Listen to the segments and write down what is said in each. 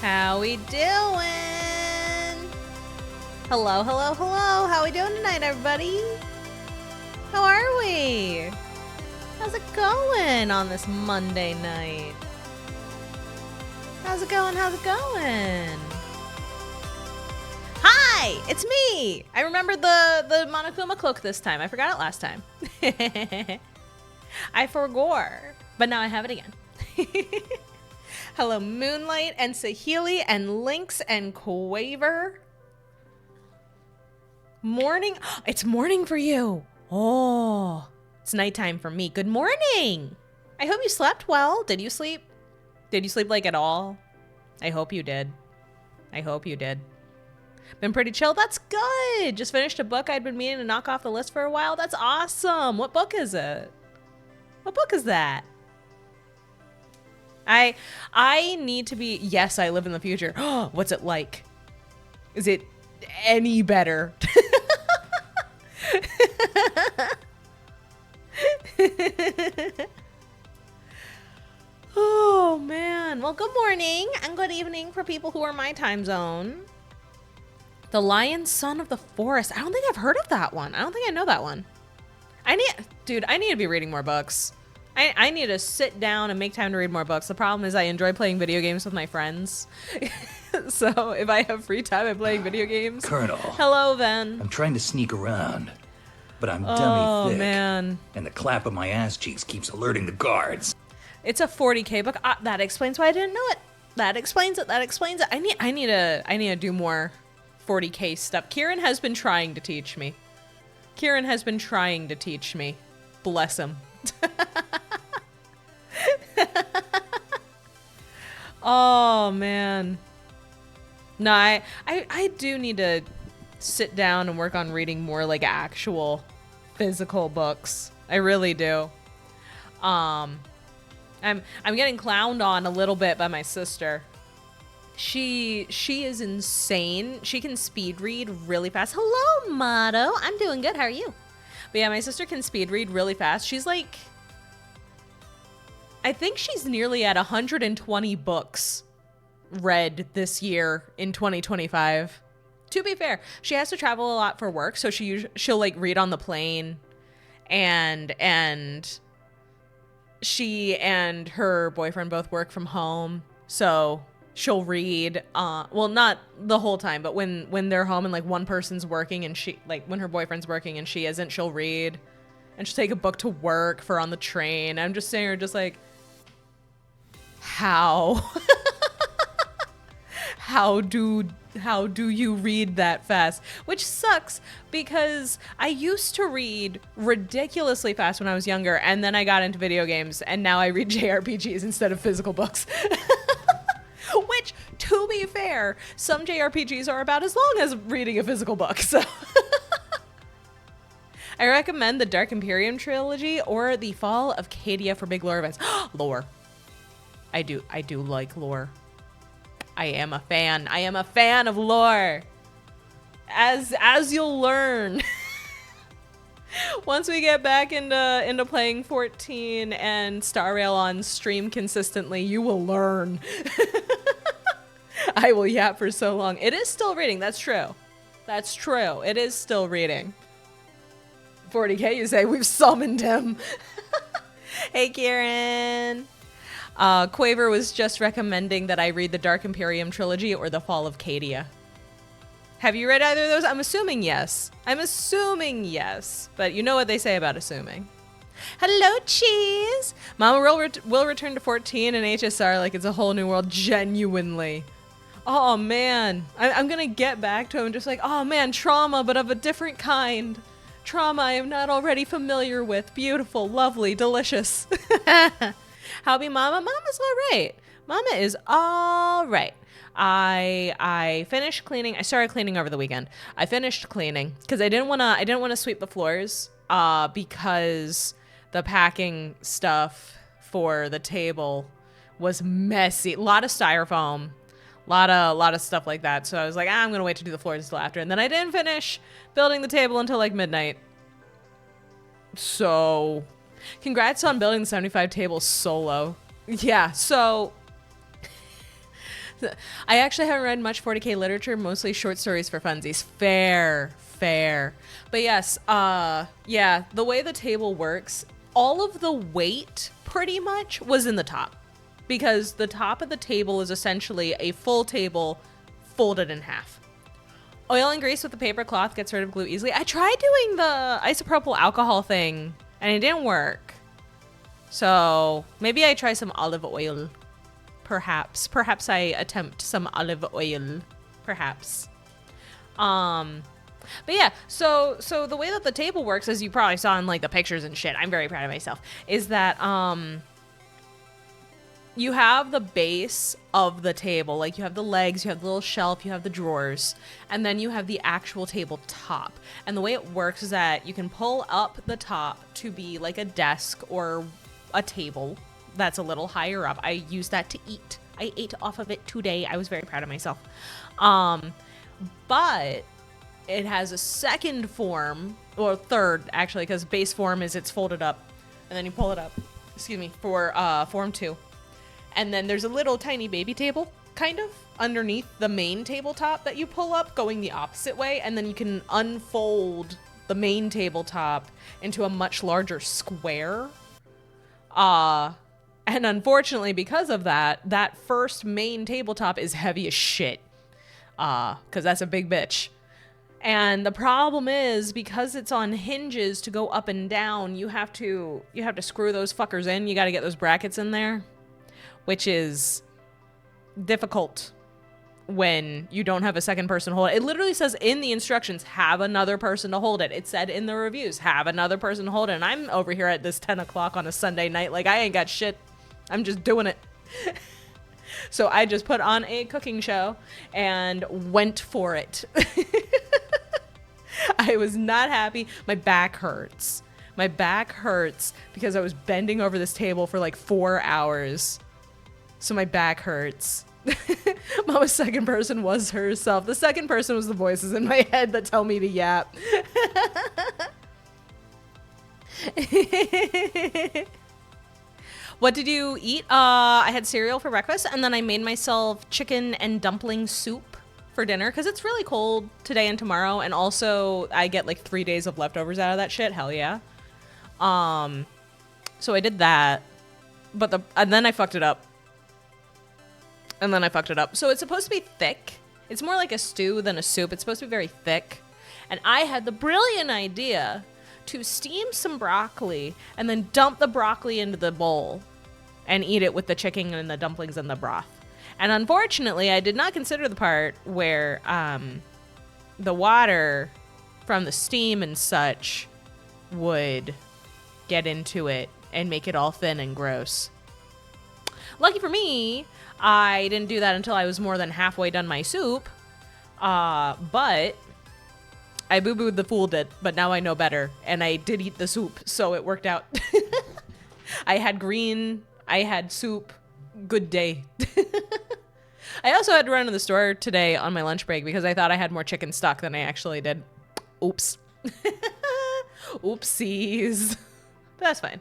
How we doing? Hello, hello, hello. How we doing tonight, everybody? How are we? How's it going on this Monday night? How's it going? How's it going? Hi, it's me. I remembered the Monokuma cloak this time. I forgot it last time. I forgot, but now I have it again. Hello, Moonlight and Sahili and Lynx and Quaver. Morning. It's morning for you. Oh, it's nighttime for me. Good morning. I hope you slept well. Did you sleep? Did you sleep like at all? I hope you did. I hope you did. Been pretty chill. That's good. Just finished a book I'd been meaning to knock off the list for a while. That's awesome. What book is it? What book is that? I need to be, yes, I live in the future. What's it like? Is it any better? Oh man. Well, good morning and good evening for people who are my time zone. The Lion Son of the Forest. I don't think I've heard of that one. I don't think I know that one. I need to be reading more books. I need to sit down and make time to read more books. The problem is I enjoy playing video games with my friends. So if I have free time, I'm playing video games. Colonel. Hello, Ven. I'm trying to sneak around, but I'm dummy thick. Oh, man. And the clap of my ass cheeks keeps alerting the guards. It's a 40K book. That explains why I didn't know it. That explains it. That explains it. I need to do more 40K stuff. Kieran has been trying to teach me. Bless him. Oh man. No, I do need to sit down and work on reading more like actual physical books. I really do. I'm getting clowned on a little bit by my sister. She is insane. She can speed read really fast. Hello, Motto. I'm doing good. How are you? But yeah, my sister can speed read really fast. She's like, I think she's nearly at 120 books read this year in 2025. To be fair, she has to travel a lot for work, so she'll like read on the plane, and she and her boyfriend both work from home, so she'll read well, not the whole time, but when they're home and like one person's working and she, like when her boyfriend's working and she isn't, she'll read, and she'll take a book to work for on the train. I'm just saying, her just like, how how do you read that fast? Which sucks, because I used to read ridiculously fast when I was younger, and then I got into video games, and now I read JRPGs instead of physical books. Which, to be fair, some JRPGs are about as long as reading a physical book, so. I recommend the Dark Imperium trilogy or the Fall of Cadia for big lore events. Lore. I do like lore. I am a fan. I am a fan of lore. As you'll learn. Once we get back into playing 14 and Star Rail on stream consistently, you will learn. I will yap for so long. It is still reading. That's true. That's true. It is still reading. 40K, you say? We've summoned him. Hey, Kieran. Quaver was just recommending that I read the Dark Imperium trilogy or the Fall of Cadia. Have you read either of those? I'm assuming yes. But you know what they say about assuming. Hello, Cheese. Mama will return to 14 and HSR like it's a whole new world, genuinely. Oh, man. I'm going to get back to him just like, oh, man, trauma, but of a different kind. Trauma I am not already familiar with. Beautiful, lovely, delicious. How be Mama? Mama's all right. Mama is all right. I finished cleaning. I started cleaning over the weekend. I finished cleaning because I didn't want to sweep the floors because the packing stuff for the table was messy. A lot of styrofoam, a lot of stuff like that. So I was like, I'm going to wait to do the floors until after. And then I didn't finish building the table until like midnight. So congrats on building the 75 tables solo. Yeah, so I actually haven't read much 40K literature, mostly short stories for funsies. Fair. But yes, yeah, the way the table works, all of the weight pretty much was in the top, because the top of the table is essentially a full table folded in half. Oil and grease with the paper cloth gets rid of glue easily. I tried doing the isopropyl alcohol thing and it didn't work. So maybe I try some olive oil. Perhaps I attempt some olive oil. Perhaps. But yeah, so the way that the table works, as you probably saw in like the pictures and shit, I'm very proud of myself, is that you have the base of the table, like you have the legs, you have the little shelf, you have the drawers, and then you have the actual table top. And the way it works is that you can pull up the top to be like a desk or a table that's a little higher up. I use that to eat. I ate off of it today. I was very proud of myself. But it has a second form, or third actually, because base form is it's folded up and then you pull it up, excuse me, for form 2. And then there's a little tiny baby table kind of underneath the main tabletop that you pull up going the opposite way, and then you can unfold the main tabletop into a much larger square. And unfortunately, because of that, that first main tabletop is heavy as shit. Because that's a big bitch. And the problem is, because it's on hinges to go up and down, you have to screw those fuckers in. You got to get those brackets in there, which is difficult when you don't have a second person hold it. It literally says in the instructions, have another person to hold it. It said in the reviews, have another person to hold it. And I'm over here at this 10 o'clock on a Sunday night like I ain't got shit. I'm just doing it. So I just put on a cooking show and went for it. I was not happy. My back hurts. My back hurts because I was bending over this table for like 4 hours. So my back hurts. Mama's second person was herself. The second person was the voices in my head that tell me to yap. What did you eat? I had cereal for breakfast, and then I made myself chicken and dumpling soup for dinner because it's really cold today and tomorrow, and also I get like 3 days of leftovers out of that shit. Hell yeah. So I did that, and then I fucked it up. So it's supposed to be thick. It's more like a stew than a soup. It's supposed to be very thick. And I had the brilliant idea to steam some broccoli and then dump the broccoli into the bowl and eat it with the chicken and the dumplings and the broth. And unfortunately, I did not consider the part where the water from the steam and such would get into it and make it all thin and gross. Lucky for me, I didn't do that until I was more than halfway done my soup. But I boo-booed the fool did, but now I know better, and I did eat the soup, so it worked out. I had green, I had soup, good day. I also had to run to the store today on my lunch break because I thought I had more chicken stock than I actually did. Oops. Oopsies. But that's fine.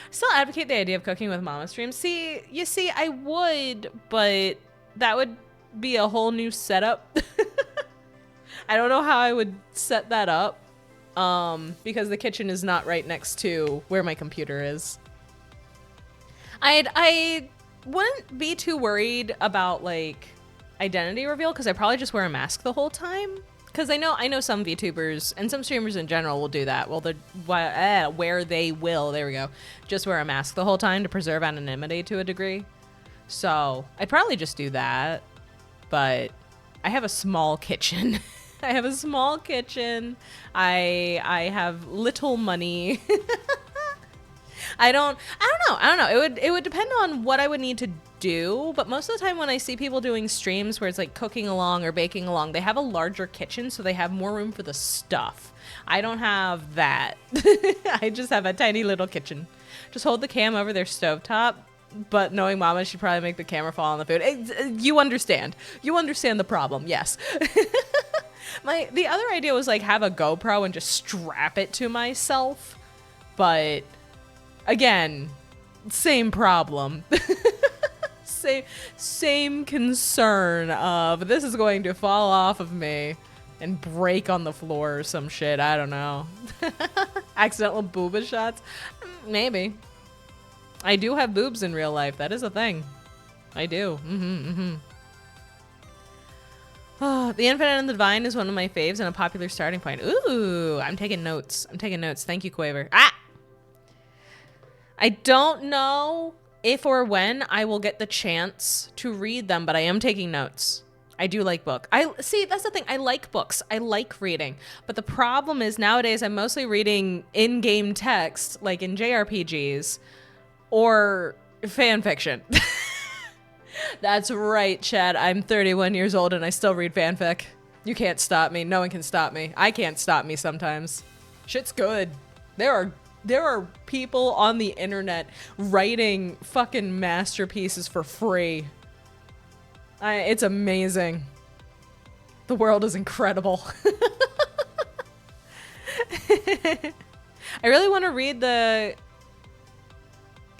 Still advocate the idea of cooking with mama streams. You see, I would, but that would be a whole new setup. I don't know how I would set that up, because the kitchen is not right next to where my computer is. I wouldn't be too worried about like identity reveal because I probably just wear a mask the whole time. Because I know some VTubers and some streamers in general will do that. Well, where they will, there we go, just wear a mask the whole time to preserve anonymity to a degree. So I'd probably just do that. But I have a small kitchen. I have little money. I don't know. It would depend on what I would need to do, but most of the time when I see people doing streams where it's like cooking along or baking along, they have a larger kitchen, so they have more room for the stuff. I don't have that. I just have a tiny little kitchen. Just hold the cam over their stovetop, but knowing Mama, she'd probably make the camera fall on the food. You understand. You understand the problem, yes. The other idea was like have a GoPro and just strap it to myself, but again, same problem. same concern of this is going to fall off of me and break on the floor or some shit. I don't know. Accidental booba shots? Maybe. I do have boobs in real life. That is a thing. I do. Oh, The Infinite and the Divine is one of my faves and a popular starting point. Ooh, I'm taking notes. I'm taking notes. Thank you, Quaver. Ah! I don't know if or when I will get the chance to read them, but I am taking notes. I do like book. See, that's the thing. I like books. I like reading. But the problem is nowadays I'm mostly reading in-game text, like in JRPGs, or fan fiction. That's right, Chad. I'm 31 years old and I still read fanfic. You can't stop me. No one can stop me. I can't stop me sometimes. Shit's good. There are people on the internet writing fucking masterpieces for free. It's amazing. The world is incredible. I really want to read the...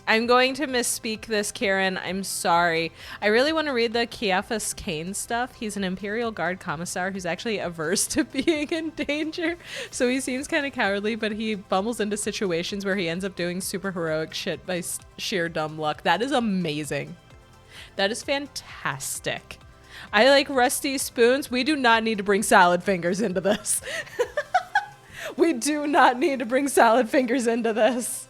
I'm going to misspeak this, Karen. I'm sorry. I really want to read the Kiefus Kane stuff. He's an Imperial Guard commissar who's actually averse to being in danger. So he seems kind of cowardly, but he bumbles into situations where he ends up doing super heroic shit by sheer dumb luck. That is amazing. That is fantastic. I like rusty spoons. We do not need to bring salad fingers into this. We do not need to bring salad fingers into this.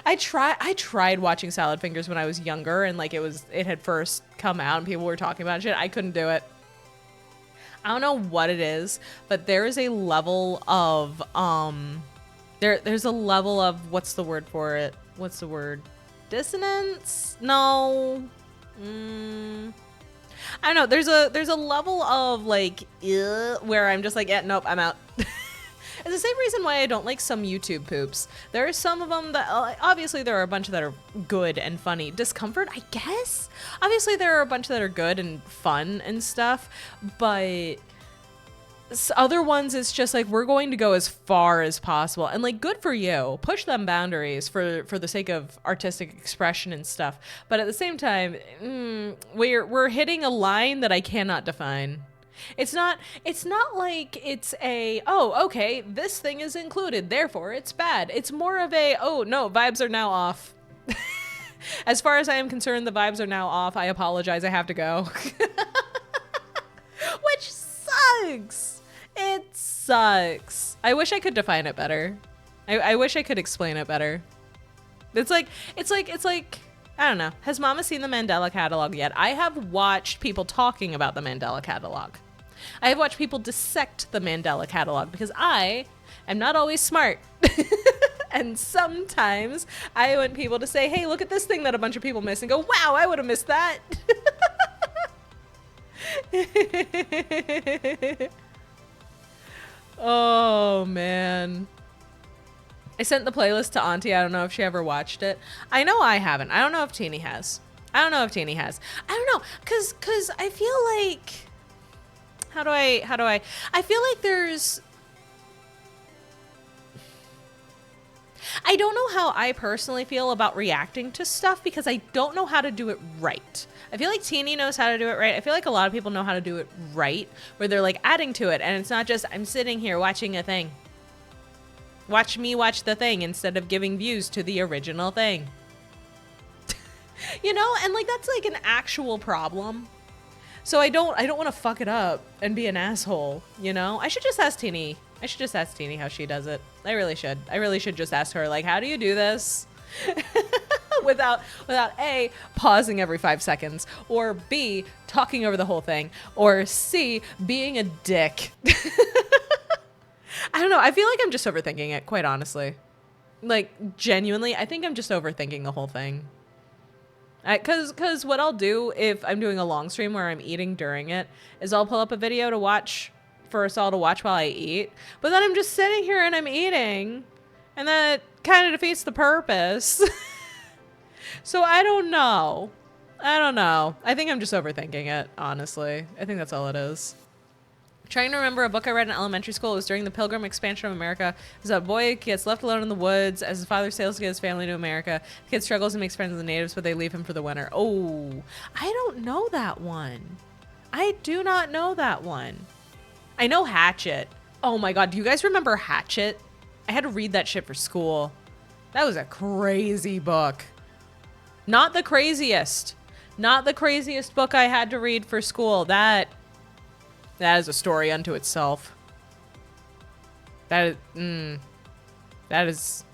I tried watching Salad Fingers when I was younger and like it had first come out and people were talking about shit. I couldn't do it. I don't know what it is, but there is a level of there's a level of what's the word for it? What's the word? Dissonance? No. I don't know. There's a level of like where I'm just like, yeah, nope, I'm out. It's the same reason why I don't like some YouTube poops. There are some of them that, obviously there are a bunch that are good and funny. Discomfort, I guess? Obviously there are a bunch that are good and fun and stuff, but other ones it's just like, we're going to go as far as possible. And like, good for you. Push them boundaries for the sake of artistic expression and stuff. But at the same time, we're hitting a line that I cannot define. It's not like it's a, oh, okay, this thing is included, therefore it's bad. It's more of a, oh, no, vibes are now off. As far as I am concerned, the vibes are now off. I apologize, I have to go. Which sucks. It sucks. I wish I could define it better. I wish I could explain it better. It's like, I don't know. Has Mama seen the Mandela Catalog yet? I have watched people talking about the Mandela Catalog. I have watched people dissect the Mandela Catalog because I am not always smart. And sometimes I want people to say, hey, look at this thing that a bunch of people missed, and go, wow, I would have missed that. Oh, man. I sent the playlist to Auntie. I don't know if she ever watched it. I know I haven't. I don't know if Teeny has. I don't know. Cause I feel like, how do I feel like I don't know how I personally feel about reacting to stuff because I don't know how to do it right. I feel like Teeny knows how to do it right. I feel like a lot of people know how to do it right, where they're like adding to it and it's not just, I'm sitting here watching a thing. Watch me watch the thing instead of giving views to the original thing. You know, and like that's like an actual problem. So I don't want to fuck it up and be an asshole, you know? I should just ask Teeny. How she does it. I really should just ask her, like, how do you do this? without A, pausing every 5 seconds, or B, talking over the whole thing, or C, being a dick. I don't know. I feel like I'm just overthinking it, quite honestly. Like, genuinely, I think I'm just overthinking the whole thing. Cause what I'll do if I'm doing a long stream where I'm eating during it is I'll pull up a video to watch for us all to watch while I eat. But then I'm just sitting here and I'm eating, and that kind of defeats the purpose. So I don't know. I think I'm just overthinking it, honestly. I think that's all it is. Trying to remember a book I read in elementary school. It was during the Pilgrim expansion of America. It was a boy gets left alone in the woods as his father sails to get his family to America. The kid struggles and makes friends with the natives, but they leave him for the winter. Oh, I don't know that one. I do not know that one. I know Hatchet. Oh my God. Do you guys remember Hatchet? I had to read that shit for school. That was a crazy book. Not the craziest. Not the craziest book I had to read for school. That is a story unto itself. That is,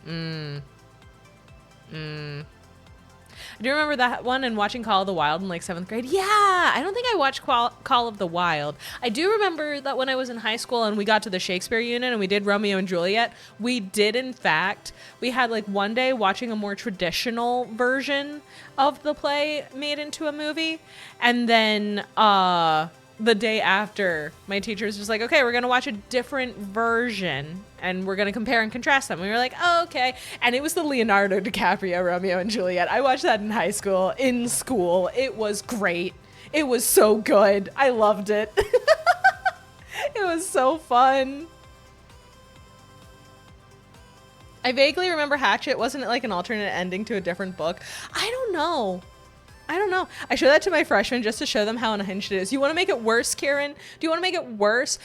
I do remember that one and watching Call of the Wild in like 7th grade. Yeah, I don't think I watched Call of the Wild. I do remember that when I was in high school and we got to the Shakespeare unit and we did Romeo and Juliet, we did in fact, we had like one day watching a more traditional version of the play made into a movie. And then the day after, my teacher was just like, okay, we're going to watch a different version and we're going to compare and contrast them. We were like, oh, okay. And it was the Leonardo DiCaprio Romeo and Juliet. I watched that in school. It was great. It was so good. I loved it. It was so fun. I vaguely remember Hatchet. Wasn't it like an alternate ending to a different book? I don't know. I showed that to my freshmen just to show them how unhinged it is. You want to make it worse, Karen? Do you want to make it worse?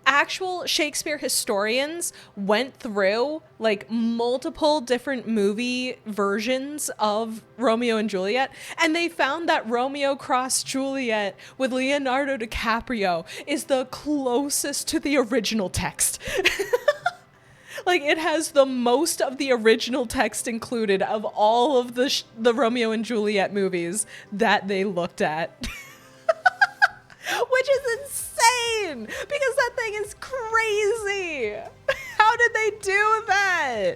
Actual Shakespeare historians went through like multiple different movie versions of Romeo and Juliet, and they found that Romeo cross Juliet with Leonardo DiCaprio is the closest to the original text. Like, it has the most of the original text included of all of the Romeo and Juliet movies that they looked at. Which is insane, because that thing is crazy. How did they do that?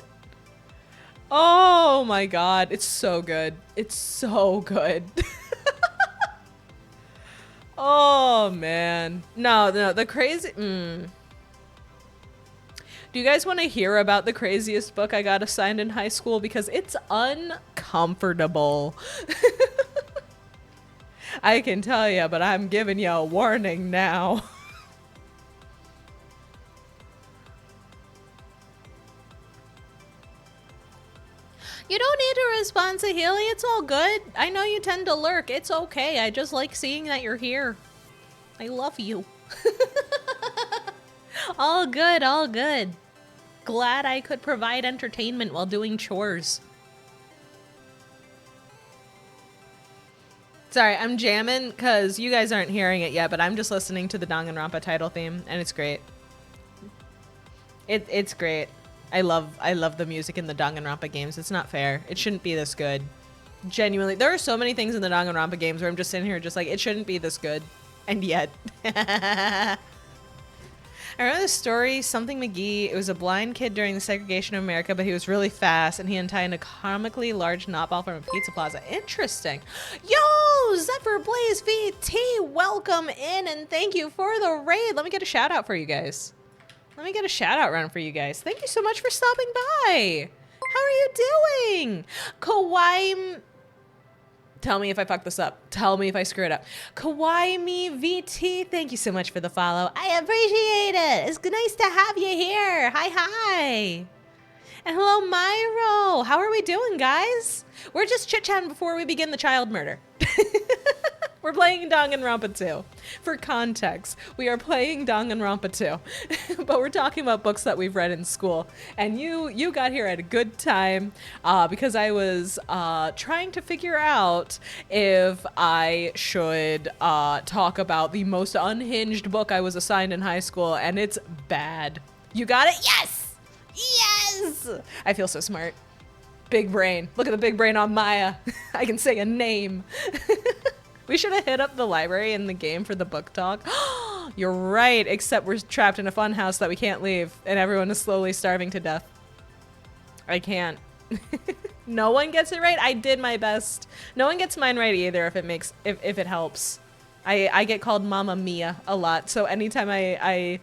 Oh my God, it's so good. It's so good. Oh man. No, the crazy... Do you guys want to hear about the craziest book I got assigned in high school? Because it's uncomfortable. I can tell you, but I'm giving you a warning now. You don't need to respond to Healy. It's all good. I know you tend to lurk. It's okay. I just like seeing that you're here. I love you. All good, all good. Glad I could provide entertainment while doing chores. Sorry, I'm jamming because you guys aren't hearing it yet, but I'm just listening to the DanganRonpa title theme, and it's great. It's great. I love the music in the DanganRonpa games. It's not fair. It shouldn't be this good. Genuinely, there are so many things in the DanganRonpa games where I'm just sitting here just like, it shouldn't be this good. And yet. I remember the story, Something McGee. It was a blind kid during the segregation of America, but he was really fast, and he untied a comically large knotball from a pizza plaza. Interesting. Yo, Zephyr Blaze VT, welcome in, and thank you for the raid. Let me get a shout out for you guys. Let me get a shout out round for you guys. Thank you so much for stopping by. How are you doing? Kawaii... Tell me if I fuck this up. Tell me if I screw it up. Kawaii Me VT, thank you so much for the follow. I appreciate it. It's nice to have you here. Hi. And hello, Myro. How are we doing, guys? We're just chit-chatting before we begin the child murder. We're playing Danganronpa 2. For context, we are playing Danganronpa 2. But we're talking about books that we've read in school. And you got here at a good time because I was trying to figure out if I should talk about the most unhinged book I was assigned in high school, and it's bad. You got it? Yes! Yes! I feel so smart. Big brain. Look at the big brain on Maya. I can say a name. We should have hit up the library in the game for the book talk. You're right, except we're trapped in a fun house that we can't leave, and everyone is slowly starving to death. I can't. No one gets it right? I did my best. No one gets mine right either if it helps. I get called Mama Mia a lot, so anytime I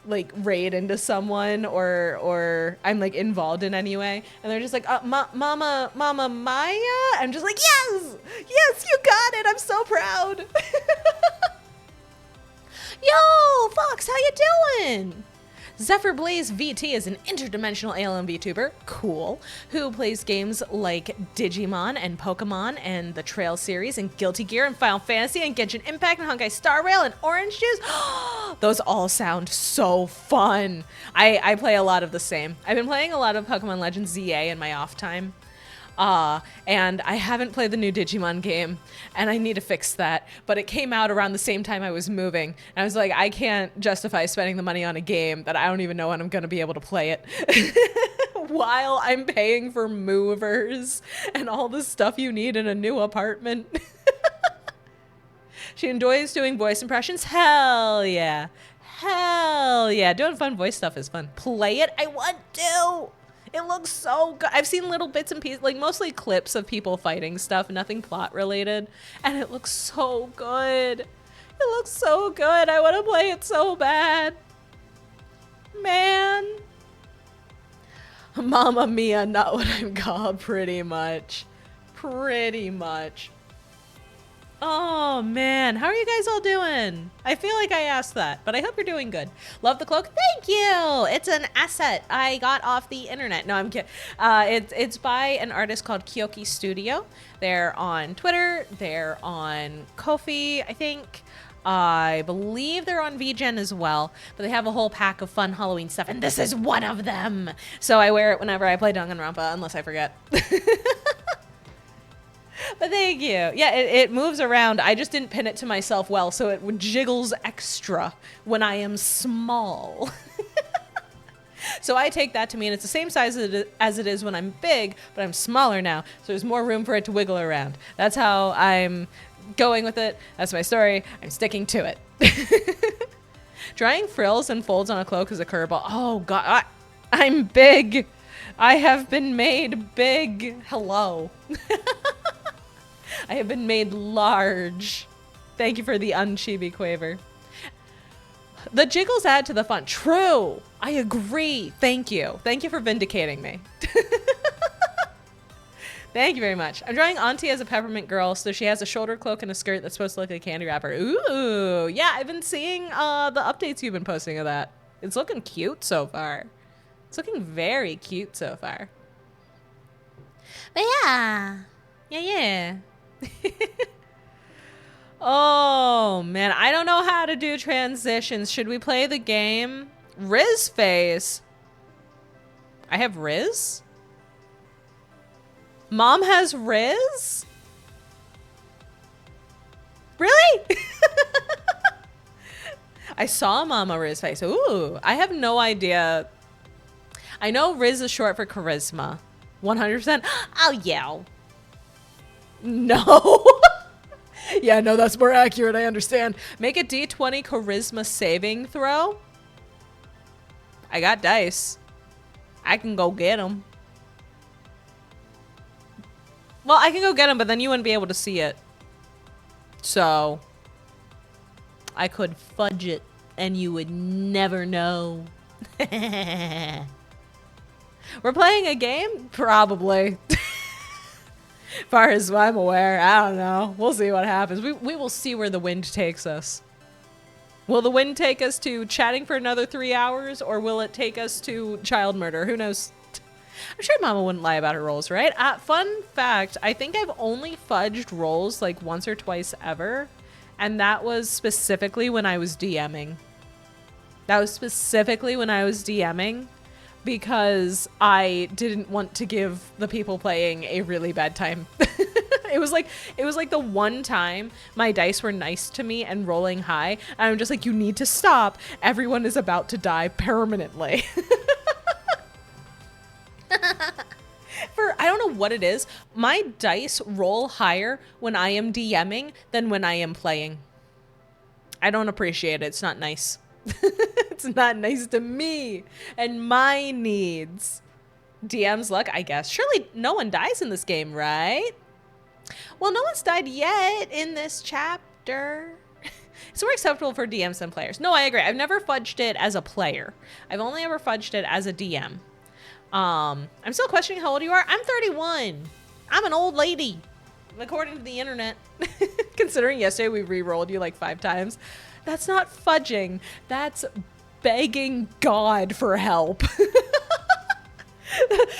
like raid into someone or I'm like involved in any way and they're just like Mama Maya, I'm just like yes you got it, I'm so proud. Yo, Fox, how you doing? Zephyr Blaze VT is an interdimensional ALM VTuber, cool, who plays games like Digimon and Pokemon and the Trail series and Guilty Gear and Final Fantasy and Genshin Impact and Honkai Star Rail and Orange Juice. Those all sound so fun. I play a lot of the same. I've been playing a lot of Pokemon Legends ZA in my off time. And I haven't played the new Digimon game, and I need to fix that. But it came out around the same time I was moving, and I was like, I can't justify spending the money on a game that I don't even know when I'm going to be able to play it. While I'm paying for movers and all the stuff you need in a new apartment. She enjoys doing voice impressions. Hell yeah. Hell yeah. Doing fun voice stuff is fun. Play it? I want to. It looks so good. I've seen little bits and pieces, like mostly clips of people fighting stuff, nothing plot related. And it looks so good. It looks so good. I want to play it so bad. Man. Mamma Mia, not what I'm called, pretty much. Pretty much. Oh man, how are you guys all doing? I feel like I asked that, but I hope you're doing good. Love the cloak. Thank you. It's an asset I got off the internet. No, I'm kidding. It's by an artist called Kyoki Studio. They're on Twitter. They're on Ko-fi, I think. I believe they're on VGen as well, but they have a whole pack of fun Halloween stuff, and this is one of them. So I wear it whenever I play DanganRonpa, unless I forget. But thank you. Yeah, it moves around. I just didn't pin it to myself well, so it jiggles extra when I am small. So I take that to mean it's the same size as it is when I'm big, but I'm smaller now, so there's more room for it to wiggle around. That's how I'm going with it. That's my story. I'm sticking to it. Drying frills and folds on a cloak is a curveball. Oh, God. I'm big. I have been made big. Hello. I have been made large. Thank you for the unchibi quaver. The jiggles add to the fun. True. I agree. Thank you. Thank you for vindicating me. Thank you very much. I'm drawing Auntie as a peppermint girl, so she has a shoulder cloak and a skirt that's supposed to look like a candy wrapper. Ooh. Yeah, I've been seeing the updates you've been posting of that. It's looking cute so far. It's looking very cute so far. But yeah. Yeah. Oh man, I don't know how to do transitions. Should we play the game? Riz face. I have Riz? Mom has Riz? Really? I saw Mama Riz face. Ooh, I have no idea. I know Riz is short for charisma. 100%. Oh yeah. No. Yeah, no, that's more accurate. I understand. Make a D20 charisma saving throw. I got dice. I can go get them. Well, I can go get them, but then you wouldn't be able to see it. So I could fudge it and you would never know. We're playing a game? Probably. Far as I'm aware, I don't know. We'll see what happens. We will see where the wind takes us. Will the wind take us to chatting for another 3 hours, or will it take us to child murder? Who knows? I'm sure Mama wouldn't lie about her rolls, right? Fun fact, I think I've only fudged rolls like once or twice ever, and that was specifically when I was DMing. Because I didn't want to give the people playing a really bad time. It was like the one time my dice were nice to me and rolling high, and I'm just like, you need to stop. Everyone is about to die permanently. I don't know what it is. My dice roll higher when I am DMing than when I am playing. I don't appreciate it. It's not nice. It's not nice to me and my needs. DM's luck, I guess. Surely no one dies in this game, right? Well, no one's died yet in this chapter. It's more acceptable for DMs than players. No, I agree. I've never fudged it as a player. I've only ever fudged it as a DM. I'm still questioning how old you are. I'm 31. I'm an old lady, according to the internet. Considering yesterday we re-rolled you like 5 times. That's not fudging. That's begging God for help.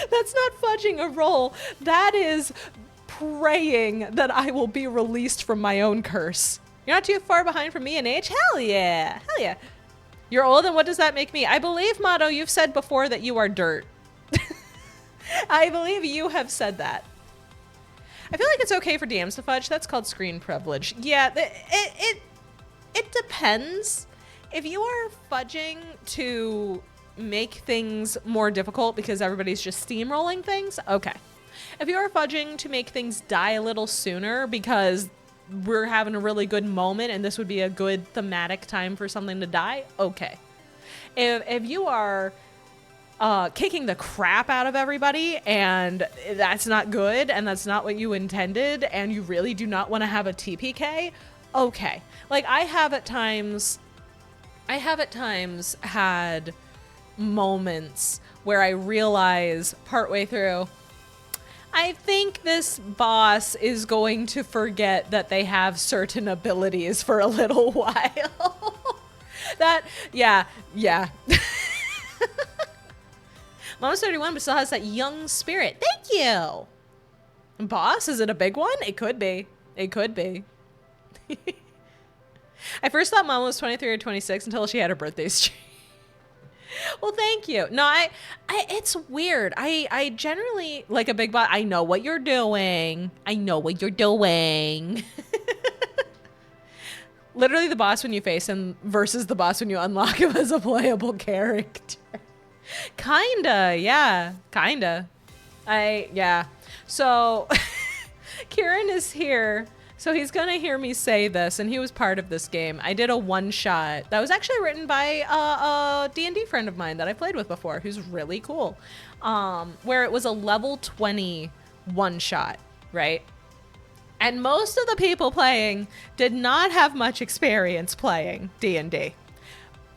That's not fudging a roll. That is praying that I will be released from my own curse. You're not too far behind from me in age? Hell yeah. Hell yeah. You're old, and what does that make me? I believe, Motto, you've said before that you are dirt. I believe you have said that. I feel like it's okay for DMs to fudge. That's called screen privilege. Yeah, it depends. If you are fudging to make things more difficult because everybody's just steamrolling things, okay. If you are fudging to make things die a little sooner because we're having a really good moment and this would be a good thematic time for something to die, okay. If you are kicking the crap out of everybody and that's not good and that's not what you intended and you really do not want to have a TPK, okay. Like I have at times had moments where I realize partway through, I think this boss is going to forget that they have certain abilities for a little while. Yeah. Mama's 31, but still has that young spirit. Thank you. Boss, is it a big one? It could be. It could be. I first thought Mama was 23 or 26 until she had her birthday stream. Well, thank you. No, it's weird. I generally, like a big boss, I know what you're doing. I know what you're doing. Literally the boss when you face him versus the boss when you unlock him as a playable character. Kinda, yeah. Kinda. Yeah. So, Kieran is here. So he's gonna hear me say this, and he was part of this game. I did a one-shot that was actually written by a D&D friend of mine that I played with before, who's really cool, where it was a level 20 one-shot, right? And most of the people playing did not have much experience playing D&D.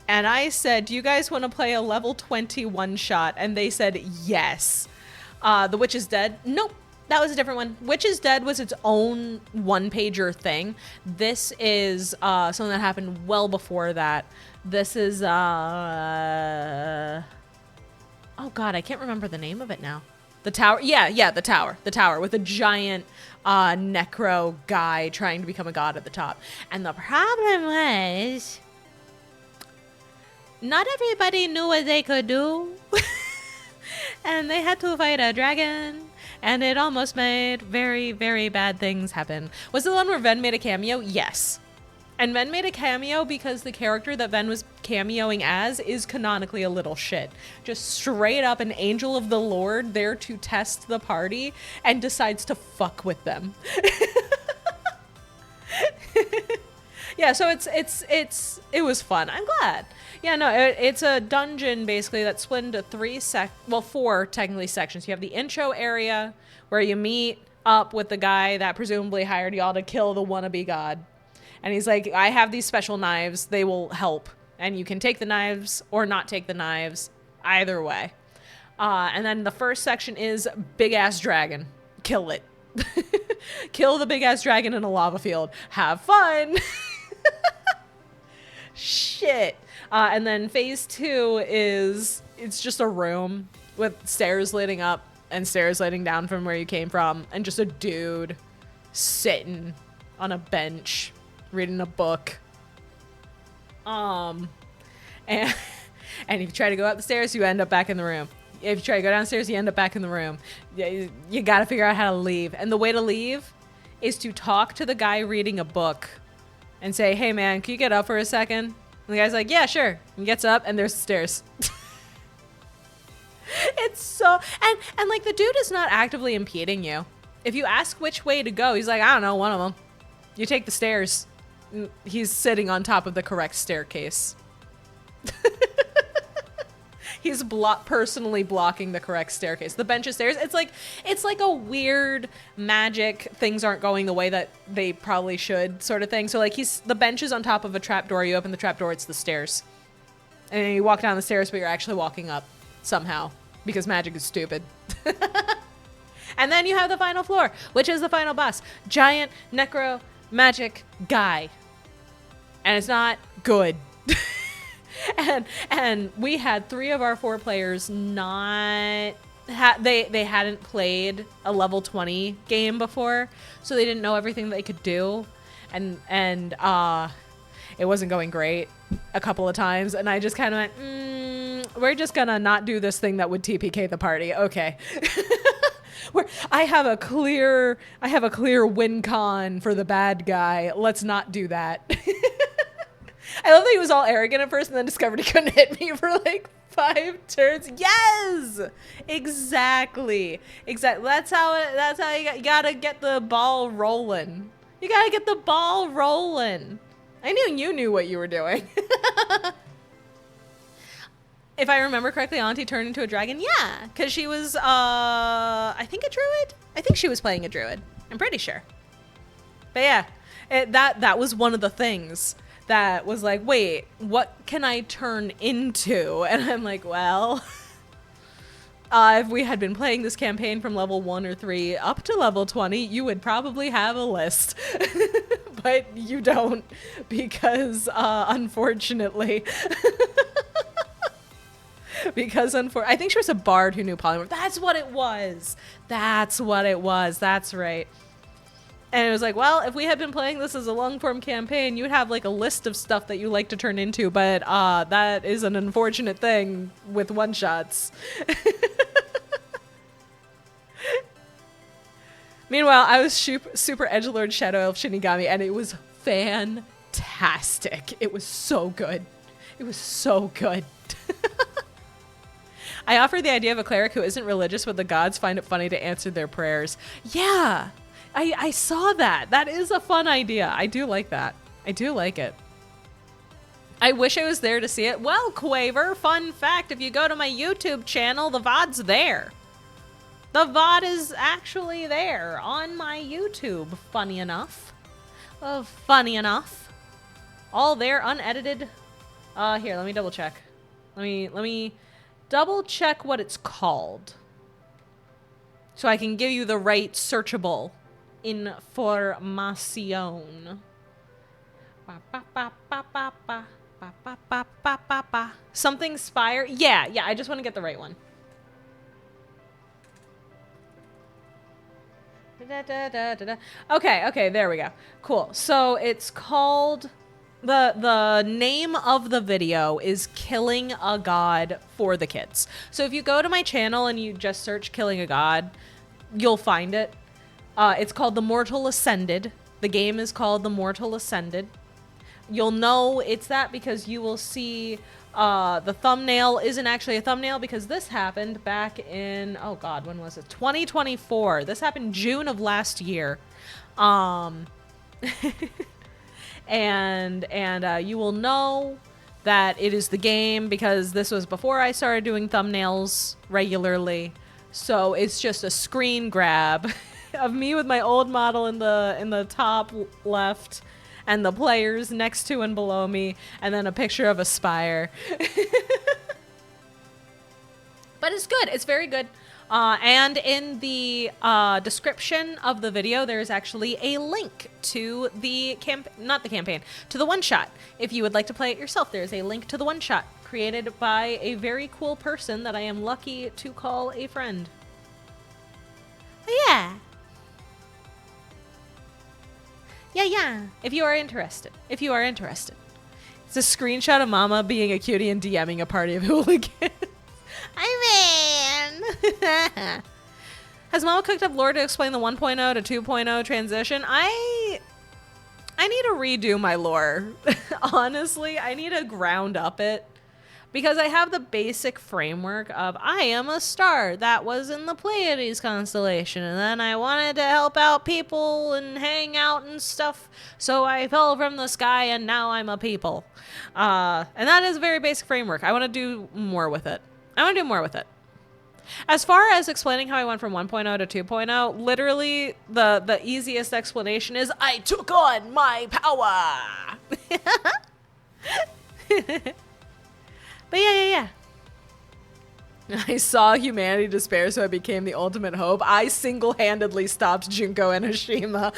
And I said, do you guys want to play a level 20 one-shot? And they said, yes. The Witch is Dead? Nope. That was a different one. Witch is Dead was its own one-pager thing. This is something that happened well before that. This is, oh God, I can't remember the name of it now. The Tower? Yeah, the Tower. The Tower with a giant necro guy trying to become a god at the top. And the problem was, not everybody knew what they could do. And they had to fight a dragon. And it almost made very, very bad things happen. Was it the one where Ven made a cameo? Yes. And Ven made a cameo because the character that Ven was cameoing as is canonically a little shit. Just straight up an angel of the Lord there to test the party and decides to fuck with them. Yeah, so it was fun. I'm glad. Yeah, no, it's a dungeon basically that's split into four technically sections. You have the intro area where you meet up with the guy that presumably hired y'all to kill the wannabe god. And he's like, I have these special knives. They will help. And you can take the knives or not take the knives. Either way. And then the first section is big ass dragon. Kill it. Kill the big ass dragon in a lava field. Have fun. Shit. And then phase 2 is, it's just a room with stairs leading up and stairs leading down from where you came from. And just a dude sitting on a bench reading a book. And if you try to go up the stairs, you end up back in the room. If you try to go downstairs, you end up back in the room. You got to figure out how to leave. And the way to leave is to talk to the guy reading a book and say, hey man, can you get up for a second? And the guy's like, yeah, sure. And he gets up and there's the stairs. It's so, and like the dude is not actively impeding you. If you ask which way to go, he's like, I don't know, one of them. You take the stairs. He's sitting on top of the correct staircase. He's personally blocking the correct staircase. The bench is stairs. It's like a weird magic things aren't going the way that they probably should sort of thing. So like the bench is on top of a trapdoor. You open the trapdoor, it's the stairs. And then you walk down the stairs, but you're actually walking up somehow because magic is stupid. And then you have the final floor, which is the final boss. Giant necro magic guy. And it's not good. and we had 3 of our 4 players not they hadn't played a level 20 game before, so they didn't know everything they could do, and it wasn't going great a couple of times, and I just kind of went, we're just gonna not do this thing that would TPK the party. Okay. Where I have a clear win con for the bad guy. Let's not do that. I love that he was all arrogant at first and then discovered he couldn't hit me for like 5 turns. Yes, exactly. That's how you gotta get the ball rolling. You gotta get the ball rolling. I knew you knew what you were doing. If I remember correctly, Auntie turned into a dragon. Yeah, because she was, I think a druid. I think she was playing a druid. I'm pretty sure. But yeah, that was one of the things that was like, wait, what can I turn into? And I'm like, well, if we had been playing this campaign from level 1 or 3 up to level 20, you would probably have a list. But you don't, because unfortunately... I think she was a bard who knew polymorph. That's what it was. That's right. And it was like, well, if we had been playing this as a long form campaign, you would have like a list of stuff that you like to turn into, but that is an unfortunate thing with one-shots. Meanwhile, I was super edgelord Shadow Elf Shinigami, and it was fantastic. It was so good. It was so good. I offer the idea of a cleric who isn't religious, but the gods find it funny to answer their prayers. Yeah, I saw that. That is a fun idea. I do like that. I do like it. I wish I was there to see it. Well, Quaver, fun fact, if you go to my YouTube channel, the VOD's there. The VOD is actually there on my YouTube, funny enough. Funny enough. All there, unedited. Here, let me double check. Let me double check what it's called, so I can give you the right searchable information. Something Spire. Yeah, I just want to get the right one. Okay, there we go. Cool. So it's called... The name of the video is Killing a God for the Kids. So if you go to my channel and you just search Killing a God, you'll find it. It's called The Mortal Ascended. The game is called The Mortal Ascended. You'll know it's that because you will see the thumbnail isn't actually a thumbnail, because this happened back in, oh God, when was it? 2024. This happened June of last year. And you will know that it is the game because this was before I started doing thumbnails regularly. So it's just a screen grab of me with my old model in the top left and the players next to and below me, and then a picture of a spire. But it's good. It's very good. And in the description of the video, there's actually a link to the to the one-shot. If you would like to play it yourself, there's a link to the one-shot created by a very cool person that I am lucky to call a friend. Yeah. If you are interested. It's a screenshot of Mama being a cutie and DMing a party of hooligans. I mean, has Mama cooked up lore to explain the 1.0 to 2.0 transition? I need to redo my lore. Honestly, I need to ground up it, because I have the basic framework of I am a star that was in the Pleiades constellation, and then I wanted to help out people and hang out and stuff, so I fell from the sky and now I'm a people. And that is a very basic framework. I want to do more with it. As far as explaining how I went from 1.0 to 2.0, literally the easiest explanation is I took on my power. But yeah. I saw humanity despair, so I became the ultimate hope. I single-handedly stopped Junko and Hashima.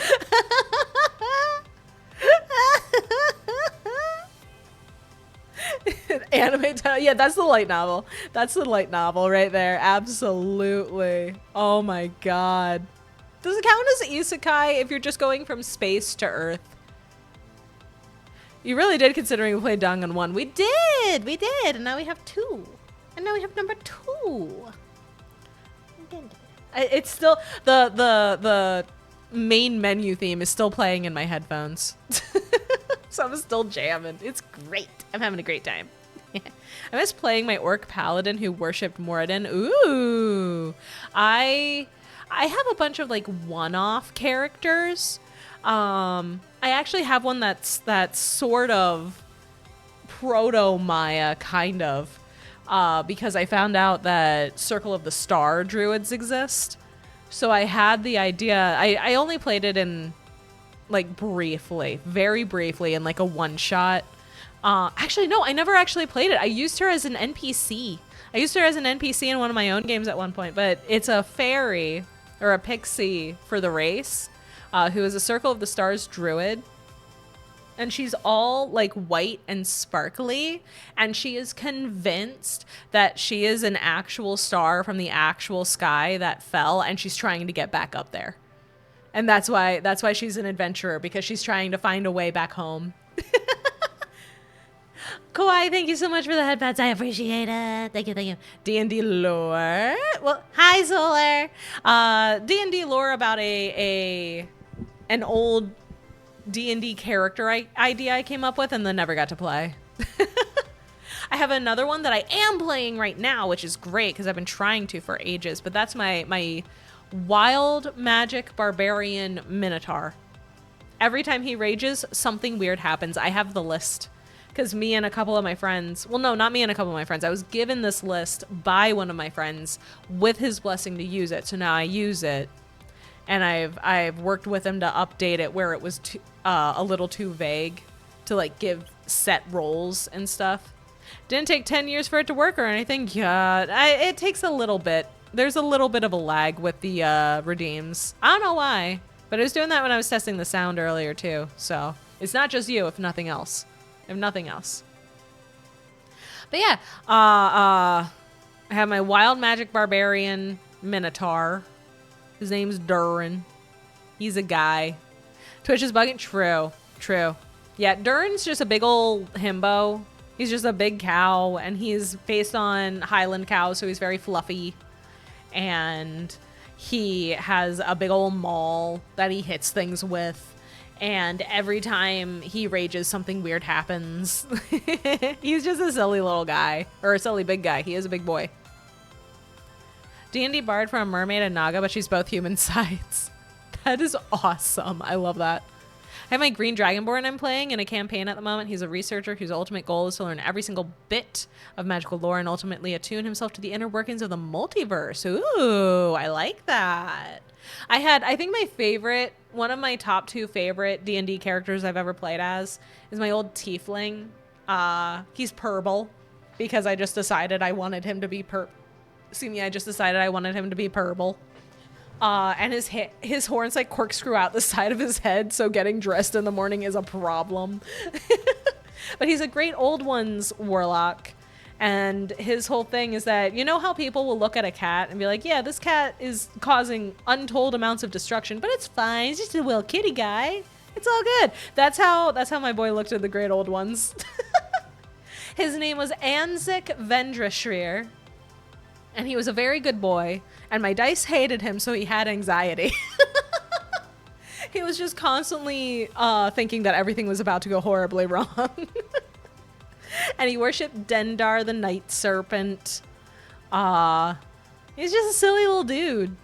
Anime title. Yeah, that's the light novel. That's the light novel right there. Absolutely. Oh my god. Does it count as isekai if you're just going from space to Earth? You really did, considering we played Dangan 1. We did! We did! And now we have 2. And now we have number 2. It's still... The main menu theme is still playing in my headphones. So I'm still jamming. It's great. I'm having a great time. I miss playing my orc paladin who worshipped Moradin. Ooh. I have a bunch of like one-off characters. I actually have one that's sort of proto-Maya, kind of, because I found out that Circle of the Star druids exist. So I had the idea, I only played it in, like, briefly, very briefly, in like a one-shot. Actually, no, I never actually played it. I used her as an NPC. I used her as an NPC in one of my own games at one point, but it's a fairy, or a pixie for the race, who is a Circle of the Stars druid. And she's all like white and sparkly, and she is convinced that she is an actual star from the actual sky that fell, and she's trying to get back up there. And that's why she's an adventurer, because she's trying to find a way back home. Kawaii, thank you so much for the headpads. I appreciate it. Thank you, thank you. D&D lore. Well, hi, Solar. D&D lore about an old D&D character idea I came up with and then never got to play. I have another one that I am playing right now, which is great because I've been trying to for ages, but that's my wild magic barbarian minotaur. Every time he rages, something weird happens. I have the list because me and a couple of my friends, well, no, not me and a couple of my friends. I was given this list by one of my friends with his blessing to use it. So now I use it. And I've worked with him to update it where it was a little too vague to like give set roles and stuff. Didn't take 10 years for it to work or anything. Yeah, it takes a little bit. There's a little bit of a lag with the redeems. I don't know why, but I was doing that when I was testing the sound earlier too. So it's not just you, if nothing else. If nothing else. But yeah, I have my wild magic barbarian minotaur. His name's Durin. He's a guy. Twitch is bugging. True. True. Yeah, Durin's just a big old himbo. He's just a big cow, and he's based on Highland cows, so he's very fluffy. And he has a big old maul that he hits things with. And every time he rages, something weird happens. He's just a silly little guy. Or a silly big guy. He is a big boy. D&D bard for a mermaid and naga, but she's both human sides. That is awesome. I love that. I have my green dragonborn I'm playing in a campaign at the moment. He's a researcher whose ultimate goal is to learn every single bit of magical lore and ultimately attune himself to the inner workings of the multiverse. Ooh, I like that. I think my favorite, one of my top 2 favorite D&D characters I've ever played as is my old tiefling. He's purple because I just decided I wanted him to be purple. I just decided I wanted him to be purple. And his horns like corkscrew out the side of his head, so getting dressed in the morning is a problem. But he's a great old ones warlock. And his whole thing is that, you know how people will look at a cat and be like, yeah, this cat is causing untold amounts of destruction, but it's fine. It's just a little kitty guy. It's all good. That's how my boy looked at the great old ones. His name was Anzik Vendrashrir. And he was a very good boy, and my dice hated him, so he had anxiety. He was just constantly thinking that everything was about to go horribly wrong. And he worshipped Dendar, the night serpent. He's just a silly little dude.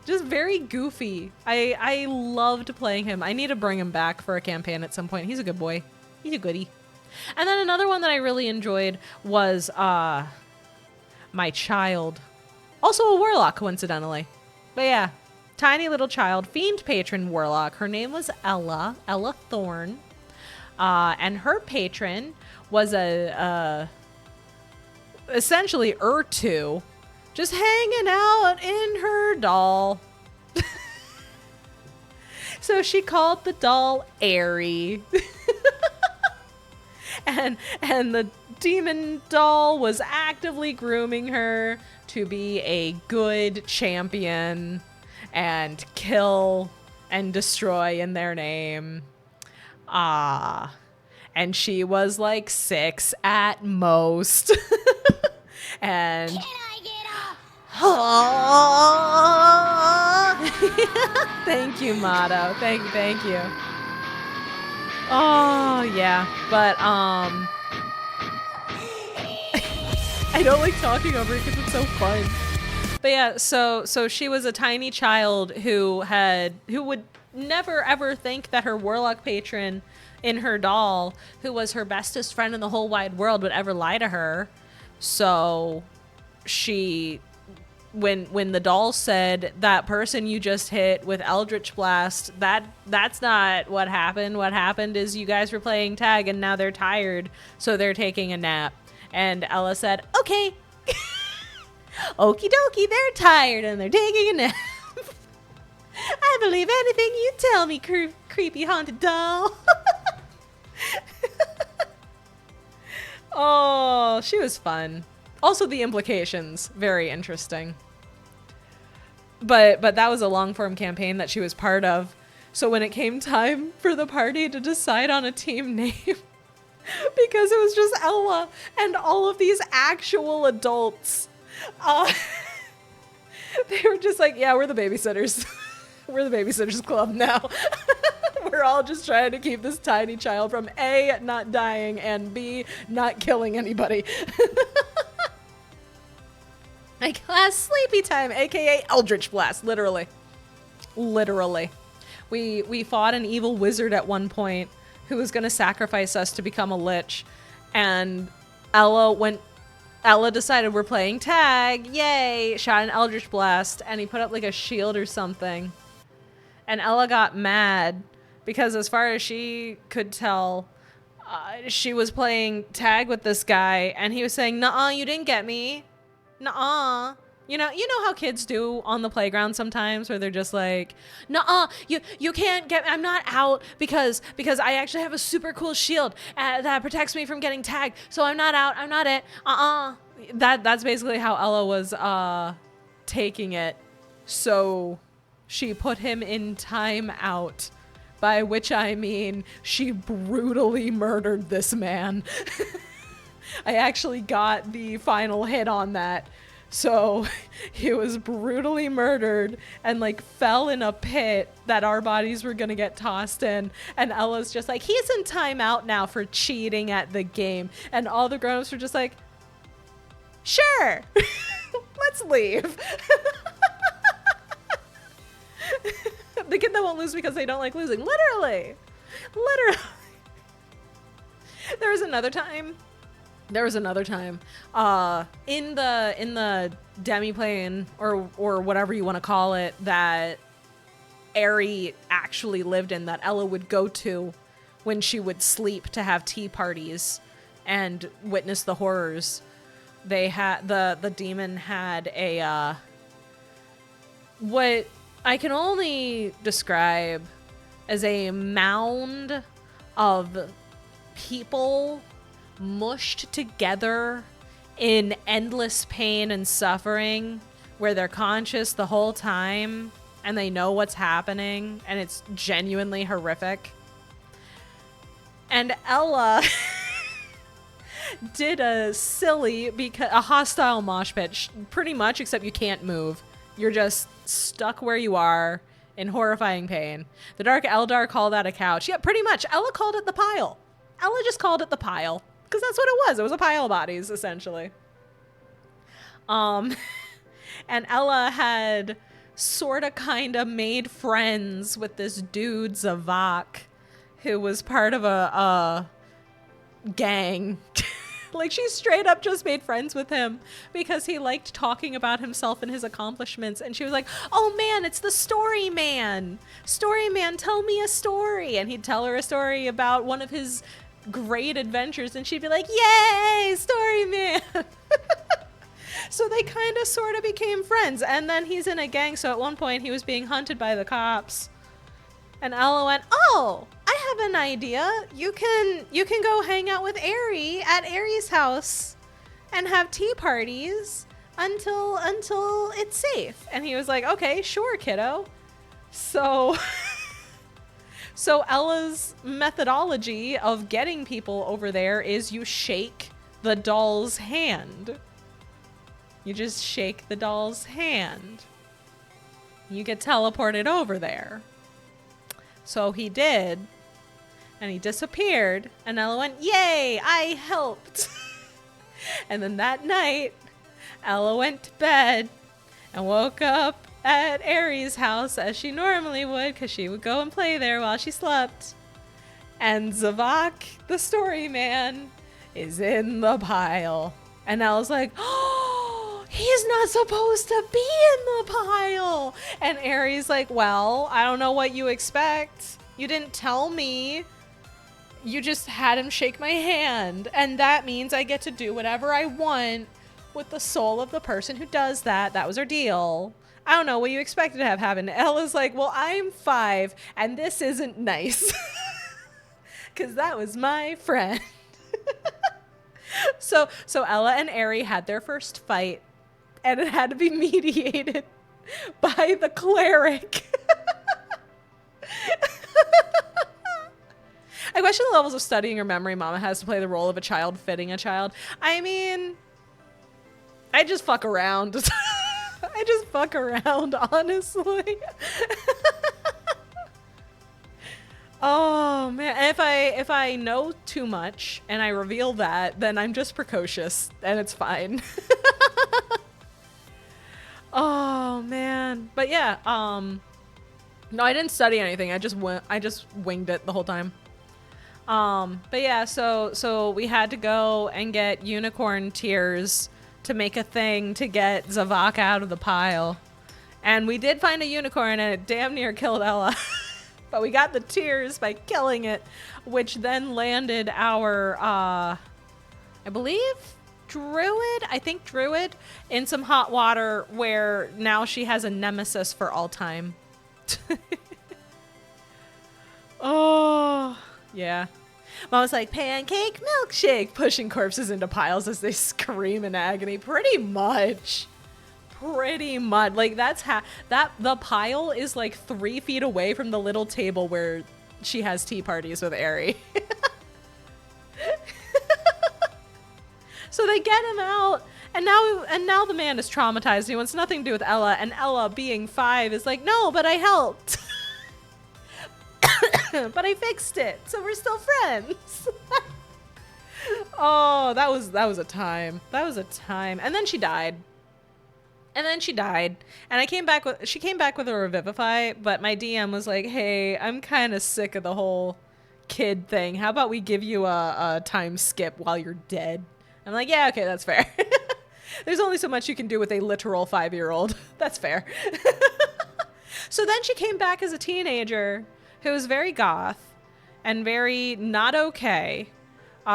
Just very goofy. I loved playing him. I need to bring him back for a campaign at some point. He's a good boy. He's a goodie. And then another one that I really enjoyed was... my child. Also a warlock, coincidentally. But yeah, tiny little child, fiend patron warlock. Her name was Ella Thorne. And her patron was essentially Urtu, just hanging out in her doll. So she called the doll Airy. And the demon doll was actively grooming her to be a good champion and kill and destroy in their name. And she was like 6 at most. And Can I get off? thank you, Motto. Thank you. Oh yeah, but I don't like talking over it because it's so fun. But yeah, so she was a tiny child who would never ever think that her warlock patron in her doll, who was her bestest friend in the whole wide world, would ever lie to her. So she, when the doll said, that person you just hit with Eldritch Blast, that's not what happened. What happened is you guys were playing tag and now they're tired, so they're taking a nap. And Ella said, okay. Okie dokie, they're tired and they're taking a nap. I believe anything you tell me, creepy haunted doll. Oh, she was fun. Also the implications, very interesting. But that was a long form campaign that she was part of. So when it came time for the party to decide on a team name, because it was just Ella and all of these actual adults, they were just like, yeah, we're the babysitters. We're the babysitters club now. We're all just trying to keep this tiny child from A, not dying, and B, not killing anybody. Like, sleepy time, aka Eldritch Blast, literally. Literally. We fought an evil wizard at one point who was gonna sacrifice us to become a lich, and Ella decided we're playing tag, yay, shot an Eldritch Blast, and he put up like a shield or something. And Ella got mad because as far as she could tell, she was playing tag with this guy and he was saying, nuh-uh, you didn't get me. Nuh-uh. You know how kids do on the playground sometimes where they're just like, nuh-uh, you can't get me. I'm not out because I actually have a super cool shield that protects me from getting tagged. So I'm not out. I'm not it. That's basically how Ella was taking it. So she put him in timeout, by which I mean she brutally murdered this man. I actually got the final hit on that. So he was brutally murdered and like fell in a pit that our bodies were gonna get tossed in. And Ella's just like, he's in timeout now for cheating at the game. And all the grown-ups were just like, sure, let's leave. The kid that won't lose because they don't like losing. Literally. There was another time in the demi-plane or whatever you want to call it that Aerie actually lived in, that Ella would go to when she would sleep to have tea parties and witness the horrors. They had the demon had a what I can only describe as a mound of people mushed together in endless pain and suffering, where they're conscious the whole time and they know what's happening and it's genuinely horrific. And Ella did a hostile mosh pit, pretty much, except you can't move. You're just stuck where you are in horrifying pain. The Dark Eldar called that a couch. Yeah, pretty much. Ella called it the pile. Ella just called it the pile. Because that's what it was. It was a pile of bodies, essentially. And Ella had sorta kinda made friends with this dude, Zavak, who was part of a gang. Like, she straight up just made friends with him because he liked talking about himself and his accomplishments. And she was like, oh man, it's the story man. Story man, tell me a story. And he'd tell her a story about one of his great adventures. And she'd be like, yay, story man. So they kind of sort of became friends. And then he's in a gang. So at one point he was being hunted by the cops. And Ella went, oh, I I have an idea. You can go hang out with Aerie at Aerie's house and have tea parties until it's safe. And he was like, okay, sure, kiddo. So so Ella's methodology of getting people over there is you shake the doll's hand. You just shake the doll's hand. You get teleported over there. So he did, and he disappeared, and Ella went, yay, I helped. And then that night, Ella went to bed and woke up at Aerie's house as she normally would, because she would go and play there while she slept. And Zavok, the story man, is in the pile. And Ella's like, oh, he's not supposed to be in the pile. And Aerie's like, well, I don't know what you expect. You didn't tell me. You just had him shake my hand. And that means I get to do whatever I want with the soul of the person who does that. That was our deal. I don't know what you expected to have happen. Ella's like, well, I'm 5 and this isn't nice. Because that was my friend. So Ella and Aerie had their first fight, and it had to be mediated by the cleric. I question the levels of studying or memory Mama has to play the role of a child fitting a child. I mean, I just fuck around. I just fuck around, honestly. Oh man, and if I know too much and I reveal that, then I'm just precocious and it's fine. Oh man. But yeah, no, I didn't study anything. I just winged it the whole time. But yeah, so we had to go and get unicorn tears to make a thing to get Zavok out of the pile. And we did find a unicorn and it damn near killed Ella. But we got the tears by killing it, which then landed our, I believe, druid? I think druid in some hot water where now she has a nemesis for all time. Oh, yeah. Mom was like, pancake milkshake, pushing corpses into piles as they scream in agony. Pretty much. Like that's the pile is like 3 feet away from the little table where she has tea parties with Aerie. So they get him out, and now the man is traumatized. He wants nothing to do with Ella, and Ella, being 5, is like, no, but I helped. But I fixed it, so we're still friends. Oh, that was a time. That was a time. And then she died. And she came back with a Revivify, but my DM was like, hey, I'm kind of sick of the whole kid thing. How about we give you a time skip while you're dead? I'm like, yeah, okay, that's fair. There's only so much you can do with a literal 5-year-old. That's fair. So then she came back as a teenager who was very goth and very not okay.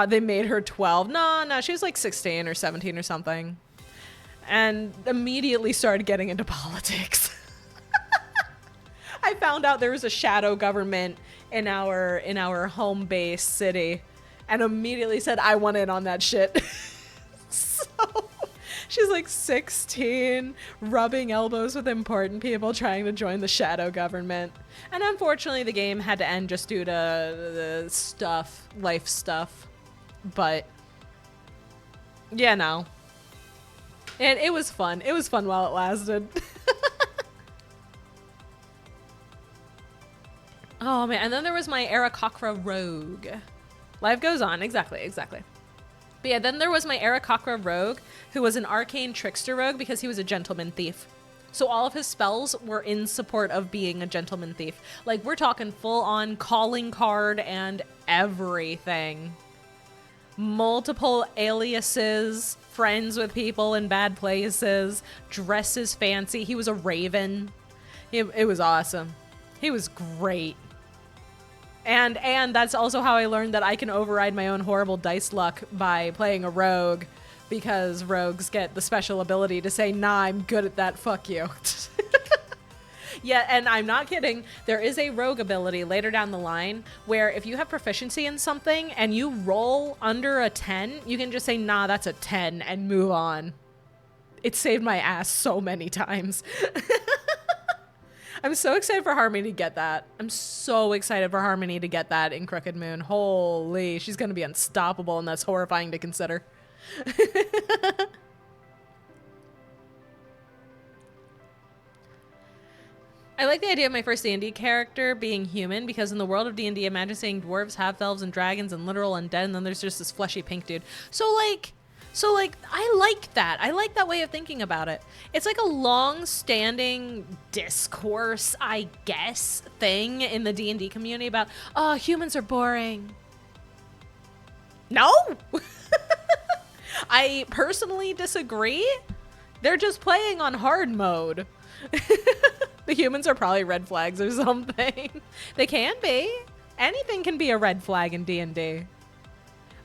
They made her 12. No, she was like 16 or 17 or something. And immediately started getting into politics. I found out there was a shadow government in our home base city, and immediately said, I want in on that shit. So she's like 16, rubbing elbows with important people, trying to join the shadow government. And unfortunately, the game had to end just due to the life stuff. But yeah, no. And it was fun. It was fun while it lasted. Oh man, and then there was my Aarakocra rogue. Life goes on, exactly. But yeah, then there was my Aarakocra rogue, who was an arcane trickster rogue because he was a gentleman thief. So all of his spells were in support of being a gentleman thief. Like, we're talking full on calling card and everything. Multiple aliases, friends with people in bad places, dresses fancy. He was a raven. It was awesome. He was great. And that's also how I learned that I can override my own horrible dice luck by playing a rogue, because rogues get the special ability to say, nah, I'm good at that, fuck you. Yeah, and I'm not kidding. There is a rogue ability later down the line where if you have proficiency in something and you roll under a 10, you can just say, nah, that's a 10 and move on. It saved my ass so many times. I'm so excited for Harmony to get that. I'm so excited for Harmony to get that in Crooked Moon. Holy, she's going to be unstoppable, and that's horrifying to consider. I like the idea of my first D&D character being human, because in the world of D&D, imagine saying dwarves, half-elves, and dragons, and literal undead, and then there's just this fleshy pink dude. So I like that. I like that way of thinking about it. It's like a long-standing discourse, I guess, thing in the D&D community about, oh, humans are boring. No! I personally disagree. They're just playing on hard mode. The humans are probably red flags or something. They can be. Anything can be a red flag in D&D.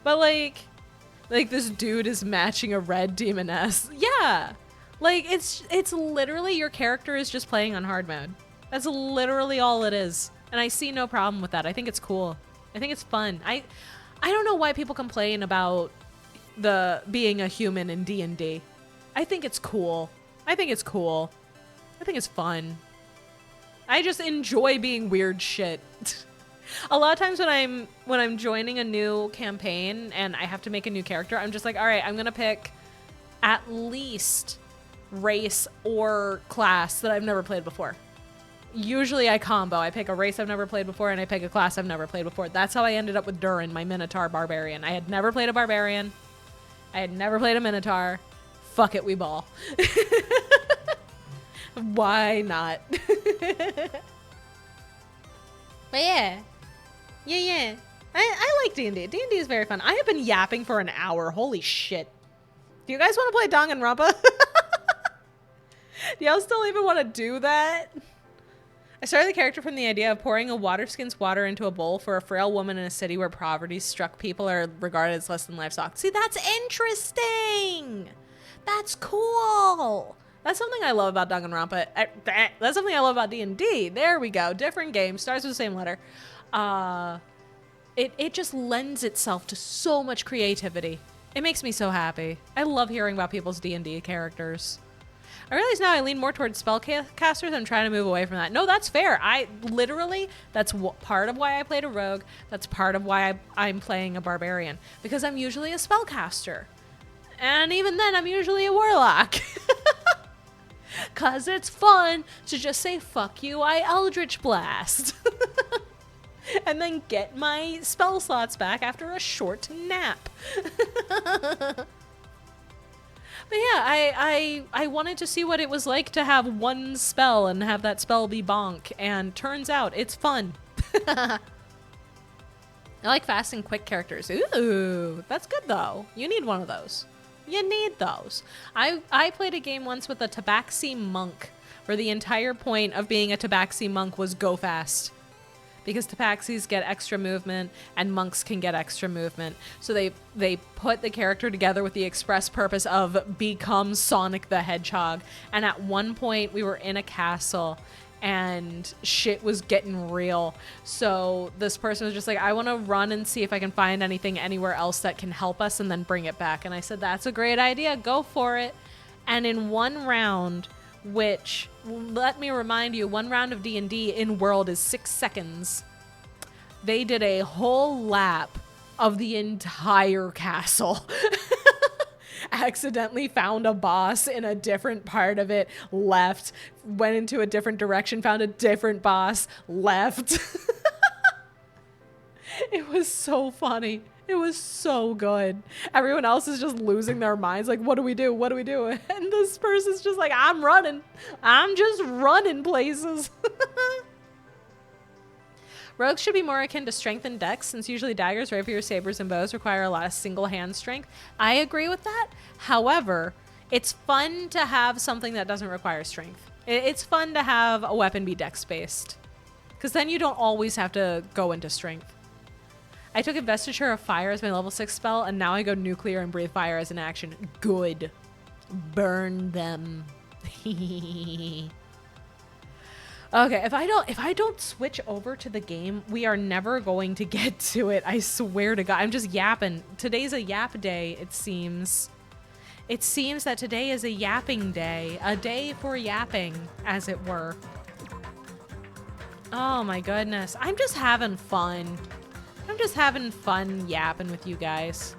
But like this dude is matching a red demoness. Yeah. Like it's literally your character is just playing on hard mode. That's literally all it is. And I see no problem with that. I think it's cool. I think it's fun. I don't know why people complain about the being a human in D&D. I think it's cool. I think it's cool. I think it's fun. I just enjoy being weird shit. A lot of times when I'm joining a new campaign and I have to make a new character, I'm just like, all right, I'm gonna pick at least race or class that I've never played before. Usually I combo. I pick a race I've never played before and I pick a class I've never played before. That's how I ended up with Durin, my Minotaur barbarian. I had never played a barbarian. I had never played a Minotaur. Fuck it, we ball. Why not? But yeah. Yeah. I like D&D. D&D is very fun. I have been yapping for an hour. Holy shit. Do you guys want to play DanganRonpa? Do y'all still even want to do that? I started the character from the idea of pouring a water-skin's water into a bowl for a frail woman in a city where poverty-struck people are regarded as less than livestock. See, that's interesting. That's cool. That's something I love about DanganRonpa. That's something I love about D&D. There we go. Different game. Starts with the same letter. It just lends itself to so much creativity. It makes me so happy. I love hearing about people's D&D characters. I realize now I lean more towards spellcasters. I'm trying to move away from that. No, that's fair. That's part of why I played a rogue. That's part of why I'm playing a barbarian. Because I'm usually a spellcaster. And even then, I'm usually a warlock. Because it's fun to just say, fuck you, I Eldritch Blast. And then get my spell slots back after a short nap. But yeah, I wanted to see what it was like to have one spell and have that spell be bonk. And turns out it's fun. I like fast and quick characters. Ooh, that's good though. You need one of those. You need those. I played a game once with a Tabaxi monk where the entire point of being a Tabaxi monk was go fast. Because Tabaxis get extra movement and monks can get extra movement. So they put the character together with the express purpose of become Sonic the Hedgehog. And at one point we were in a castle and shit was getting real. So this person was just like, I want to run and see if I can find anything anywhere else that can help us and then bring it back. And I said, that's a great idea. Go for it. And in one round, which, let me remind you, one round of D&D in world is 6 seconds. They did a whole lap of the entire castle. Accidentally found a boss in a different part of it, left, went into a different direction, found a different boss, left. It was so funny. It was so good. Everyone else is just losing their minds. Like, what do we do? What do we do? And this person's just like, I'm running. I'm just running places. Rogues should be more akin to strength and dex, since usually daggers, rapiers, sabers, and bows require a lot of single hand strength. I agree with that. However, it's fun to have something that doesn't require strength. It's fun to have a weapon be dex based, because then you don't always have to go into strength. I took Investiture of Fire as my level 6 spell, and now I go Nuclear and Breathe Fire as an action. Good. Burn them. Okay, if I don't switch over to the game, we are never going to get to it. I swear to God. I'm just yapping. Today's a yap day, it seems. It seems that today is a yapping day. A day for yapping, as it were. Oh my goodness. I'm just having fun. I'm just having fun yapping with you guys.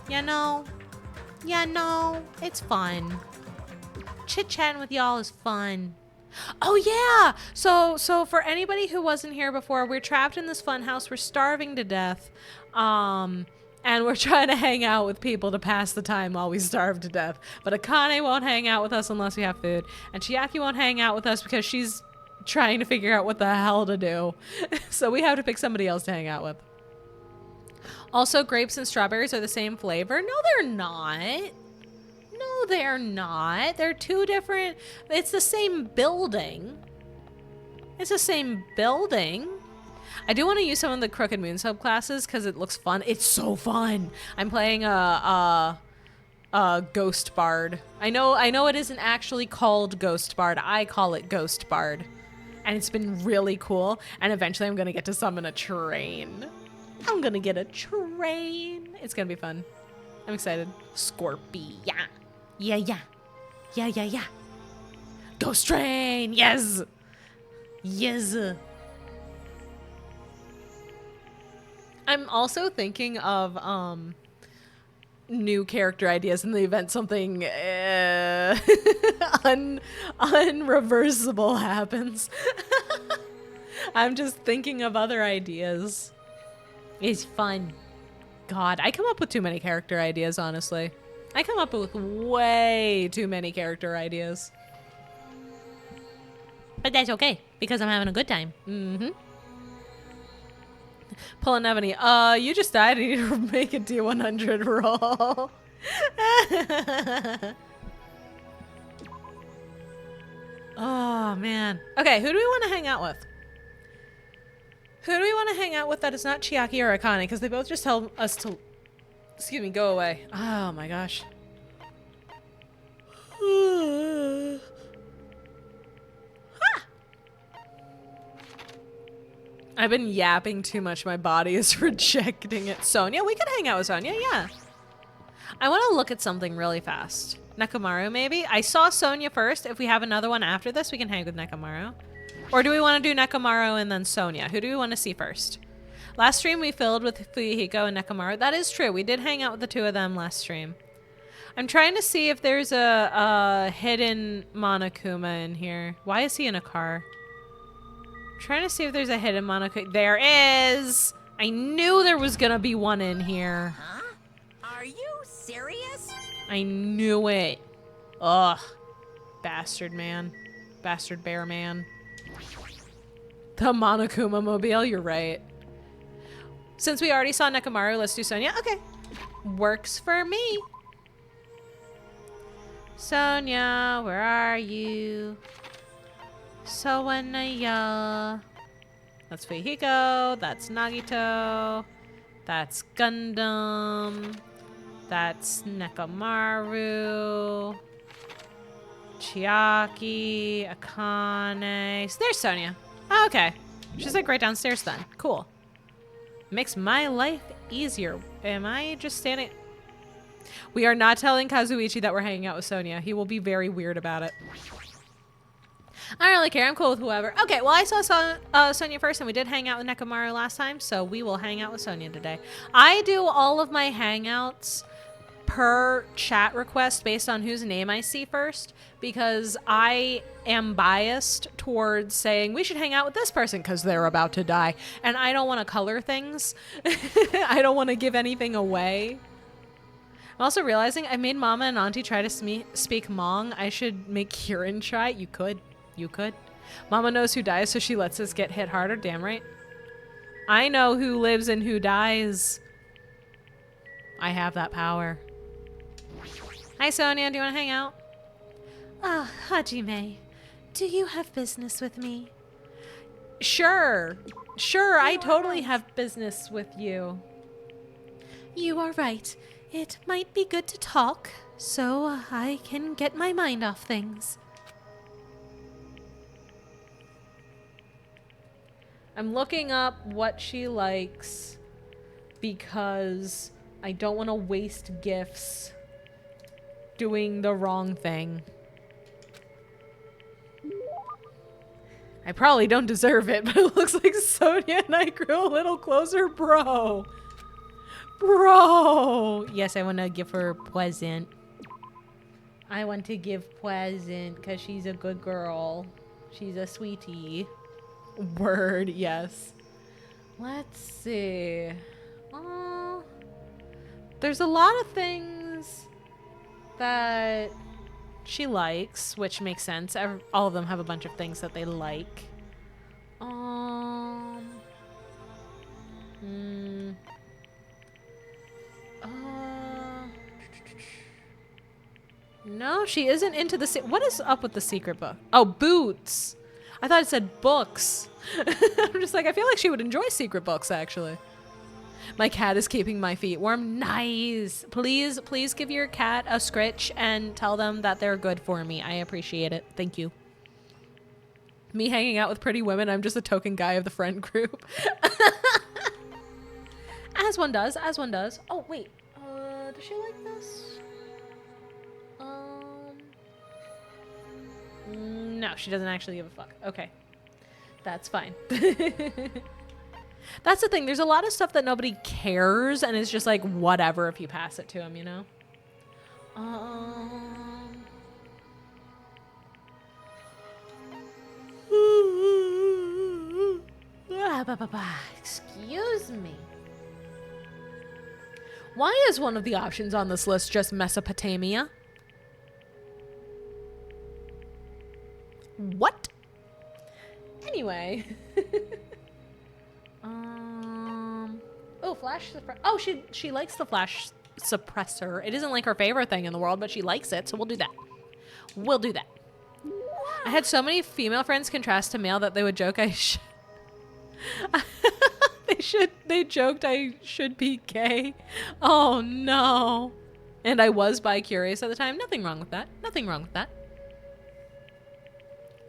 You know? Yeah, no, it's fun. Chit-chatting with y'all is fun. Oh yeah! So for anybody who wasn't here before, we're trapped in this fun house. We're starving to death. And we're trying to hang out with people to pass the time while we starve to death. But Akane won't hang out with us unless we have food. And Chiaki won't hang out with us because she's trying to figure out what the hell to do. So we have to pick somebody else to hang out with. Also, grapes and strawberries are the same flavor. No, they're not. No, they're not. They're two different. It's the same building. It's the same building. I do want to use some of the Crooked Moon subclasses because it looks fun. It's so fun. I'm playing a Ghost Bard. I know it isn't actually called Ghost Bard. I call it Ghost Bard. And it's been really cool. And eventually I'm going to get to summon a train. I'm going to get a train. It's going to be fun. I'm excited. Scorpia. Yeah. Ghost train. Yes. I'm also thinking of new character ideas in the event something unreversible happens. I'm just thinking of other ideas. It's fun. God, I come up with too many character ideas, honestly. I come up with way too many character ideas. But that's okay, because I'm having a good time. Mm-hmm. Pulling Ebony. You just died. I need to make a D100 roll. Oh, man. Okay, who do we want to hang out with? Who do we want to hang out with that is not Chiaki or Akane? Because they both just tell us to... Excuse me, go away. Oh, my gosh. I've been yapping too much. My body is rejecting it. Sonia? We could hang out with Sonia, yeah. I want to look at something really fast. Nekomaru, maybe? I saw Sonia first. If we have another one after this, we can hang with Nekomaru. Or do we want to do Nekomaru and then Sonia? Who do we want to see first? Last stream we filled with Fuyuhiko and Nekomaru. That is true. We did hang out with the two of them last stream. I'm trying to see if there's a hidden Monokuma in here. Why is he in a car? Trying to see if there's a hidden Monokuma. There is! I knew there was gonna be one in here. Huh? Are you serious? I knew it. Ugh. Bastard man. Bastard bear man. The Monokuma mobile, you're right. Since we already saw Nekomaru, let's do Sonia. Okay. Works for me. Sonia, where are you? Sonia. That's Fuyuhiko. That's Nagito. That's Gundam. That's Nekomaru. Chiaki. Akane. So there's Sonia. Oh, okay. She's like right downstairs then. Cool. Makes my life easier. Am I just standing? We are not telling Kazuichi that we're hanging out with Sonia. He will be very weird about it. I don't really care. I'm cool with whoever. Okay, well, I saw Sonia first, and we did hang out with Nekomaru last time, so we will hang out with Sonia today. I do all of my hangouts per chat request based on whose name I see first, because I am biased towards saying we should hang out with this person because they're about to die, and I don't want to color things. I don't want to give anything away. I'm also realizing I made Mama and Auntie try to speak Hmong. I should make Kieran try. You could. You could. Mama knows who dies, so she lets us get hit harder. Damn right. I know who lives and who dies. I have that power. Hi, Sonia. Do you want to hang out? Ah, Hajime. Do you have business with me? Sure. Sure, I totally have business with you. You are right. It might be good to talk, so I can get my mind off things. I'm looking up what she likes because I don't want to waste gifts doing the wrong thing. I probably don't deserve it, but it looks like Sonia and I grew a little closer, bro. Bro. Yes, I want to give her a present. I want to give present because she's a good girl. She's a sweetie. Word, yes. Let's see. There's a lot of things that she likes, which makes sense. All of them have a bunch of things that they like. No, she isn't into the... What is up with the secret book? Oh, boots. I thought it said books. I'm just like, I feel like she would enjoy secret books, actually. My cat is keeping my feet warm. Nice. Please, please give your cat a scritch and tell them that they're good for me. I appreciate it. Thank you. Me hanging out with pretty women. I'm just a token guy of the friend group. As one does. As one does. Oh, wait. Does she like this? No, she doesn't actually give a fuck. Okay. That's fine. That's the thing. There's a lot of stuff that nobody cares, and it's just like whatever if you pass it to them, you know? Excuse me. Why is one of the options on this list just Mesopotamia? What? Anyway. Oh, flash suppressor. Oh, she likes the flash suppressor. It isn't like her favorite thing in the world, but she likes it, so we'll do that. We'll do that. I had so many female friends contrast to male that they would joke they joked I should be gay. Oh no. And I was bi-curious at the time. Nothing wrong with that. Nothing wrong with that.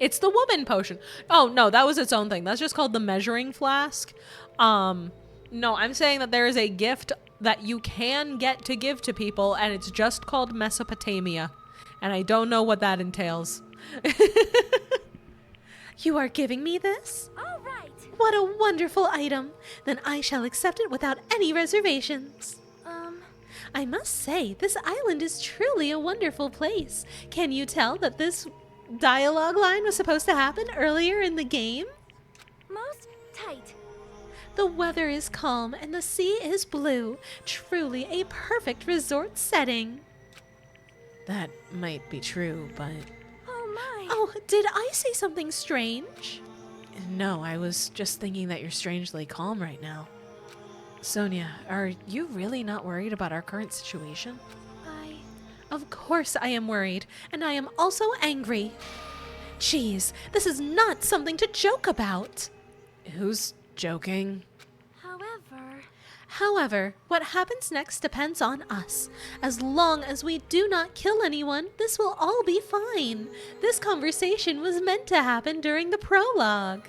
It's the woman potion. Oh, no, that was its own thing. That's just called the measuring flask. No, I'm saying that there is a gift that you can get to give to people, and it's just called Mesopotamia. And I don't know what that entails. You are giving me this? All right. What a wonderful item. Then I shall accept it without any reservations. I must say, this island is truly a wonderful place. Can you tell that this dialogue line was supposed to happen earlier in the game? Most tight. The weather is calm and the sea is blue. Truly a perfect resort setting. That might be true, but... Oh my. Oh, did I say something strange? No, I was just thinking that you're strangely calm right now. Sonia, are you really not worried about our current situation? Of course I am worried, and I am also angry. Jeez, this is not something to joke about. Who's joking? However, what happens next depends on us. As long as we do not kill anyone, this will all be fine. This conversation was meant to happen during the prologue.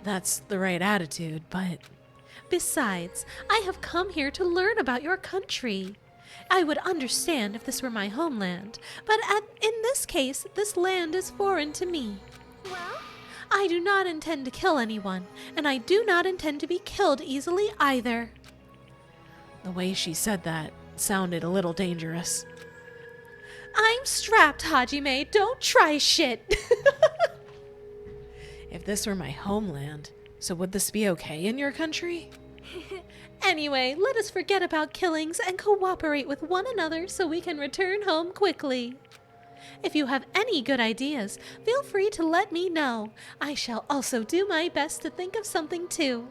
That's the right attitude, but... Besides, I have come here to learn about your country. I would understand if this were my homeland, but in this case, this land is foreign to me. Well? I do not intend to kill anyone, and I do not intend to be killed easily either. The way she said that sounded a little dangerous. I'm strapped, Hajime. Don't try shit. If this were my homeland, so would this be okay in your country? Anyway, let us forget about killings and cooperate with one another so we can return home quickly. If you have any good ideas, feel free to let me know. I shall also do my best to think of something too.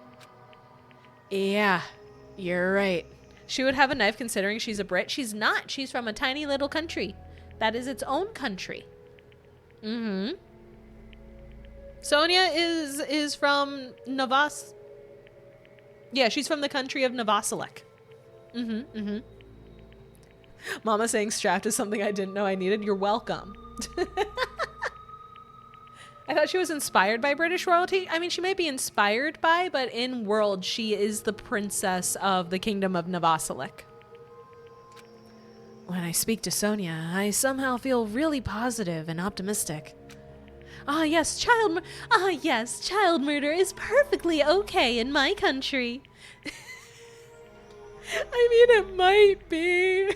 Yeah, you're right. She would have a knife considering she's a Brit. She's not. She's from a tiny little country. That is its own country. Mm-hmm. Sonia is from Novas. Yeah, she's from the country of Novoselec. Mm-hmm, mm-hmm. Mama saying strapped is something I didn't know I needed. You're welcome. I thought she was inspired by British royalty. I mean, she might be inspired by, but in world, she is the princess of the kingdom of Navasilik. When I speak to Sonia, I somehow feel really positive and optimistic. Yes, child murder is perfectly okay in my country. I mean, it might be.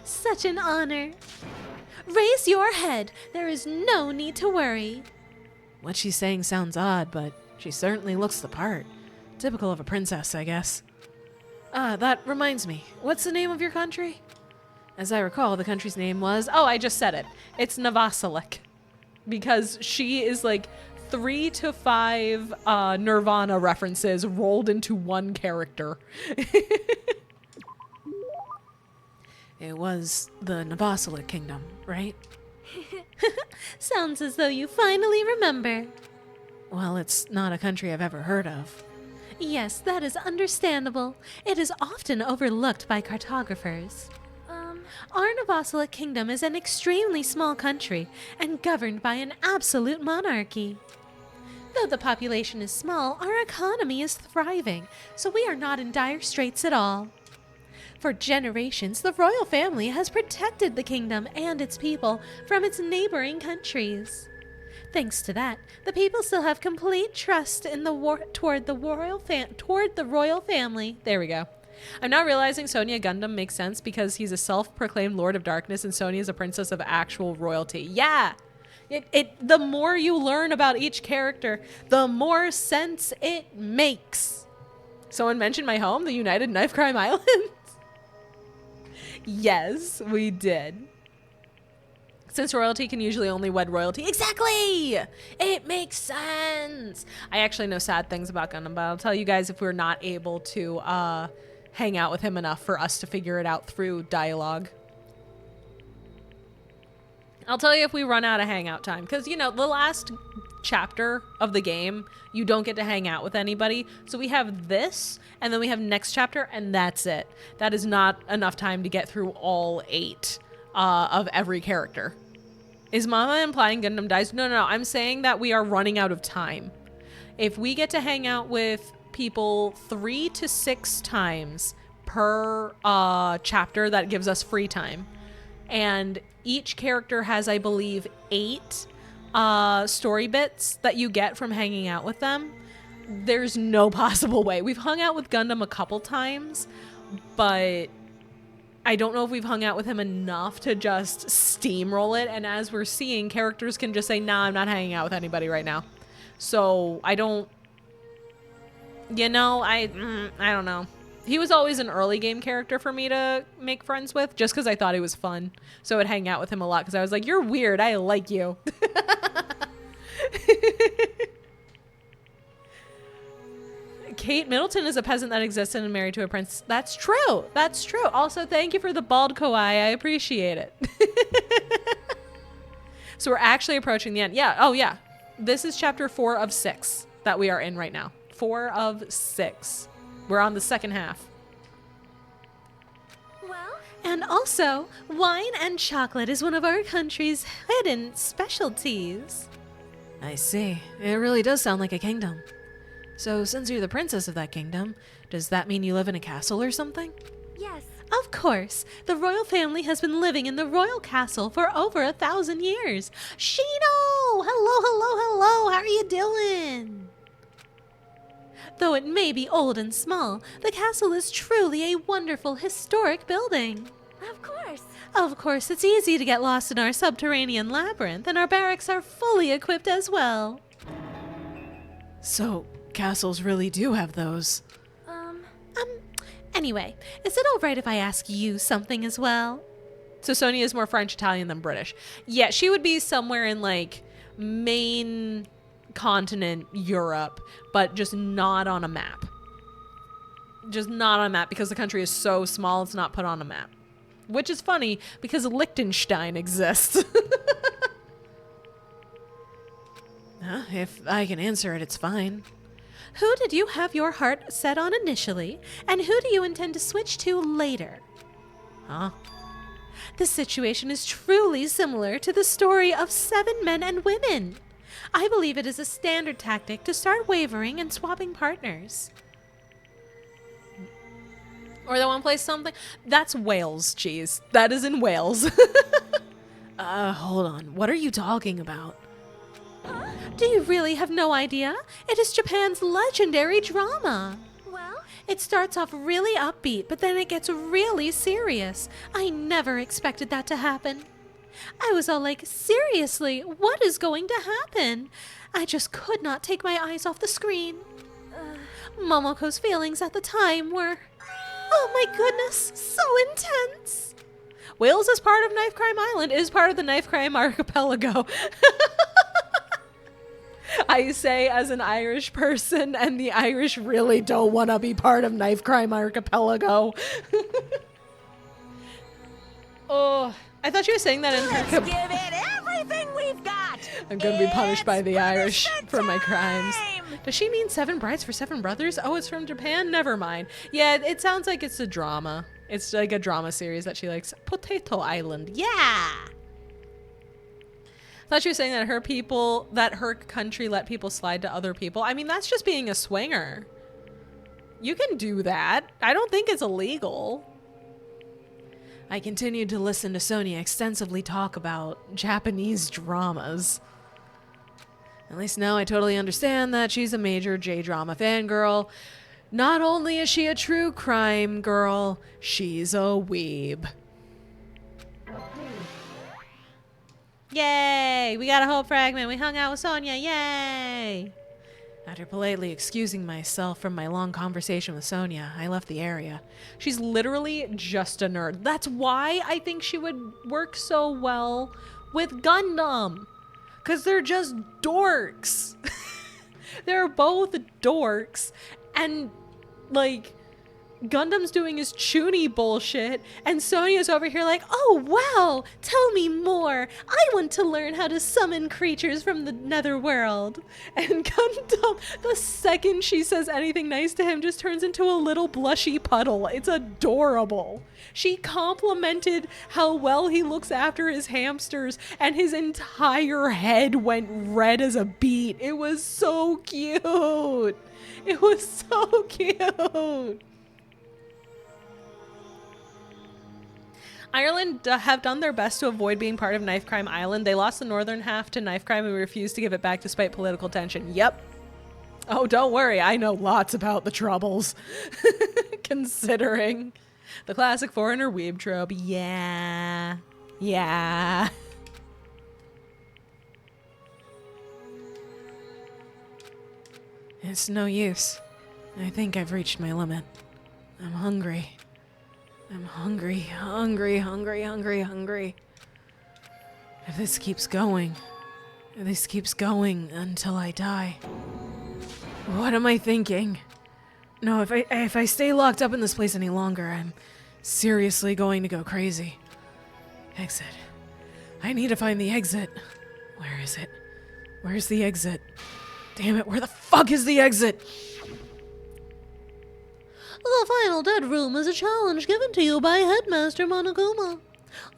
Such an honor. Raise your head. There is no need to worry. What she's saying sounds odd, but she certainly looks the part. Typical of a princess, I guess. That reminds me. What's the name of your country? As I recall, the country's name was... Oh, I just said it. It's Navasilik. Because she is like 3 to 5 Nirvana references rolled into one character. It was the Navasilik kingdom, right? Sounds as though you finally remember. Well, it's not a country I've ever heard of. Yes, that is understandable. It is often overlooked by cartographers. Our Navasilik kingdom is an extremely small country and governed by an absolute monarchy. Though the population is small, our economy is thriving, so we are not in dire straits at all. For generations, the royal family has protected the kingdom and its people from its neighboring countries. Thanks to that, the people still have complete trust in toward the royal family. There we go. I'm now realizing Sonia Gundam makes sense because he's a self-proclaimed Lord of Darkness and Sonia is a princess of actual royalty. Yeah! The more you learn about each character, the more sense it makes. Someone mentioned my home, the United Knife Crime Islands. Yes, we did. Since royalty can usually only wed royalty. Exactly! It makes sense! I actually know sad things about Gundam, but I'll tell you guys if we're not able to hang out with him enough for us to figure it out through dialogue. I'll tell you if we run out of hangout time. Because, you know, the last chapter of the game, you don't get to hang out with anybody. So we have this, and then we have next chapter, and that's it. That is not enough time to get through all 8 of every character. Is Mama implying Gundam dies? No. I'm saying that we are running out of time. If we get to hang out with people 3 to 6 times per chapter, that gives us free time. And each character has, I believe, 8 story bits that you get from hanging out with them. There's no possible way. We've hung out with Gundam a couple times, but I don't know if we've hung out with him enough to just steamroll it. And as we're seeing, characters can just say, nah, I'm not hanging out with anybody right now. So I don't, you know, I don't know. He was always an early game character for me to make friends with just because I thought he was fun. So I would hang out with him a lot because I was like, you're weird. I like you. Kate Middleton is a peasant that existed and married to a prince. That's true. That's true. Also, thank you for the bald kawaii. I appreciate it. So we're actually approaching the end. Yeah. Oh, yeah. This is chapter 4 of 6 that we are in right now. 4 of 6. We're on the second half. Well, And also, wine and chocolate is one of our country's hidden specialties. I see. It really does sound like a kingdom. So since you're the princess of that kingdom, does that mean you live in a castle or something? yes. Of course, the royal family has been living in the royal castle for over 1,000 years. Shino! Hello, how are you doing? Though it may be old and small, the castle is truly a wonderful historic building. Of course. Of course, it's easy to get lost in our subterranean labyrinth, and our barracks are fully equipped as well. So, castles really do have those. Anyway, is it all right if I ask you something as well? So Sonia is more French, Italian than British. Yeah, she would be somewhere in like main continent Europe, but just not on a map. Just not on a map because the country is so small it's not put on a map. Which is funny because Liechtenstein exists. If I can answer it, it's fine. Who did you have your heart set on initially, and who do you intend to switch to later? Huh? The situation is truly similar to the story of 7 men and women. I believe it is a standard tactic to start wavering and swapping partners. Or they want to play something. That's Wales, jeez. That is in Wales. Hold on. What are you talking about? Do you really have no idea? It is Japan's legendary drama. Well, It starts off really upbeat, but then it gets really serious. I never expected that to happen. I was all like, seriously, what is going to happen? I just could not take my eyes off the screen. Momoko's feelings at the time were, oh my goodness, so intense. Wales is part of Knife Crime Island, is part of the Knife Crime Archipelago. I say as an Irish person, and the Irish really don't want to be part of Knife Crime Archipelago. Oh, I thought you were saying that in let's her. give it everything we've got. I'm gonna be punished by the Irish punishment for my crimes. time. Does she mean 7 brides for 7 brothers? Oh, it's from Japan? Never mind. Yeah, it sounds like it's a drama. It's like a drama series that she likes. Potato Island. Yeah! Thought she was saying that her country let people slide to other people. I mean, that's just being a swinger. You can do that. I don't think it's illegal. I continued to listen to Sonia extensively talk about Japanese dramas. At least now I totally understand that she's a major J-drama fangirl. Not only is she a true crime girl, she's a weeb. Yay! We got a whole fragment. We hung out with Sonia. Yay! After politely excusing myself from my long conversation with Sonia, I left the area. She's literally just a nerd. That's why I think she would work so well with Gundam. Because they're just dorks. They're both dorks. And, like, Gundam's doing his chuny bullshit, and Sonia's over here like, oh wow, tell me more. I want to learn how to summon creatures from the netherworld. And Gundam, the second she says anything nice to him, just turns into a little blushy puddle. It's adorable. She complimented how well he looks after his hamsters, and his entire head went red as a beet. It was so cute. It was so cute. Ireland have done their best to avoid being part of Knife Crime Island. They lost the northern half to Knife Crime and refused to give it back despite political tension. Yep. Oh, don't worry. I know lots about the Troubles. Considering. The classic foreigner weeb trope. Yeah. Yeah. It's no use. I think I've reached my limit. I'm hungry. I'm hungry. If this keeps going until I die. What am I thinking? No, if I stay locked up in this place any longer, I'm seriously going to go crazy. Exit. I need to find the exit. Where is it? Where's the exit? Damn it, where the fuck is the exit? The final dead room is a challenge given to you by Headmaster Monokuma.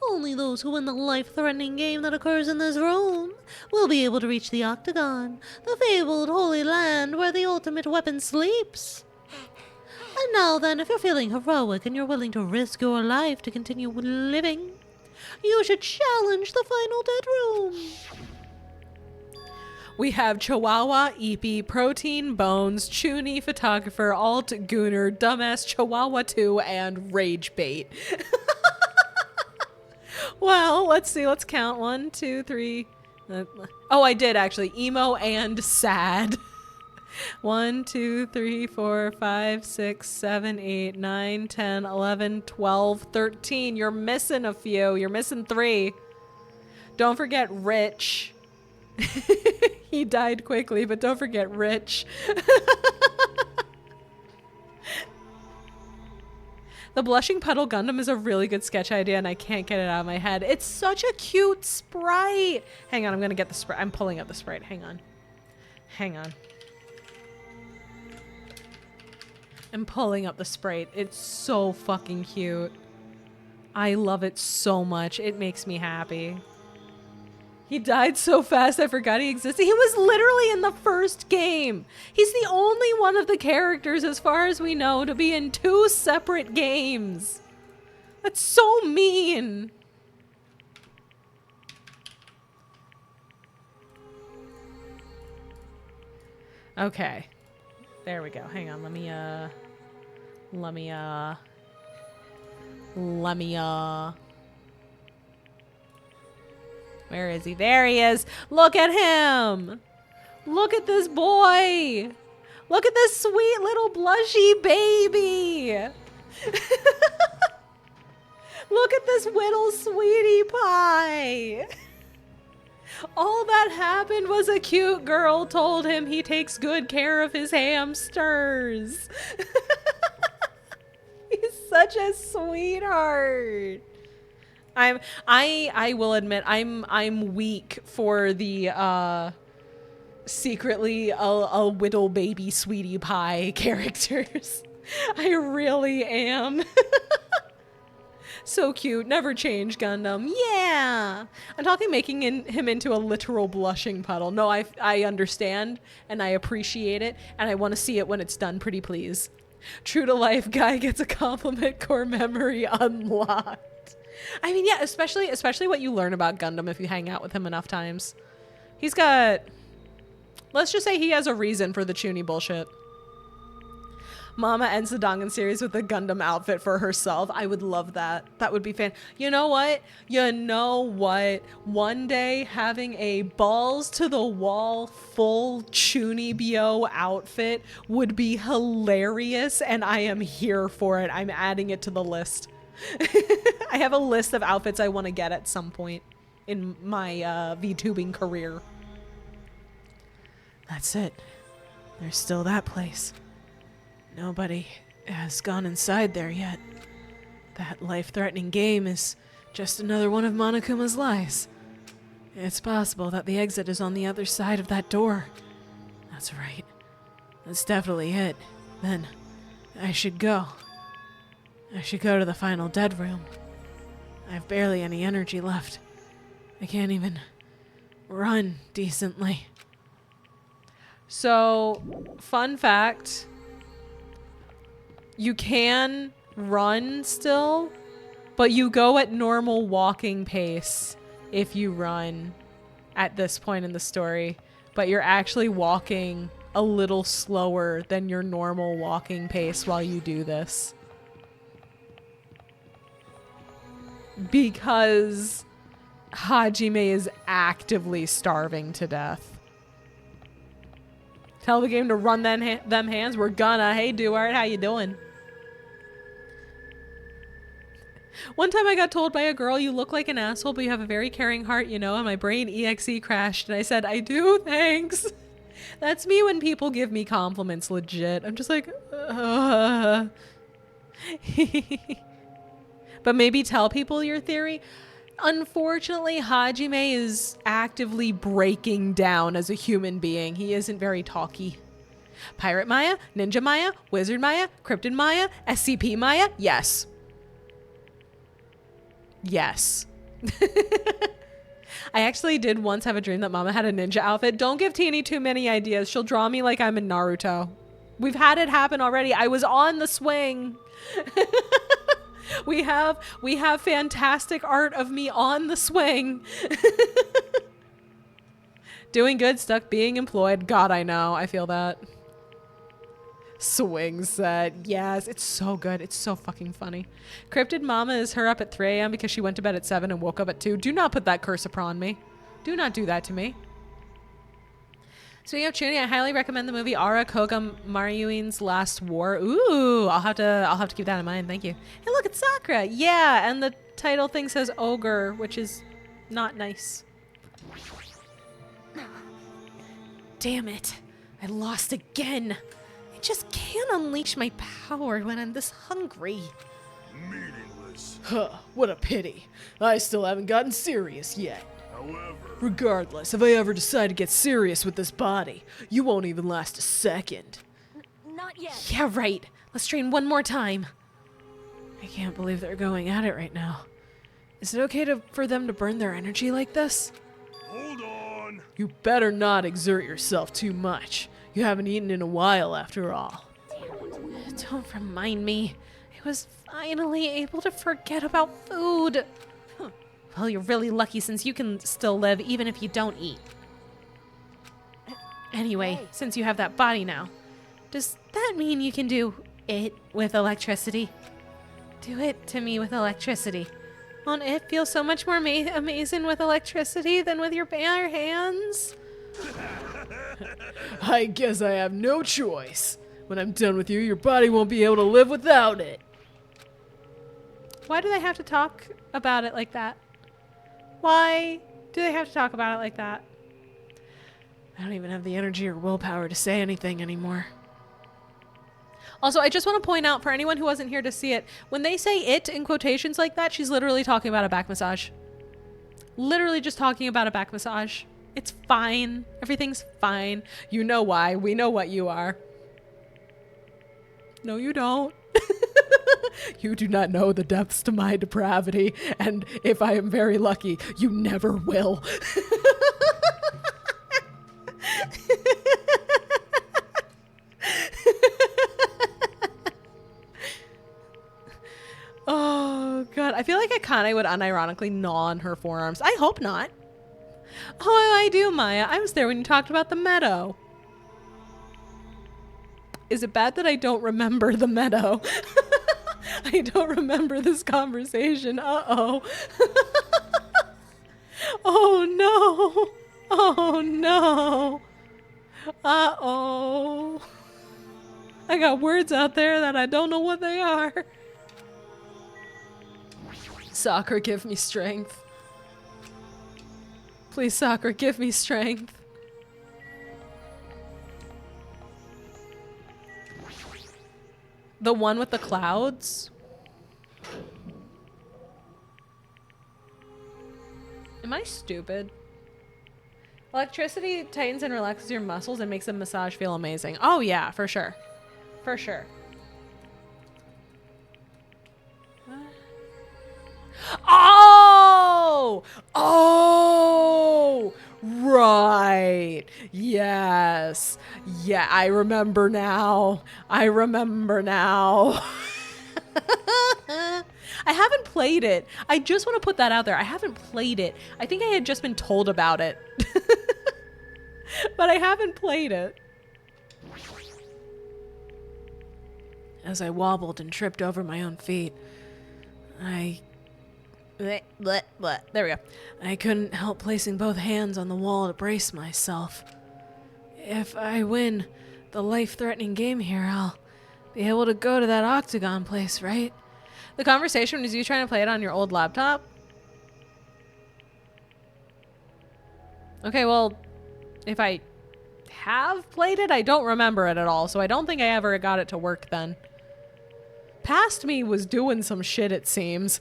Only those who win the life-threatening game that occurs in this room will be able to reach the Octagon, the fabled Holy Land where the ultimate weapon sleeps. And now then, if you're feeling heroic and you're willing to risk your life to continue living, you should challenge the final dead room. We have Chihuahua, Eepy, Protein, Bones, Chuny, Photographer, Alt, Gooner, Dumbass, Chihuahua 2, and Rage Bait. Well, let's see. Let's count. 1, 2, 3. Oh, I did actually. Emo and sad. 1, 2, 3, 4, 5, 6, 7, 8, 9, 10, 11, 12, 13. You're missing a few. You're missing 3. Don't forget Rich. He died quickly, but don't forget Rich. The Blushing Puddle Gundam is a really good sketch idea, and I can't get it out of my head. It's such a cute sprite. Hang on, I'm gonna get the sprite. I'm pulling up the sprite. Hang on. I'm pulling up the sprite. It's so fucking cute. I love it so much. It makes me happy. He died so fast I forgot he existed. He was literally in the first game. He's the only one of the characters, as far as we know, to be in 2 separate games. That's so mean. Okay. There we go. Hang on. Let me where is he? There he is. Look at him. Look at this boy. Look at this sweet little blushy baby. Look at this little sweetie pie. All that happened was a cute girl told him he takes good care of his hamsters. He's such a sweetheart. I will admit I'm weak for the secretly a little baby sweetie pie characters. I really am. So cute. Never change, Gundam. Yeah. I'm talking making him into a literal blushing puddle. No, I understand and I appreciate it and I want to see it when it's done, pretty please. True to life guy gets a compliment core memory unlocked. I mean, yeah, especially what you learn about Gundam if you hang out with him enough times. He's got, let's just say he has a reason for the Chuny bullshit. Mama ends the Dangan series with a Gundam outfit for herself. I would love that. That would be fan. You know what? You know what? One day having a balls to the wall full Chunibyo outfit would be hilarious and I am here for it. I'm adding it to the list. I have a list of outfits I want to get at some point in my VTubing career. That's it. There's still that place. Nobody has gone inside there yet. That life-threatening game is just another one of Monokuma's lies. It's possible that the exit is on the other side of that door. That's right. That's definitely it. Then I should go. I should go to the final dead room. I have barely any energy left. I can't even run decently. So, fun fact. You can run still, but you go at normal walking pace if you run at this point in the story. But you're actually walking a little slower than your normal walking pace while you do this. Because Hajime is actively starving to death. Tell the game to run them hands. We're gonna. Hey, Duart, how you doing? One time I got told by a girl, you look like an asshole, but you have a very caring heart, you know, and my brain EXE crashed. And I said, I do, thanks. That's me when people give me compliments, legit. I'm just like, But maybe tell people your theory. Unfortunately, Hajime is actively breaking down as a human being. He isn't very talky. Pirate Maya, Ninja Maya, Wizard Maya, Cryptid Maya, SCP Maya, yes. Yes. I actually did once have a dream that Mama had a ninja outfit. Don't give Teeny too many ideas. She'll draw me like I'm in Naruto. We've had it happen already. I was on the swing. We have fantastic art of me on the swing. Doing good, stuck being employed. God, I know. I feel that. Swing set. Yes, it's so good. It's so fucking funny. Cryptid Mama is her up at 3 a.m. because she went to bed at 7 and woke up at 2. Do not put that curse upon me. Do not do that to me. Speaking of Chuny, I highly recommend the movie Ara Koga Maruin's Last War. Ooh, I'll have to keep that in mind. Thank you. Hey, look, it's Sakura. Yeah, and the title thing says ogre, which is not nice. Damn it. I lost again. I just can't unleash my power when I'm this hungry. Meaningless. Huh, what a pity. I still haven't gotten serious yet. However, Regardless, if I ever decide to get serious with this body, you won't even last a second. Not yet. Yeah, right. Let's train one more time. I can't believe they're going at it right now. Is it okay for them to burn their energy like this? Hold on. You better not exert yourself too much. You haven't eaten in a while after all. Don't remind me. I was finally able to forget about food. Well, you're really lucky since you can still live even if you don't eat. Anyway, since you have that body now, does that mean you can do it with electricity? Do it to me with electricity. Won't it feel so much more amazing with electricity than with your bare hands? I guess I have no choice. When I'm done with you, your body won't be able to live without it. Why do they have to talk about it like that? Why do they have to talk about it like that? I don't even have the energy or willpower to say anything anymore. Also, I just want to point out for anyone who wasn't here to see it, when they say it in quotations like that, she's literally talking about a back massage. Literally just talking about a back massage. It's fine. Everything's fine. You know why. We know what you are. No, you don't. You do not know the depths to my depravity, and if I am very lucky, you never will. Oh, God. I feel like Akane would unironically gnaw on her forearms. I hope not. Oh, I do, Maya. I was there when you talked about the meadow. Is it bad that I don't remember the meadow? I don't remember this conversation. Uh-oh. Oh, no. Oh, no. Uh-oh. I got words out there that I don't know what they are. Soccer, give me strength. Please, soccer, give me strength. The one with the clouds? Am I stupid? Electricity tightens and relaxes your muscles and makes the massage feel amazing. Oh yeah, for sure. For sure. Oh! Oh! Right. Yes. Yeah, I remember now. I remember now. I haven't played it. I just want to put that out there. I haven't played it. I think I had just been told about it. But I haven't played it. As I wobbled and tripped over my own feet, there we go. I couldn't help placing both hands on the wall to brace myself. If I win the life-threatening game here, I'll be able to go to that octagon place, right? The conversation was you trying to play it on your old laptop? Okay, well, if I have played it, I don't remember it at all, so I don't think I ever got it to work then. Past me was doing some shit, it seems.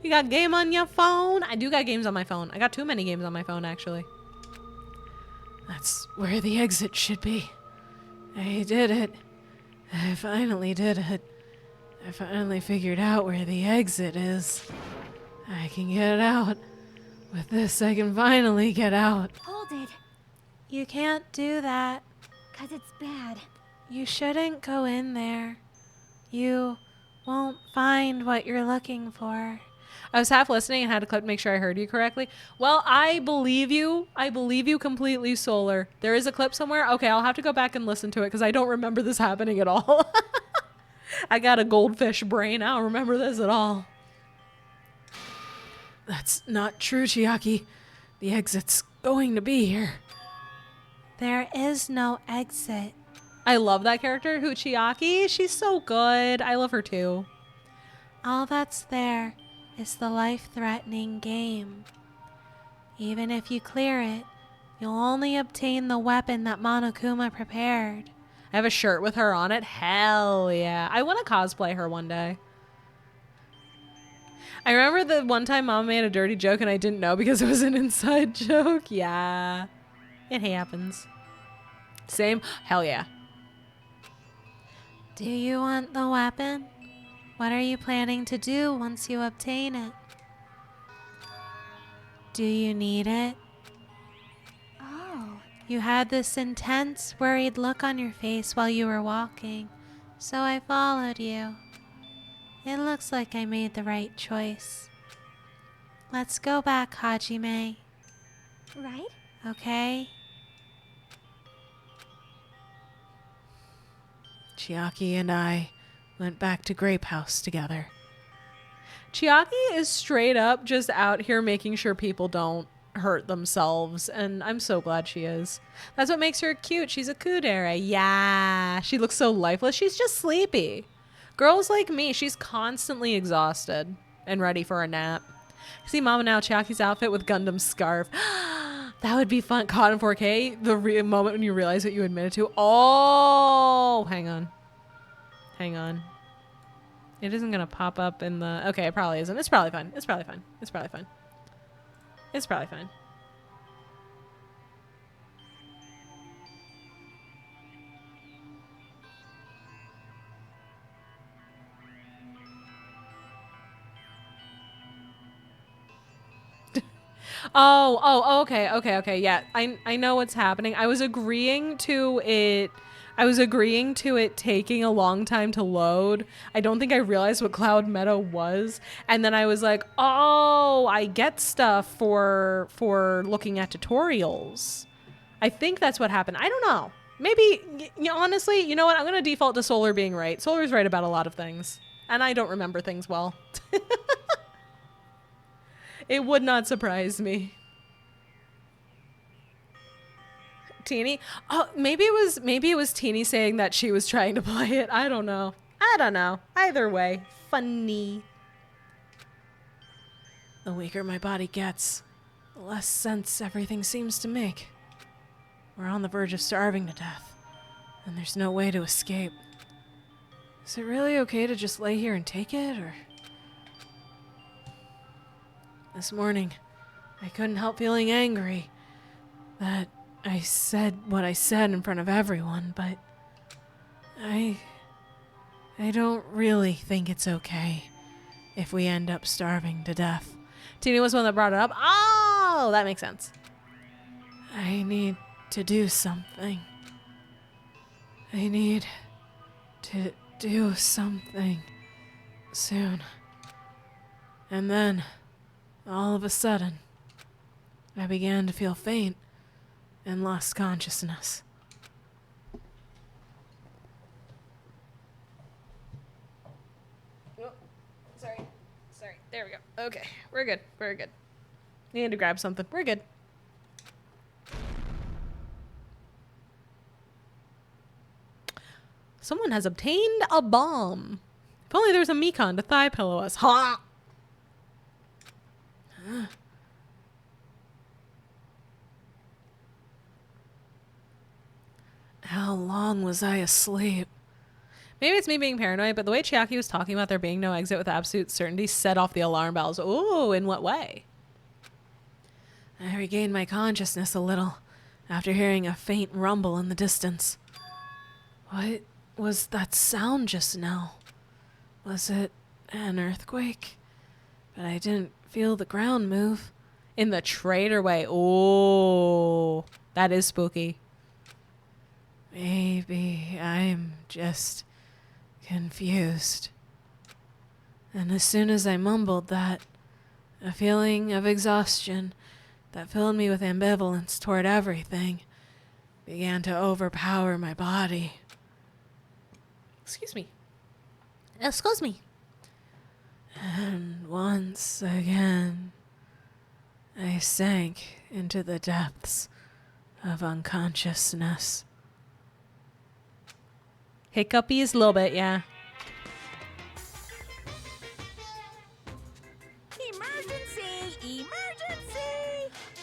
You got game on your phone? I do got games on my phone. I got too many games on my phone, actually. That's where the exit should be. I did it. I finally did it. I finally figured out where the exit is. I can get out. With this, I can finally get out. Hold it, You can't do that. 'cause it's bad. You shouldn't go in there. You won't find what you're looking for. I was half listening and had to click to make sure I heard you correctly. Well, I believe you. I believe you completely, Solar. There is a clip somewhere. Okay, I'll have to go back and listen to it because I don't remember this happening at all. I got a goldfish brain. I don't remember this at all. That's not true, Chiaki. The exit's going to be here. There is no exit. I love that character, Chiaki. She's so good. I love her too. All that's there is the life-threatening game. Even if you clear it, you'll only obtain the weapon that Monokuma prepared. I have a shirt with her on it. Hell yeah. I want to cosplay her one day. I remember the one time Mom made a dirty joke and I didn't know because it was an inside joke. Yeah. It happens. Same. Hell yeah. Do you want the weapon? What are you planning to do once you obtain it? Do you need it? Oh. You had this intense, worried look on your face while you were walking, so I followed you. It looks like I made the right choice. Let's go back, Hajime. Right? Okay? Chiaki and I went back to Grape House together. Chiaki is straight up just out here making sure people don't hurt themselves, and I'm so glad she is. That's what makes her cute. She's a kudere. Yeah. She looks so lifeless. She's just sleepy. Girls like me, she's constantly exhausted and ready for a nap. See Mama now Chiaki's outfit with Gundam's scarf. That would be fun. Caught in 4K. The moment when you realize what you admitted to. Oh, hang on. Hang on. It isn't going to pop up in the... Okay, it probably isn't. It's probably fine. It's probably fine. It's probably fine. It's probably fine. Okay. Yeah, I know what's happening. I was agreeing to it taking a long time to load. I don't think I realized what Cloud Meadow was, and then I was like, oh, I get stuff for looking at tutorials. I think that's what happened. I don't know. Maybe, honestly, you know what? I'm gonna default to Solar being right. Solar's right about a lot of things, and I don't remember things well. It would not surprise me. Teeny? Oh, maybe it was Teeny saying that she was trying to play it. I don't know. Either way, funny. The weaker my body gets, the less sense everything seems to make. We're on the verge of starving to death, and there's no way to escape. Is it really okay to just lay here and take it, or... This morning, I couldn't help feeling angry that I said what I said in front of everyone, but I don't really think it's okay if we end up starving to death. Tina was the one that brought it up. Oh, that makes sense. I need to do something. I need to do something soon. And then... all of a sudden, I began to feel faint and lost consciousness. Oh, sorry. There we go. Okay, we're good. Need to grab something. We're good. Someone has obtained a bomb. If only there was a Mekon to thigh pillow us. Ha! How long was I asleep? Maybe it's me being paranoid, but the way Chiaki was talking about there being no exit with absolute certainty set off the alarm bells. Ooh, in what way? I regained my consciousness a little after hearing a faint rumble in the distance. What was that sound just now? Was it an earthquake? But I didn't feel the ground move. In the traitor way. Oh, that is spooky. Maybe I'm just confused. And as soon as I mumbled that, a feeling of exhaustion that filled me with ambivalence toward everything began to overpower my body. Excuse me. And once again, I sank into the depths of unconsciousness. Hiccupy is a little bit, yeah. Emergency!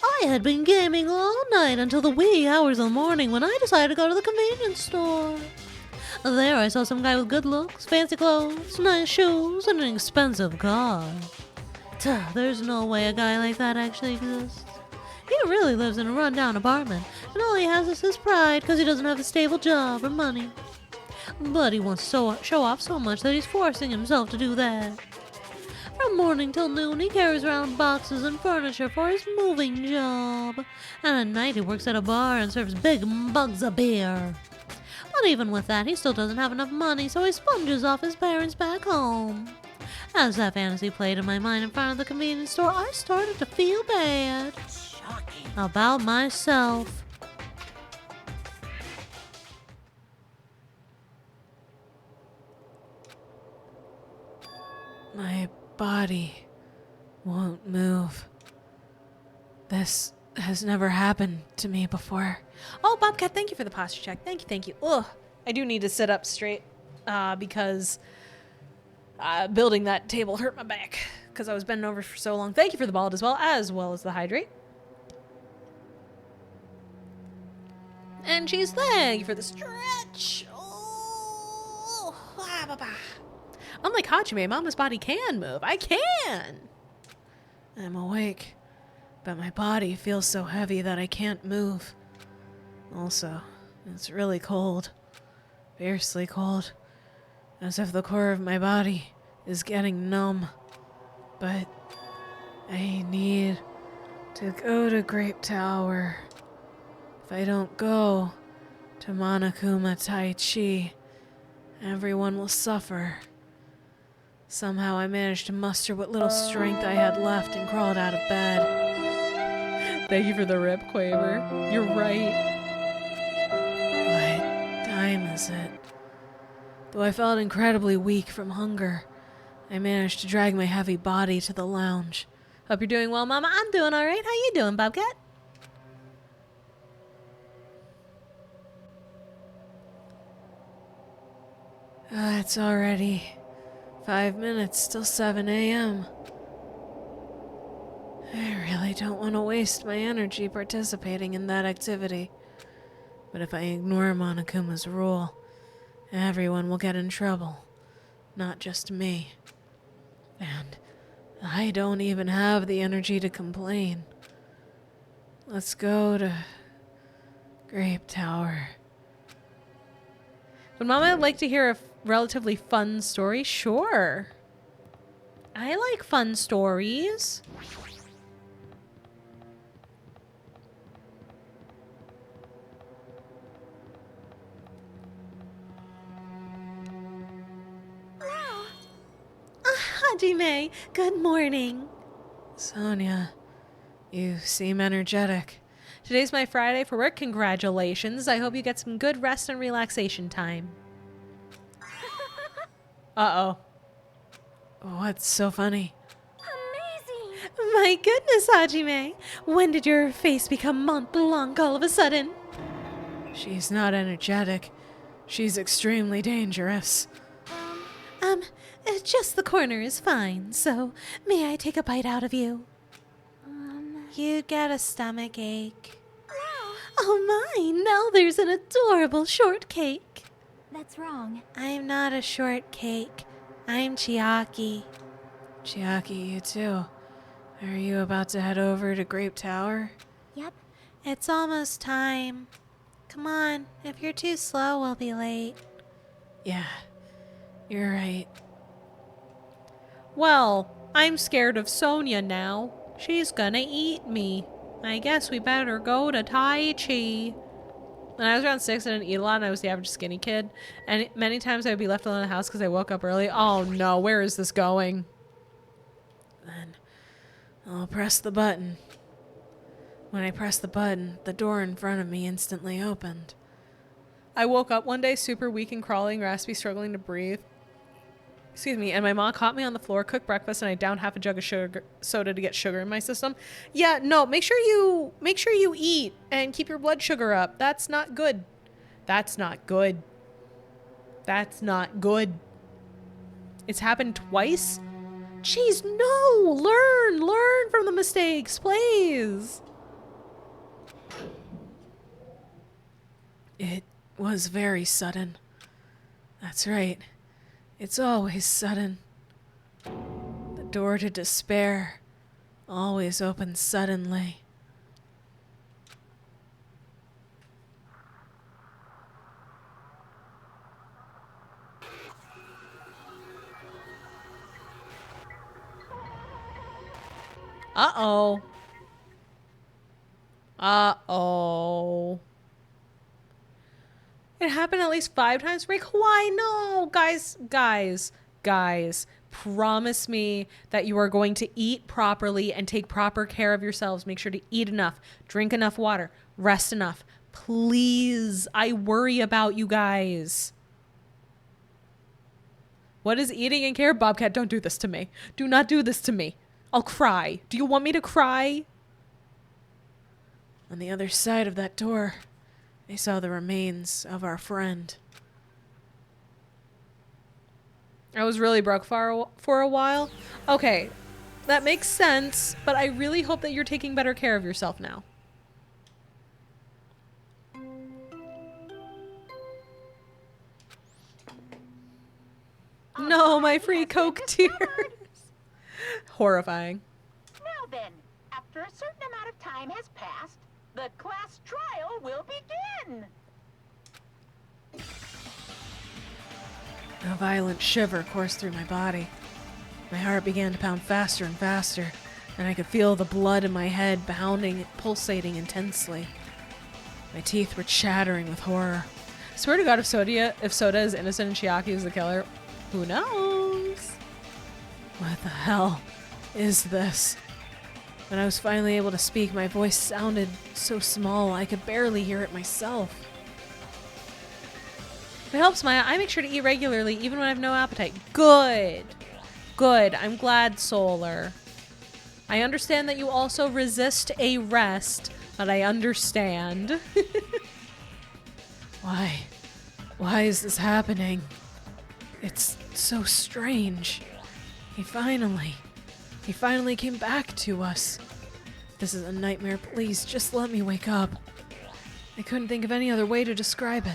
I had been gaming all night until the wee hours of the morning when I decided to go to the convenience store. There I saw some guy with good looks, fancy clothes, nice shoes, and an expensive car. There's no way a guy like that actually exists. He really lives in a rundown apartment, and all he has is his pride because he doesn't have a stable job or money. but he wants to show off so much that he's forcing himself to do that. From morning till noon, he carries around boxes and furniture for his moving job. And at night, he works at a bar and serves big mugs of beer. But even with that, he still doesn't have enough money, so he sponges off his parents back home. As that fantasy played in my mind in front of the convenience store, I started to feel bad about myself. My body won't move. This has never happened to me before. Oh, Bobcat, thank you for the posture check. Thank you. Ugh, I do need to sit up straight because building that table hurt my back because I was bending over for so long. Thank you for the ball as well as the hydrate. And cheese, thank you for the stretch. Oh, unlike Hajime, Mama's body can move. I can. I'm awake, but my body feels so heavy that I can't move. Also, it's really cold. Fiercely cold. As if the core of my body is getting numb. But I need to go to Grape Tower. If I don't go to Monokuma Tai Chi, everyone will suffer. Somehow I managed to muster what little strength I had left and crawled out of bed. Thank you for the rip, Quaver. You're right. What time is it? Though I felt incredibly weak from hunger, I managed to drag my heavy body to the lounge. Hope you're doing well, Mama. I'm doing all right. How you doing, Bobcat? It's already 5 minutes till 7 a.m. I really don't want to waste my energy participating in that activity. But if I ignore Monokuma's rule, everyone will get in trouble. Not just me. And I don't even have the energy to complain. Let's go to Grape Tower. Would Mama like to hear a relatively fun story? Sure. I like fun stories. Hajime, good morning. Sonia, you seem energetic. Today's my Friday for work. Congratulations. I hope you get some good rest and relaxation time. Uh-oh. What's so funny? Amazing! My goodness, Hajime. When did your face become Mont Blanc all of a sudden? She's not energetic. She's extremely dangerous. Just the corner is fine, so may I take a bite out of you? You get a stomach ache. No! Oh my, now there's an adorable shortcake. That's wrong. I'm not a shortcake. I'm Chiaki. Chiaki, you too. Are you about to head over to Grape Tower? Yep. It's almost time. Come on, if you're too slow, we'll be late. Yeah, you're right. Well, I'm scared of Sonia now. She's gonna eat me. I guess we better go to Tai Chi. When I was around 6, I didn't eat a lot, and I was the average skinny kid. And many times I would be left alone in the house because I woke up early. Oh no, where is this going? Then I'll press the button. When I pressed the button, the door in front of me instantly opened. I woke up one day super weak and crawling, raspy, struggling to breathe. Excuse me, and my mom caught me on the floor, cooked breakfast, and I downed half a jug of soda to get sugar in my system. Yeah, no, make sure you eat and keep your blood sugar up. That's not good. That's not good. That's not good. It's happened twice? Jeez, no! Learn from the mistakes, please. It was very sudden. That's right. It's always sudden. The door to despair always opens suddenly. Uh-oh. Uh-oh. It happened at least 5 times. Rick, why? No. Guys. Promise me that you are going to eat properly and take proper care of yourselves. Make sure to eat enough, drink enough water, rest enough. Please. I worry about you guys. What is eating and care? Bobcat, don't do this to me. Do not do this to me. I'll cry. Do you want me to cry? On the other side of that door, I saw the remains of our friend. I was really broke for a while. Okay, that makes sense, but I really hope that you're taking better care of yourself now. No, my free Coke tears. Horrifying. Now then, after a certain amount of time has passed, the class trial will begin. A violent shiver coursed through my body. My heart began to pound faster and faster, and I could feel the blood in my head pounding, pulsating intensely. My teeth were chattering with horror. I swear to God, if Soda is innocent and Chiaki is the killer, who knows? What the hell is this? When I was finally able to speak, my voice sounded so small I could barely hear it myself. If it helps, Maya, I make sure to eat regularly even when I have no appetite. Good. Good. I'm glad, Solar. I understand that you also resist a rest, but I understand. Why? Why is this happening? It's so strange. He finally came back to us. If this is a nightmare, please just let me wake up. I couldn't think of any other way to describe it.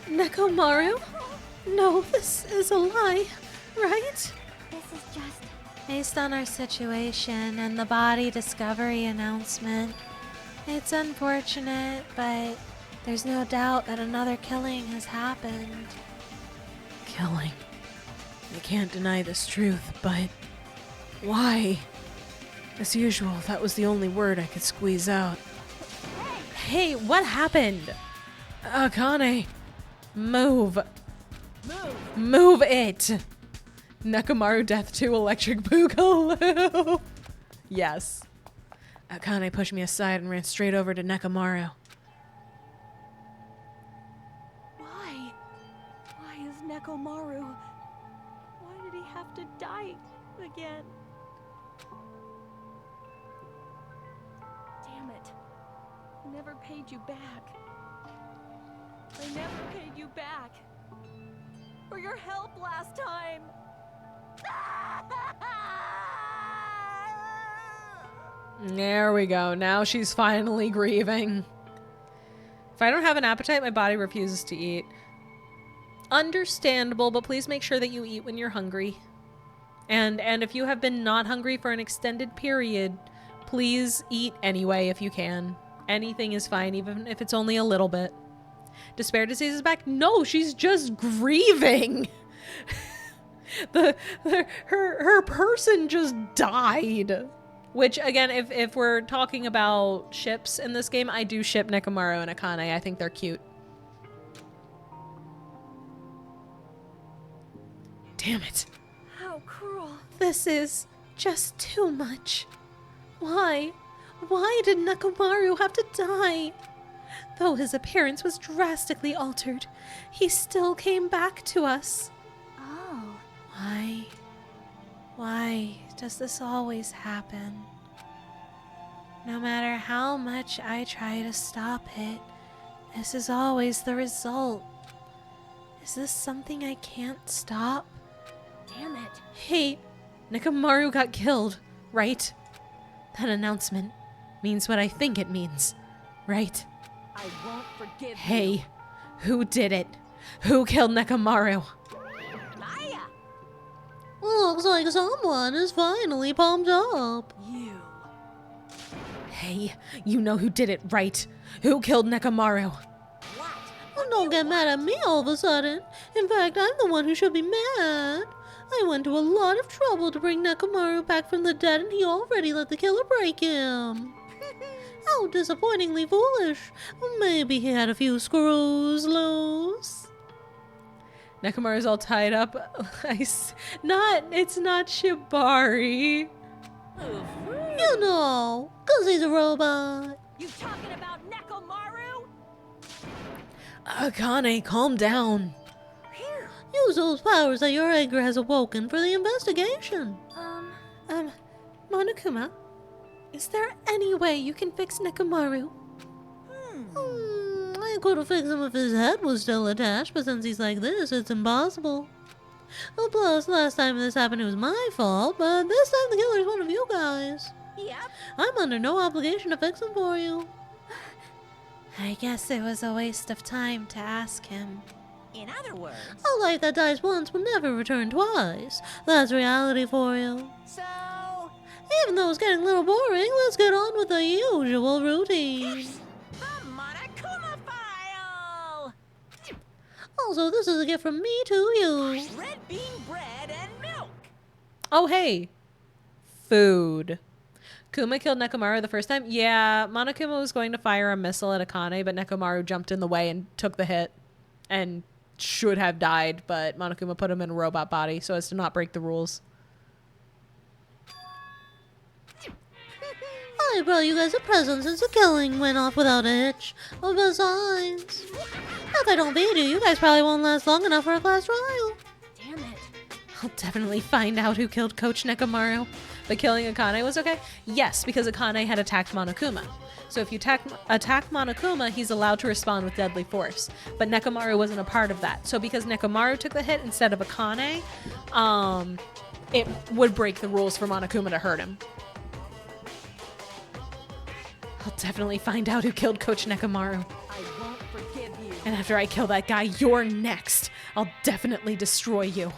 Nekomaru? No, this is a lie, right? This is just... Based on our situation and the body discovery announcement, it's unfortunate, but there's no doubt that another killing has happened. Killing. I can't deny this truth, but why? As usual, that was the only word I could squeeze out. Hey, what happened? Akane, move. Move it. Nekomaru Death 2 Electric Boogaloo. Yes. Akane pushed me aside and ran straight over to Nekomaru. Why? Why is Nekomaru? Why did he have to die again? Damn it. I never paid you back. I never paid you back. For your help last time. There we go. Now she's finally grieving. If I don't have an appetite, my body refuses to eat. Understandable, but please make sure that you eat when you're hungry. And if you have been not hungry for an extended period, please eat anyway if you can. Anything is fine, even if it's only a little bit. Despair disease is back? No, she's just grieving. Her person just died. Which, again, if we're talking about ships in this game, I do ship Nekomaru and Akane. I think they're cute. Damn it. How cruel. This is just too much. Why? Why did Nekomaru have to die? Though his appearance was drastically altered, he still came back to us. Oh. Why does this always happen? No matter how much I try to stop it, this is always the result. Is this something I can't stop? Damn it. Hey, Nekomaru got killed, right? That announcement means what I think it means, right? I won't forgive you. Hey, who did it? Who killed Nekomaru? Maya! Looks like someone is finally pumped up. You. Hey, you know who did it, right? Who killed Nekomaru? Don't get mad at me all of a sudden. In fact, I'm the one who should be mad. I went to a lot of trouble to bring Nekomaru back from the dead, and he already let the killer break him. How disappointingly foolish. Maybe he had a few screws loose. Nekomaru's all tied up. It's not Shibari. You know, 'cause he's a robot. You talking about Nekomaru? Akane, calm down. Use those powers that your anger has awoken for the investigation. Monokuma, is there any way you can fix Nekomaru? I could have fixed him if his head was still attached, but since he's like this, it's impossible. Oh, plus, last time this happened, it was my fault, but this time the killer's one of you guys. Yep. I'm under no obligation to fix him for you. I guess it was a waste of time to ask him. In other words, A life that dies once will never return twice. That's reality for you. so Even though it's getting a little boring, let's get on with the usual routine. the Monokuma file. Also, this is a gift from me to you. Red bean bread and milk. Oh, hey. Food. Kuma killed Nekomaru the first time? Yeah, Monokuma was going to fire a missile at Akane, but Nekomaru jumped in the way and took the hit and should have died, but Monokuma put him in a robot body so as to not break the rules. I brought you guys a present since the killing went off without a hitch. Oh, besides, if I don't beat you, you guys probably won't last long enough for a class trial. Damn it. I'll definitely find out who killed Coach Nekomaru. But killing Akane was okay? Yes, because Akane had attacked Monokuma. So if you attack Monokuma, he's allowed to respond with deadly force. But Nekomaru wasn't a part of that. So because Nekomaru took the hit instead of Akane, it would break the rules for Monokuma to hurt him. I'll definitely find out who killed Coach Nekomaru. I won't forgive you. And after I kill that guy, you're next. I'll definitely destroy you.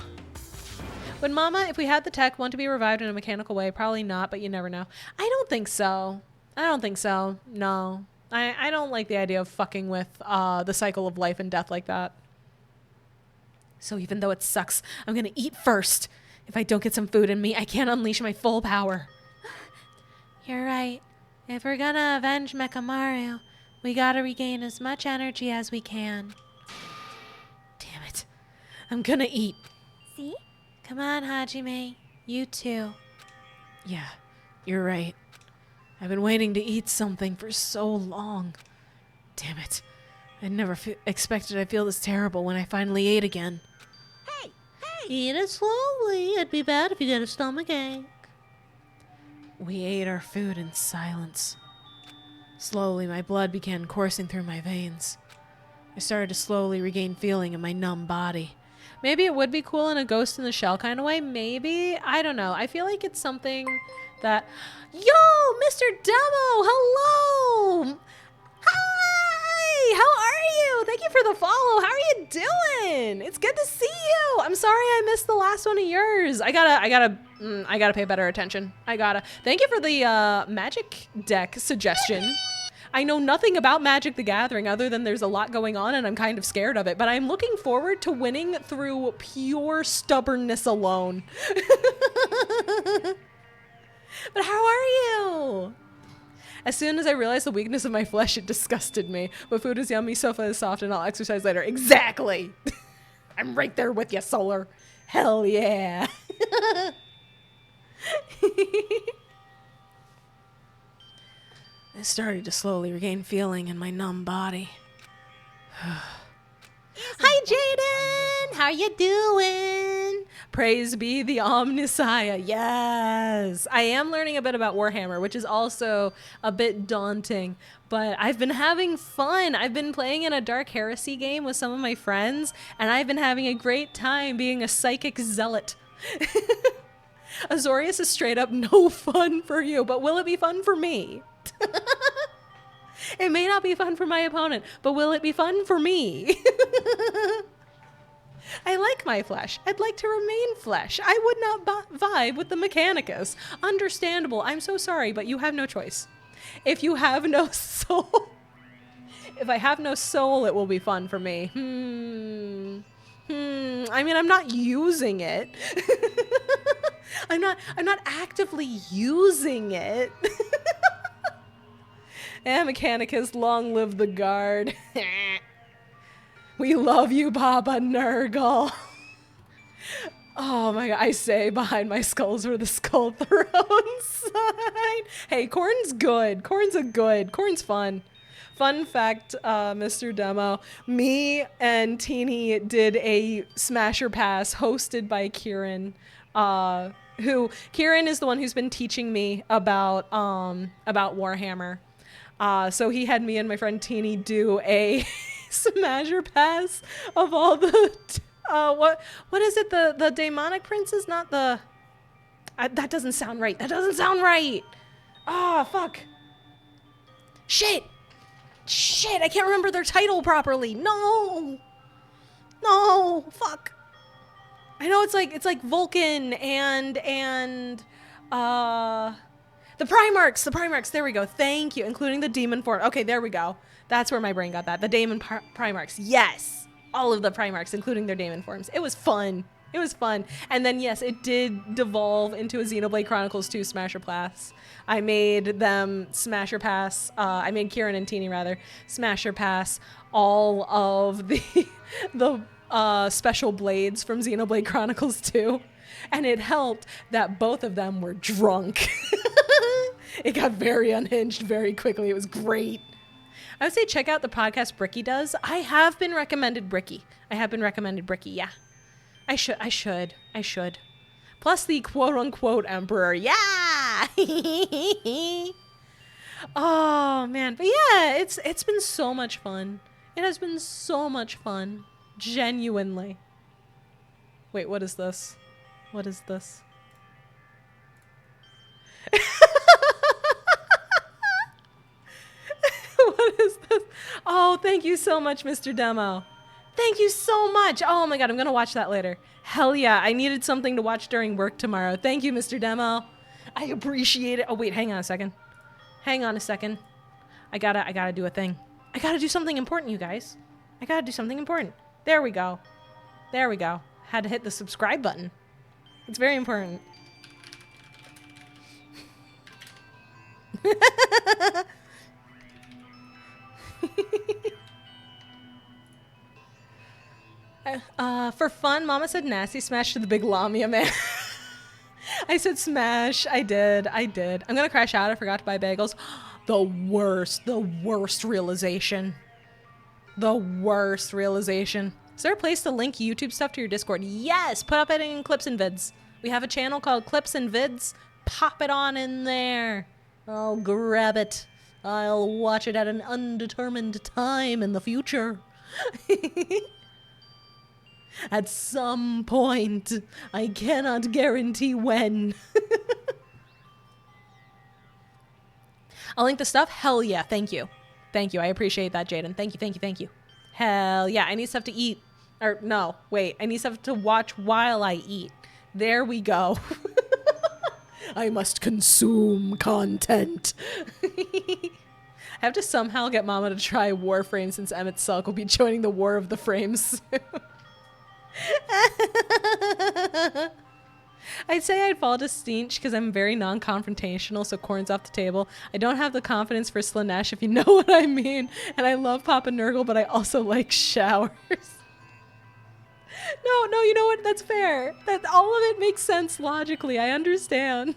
Would Mama, if we had the tech, want to be revived in a mechanical way? Probably not, but you never know. I don't think so. I don't think so. No. I don't like the idea of fucking with the cycle of life and death like that. So even though it sucks, I'm gonna eat first. If I don't get some food in me, I can't unleash my full power. You're right. If we're gonna avenge Nekomaru, we gotta regain as much energy as we can. Damn it. I'm gonna eat. See? Come on, Hajime. You too. Yeah, you're right. I've been waiting to eat something for so long. Damn it. I never expected I'd feel this terrible when I finally ate again. Hey, Eat it slowly. It'd be bad if you get a stomachache. We ate our food in silence. Slowly, my blood began coursing through my veins. I started to slowly regain feeling in my numb body. Maybe it would be cool in a Ghost in the Shell kind of way. Maybe. I don't know. I feel like it's something that... Yo, Mr. Demo! Hello! Hi! How are you? Thank you for the follow. How are you doing? It's good to see you. I'm sorry I missed the last one of yours. I gotta pay better attention. Thank you for the magic deck suggestion. I know nothing about Magic the Gathering other than there's a lot going on and I'm kind of scared of it, but I'm looking forward to winning through pure stubbornness alone. But how are you? As soon as I realized the weakness of my flesh, it disgusted me. But food is yummy, sofa is soft, and I'll exercise later. Exactly! I'm right there with you, Solar. Hell yeah. I started to slowly regain feeling in my numb body. Hi, Jaden! How you doing? Praise be the Omnissiah. Yes! I am learning a bit about Warhammer, which is also a bit daunting, but I've been having fun. I've been playing in a Dark Heresy game with some of my friends, and I've been having a great time being a psychic zealot. Azorius is straight up no fun for you, but will it be fun for me? It may not be fun for my opponent, but will it be fun for me? I like my flesh. I'd like to remain flesh. I would not vibe with the Mechanicus. Understandable. I'm so sorry, but you have no choice. If you have no soul... If I have no soul, it will be fun for me. I mean, I'm not using it. I'm not actively using it. And Mechanicus, long live the guard. We love you, Papa Nurgle. Oh my god, I say behind my skulls where the skull throne sign. Hey, Corn's good. Corn's fun. Fun fact, Mr. Demo, me and Teeny did a Smasher Pass hosted by Kieran, Kieran is the one who's been teaching me about Warhammer. So he had me and my friend Teeny do a Smasher Pass of all the, what is it? The Daemonic Princes? Not the, that doesn't sound right. Ah, fuck. Shit, I can't remember their title properly. No, fuck. I know it's like Vulcan and the Primarchs, there we go. Thank you, including the demon form. Okay, there we go. That's where my brain got that. The Daemon Primarchs. Yes, all of the Primarchs, including their Daemon forms. It was fun. And then yes, it did devolve into a Xenoblade Chronicles 2 Smasher Pass. I made them Smasher Pass. I made Kieran and Teeny rather Smasher Pass all of the special blades from Xenoblade Chronicles 2, and it helped that both of them were drunk. It got very unhinged very quickly. It was great. I would say check out the podcast Bricky does. I have been recommended Bricky. Yeah. I should. Plus the quote-unquote emperor. Yeah! Oh, man. But yeah, it's been so much fun. It has been so much fun. Genuinely. Wait, what is this? What is this? What is this? Oh, thank you so much, Mr. Demo. Thank you so much. Oh my god, I'm gonna watch that later. Hell yeah, I needed something to watch during work tomorrow. Thank you, Mr. Demo. I appreciate it. Oh wait, hang on a second. I gotta do a thing. I gotta do something important, you guys. I gotta do something important. There we go. Had to hit the subscribe button. It's very important. For fun, Mama said nasty smash to the big Lamia man. I said smash. I did. I'm gonna crash out. I forgot to buy bagels. The worst realization. Is there a place to link YouTube stuff to your Discord? Yes, put up it in Clips and Vids. We have a channel called Clips and Vids. Pop it on in there. I'll grab it. I'll watch it at an undetermined time in the future. At some point. I cannot guarantee when. I'll link the stuff. Hell yeah. Thank you. I appreciate that, Jaden. Thank you. Hell yeah. I need stuff to eat. Or no, wait. I need stuff to watch while I eat. There we go. I must consume content. I have to somehow get Mama to try Warframe since Emmett Sulk will be joining the War of the Frames soon. I'd say I'd fall to Steench because I'm very non-confrontational, so Corn's off the table. I don't have the confidence for Slanesh, if you know what I mean. And I love Papa Nurgle, but I also like showers. No, you know what? That's fair. That all of it makes sense logically. I understand.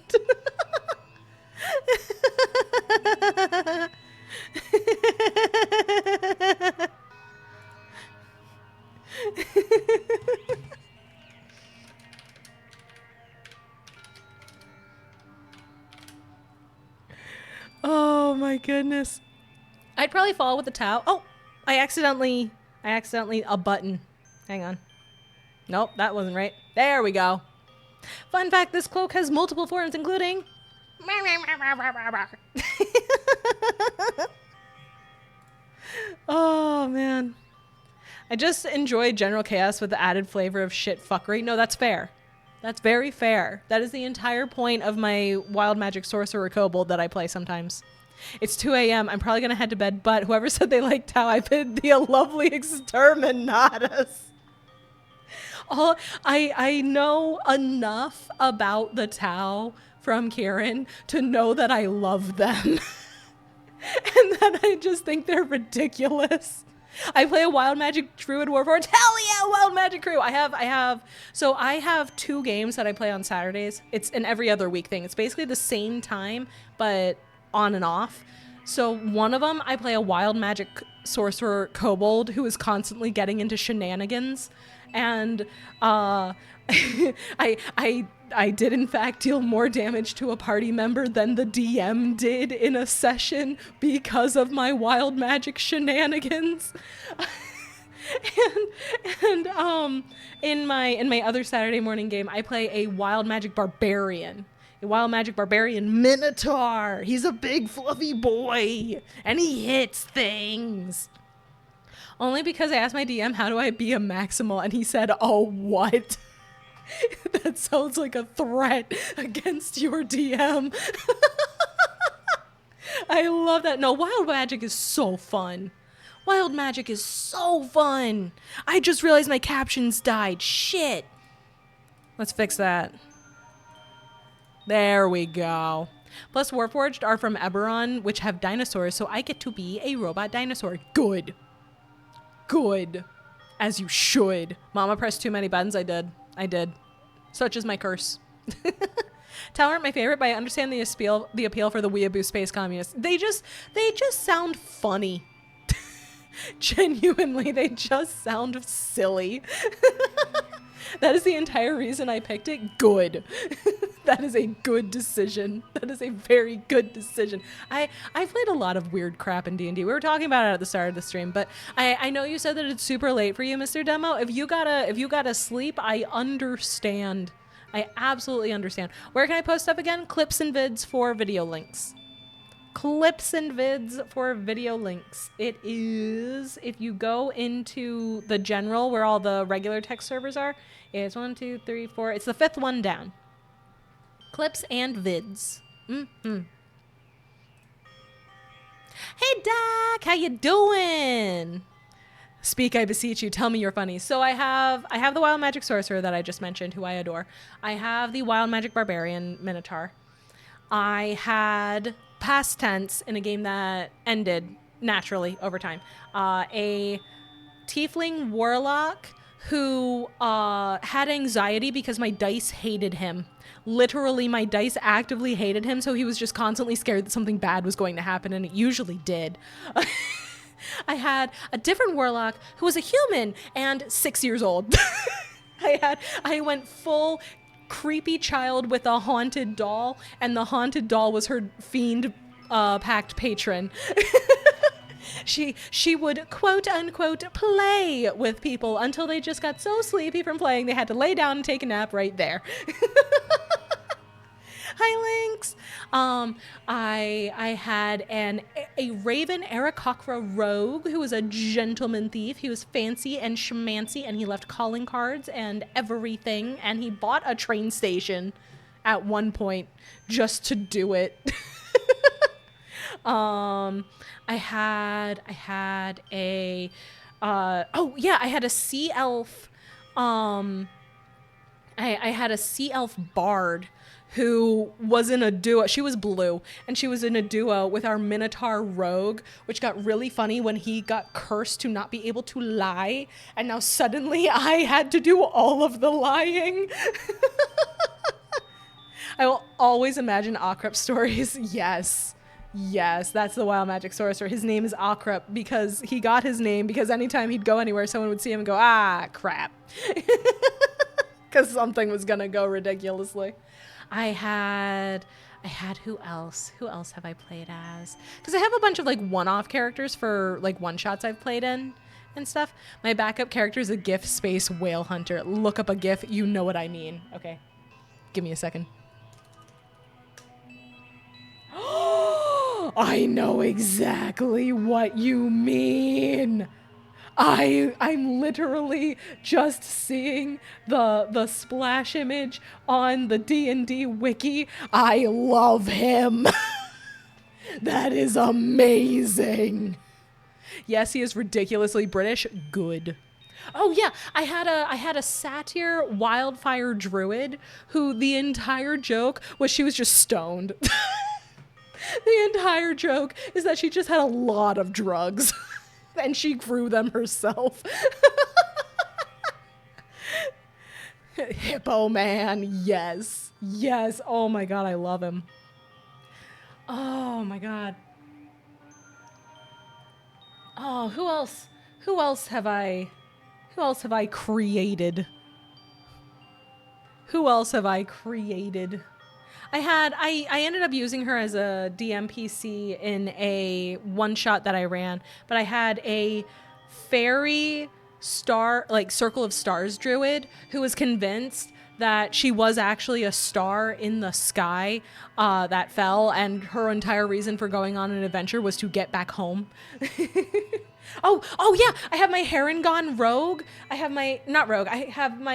Oh my goodness. I'd probably fall with the towel. Oh, I accidentally a button. Hang on. Nope, that wasn't right. There we go. Fun fact, this cloak has multiple forms, including... Oh, man. I just enjoy general chaos with the added flavor of shit fuckery. No, that's fair. That's very fair. That is the entire point of my Wild Magic Sorcerer Kobold that I play sometimes. It's 2 a.m. I'm probably going to head to bed, but whoever said they liked how I bid thee a lovely exterminatus. I know enough about the Tau from Kieran to know that I love them. And that I just think they're ridiculous. I play a Wild Magic Druid Warforged. Hell yeah, Wild Magic Crew. I have 2 games that I play on Saturdays. It's an every other week thing. It's basically the same time, but on and off. So one of them, I play a Wild Magic Sorcerer Kobold who is constantly getting into shenanigans. And I did in fact deal more damage to a party member than the DM did in a session because of my wild magic shenanigans. and in my other Saturday morning game, I play a wild magic barbarian. A wild magic barbarian minotaur. He's a big fluffy boy and he hits things. Only because I asked my DM, how do I be a maximal? And he said, oh, what? That sounds like a threat against your DM. I love that. No, wild magic is so fun. Wild magic is so fun. I just realized my captions died. Shit. Let's fix that. There we go. Plus, Warforged are from Eberron, which have dinosaurs, so I get to be a robot dinosaur. Good. Good. As you should. Mama pressed too many buttons. I did. Such is my curse. Tau aren't my favorite, but I understand the appeal for the weeaboo space communists. They just sound funny. Genuinely, they just sound silly. That is the entire reason I picked it. Good. That is a good decision. That is a very good decision. I played a lot of weird crap in D&D. We were talking about it at the start of the stream, but I know you said that it's super late for you, Mr. Demo. If you gotta sleep, I understand. I absolutely understand. Where can I post stuff again? Clips and vids for video links. Clips and vids for video links. It is, if you go into the general where all the regular text servers are, it's 1, 2, 3, 4. It's the 5th one down. Clips and vids. Mm-hmm. Hey, Doc, how you doing? Speak, I beseech you. Tell me you're funny. So I have the Wild Magic Sorcerer that I just mentioned, who I adore. I have the Wild Magic Barbarian Minotaur. I had past tense in a game that ended naturally over time. A Tiefling Warlock who had anxiety because my dice hated him. Literally, my dice actively hated him, so he was just constantly scared that something bad was going to happen, and it usually did. I had a different warlock who was a human and 6 years old. I went full creepy child with a haunted doll, and the haunted doll was her fiend pact patron. She would quote unquote play with people until they just got so sleepy from playing they had to lay down and take a nap right there. Hi, Lynx. I had a Raven Aarakocra rogue who was a gentleman thief. He was fancy and schmancy, and he left calling cards and everything, and he bought a train station at one point just to do it. I had a I had a sea elf. I had a sea elf bard who was in a duo. She was blue, and she was in a duo with our Minotaur rogue, which got really funny when he got cursed to not be able to lie, and now suddenly I had to do all of the lying. I will always imagine Akrep stories. Yes, that's the Wild Magic Sorcerer. His name is Akrep because he got his name because anytime he'd go anywhere, someone would see him and go, ah, crap. Because something was going to go ridiculously. I had who else? Who else have I played as? Because I have a bunch of like one-off characters for like one-shots I've played in and stuff. My backup character is a GIF space whale hunter. Look up a GIF. You know what I mean. Okay. Give me a second. I know exactly what you mean. I'm literally just seeing the splash image on the D&D wiki. I love him. That is amazing. Yes, he is ridiculously British. Good. Oh yeah, I had a satyr wildfire druid who the entire joke was she was just stoned. The entire joke is that she just had a lot of drugs and she grew them herself. Hippo man, yes. Yes. Oh my god, I love him. Oh my god. Oh, who else? Who else have I created? Who else have I created? I ended up using her as a DMPC in a one-shot that I ran, but I had a fairy star, like Circle of Stars druid who was convinced that she was actually a star in the sky that fell, and her entire reason for going on an adventure was to get back home. Oh yeah, I have my Harengon rogue. I have my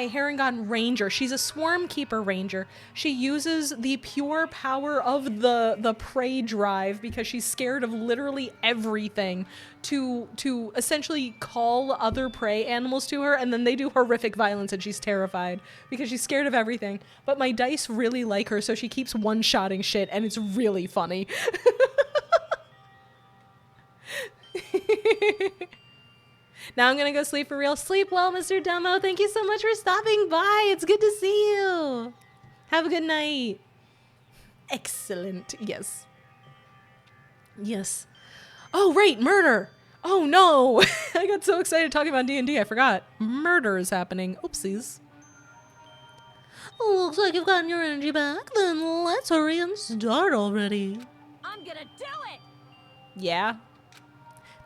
Harengon ranger. She's a swarm keeper ranger. She uses the pure power of the prey drive because she's scared of literally everything to essentially call other prey animals to her, and then they do horrific violence and she's terrified because she's scared of everything. But my dice really like her, so she keeps one-shotting shit and it's really funny. Now I'm gonna go sleep for real. Sleep well, Mr. Demo. Thank you so much for stopping by. It's good to see you. Have a good night. Excellent. Yes. Yes. Oh, right. Murder. Oh, no. I got so excited talking about D&D. I forgot. Murder is happening. Oopsies. Looks like you've gotten your energy back. Then let's hurry and start already. I'm gonna do it! Yeah.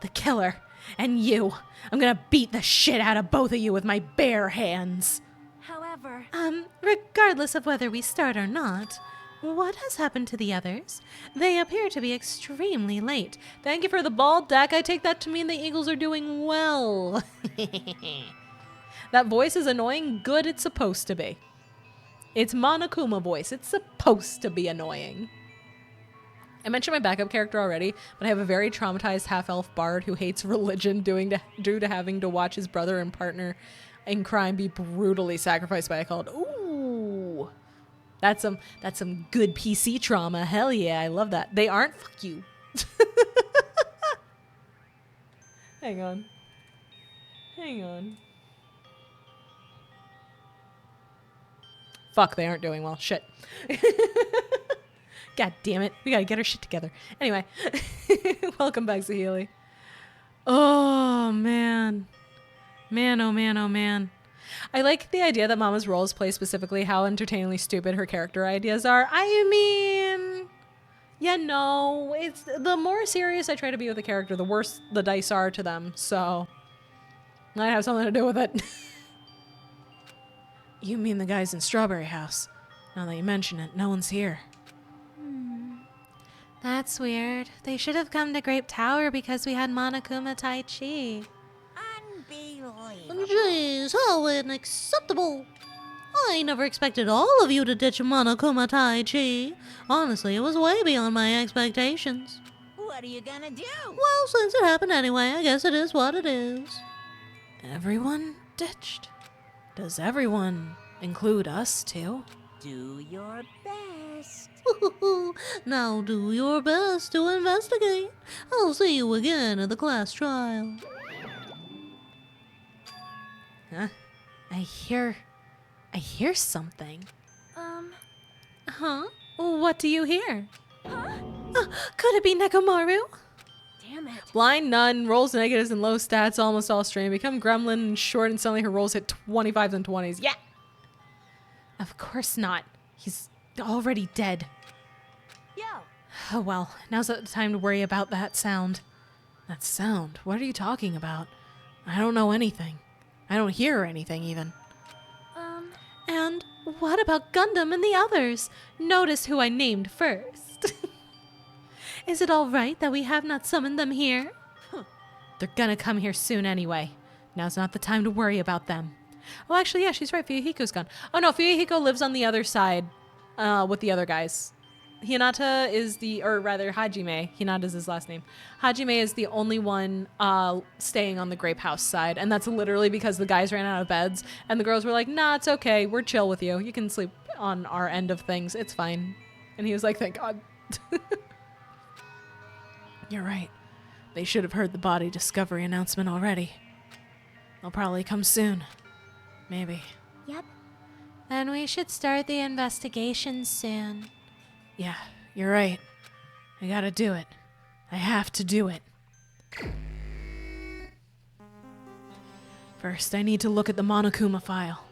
The killer. And you. I'm gonna beat the shit out of both of you with my bare hands. However, Regardless of whether we start or not, what has happened to the others? They appear to be extremely late. Thank you for the ball deck. I take that to mean the Eagles are doing well. That voice is annoying. Good, it's supposed to be. It's Monokuma voice. It's supposed to be annoying. I mentioned my backup character already, but I have a very traumatized half-elf bard who hates religion due to having to watch his brother and partner in crime be brutally sacrificed by a cult. Ooh. That's some good PC trauma. Hell yeah, I love that. They aren't? Fuck you. Hang on. Fuck, they aren't doing well. Shit. God damn it. We gotta get our shit together. Anyway. Welcome back, Zahili. Oh, man. Man, oh man, oh man. I like the idea that Mama's roles play specifically how entertainingly stupid her character ideas are. I mean... Yeah, no. It's the more serious I try to be with a character, the worse the dice are to them, so... Might have something to do with it. You mean the guys in Strawberry House. Now that you mention it, no one's here. That's weird. They should have come to Grape Tower because we had Monokuma Tai Chi. unbelievable. Jeez, how unacceptable. I never expected all of you to ditch Monokuma Tai Chi. Honestly, it was way beyond my expectations. What are you gonna do? Well, since it happened anyway, I guess it is what it is. Everyone ditched? Does everyone include us too? Do your best. Now do your best to investigate. I'll see you again at the class trial. Huh? I hear something. Huh? What do you hear? Could it be Nekomaru? Damn it. Blind nun, rolls negatives and low stats, almost all strain. Become gremlin and short, and suddenly her rolls hit 25s and 20s. Yeah! Of course not. He's already dead. Yo, Oh well, now's not the time to worry about that sound. That sound? What are you talking about? I don't know anything. I don't hear anything even. And what about Gundam and the others? Notice who I named first. Is it all right that we have not summoned them here? They're gonna come here soon anyway. Now's not the time to worry about them. Oh, actually, yeah, she's right. Fuyuhiko's gone. Oh no, Fuyuhiko lives on the other side with the other guys. Hinata is or rather Hajime, Hinata's his last name. Hajime is the only one staying on the grape house side. And that's literally because the guys ran out of beds and the girls were like, nah, it's okay. We're chill with you. You can sleep on our end of things. It's fine. And he was like, thank God. You're right. They should have heard the body discovery announcement already. They'll probably come soon. Maybe. Yep. Then we should start the investigation soon. Yeah, you're right. I gotta do it. I have to do it. First, I need to look at the Monokuma file.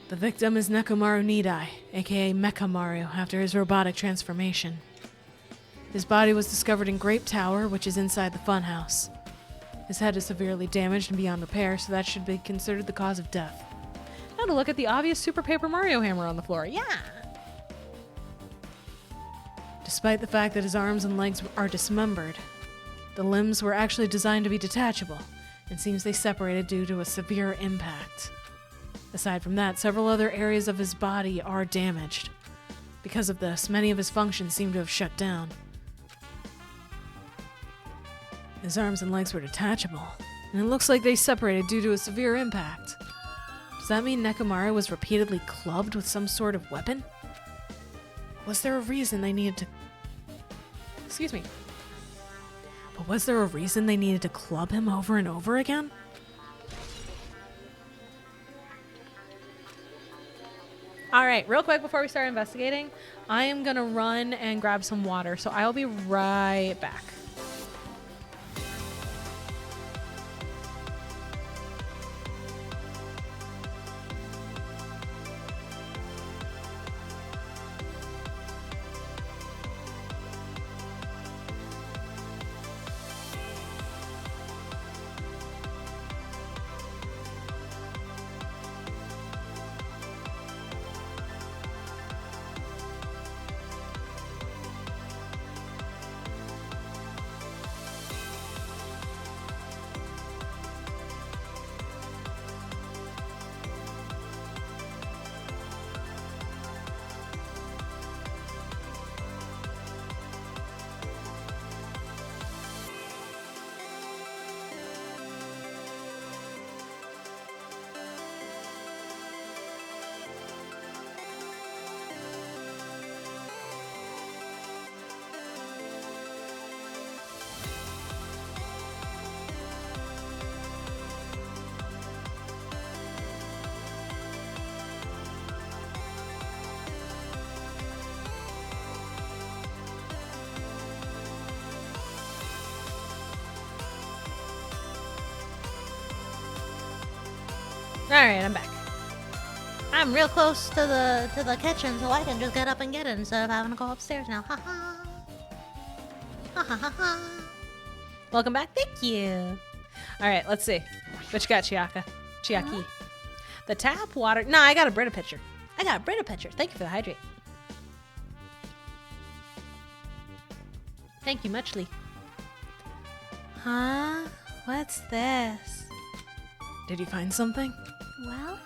The victim is Nekomaru Nidai, aka Mechamaru, after his robotic transformation. His body was discovered in Grape Tower, which is inside the Funhouse. His head is severely damaged and beyond repair, so that should be considered the cause of death. Now to look at the obvious Super Paper Mario hammer on the floor. Yeah! Despite the fact that his arms and legs are dismembered, the limbs were actually designed to be detachable, and seems they separated due to a severe impact. Aside from that, several other areas of his body are damaged. Because of this, many of his functions seem to have shut down. His arms and legs were detachable, and it looks like they separated due to a severe impact. Does that mean Nekomaru was repeatedly clubbed with some sort of weapon? Was there a reason they needed to... Excuse me. But was there a reason they needed to club him over and over again? Alright, real quick before we start investigating, I am gonna run and grab some water, so I'll be right back. Alright, I'm back. I'm real close to the kitchen, so I can just get up and get it instead of having to go upstairs now. Ha ha. Ha ha ha ha. Welcome back. Thank you. Alright, let's see. What you got, Chiaki? The tap water... Nah, I got a Brita pitcher. Thank you for the hydrate. Thank you muchly. Huh? What's this? Did you find something? Well,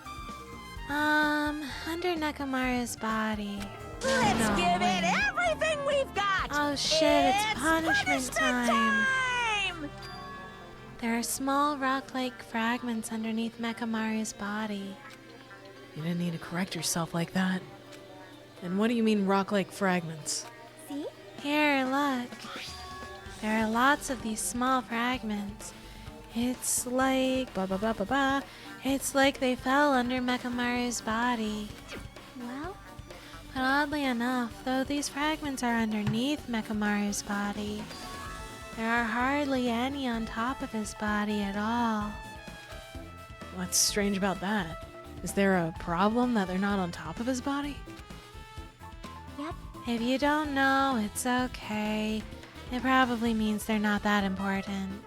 Under Nekomaru's body. Let's no give way. it everything we've got! Oh shit, it's punishment time. time! There are small rock-like fragments underneath Mechamaru's body. You didn't need to correct yourself like that. And what do you mean rock-like fragments? see? Here, look. There are lots of these small fragments. It's like... It's like they fell under Mechamaru's body. Well, But oddly enough, though these fragments are underneath Mechamaru's body, there are hardly any on top of his body at all. What's strange about that? Is there a problem that they're not on top of his body? yep. If you don't know, it's okay. It probably means they're not that important.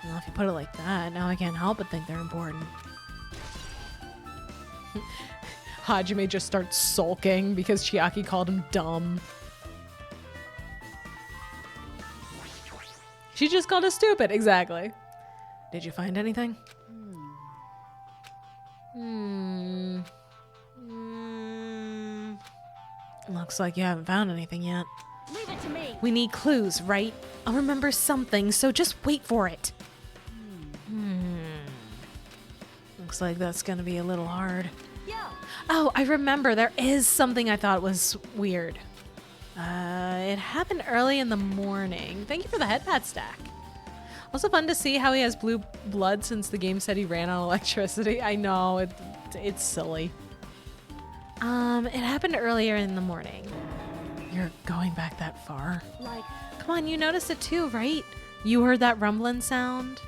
Well, if you put it like that, now I can't help but think they're important. Hajime just starts sulking because Chiaki called him dumb. She just called us stupid, exactly. Did you find anything? Looks like you haven't found anything yet. Leave it to me. We need clues, right? I'll remember something, so just wait for it. Looks like that's gonna be a little hard. Yo. Oh, I remember. There is something I thought was weird. It happened early in the morning. Thank you for the headpad stack. Also fun to see how he has blue blood since the game said he ran on electricity. I know, it's silly. It happened earlier in the morning. You're going back that far? Like, Come on, you noticed it too, right? You heard that rumbling sound?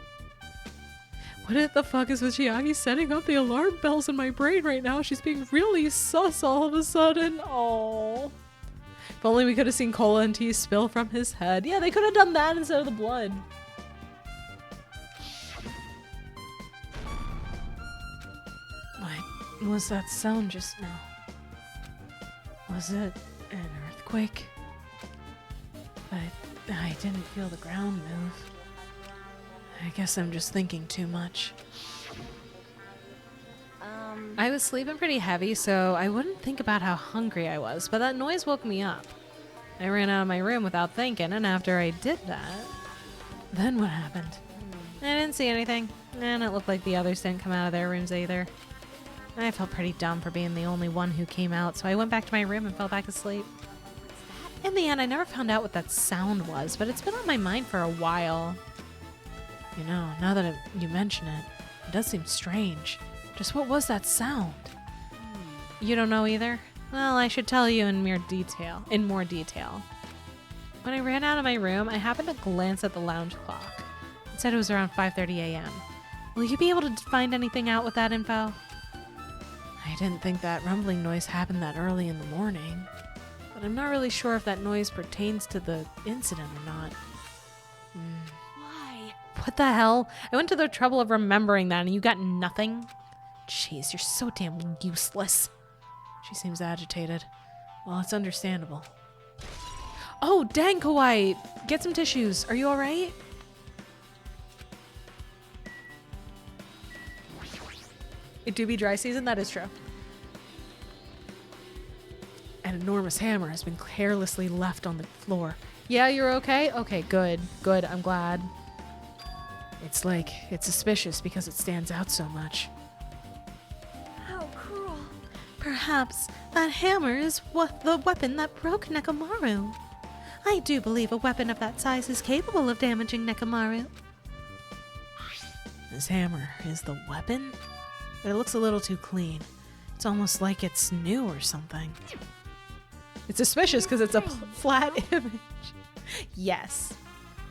What the fuck is with Chiaki setting up the alarm bells in my brain right now? She's being really sus all of a sudden. Oh. If only we could have seen cola and tea spill from his head. Yeah, they could have done that instead of the blood. What was that sound just now? Was it an earthquake? I didn't feel the ground move. I guess I'm just thinking too much. I was sleeping pretty heavy, so I wouldn't think about how hungry I was, but that noise woke me up. I ran out of my room without thinking, and after I did that, then what happened? I didn't see anything, and it looked like the others didn't come out of their rooms either. I felt pretty dumb for being the only one who came out, so I went back to my room and fell back asleep. In the end, I never found out what that sound was, but it's been on my mind for a while. You know, now that you mention it, it does seem strange. Just what was that sound? You don't know either? Well, I should tell you in more detail. When I ran out of my room, I happened to glance at the lounge clock. It said it was around 5:30 a.m. Will you be able to find anything out with that info? I didn't think that rumbling noise happened that early in the morning, but I'm not really sure if that noise pertains to the incident or not. why? What the hell? I went to the trouble of remembering that and you got nothing? Jeez, you're so damn useless. She seems agitated. Well, it's understandable. Oh, dang, Kawaii! Get some tissues. Are you alright? It do be dry season, that is true. An enormous hammer has been carelessly left on the floor. Yeah, you're okay? Okay, good. Good, I'm glad. It's suspicious because it stands out so much. How cruel. Perhaps that hammer is the weapon that broke Nekomaru. I do believe a weapon of that size is capable of damaging Nekomaru. This hammer is the weapon? But it looks a little too clean. It's almost like it's new or something. It's suspicious because it's a flat image. Yes.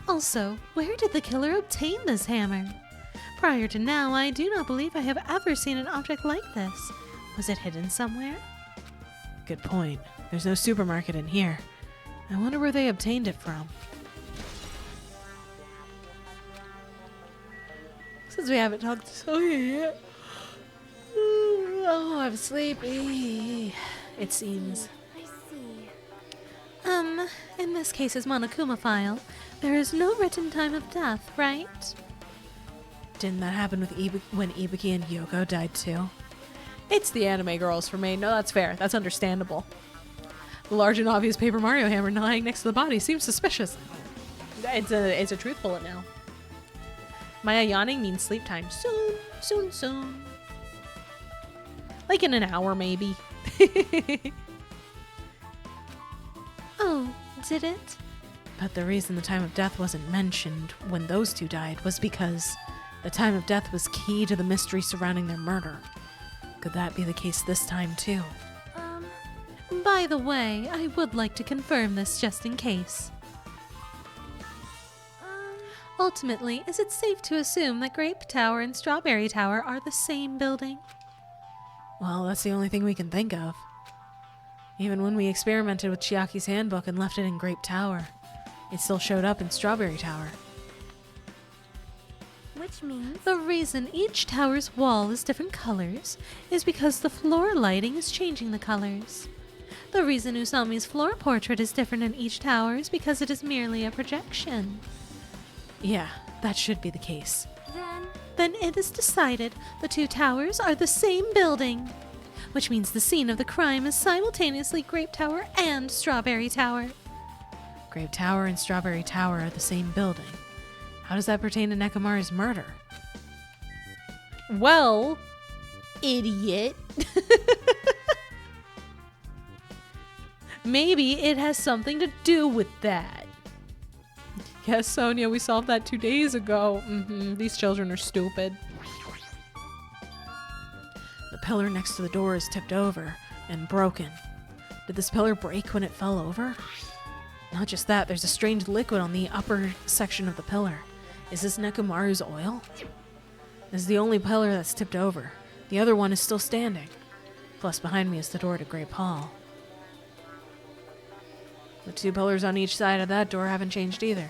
Also, where did the killer obtain this hammer? Prior to now, I do not believe I have ever seen an object like this. Was it hidden somewhere? Good point. There's no supermarket in here. I wonder where they obtained it from. Since we haven't talked to Sonia yet. Oh, I'm sleepy. It seems. I see. In this case's Monokuma file, there is no written time of death, right? Didn't that happen with when Ibuki and Yoko died too? It's the anime girls for me. No, that's fair. That's understandable. The large and obvious Paper Mario hammer lying next to the body seems suspicious. It's a truth bullet now. Maya yawning means sleep time. Soon. Like in an hour, maybe. Oh, did it? But the reason the time of death wasn't mentioned when those two died was because the time of death was key to the mystery surrounding their murder. Could that be the case this time, too? By the way, I would like to confirm this just in case. Ultimately, is it safe to assume that Grape Tower and Strawberry Tower are the same building? Well, that's the only thing we can think of. Even when we experimented with Chiaki's handbook and left it in Grape Tower, it still showed up in Strawberry Tower. Which means The reason each tower's wall is different colors is because the floor lighting is changing the colors. The reason Usami's floor portrait is different in each tower is because it is merely a projection. Yeah, that should be the case. then Then it is decided the two towers are the same building. which means the scene of the crime is simultaneously Grape Tower and Strawberry Tower. Grape Tower and Strawberry Tower are the same building. How does that pertain to Nekomaru's murder? Well, idiot. Maybe it has something to do with that. Yes, Sonia, we solved that 2 days ago. These children are stupid. The pillar next to the door is tipped over and broken. Did this pillar break when it fell over? Not just that, there's a strange liquid on the upper section of the pillar. Is this Nekomaru's oil? This is the only pillar that's tipped over. The other one is still standing. Plus behind me is the door to Grape Hall. The 2 pillars on each side of that door haven't changed either.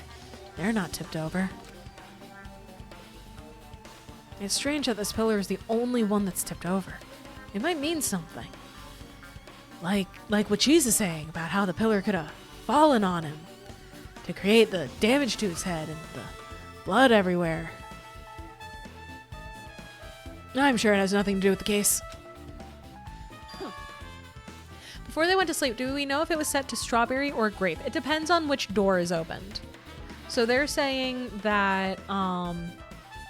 They're not tipped over. It's strange that this pillar is the only one that's tipped over. It might mean something. Like what Cheese is saying about how the pillar could have fallen on him to create the damage to his head and the blood everywhere. I'm sure it has nothing to do with the case. Before they went to sleep, do we know if it was set to strawberry or grape? It depends on which door is opened. So they're saying that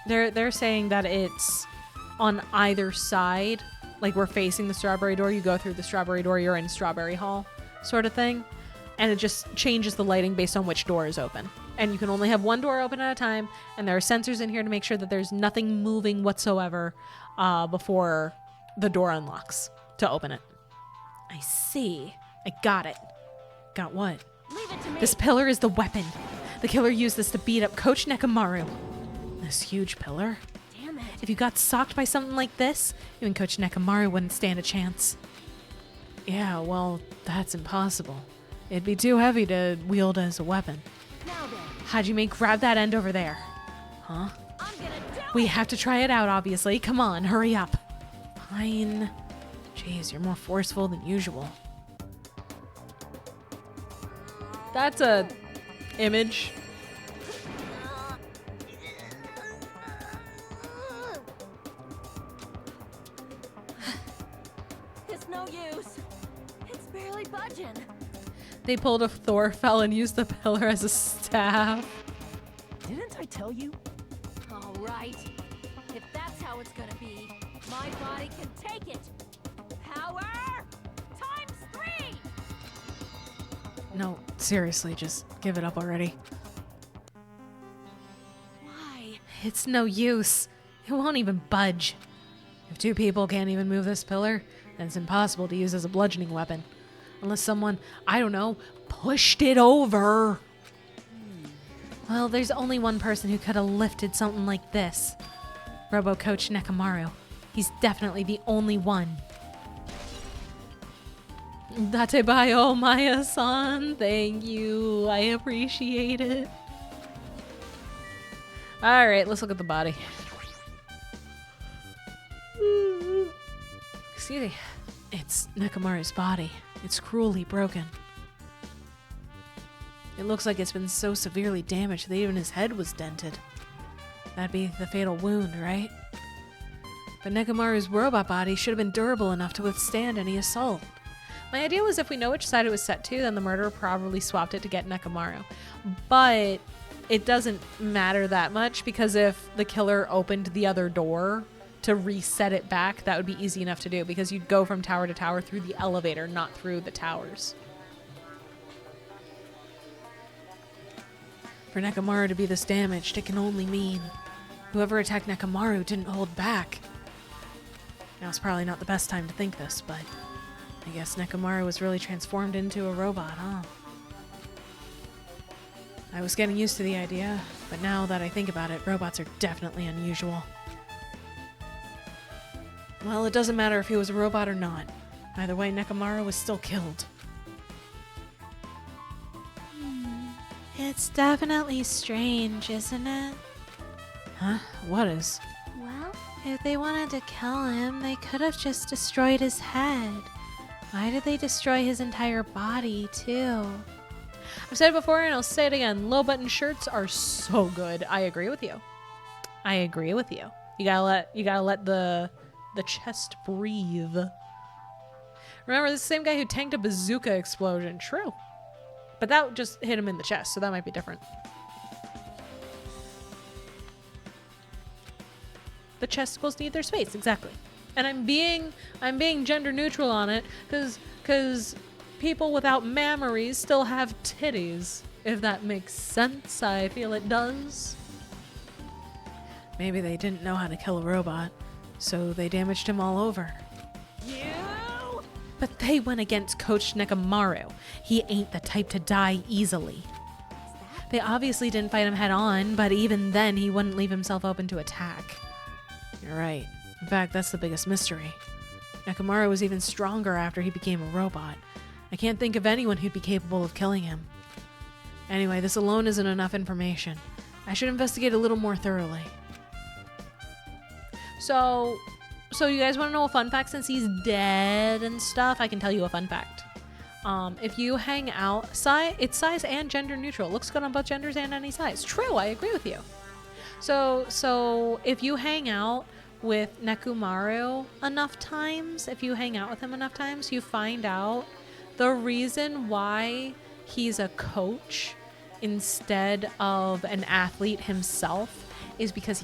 they're saying that it's on either side. Like we're facing the strawberry door, you go through the strawberry door, you're in Strawberry Hall, sort of thing. And it just changes the lighting based on which door is open. And you can only have one door open at a time, and there are sensors in here to make sure that there's nothing moving whatsoever before the door unlocks to open it. I see. I got it. Got what? Leave it to me. This pillar is the weapon. The killer used this to beat up Coach Nekomaru. This huge pillar? Damn it. If you got socked by something like this, you and Coach Nekomaru wouldn't stand a chance. Yeah, well, that's impossible. It'd be too heavy to wield as a weapon. Now then, Hajime, grab that end over there. Huh? I'm gonna do We have to try it out, obviously. Come on, hurry up. Fine. Jeez, you're more forceful than usual. That's a image. It's no use. It's barely budging. They pulled a Thorfell and used the pillar as a staff. Didn't I tell you? All right. If that's how it's gonna be, my body can take it. Power times 3. No, seriously, just give it up already. Why? It's no use. It won't even budge. If 2 people can't even move this pillar, then it's impossible to use as a bludgeoning weapon. Unless someone, I don't know, pushed it over. Well, there's only one person who could have lifted something like this. Robo Coach Nekomaru. He's definitely the only one. Datebayo Maya-san, thank you. I appreciate it. Alright, let's look at the body. Excuse me. It's Nekomaru's body. It's cruelly broken. It looks like it's been so severely damaged that even his head was dented. That'd be the fatal wound, right? But Nekomaru's robot body should have been durable enough to withstand any assault. My idea was if we know which side it was set to, then the murderer probably swapped it to get Nekomaru. But it doesn't matter that much because if the killer opened the other door to reset it back, that would be easy enough to do because you'd go from tower to tower through the elevator, not through the towers. For Nekomaru to be this damaged, it can only mean whoever attacked Nekomaru didn't hold back. Now, it's probably not the best time to think this, but I guess Nekomaru was really transformed into a robot, huh? I was getting used to the idea, but now that I think about it, robots are definitely unusual. Well, it doesn't matter if he was a robot or not. Either way, Nekomaru was still killed. It's definitely strange, isn't it? Huh? What is? Well, If they wanted to kill him, they could have just destroyed his head. Why did they destroy his entire body, too? I've said it before and I'll say it again. Low button shirts are so good. I agree with you. I agree with you. You gotta let the chest breathe. Remember, this is the same guy who tanked a bazooka explosion. True. But that just hit him in the chest, so that might be different. The chesticles need their space, exactly. And I'm being gender neutral on it, because people without mammaries still have titties. If that makes sense, I feel it does. Maybe they didn't know how to kill a robot, so they damaged him all over. You! But they went against Coach Nekomaru. He ain't the type to die easily. They obviously didn't fight him head on, but even then he wouldn't leave himself open to attack. You're right. In fact, that's the biggest mystery. Nekomaru was even stronger after he became a robot. I can't think of anyone who'd be capable of killing him. Anyway, this alone isn't enough information. I should investigate a little more thoroughly. So you guys want to know a fun fact? Since he's dead and stuff, I can tell you a fun fact. If you hang out, it's size and gender neutral. It looks good on both genders and any size. True, I agree with you. So if you hang out with Nekomaru enough times, you find out the reason why he's a coach instead of an athlete himself is because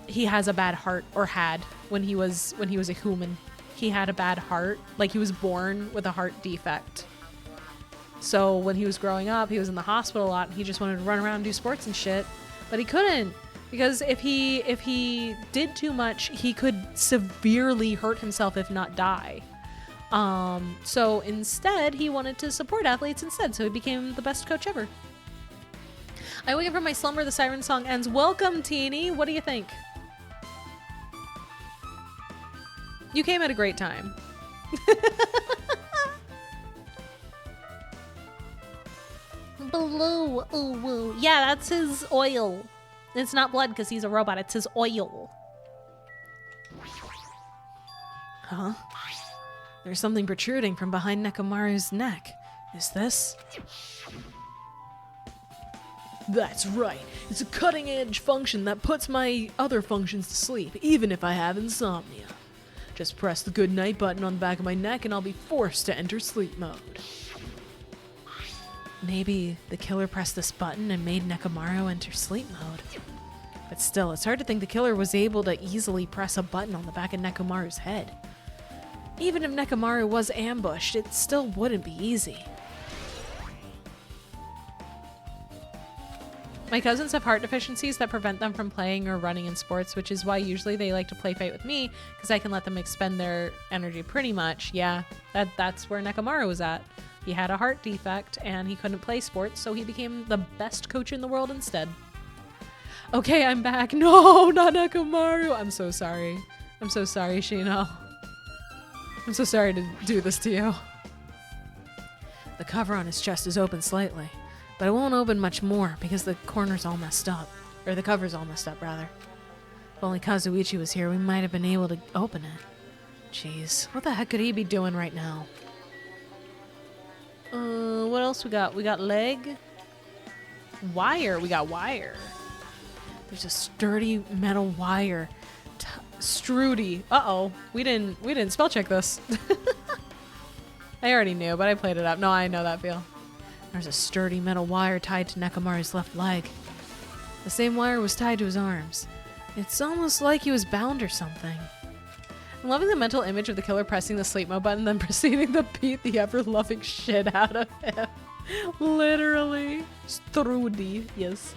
he has a bad heart, or had when he was a human. He had a bad heart, like he was born with a heart defect. So when he was growing up, he was in the hospital a lot, and he just wanted to run around and do sports and shit, but he couldn't, because if he did too much, he could severely hurt himself, if not die. So instead, he wanted to support athletes instead, so he became the best coach ever. I wake up from my slumber, the siren song ends. Welcome, Teeny. What do you think? You came at a great time. Blue, ooh, woo. Yeah, that's his oil. It's not blood because he's a robot. It's his oil. Huh? There's something protruding from behind Nekomaru's neck. Is this? That's right. It's a cutting-edge function that puts my other functions to sleep, even if I have insomnia. Just press the good night button on the back of my neck and I'll be forced to enter sleep mode. Maybe the killer pressed this button and made Nekomaru enter sleep mode. But still, it's hard to think the killer was able to easily press a button on the back of Nekomaru's head. Even if Nekomaru was ambushed, it still wouldn't be easy. My cousins have heart deficiencies that prevent them from playing or running in sports, which is why usually they like to play fight with me, because I can let them expend their energy pretty much. Yeah, that's where Nekomaru was at. He had a heart defect and he couldn't play sports, so he became the best coach in the world instead. Okay, I'm back. No, not Nekomaru. I'm so sorry. I'm so sorry, Shino. I'm so sorry to do this to you. The cover on his chest is open slightly, but it won't open much more because the corner's all messed up. Or the cover's all messed up, rather. If only Kazuichi was here, we might have been able to open it. Jeez, what the heck could he be doing right now? What else we got? We got leg. Wire. We got wire. There's a sturdy metal wire. Strudy. Uh-oh. We didn't spell check this. I already knew, but I played it up. No, I know that feel. There's a sturdy metal wire tied to Nekomaru's left leg. The same wire was tied to his arms. It's almost like he was bound or something. I'm loving the mental image of the killer pressing the sleep mode button, then proceeding to beat the ever-loving shit out of him. Literally. Strudy, yes.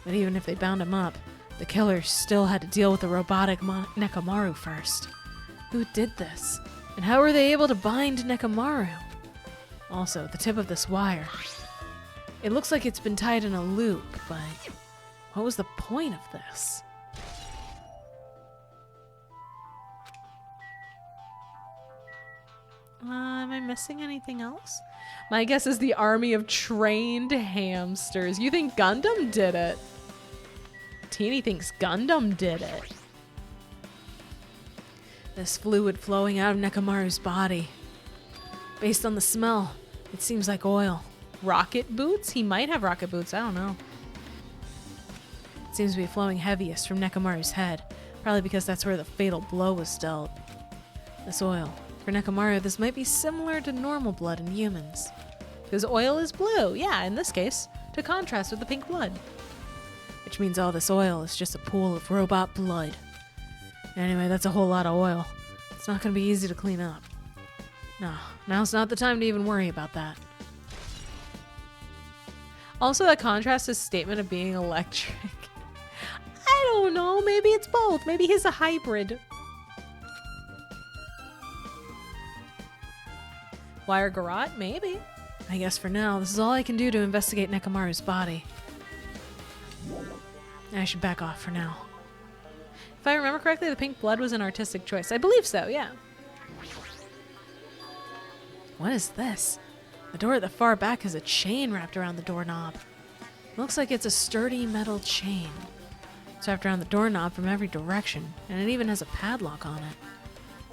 But even if they bound him up, the killer still had to deal with the robotic Nekomaru first. Who did this? And how were they able to bind Nekomaru? Also, the tip of this wire. It looks like it's been tied in a loop, but what was the point of this? Am I missing anything else? My guess is the army of trained hamsters. You think Gundam did it? Teeny thinks Gundam did it. This fluid flowing out of Nekomaru's body. Based on the smell, it seems like oil. Rocket boots? He might have rocket boots, I don't know. It seems to be flowing heaviest from Nekomaru's head, probably because that's where the fatal blow was dealt. This oil, For Nekomaru, this might be similar to normal blood in humans. Because oil is blue, yeah, in this case, to contrast with the pink blood. Which means all this oil is just a pool of robot blood. Anyway, that's a whole lot of oil. It's not going to be easy to clean up. No, now's not the time to even worry about that. Also, that contrasts his statement of being electric. I don't know, maybe it's both. Maybe he's a hybrid. Wire garrote? Maybe. I guess for now, this is all I can do to investigate Nekomaru's body. I should back off for now. If I remember correctly, the pink blood was an artistic choice. I believe so, yeah. What is this? The door at the far back has a chain wrapped around the doorknob. Looks like it's a sturdy metal chain. It's wrapped around the doorknob from every direction, and it even has a padlock on it.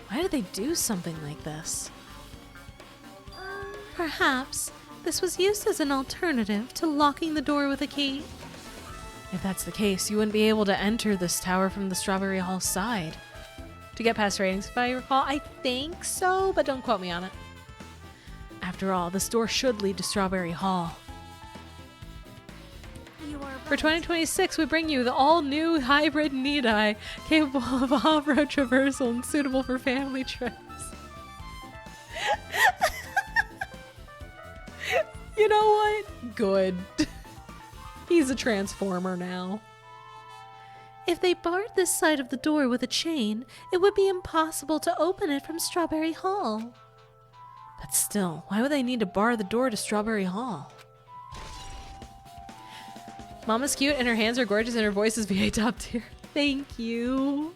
Why did they do something like this? Perhaps this was used as an alternative to locking the door with a key. If that's the case, you wouldn't be able to enter this tower from the Strawberry Hall side. To get past ratings, if I recall, I think so, but don't quote me on it. After all, this door should lead to Strawberry Hall. For 2026, we bring you the all-new hybrid Nidai, capable of off-road traversal and suitable for family trips. You know what? Good. He's a transformer now. If they barred this side of the door with a chain, it would be impossible to open it from Strawberry Hall. But still, why would they need to bar the door to Strawberry Hall? Mama's cute and her hands are gorgeous and her voice is VA top tier. Thank you.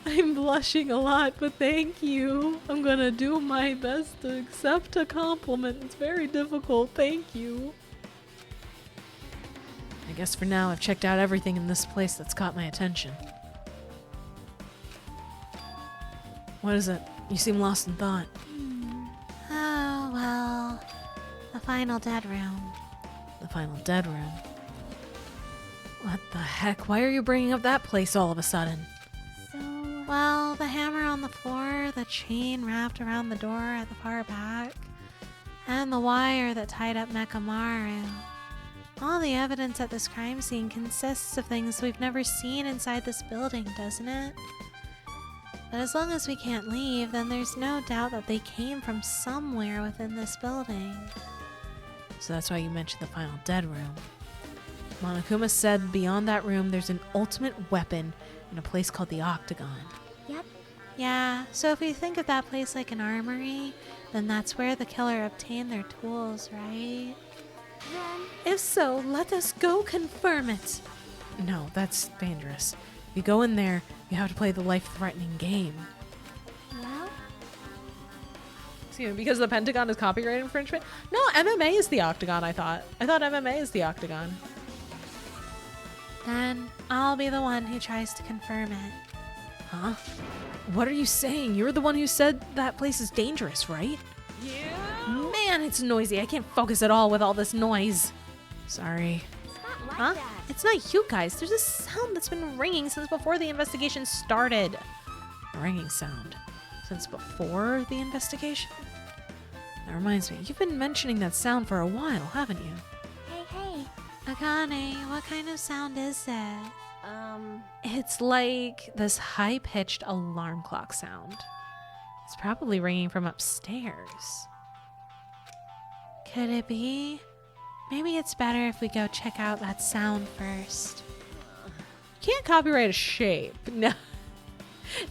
I'm blushing a lot, but thank you. I'm gonna do my best to accept a compliment. It's very difficult. Thank you. I guess for now I've checked out everything in this place that's caught my attention. What is it? You seem lost in thought. Oh, well, the final dead room. The final dead room? What the heck? Why are you bringing up that place all of a sudden? Well, the hammer on the floor, the chain wrapped around the door at the far back, and the wire that tied up Nekomaru. All the evidence at this crime scene consists of things we've never seen inside this building, doesn't it? But as long as we can't leave, then there's no doubt that they came from somewhere within this building. So that's why you mentioned the final dead room. Monokuma said beyond that room there's an ultimate weapon in a place called the Octagon. Yep. Yeah, so if we think of that place like an armory, then that's where the killer obtained their tools, right? If so, let us go confirm it. No, that's dangerous. If you go in there, you have to play the life-threatening game. Well, Excuse me, because the Pentagon is copyright infringement? No, MMA is the Octagon, I thought. I thought MMA is the Octagon. Then I'll be the one who tries to confirm it. Huh? What are you saying? You're the one who said that place is dangerous, right? Yeah. Man, it's noisy. I can't focus at all with all this noise. Sorry. it's not like Huh? that. It's not you guys. There's a sound that's been ringing since before the investigation started. A ringing sound. Since before the investigation? That reminds me, you've been mentioning that sound for a while, haven't you? Hey. Akane, what kind of sound is it? It's like this high-pitched alarm clock sound. It's probably ringing from upstairs. Could it be? Maybe it's better if we go check out that sound first. Can't copyright a shape. No.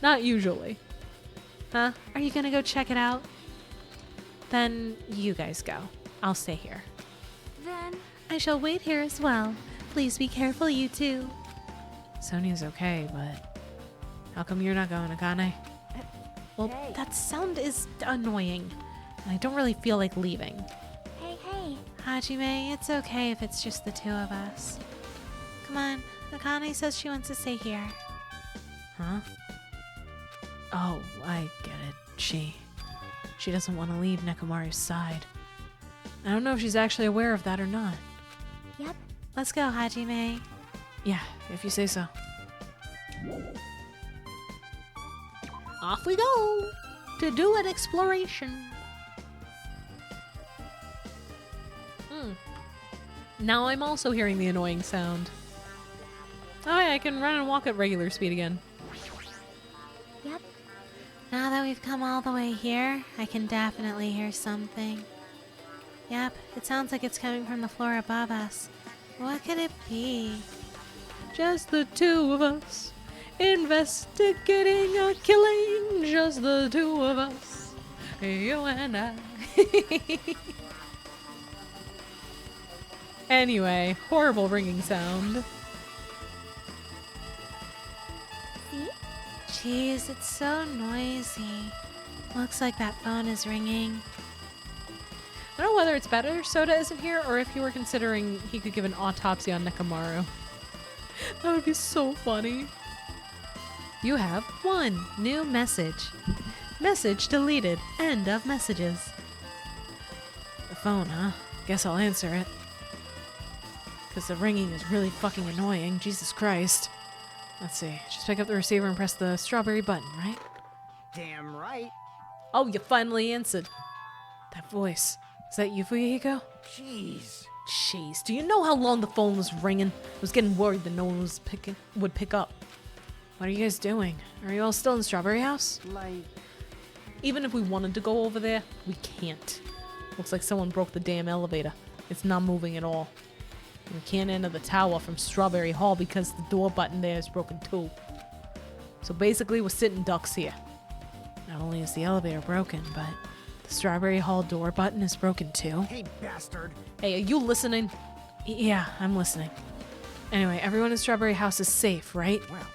Not usually. Huh? Are you gonna go check it out? Then you guys go. I'll stay here. Then I shall wait here as well. Please be careful, you two. Sonia's okay, but how come you're not going, Akane? Well, Hey. that sound is annoying, and I don't really feel like leaving. hey. Hajime, it's okay if it's just the two of us. Come on, Akane says she wants to stay here. Huh? Oh, I get it. She doesn't want to leave Nekomaru's side. I don't know if she's actually aware of that or not. Yep. Let's go, Hajime. Yeah, if you say so. Off we go! to do an exploration. Now I'm also hearing the annoying sound. Oh yeah, I can run and walk at regular speed again. Yep. Now that we've come all the way here, I can definitely hear something. Yep, it sounds like it's coming from the floor above us. What could it be? Just the two of us, investigating a killing. Just the two of us, you and I. Anyway, horrible ringing sound. See? Jeez, it's so noisy. Looks like that phone is ringing. I don't know whether it's better Soda isn't here or if you were considering he could give an autopsy on Nekomaru. That would be so funny. You have 1 new message. Message deleted. End of messages. The phone, huh? Guess I'll answer it. Because the ringing is really fucking annoying. Jesus Christ. Let's see. Just pick up the receiver and press the strawberry button, right? Damn right. Oh, you finally answered. That voice. Is that you, Fuyahiko? Jeez. Jeez, do you know how long the phone was ringing? I was getting worried that no one would pick up. What are you guys doing? Are you all still in the Strawberry House? Like, Even if we wanted to go over there, we can't. Looks like someone broke the damn elevator. It's not moving at all. We can't enter the tower from Strawberry Hall because the door button there is broken too. So basically we're sitting ducks here. Not only is the elevator broken, but the Strawberry Hall door button is broken too. hey, bastard. Hey, are you listening? Yeah, I'm listening. Anyway, everyone in Strawberry House is safe, right? Well,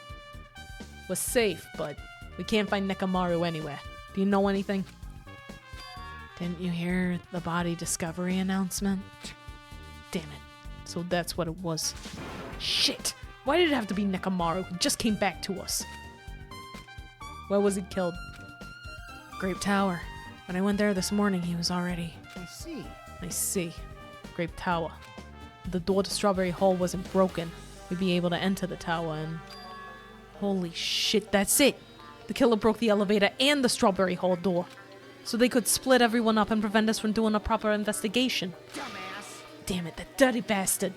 We're safe, but we can't find Nekomaru anywhere. Do you know anything? Didn't you hear the body discovery announcement? Damn it. So that's what it was. Shit! Why did it have to be Nekomaru who just came back to us? Where was he killed? Grape Tower. When I went there this morning, he was already... I see. I see. Grape Tower. If the door to Strawberry Hall wasn't broken, we'd be able to enter the tower and... Holy shit, that's it! The killer broke the elevator and the Strawberry Hall door. So they could split everyone up and prevent us from doing a proper investigation. Dumbass. Damn it, that dirty bastard!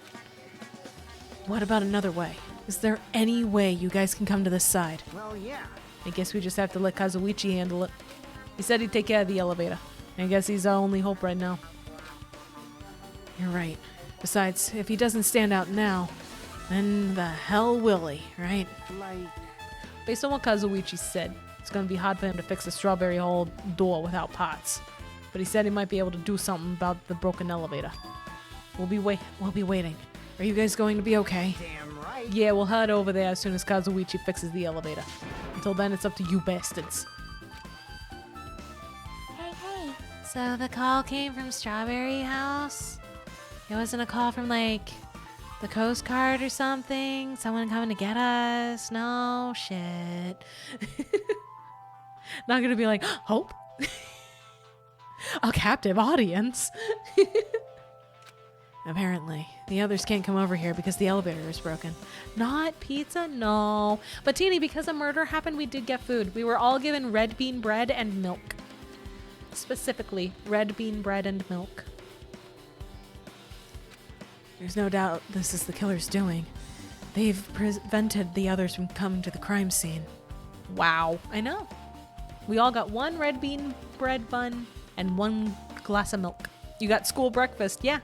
What about another way? Is there any way you guys can come to this side? Well, yeah. I guess we just have to let Kazuichi handle it. He said he'd take care of the elevator. I guess he's our only hope right now. You're right. Besides, if he doesn't stand out now, then the hell will he, right? Like, Based on what Kazuichi said, it's gonna be hard for him to fix the Strawberry Hall door without parts. But he said he might be able to do something about the broken elevator. We'll be waiting. Are you guys going to be okay? damn right. Yeah, we'll head over there as soon as Kazuichi fixes the elevator. Until then, it's up to you bastards. Hey. So the call came from Strawberry House? It wasn't a call from, like, the Coast Guard or something? Someone coming to get us? No? Shit. Not gonna be like, Hope? A captive audience? Apparently. The others can't come over here because the elevator is broken. Not pizza? No. But Teeny, because a murder happened, we did get food. We were all given red bean bread and milk. Specifically, red bean bread and milk. There's no doubt this is the killer's doing. They've prevented the others from coming to the crime scene. Wow. I know. We all got 1 red bean bread bun and 1 glass of milk. You got school breakfast, yeah.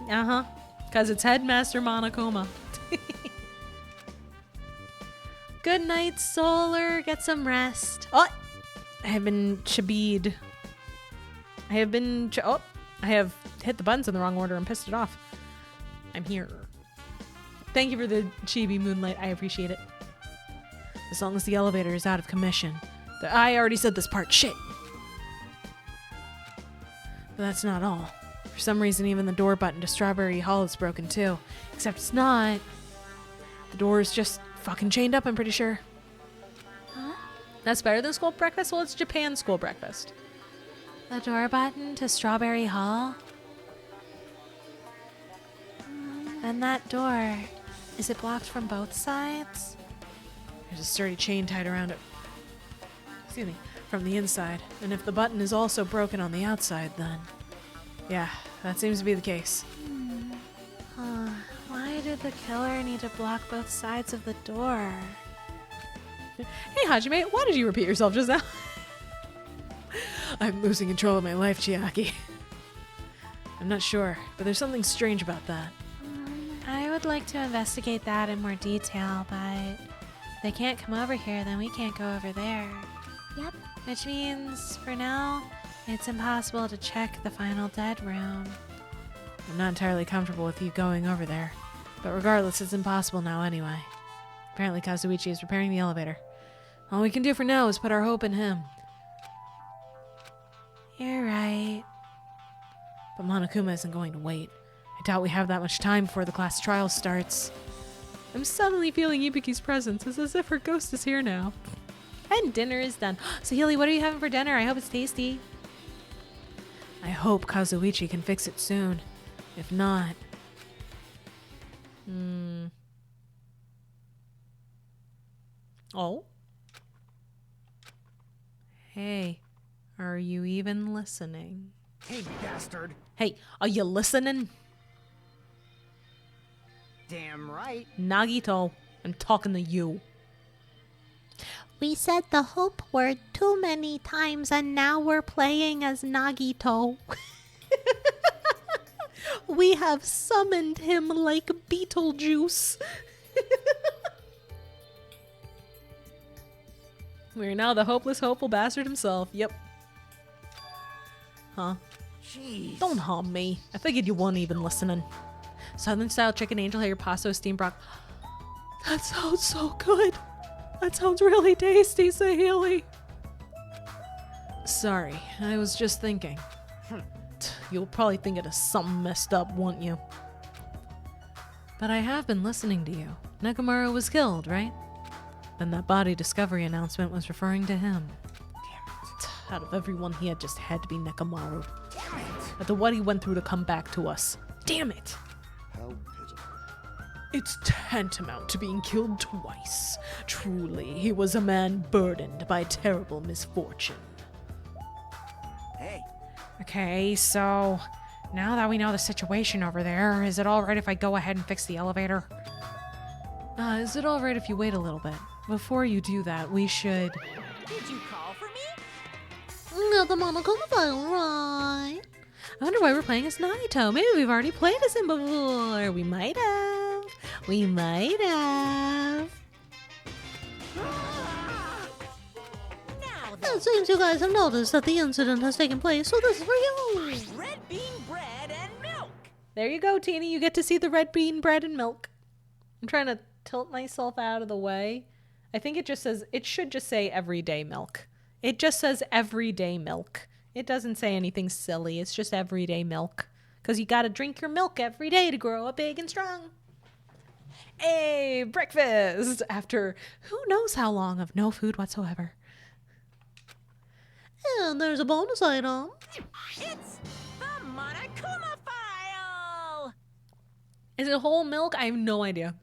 Uh-huh. Because it's Headmaster Monokuma. Good night, Solar. Get some rest. Oh! I have been chibied. I have hit the buttons in the wrong order and pissed it off. I'm here. Thank you for the chibi moonlight. I appreciate it. As long as the elevator is out of commission. I already said this part. Shit. But that's not all. For some reason, even the door button to Strawberry Hall is broken too. Except it's not. The door is just fucking chained up, I'm pretty sure. Huh? That's better than school breakfast? Well, it's Japan school breakfast. The door button to Strawberry Hall? And that door, is it blocked from both sides? There's a sturdy chain tied around it. Excuse me. from the inside. And if the button is also broken on the outside, then... yeah, that seems to be the case. Why did the killer need to block both sides of the door? Hey, Hajime, why did you repeat yourself just now? I'm losing control of my life, Chiaki. I'm not sure, but there's something strange about that. I would like to investigate that in more detail, but if they can't come over here, then we can't go over there. Yep. Which means, for now, it's impossible to check the final dead room. I'm not entirely comfortable with you going over there, but regardless, it's impossible now anyway. Apparently Kazuichi is repairing the elevator. All we can do for now is put our hope in him. You're right. But Monokuma isn't going to wait. I doubt we have that much time before the class trial starts. I'm suddenly feeling Ibuki's presence. It's as if her ghost is here now. And dinner is done. So Healy, what are you having for dinner? I hope it's tasty. I hope Kazuichi can fix it soon. If not... Oh? Hey, are you even listening? Hey, bastard. Hey, are you listening? Damn right. Nagito, I'm talking to you. We said the hope word too many times and now we're playing as Nagito. We have summoned him like Beetlejuice. We're now the hopeless, hopeful bastard himself. Yep. Huh? Jeez. Don't harm me. I figured you weren't even listening. Southern style chicken angel hair pasta steamed broccoli. That sounds so good. That sounds really tasty, Sahili. Sorry, I was just thinking. You'll probably think it is something messed up, won't you? But I have been listening to you. Nekomaru was killed, right? Then that body discovery announcement was referring to him. Damn it. Out of everyone, he had just had to be Nekomaru. Damn it. After what he went through to come back to us. Damn it! How pitiful. It's tantamount to being killed twice. Truly, he was a man burdened by terrible misfortune. Hey. Okay, so now that we know the situation over there, is it alright if I go ahead and fix the elevator? Is it alright if you wait a little bit? Before you do that, we should... Did you call for me? No, the Monokuma file, right? I wonder why we're playing as Nagito. Maybe we've already played as him before. We might have. We might have. Now It seems you guys have noticed that the incident has taken place, so this is for you. red bean bread and milk. There you go, Teeny. You get to see the red bean bread and milk. I'm trying to tilt myself out of the way. I think it just says, it should just say everyday milk. It just says everyday milk. It doesn't say anything silly. It's just everyday milk. Because you gotta drink your milk every day to grow up big and strong. Hey, breakfast! After who knows how long of no food whatsoever. And there's a bonus item. It's the Monokuma file. Is it whole milk? I have no idea.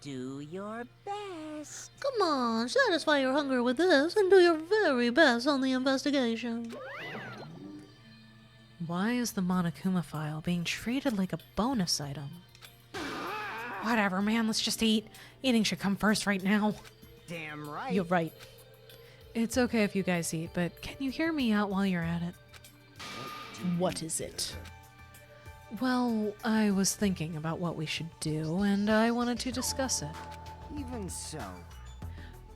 Do your best. Come on, satisfy your hunger with this and do your very best on the investigation. Why is the Monokuma file being treated like a bonus item? Whatever, man, let's just eat. Eating should come first right now. Damn right. You're right. It's okay if you guys eat, but can you hear me out while you're at it? What is it? Well, I was thinking about what we should do, and I wanted to discuss it. Even so.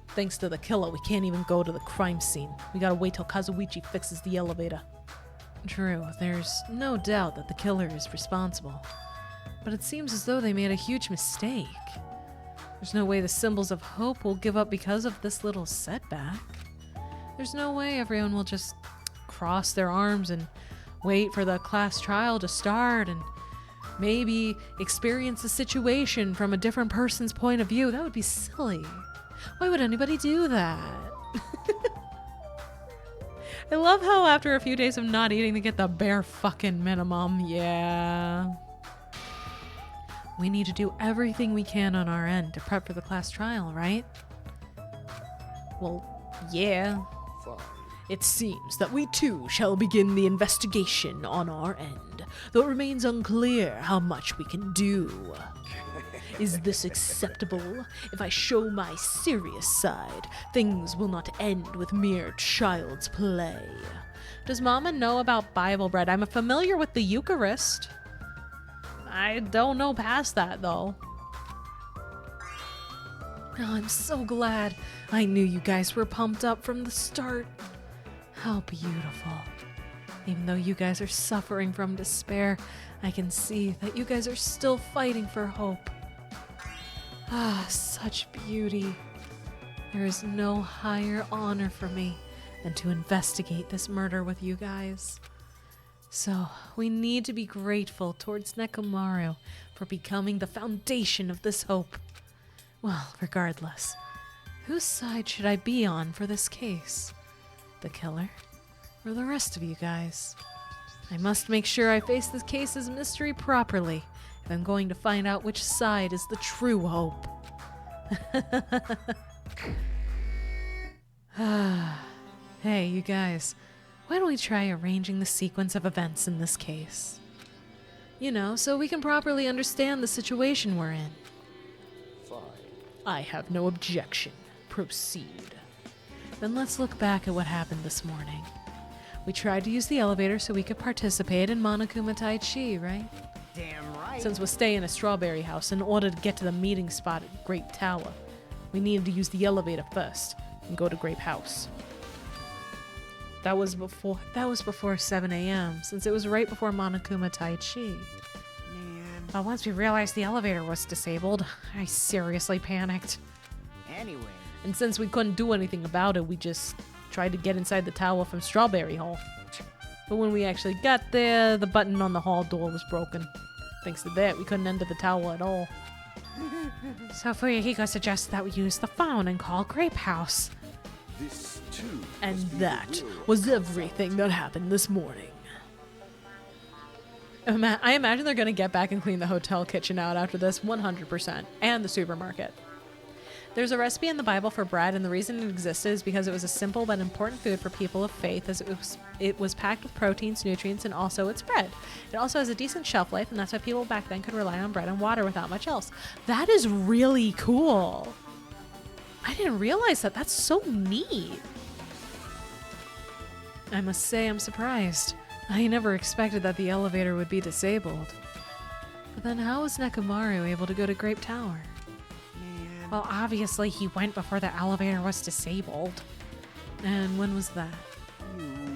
Thanks to the killer, we can't even go to the crime scene. We gotta wait till Kazuichi fixes the elevator. True, there's no doubt that the killer is responsible. But it seems as though they made a huge mistake. There's no way the symbols of hope will give up because of this little setback. There's no way everyone will just cross their arms and wait for the class trial to start and maybe experience the situation from a different person's point of view. That would be silly. Why would anybody do that? I love how after a few days of not eating, they get the bare fucking minimum. Yeah. We need to do everything we can on our end to prep for the class trial, right? Well, yeah. Fine. It seems that we too shall begin the investigation on our end, though it remains unclear how much we can do. Is this acceptable? If I show my serious side, things will not end with mere child's play. Does Mama know about Bible bread? I'm familiar with the Eucharist. I don't know past that, though. Oh, I'm so glad. I knew you guys were pumped up from the start. How beautiful. Even though you guys are suffering from despair, I can see that you guys are still fighting for hope. Ah, such beauty. There is no higher honor for me than to investigate this murder with you guys. So, we need to be grateful towards Nekomaru for becoming the foundation of this hope. Well, regardless, whose side should I be on for this case? The killer? Or the rest of you guys? I must make sure I face this case's mystery properly if I'm going to find out which side is the true hope. Hey, you guys, why don't we try arranging the sequence of events in this case? You know, so we can properly understand the situation we're in. Fine. I have no objection. Proceed. Then let's look back at what happened this morning. We tried to use the elevator so we could participate in Monokuma Tai Chi, right? Damn right. Since we're staying in a strawberry house, in order to get to the meeting spot at Grape Tower, we needed to use the elevator first and go to Grape House. That was before 7 a.m., since it was right before Monokuma Tai Chi. Man. But once we realized the elevator was disabled, I seriously panicked. Anyway. And since we couldn't do anything about it, we just tried to get inside the tower from Strawberry Hall. But when we actually got there, the button on the hall door was broken. Thanks to that, we couldn't enter the tower at all. So Fuyuhiko suggested that we use the phone and call Grape House. This too. And must be that the will was of everything that happened this morning. I imagine they're going to get back and clean the hotel kitchen out after this 100%, and the supermarket. There's a recipe in the Bible for bread, and the reason it existed is because it was a simple but important food for people of faith, as it was packed with proteins, nutrients, and also it's bread. It also has a decent shelf life, and that's why people back then could rely on bread and water without much else. That is really cool. I didn't realize that. That's so neat. I must say I'm surprised. I never expected that the elevator would be disabled. But then how was Nekomaru able to go to Grape Tower? Man. Well, obviously he went before the elevator was disabled. And when was that?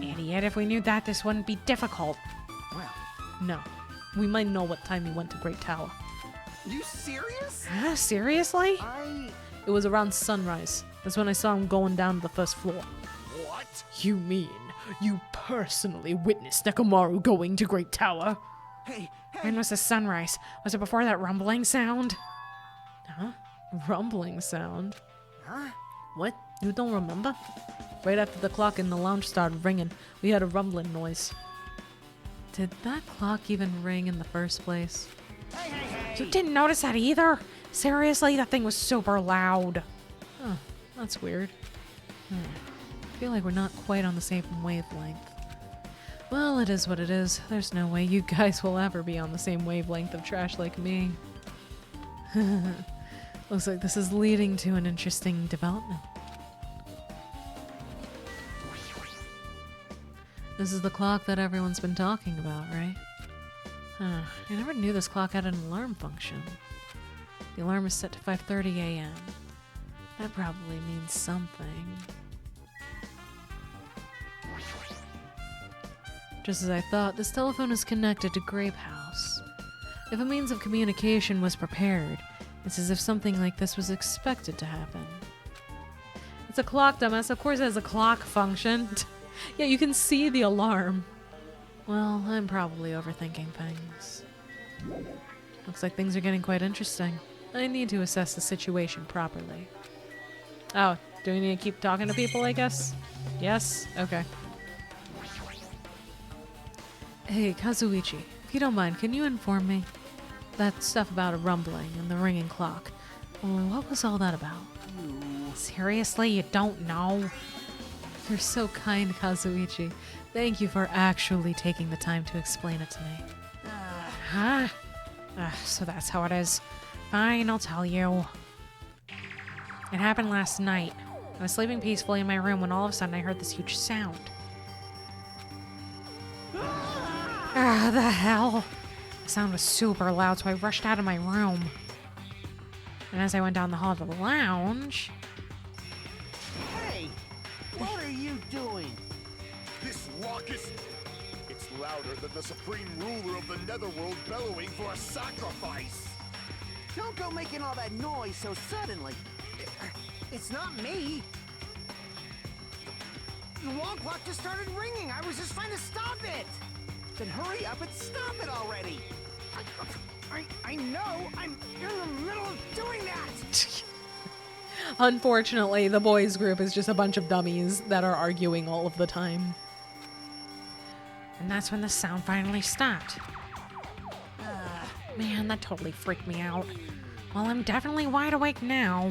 Idiot, if we knew that, this wouldn't be difficult. Well, No. We might know what time he went to Great Tower. you serious? Seriously? It was around sunrise. That's when I saw him going down to the first floor. What? You mean you personally witnessed Nekomaru going to Great Tower? Hey, When was the sunrise? Was it before that rumbling sound? Huh? Rumbling sound? huh? What? You don't remember? Right after the clock in the lounge started ringing, we heard a rumbling noise. Did that clock even ring in the first place? You didn't notice that either? Seriously, that thing was super loud. Huh, that's weird. I feel like we're not quite on the same wavelength. Well, it is what it is. There's no way you guys will ever be on the same wavelength of trash like me. Looks like this is leading to an interesting development. This is the clock that everyone's been talking about, right? Huh, I never knew this clock had an alarm function. The alarm is set to 5:30 a.m. That probably means something. Just as I thought, this telephone is connected to Grape House. If a means of communication was prepared, it's as if something like this was expected to happen. It's a clock, dumbass. Of course it has a clock function. Yeah, you can see the alarm. Well, I'm probably overthinking things. Looks like things are getting quite interesting. I need to assess the situation properly. Oh, do we need to keep talking to people, I guess? Yes? Okay. Hey, Kazuichi, if you don't mind, can you inform me? That stuff about a rumbling and the ringing clock. Well, what was all that about? Seriously, you don't know? You're so kind, Kazuichi. Thank you for actually taking the time to explain it to me. Huh? So that's how it is. Fine, I'll tell you. It happened last night. I was sleeping peacefully in my room when all of a sudden I heard this huge sound. The hell? The sound was super loud, so I rushed out of my room. And as I went down the hall to the lounge... Hey! What are you doing? This raucous... It's louder than the supreme ruler of the netherworld bellowing for a sacrifice. Don't go making all that noise so suddenly. It's not me. The wall clock just started ringing. I was just trying to stop it. Then hurry up and stop it already. I know. I'm in the middle of doing that. Unfortunately, the boys group is just a bunch of dummies that are arguing all of the time. And that's when the sound finally stopped. Man, that totally freaked me out. Well, I'm definitely wide awake now.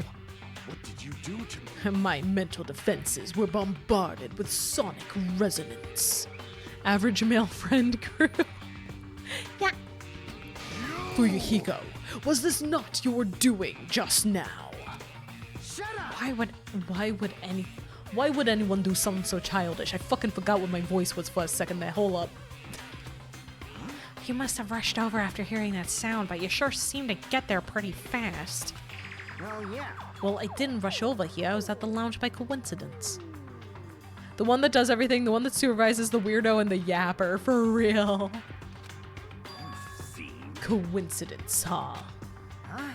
What did you do to me? My mental defenses were bombarded with sonic resonance. Average male friend crew. Yeah. Fuyuhiko, was this not your doing just now? Shut up. Why would anyone do something so childish? I fucking forgot what my voice was for a second there. Hold up. You must have rushed over after hearing that sound, but you sure seemed to get there pretty fast. Well, yeah. Well, I didn't rush over here. I was at the lounge by coincidence. The one that does everything, the one that supervises the weirdo and the yapper, for real. Coincidence, huh? Huh?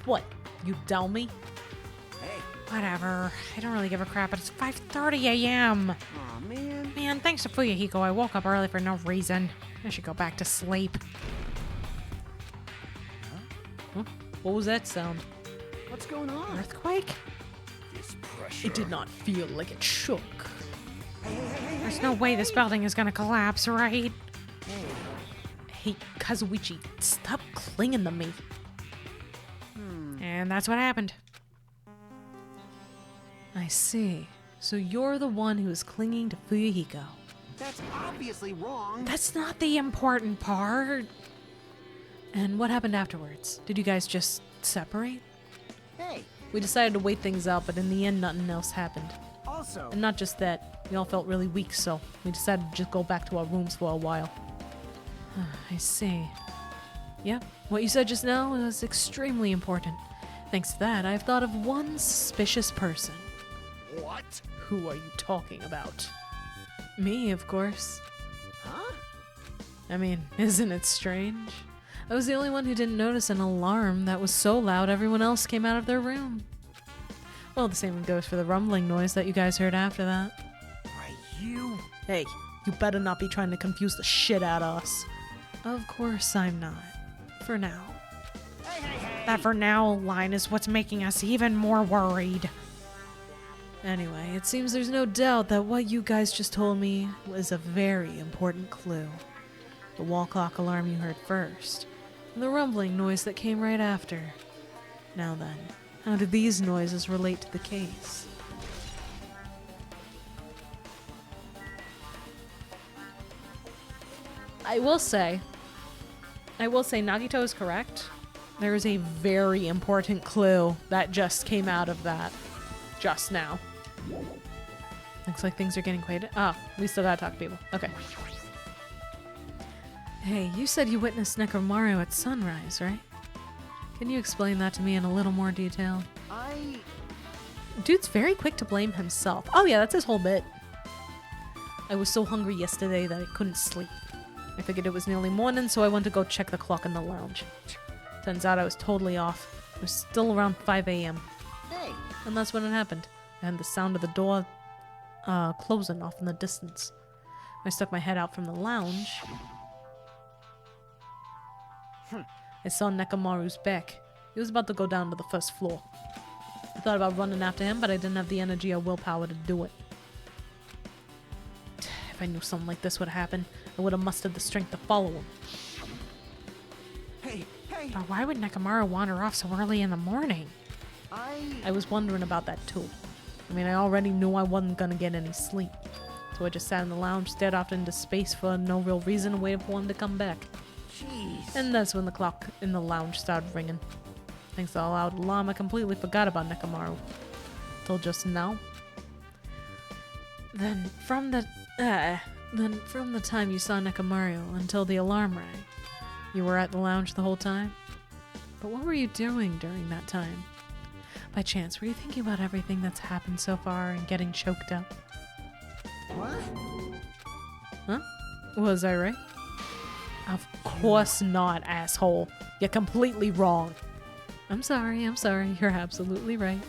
What? You down me? Hey. Whatever. I don't really give a crap, but it's 5:30 a.m. Aw, man. Man, thanks to Fuyuhiko, I woke up early for no reason. I should go back to sleep. Huh? What was that sound? What's going on? Earthquake? This pressure. It did not feel like it shook. There's no way this building is gonna collapse, right? Hey, Kazuichi, stop clinging to me. And that's what happened. I see. So you're the one who is clinging to Fuyuhiko. That's obviously wrong. That's not the important part. And what happened afterwards? Did you guys just separate? Hey. We decided to wait things out, but in the end, nothing else happened. Also. And not just that, we all felt really weak, so we decided to just go back to our rooms for a while. I see. Yep, what you said just now was extremely important. Thanks to that, I've thought of one suspicious person. What? Who are you talking about? Me, of course. Huh? I mean, isn't it strange? I was the only one who didn't notice an alarm that was so loud everyone else came out of their room. Well, the same goes for the rumbling noise that you guys heard after that. Are you? Hey, you better not be trying to confuse the shit out of us. Of course I'm not. For now. That for now line is what's making us even more worried. Anyway, it seems there's no doubt that what you guys just told me was a very important clue. The wall clock alarm you heard first, and the rumbling noise that came right after. Now then, how do these noises relate to the case? I will say Nagito is correct. There is a very important clue that just came out of that just now. Looks like things are getting quite... Ah, we still gotta talk to people. Okay. Hey, you said you witnessed Nekomaru at sunrise, right? Can you explain that to me in a little more detail? Dude's very quick to blame himself. Oh yeah, that's his whole bit. I was so hungry yesterday that I couldn't sleep. I figured it was nearly morning, so I went to go check the clock in the lounge. Turns out I was totally off. It was still around 5 a.m. Hey. And that's when it happened. I heard the sound of the door closing off in the distance. I stuck my head out from the lounge. I saw Nekomaru's back. He was about to go down to the first floor. I thought about running after him, but I didn't have the energy or willpower to do it. If I knew something like this would happen, I would have mustered the strength to follow him. Hey. But why would Nekomaru wander off so early in the morning? I was wondering about that too. I mean, I already knew I wasn't gonna get any sleep. So I just sat in the lounge, stared off into space for no real reason, and waited for him to come back. Jeez. And that's when the clock in the lounge started ringing. Thanks to the loud alarm, I completely forgot about Nekomaru. Till just now. Then from the time you saw Nekomaru until the alarm rang, you were at the lounge the whole time? But what were you doing during that time? By chance, were you thinking about everything that's happened so far and getting choked up? What? Huh? Was I right? Of course not, asshole. You're completely wrong. I'm sorry, you're absolutely right.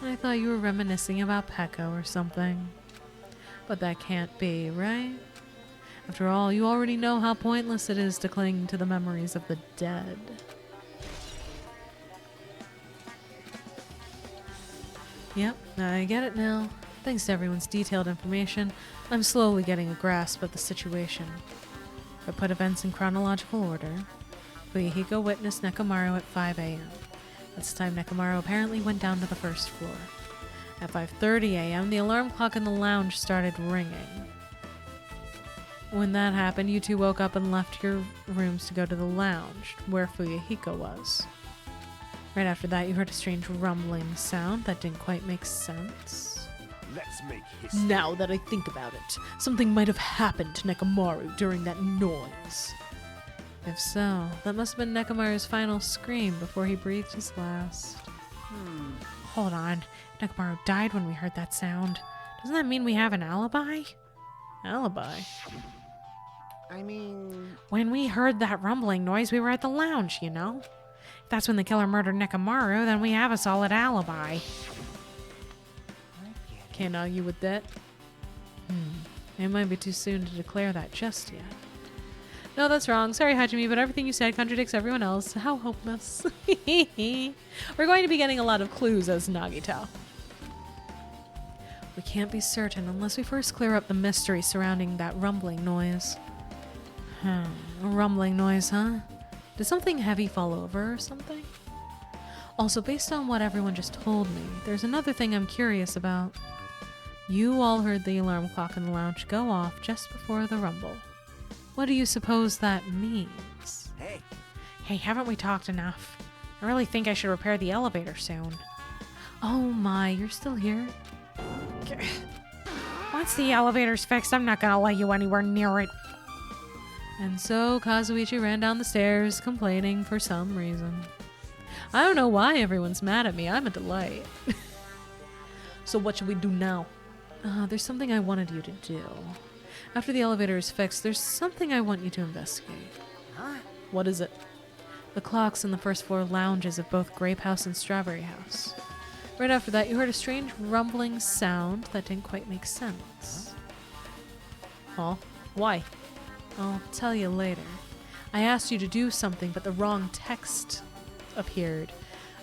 I thought you were reminiscing about Peko or something. But that can't be, right? After all, you already know how pointless it is to cling to the memories of the dead. Yep, I get it now. Thanks to everyone's detailed information, I'm slowly getting a grasp of the situation. If I put events in chronological order, Fuyuhiko witnessed Nekomaru at 5 a.m. That's the time Nekomaru apparently went down to the first floor. At 5:30 a.m., the alarm clock in the lounge started ringing. When that happened, you two woke up and left your rooms to go to the lounge, where Fuyuhiko was. Right after that, you heard a strange rumbling sound that didn't quite make sense. Let's make history. Now that I think about it, something might have happened to Nekomaru during that noise. If so, that must have been Nekomaru's final scream before he breathed his last. Hold on. Nekomaru died when we heard that sound. Doesn't that mean we have an alibi? Alibi? I mean... When we heard that rumbling noise, we were at the lounge, you know? If that's when the killer murdered Nekomaru, then we have a solid alibi. Can't argue with that. It might be too soon to declare that just yet. No, that's wrong. Sorry, Hajime, but everything you said contradicts everyone else. How hopeless. We're going to be getting a lot of clues as Nagito. We can't be certain unless we first clear up the mystery surrounding that rumbling noise. A rumbling noise, huh? Did something heavy fall over or something? Also, based on what everyone just told me, there's another thing I'm curious about. You all heard the alarm clock in the lounge go off just before the rumble. What do you suppose that means? Hey, haven't we talked enough? I really think I should repair the elevator soon. Oh my, you're still here? Once the elevator's fixed, I'm not gonna let you anywhere near it. And so Kazuichi ran down the stairs, complaining for some reason. I don't know why everyone's mad at me. I'm a delight. So what should we do now? There's something I wanted you to do. After the elevator is fixed, there's something I want you to investigate. huh? What is it? The clocks in the first floor lounges of both Grape House and Strawberry House. Right after that, you heard a strange rumbling sound that didn't quite make sense. Huh? Why? I'll tell you later. I asked you to do something, but the wrong text appeared.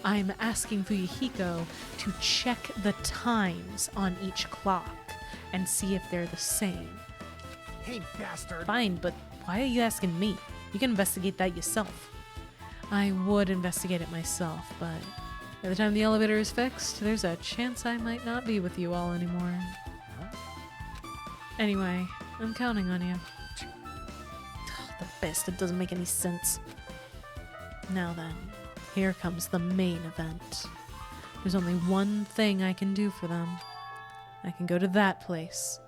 I'm asking Fuyuhiko to check the times on each clock and see if they're the same. Hey, bastard. Fine, but why are you asking me? You can investigate that yourself. I would investigate it myself, but by the time the elevator is fixed, there's a chance I might not be with you all anymore. Anyway, I'm counting on you. The bastard doesn't make any sense. Now then, here comes the main event. There's only one thing I can do for them. I can go to that place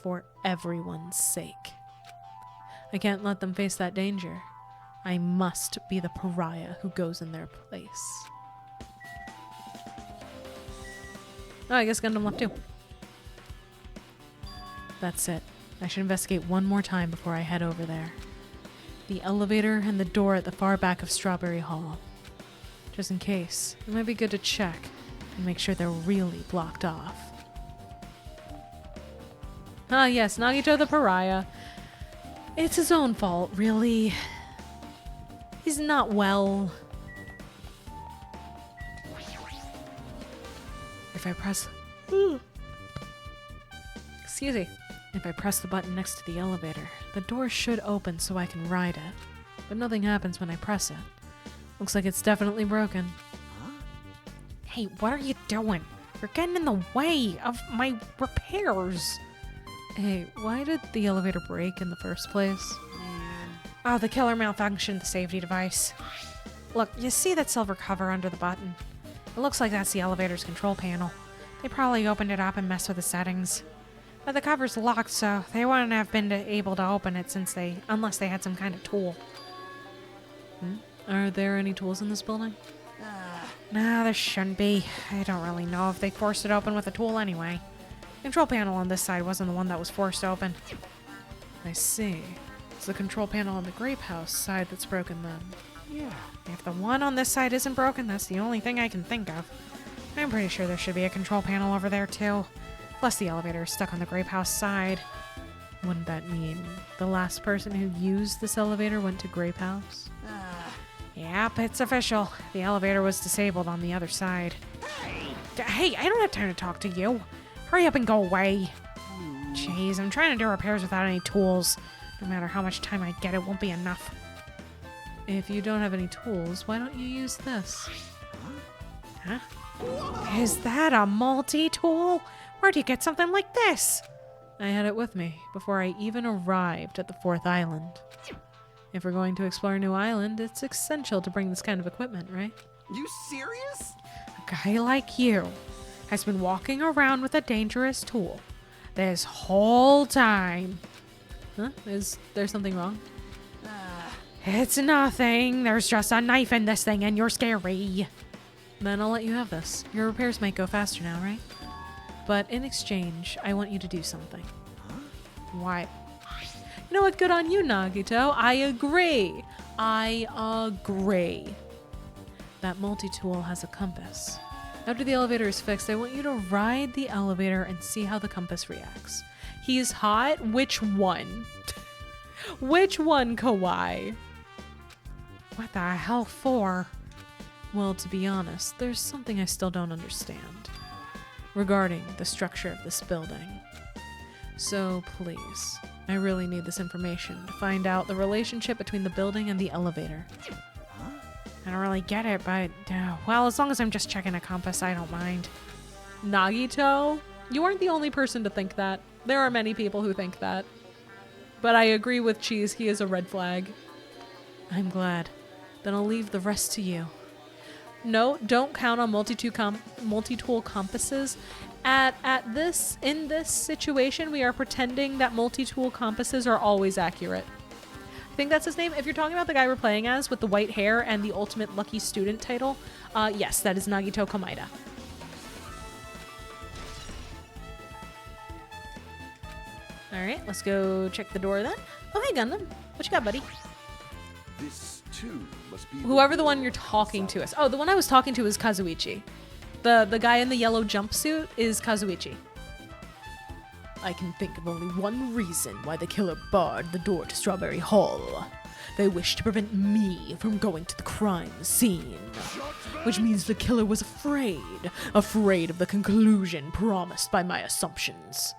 for everyone's sake. I can't let them face that danger. I must be the pariah who goes in their place. Oh, I guess Gundam left too. That's it. I should investigate one more time before I head over there. The elevator and the door at the far back of Strawberry Hall. Just in case, it might be good to check and make sure they're really blocked off. Ah yes, Nagito the pariah. It's his own fault, really. He's not well. If I press... Excuse me. If I press the button next to the elevator, the door should open so I can ride it. But nothing happens when I press it. Looks like it's definitely broken. Hey, what are you doing? You're getting in the way of my repairs. Hey, why did the elevator break in the first place? Oh, the killer malfunctioned the safety device. Look, you see that silver cover under the button? It looks like that's the elevator's control panel. They probably opened it up and messed with the settings. But the cover's locked, so they wouldn't have been able to open it unless they had some kind of tool. Are there any tools in this building? No, there shouldn't be. I don't really know if they forced it open with a tool anyway. Control panel on this side wasn't the one that was forced open. I see. It's the control panel on the grape house side that's broken then. Yeah. If the one on this side isn't broken, that's the only thing I can think of. I'm pretty sure there should be a control panel over there too. Plus the elevator is stuck on the grape house side. Wouldn't that mean the last person who used this elevator went to Grape House? Yep, it's official. The elevator was disabled on the other side. Hey, I don't have time to talk to you. Hurry up and go away. Jeez, I'm trying to do repairs without any tools. No matter how much time I get, it won't be enough. If you don't have any tools, why don't you use this? Huh? Is that a multi-tool? Where'd you get something like this? I had it with me before I even arrived at the 4th island. If we're going to explore a new island, it's essential to bring this kind of equipment, right? You serious? A guy like you has been walking around with a dangerous tool this whole time. Huh? Is there something wrong? It's nothing. There's just a knife in this thing and you're scary. Then I'll let you have this. Your repairs might go faster now, right? But in exchange, I want you to do something. What? You know what? Good on you, Nagito. I agree. I agree. That multi-tool has a compass. After the elevator is fixed, I want you to ride the elevator and see how the compass reacts. He's hot? Which one? Which one, Kawaii? What the hell for? Well, to be honest, there's something I still don't understand regarding the structure of this building. So please, I really need this information to find out the relationship between the building and the elevator. I don't really get it, but, well, as long as I'm just checking a compass, I don't mind. Nagito, you aren't the only person to think that. There are many people who think that. But I agree with Cheese, he is a red flag. I'm glad. Then I'll leave the rest to you. No, don't count on multi-tool compasses. In this situation, we are pretending that multi-tool compasses are always accurate. I think that's his name. If you're talking about the guy we're playing as with the white hair and the ultimate lucky student title, yes, that is Nagito Komaeda. Alright, let's go check the door then. Oh, hey, Gundam. What you got, buddy? This too must be Whoever the one you're talking to is. Oh, the one I was talking to is Kazuichi. The guy in the yellow jumpsuit is Kazuichi. I can think of only one reason why the killer barred the door to Strawberry Hall. They wished to prevent me from going to the crime scene. Which means the killer was afraid of the conclusion promised by my assumptions.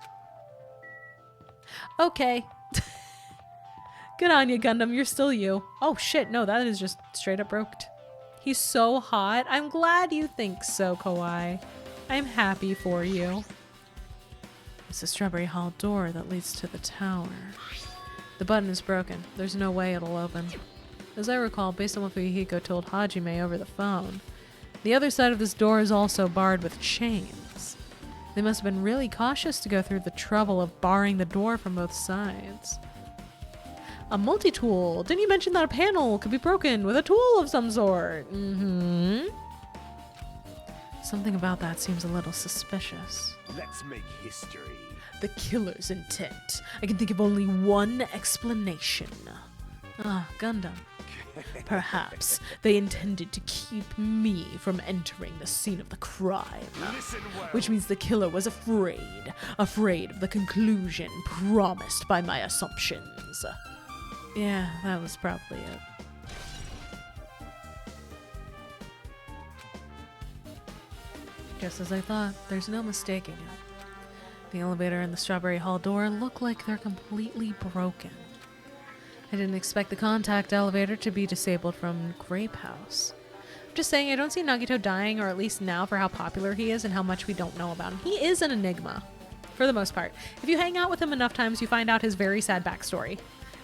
Okay. Good on you, Gundam. You're still you. Oh shit, no, that is just straight up broke. He's so hot. I'm glad you think so, Kawaii. I'm happy for you. It's the Strawberry Hall door that leads to the tower. The button is broken. There's no way it'll open. As I recall, based on what Fuyuhiko told Hajime over the phone, the other side of this door is also barred with chains. They must have been really cautious to go through the trouble of barring the door from both sides. A multi-tool. Didn't you mention that a panel could be broken with a tool of some sort? Mm-hmm. Something about that seems a little suspicious. Let's make history. The killer's intent. I can think of only one explanation. Ah, Gundam. Perhaps they intended to keep me from entering the scene of the crime. Listen well. Which means the killer was afraid of the conclusion promised by my assumptions. Yeah, that was probably it. Just as I thought, there's no mistaking it. The elevator and the Strawberry Hall door look like they're completely broken. I didn't expect the contact elevator to be disabled from Grape House. Just saying, I don't see Nagito dying, or at least now for how popular he is and how much we don't know about him. He is an enigma, for the most part. If you hang out with him enough times, you find out his very sad backstory,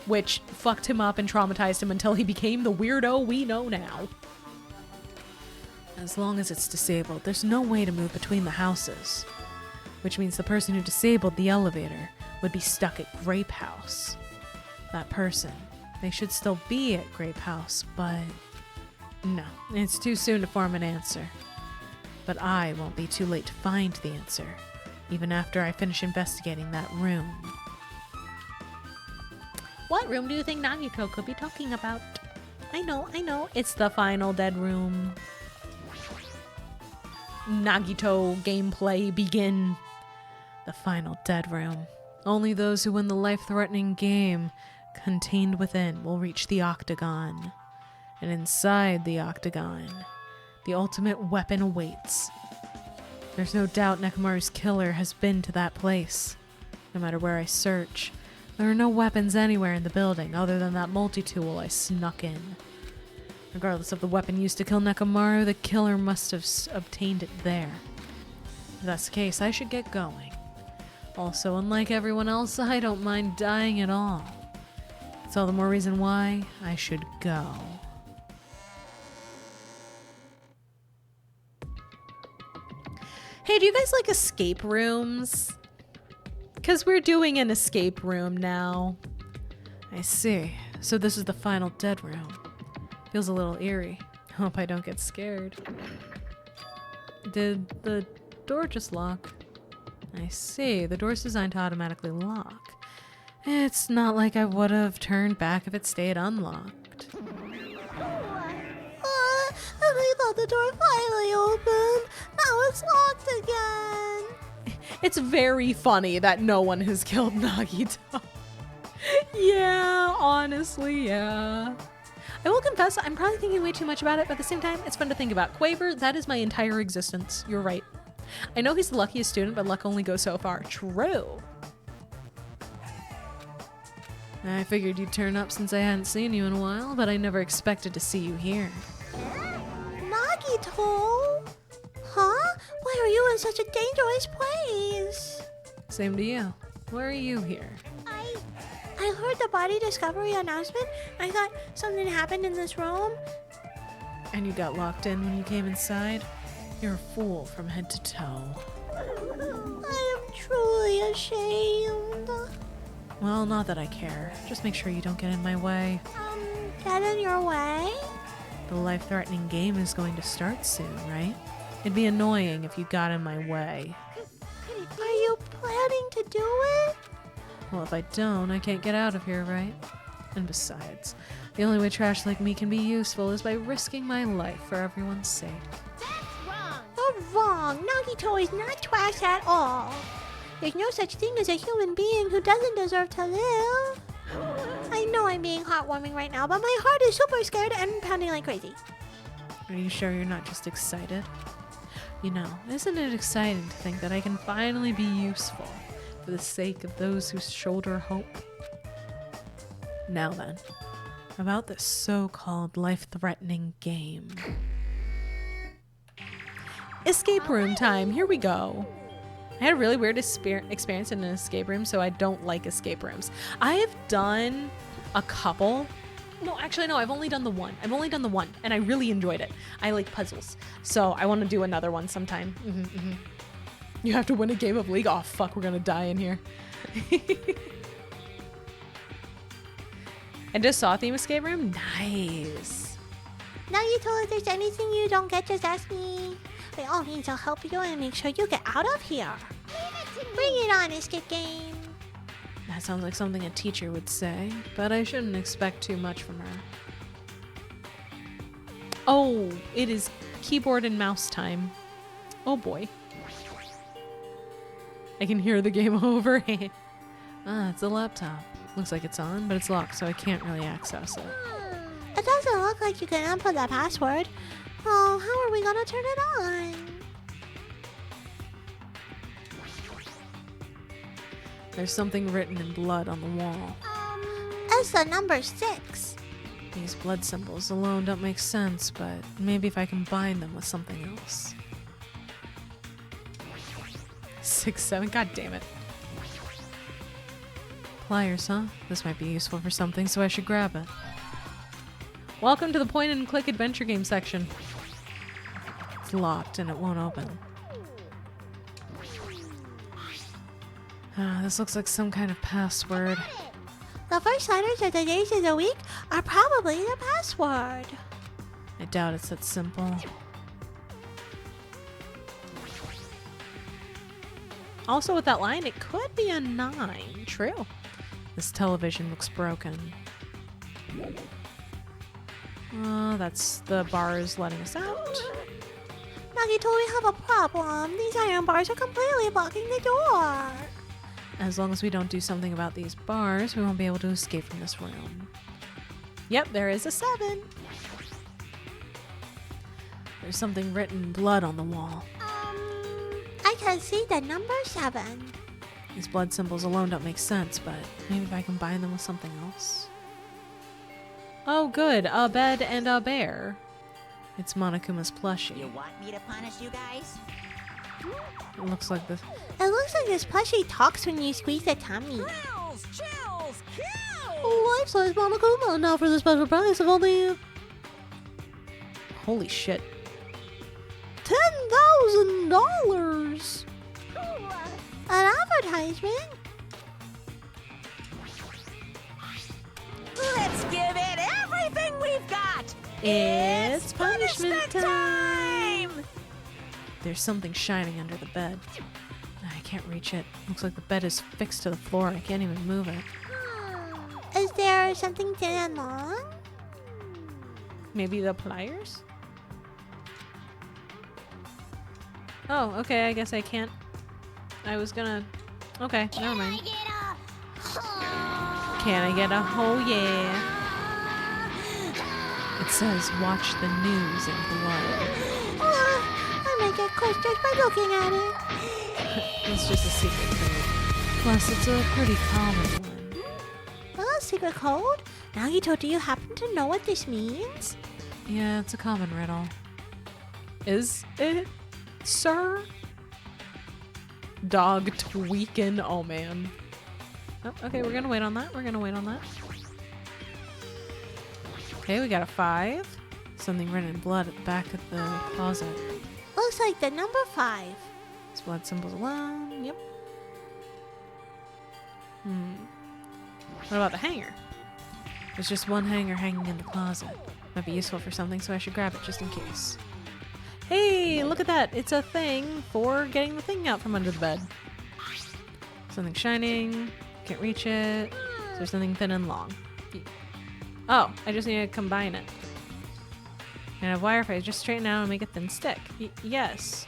which fucked him up and traumatized him until he became the weirdo we know now. As long as it's disabled, there's no way to move between the houses, which means the person who disabled the elevator would be stuck at Grape House. That person, they should still be at Grape House, but no, it's too soon to form an answer. But I won't be too late to find the answer, even after I finish investigating that room. What room do you think Nagito could be talking about? I know, it's the final dead room. Nagito gameplay begin. The final dead room. Only those who win the life-threatening game contained within will reach the octagon. And inside the octagon, the ultimate weapon awaits. There's no doubt Nekomaru's killer has been to that place. No matter where I search, there are no weapons anywhere in the building other than that multi-tool I snuck in. Regardless of the weapon used to kill Nekomaru, the killer must have obtained it there. If that's the case, I should get going. Also, unlike everyone else, I don't mind dying at all. It's all the more reason why I should go. Hey, do you guys like escape rooms? Because we're doing an escape room now. I see. So this is the final dead room. Feels a little eerie. Hope I don't get scared. Did the door just lock? I see. The door's designed to automatically lock. It's not like I would have turned back if it stayed unlocked. I thought the door finally opened. Now it's locked again. It's very funny that no one has killed Nagito. Yeah, honestly, yeah. I will confess, I'm probably thinking way too much about it, but at the same time, it's fun to think about. Quaver, that is my entire existence. You're right. I know he's the luckiest student, but luck only goes so far. True. I figured you'd turn up since I hadn't seen you in a while, but I never expected to see you here. Nagito? Huh? Why are you in such a dangerous place? Same to you. Why are you here? I heard the body discovery announcement. I thought something happened in this room. And you got locked in when you came inside? You're a fool from head to toe. I am truly ashamed. Well, not that I care. Just make sure you don't get in my way. Get in your way? The life-threatening game is going to start soon, right? It'd be annoying if you got in my way. Are you planning to do it? Well, if I don't, I can't get out of here, right? And besides, the only way trash like me can be useful is by risking my life for everyone's sake. That's wrong. You're wrong. Nagito is not trash at all. There's no such thing as a human being who doesn't deserve to live. I know I'm being heartwarming right now, but my heart is super scared and pounding like crazy. Are you sure you're not just excited? You know, isn't it exciting to think that I can finally be useful for the sake of those who shoulder hope? Now then, about this so-called life-threatening game. Escape room time, here we go. I had a really weird experience in an escape room, so I don't like escape rooms. I have done a couple. No, actually, no, I've only done the one. And I really enjoyed it. I like puzzles, so I want to do another one sometime. You have to win a game of League. Oh, fuck, we're gonna die in here. And just saw Theme Escape Room? Nice. Nagito, if there's anything you don't get, just ask me. We all need to help you and make sure you get out of here. Bring it on, escape game. That sounds like something a teacher would say, but I shouldn't expect too much from her. Oh, it is keyboard and mouse time. Oh boy. I can hear the game over. It's a laptop. Looks like it's on, but it's locked, so I can't really access it. It doesn't look like you can input the password. Oh, how are we gonna turn it on? There's something written in blood on the wall. It's the number 6. These blood symbols alone don't make sense, but maybe if I combine them with something else. 6, 7, god damn it. Pliers, huh? This might be useful for something, so I should grab it. Welcome to the point and click adventure game section. It's locked and it won't open. This looks like some kind of password. The first letters of the days of the week are probably the password. I doubt it's that simple. Also with that line, it could be a 9. True. This television looks broken. That's the bars letting us out. Nagito, we have a problem. These iron bars are completely blocking the door. As long as we don't do something about these bars, we won't be able to escape from this room. Yep, there is a 7. There's something written in blood on the wall. I can see the number 7. These blood symbols alone don't make sense, but maybe if I combine them with something else. Oh good, a bed and a bear. It's Monokuma's plushie. You want me to punish you guys? It looks like this. It looks like this plushie talks when you squeeze the tummy. Chills! Chills! Kills! Life-size Monokuma, now for the special price of only... Holy shit. $10,000! An advertisement? Let's give it everything we've got! It's punishment time! There's something shining under the bed. I can't reach it. Looks like the bed is fixed to the floor. I can't even move it. Is there something thin and long? Maybe the pliers? Oh, okay, I guess I can't. I was gonna... Okay, never mind. Can I get a... Oh, yeah. It says, watch the news in blood. I may get close just by looking at it. It's just a secret code. Plus, it's a pretty common one. Oh, secret code? Nagito, do you happen to know what this means? Yeah, it's a common riddle. Is it, sir? Dog tweaking. Oh, man. Oh, okay, we're gonna wait on that. We're gonna wait on that. Okay, we got a 5. Something written in blood at the back of the closet. Looks like the number 5. It's blood symbols alone. Yep. What about the hanger? There's just one hanger hanging in the closet. Might be useful for something, so I should grab it just in case. Hey, look at that. It's a thing for getting the thing out from under the bed. Something shining. Can't reach it. So there's something thin and long. Oh, I just need to combine it. And I have wire fray. Just straighten out and make a thin stick. Yes.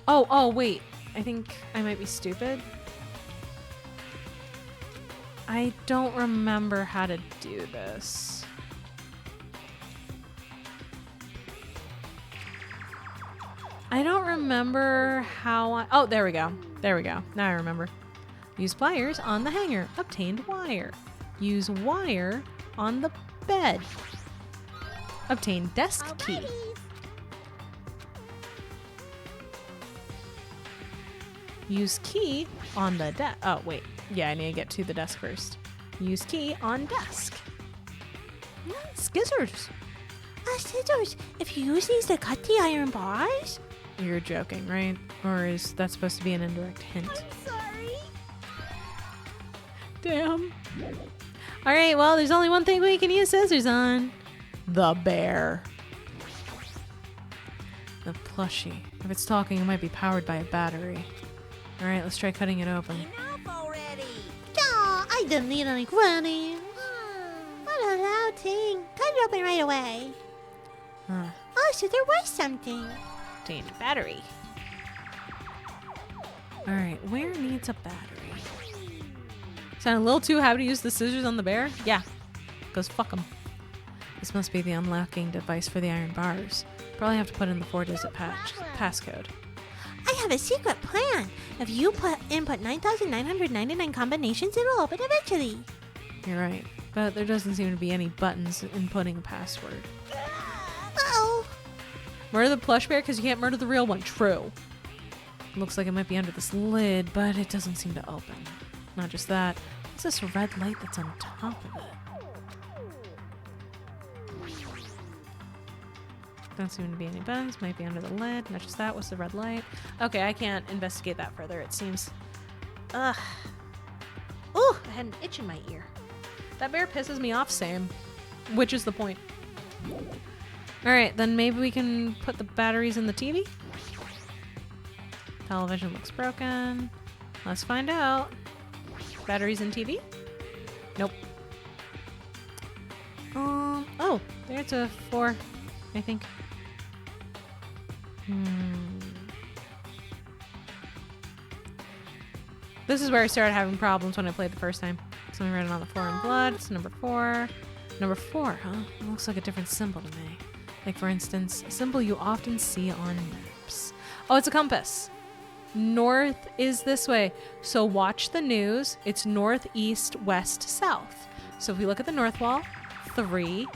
Oh, wait. I think I might be stupid. I don't remember how to do this. I don't remember how I... Oh, there we go. There we go. Now I remember. Use pliers on the hanger. Obtained wire. Use wire on the bed. Obtain desk key. Use key on the desk. Oh, wait. Yeah, I need to get to the desk first. Use key on desk. Scissors. Scissors. If you use these to cut the iron bars? You're joking, right? Or is that supposed to be an indirect hint? I'm sorry. Damn. Alright, well, there's only one thing we can use scissors on. The bear. The plushie. If it's talking, it might be powered by a battery. Alright, let's try cutting it open. Enough already! Aw, I didn't need any grannies. What a loud thing. Cut it open right away. Huh. Oh, so there was something. Obtain a battery. Alright, where needs a battery? Sound a little too happy to use the scissors on the bear? Yeah, because fuck them. This must be the unlocking device for the iron bars. Probably have to put in the 4-digit passcode. I have a secret plan. If you input 9,999 combinations, it'll open eventually. You're right. But there doesn't seem to be any buttons inputting a password. Uh-oh. Murder the plush bear because you can't murder the real one. True. Looks like it might be under this lid, but it doesn't seem to open. Not just that. What's this red light that's on top of it? Don't seem to be any buttons. Might be under the lid. Not just that. What's the red light? Okay, I can't investigate that further, it seems. Ugh. Ooh, I had an itch in my ear. That bear pisses me off, same. Which is the point. Alright, then maybe we can put the batteries in the TV? Television looks broken. Let's find out. Batteries in TV? Nope. Oh, there's a 4, I think. This is where I started having problems when I played the first time. Something written on the floor in blood. It's number 4. Number 4, huh? It looks like a different symbol to me. Like, for instance, a symbol you often see on maps. Oh, it's a compass. North is this way. So watch the news. It's north, east, west, south. So if we look at the north wall, 3.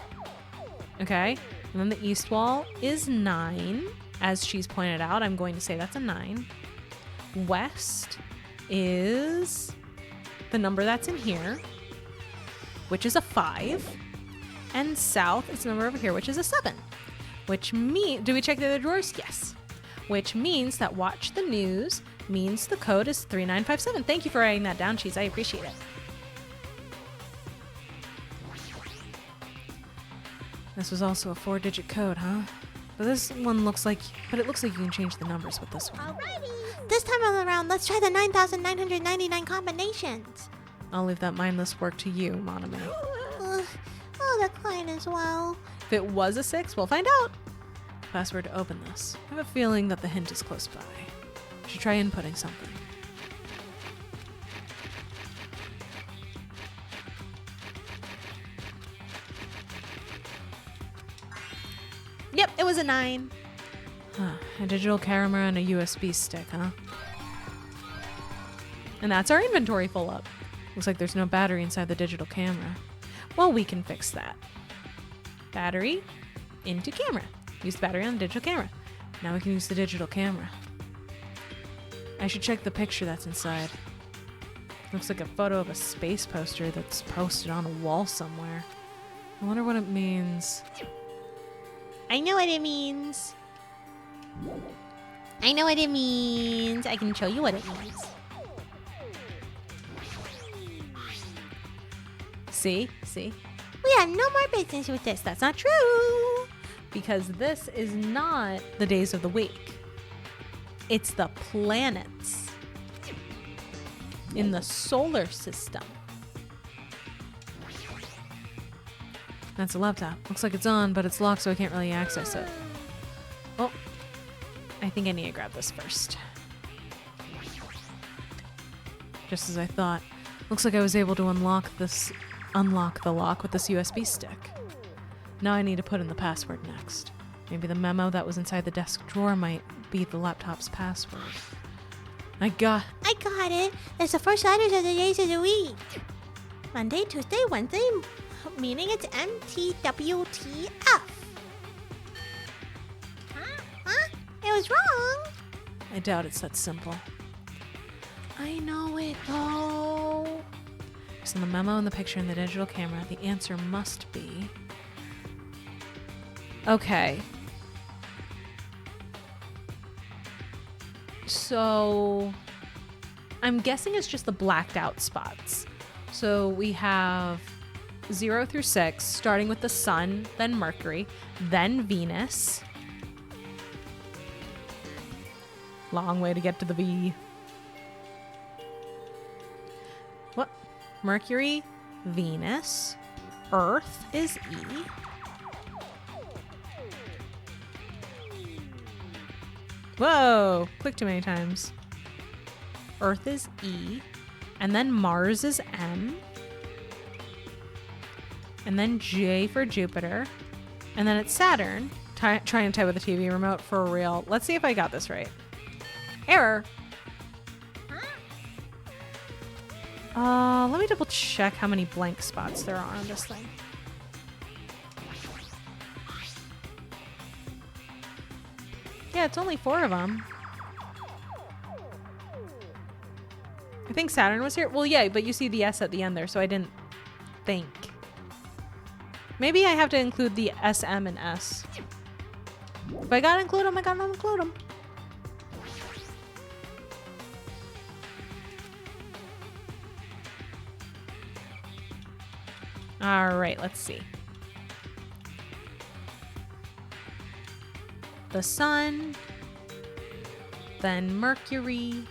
Okay. And then the east wall is 9. As she's pointed out, I'm going to say that's a 9. West is the number that's in here, which is a 5. And south is the number over here, which is a 7. Which means, do we check the other drawers? Yes. Which means that watch the news means the code is 3957. Thank you for writing that down, Cheese. I appreciate it. This was also a 4-digit code, huh? But this one looks like, it looks like you can change the numbers with this one. Alrighty. This time around, let's try the 9,999 combinations. I'll leave that mindless work to you, Monami. I'll decline as well. If it was a 6, we'll find out. Password to open this. I have a feeling that the hint is close by. I should try inputting something. Yep, it was a 9. Huh, a digital camera and a USB stick, huh? And that's our inventory full up. Looks like there's no battery inside the digital camera. Well, we can fix that. Battery into camera. Use the battery on the digital camera. Now we can use the digital camera. I should check the picture that's inside. Looks like a photo of a space poster that's posted on a wall somewhere. I wonder what it means. I know what it means. I know what it means. I can show you what it means. See? See? We have no more business with this. That's not true. Because this is not the days of the week. It's the planets in the solar system. That's a laptop. Looks like it's on, but it's locked, so I can't really access it. Oh, I think I need to grab this first. Just as I thought. Looks like I was able to unlock the lock with this USB stick. Now I need to put in the password next. Maybe the memo that was inside the desk drawer might be the laptop's password. I got it. It's the first letters of the days of the week. Monday, Tuesday, Wednesday, meaning it's MTWTF. Huh? It was wrong. I doubt it's that simple. I know it though. So in the memo and the picture in the digital camera, the answer must be... Okay. So I'm guessing it's just the blacked out spots. So we have 0 through 6, starting with the sun, then Mercury, then Venus. Long way to get to the V. What? Mercury, Venus, Earth is E. Whoa! Click too many times. Earth is E. And then Mars is M. And then J for Jupiter. And then it's Saturn. Trying to type with the TV remote for real. Let's see if I got this right. Error. Let me double check how many blank spots there are on this thing. Yeah, it's only 4 of them. I think Saturn was here. Well, yeah, but you see the S at the end there, so I didn't think. Maybe I have to include the S, M, and S. If I gotta include them, I gotta include them. All right, let's see. The Sun, then Mercury,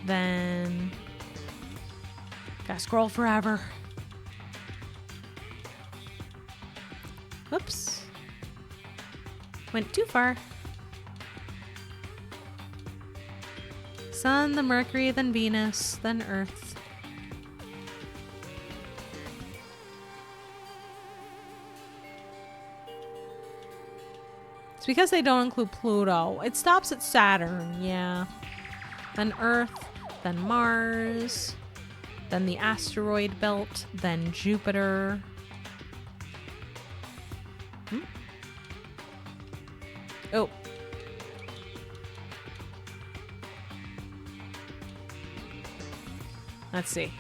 then gotta scroll forever. Whoops. Went too far. Sun, then Mercury, then Venus, then Earth. It's because they don't include Pluto. It stops at Saturn, yeah. Then Earth, then Mars, then the asteroid belt, then Jupiter. Oh. Let's see.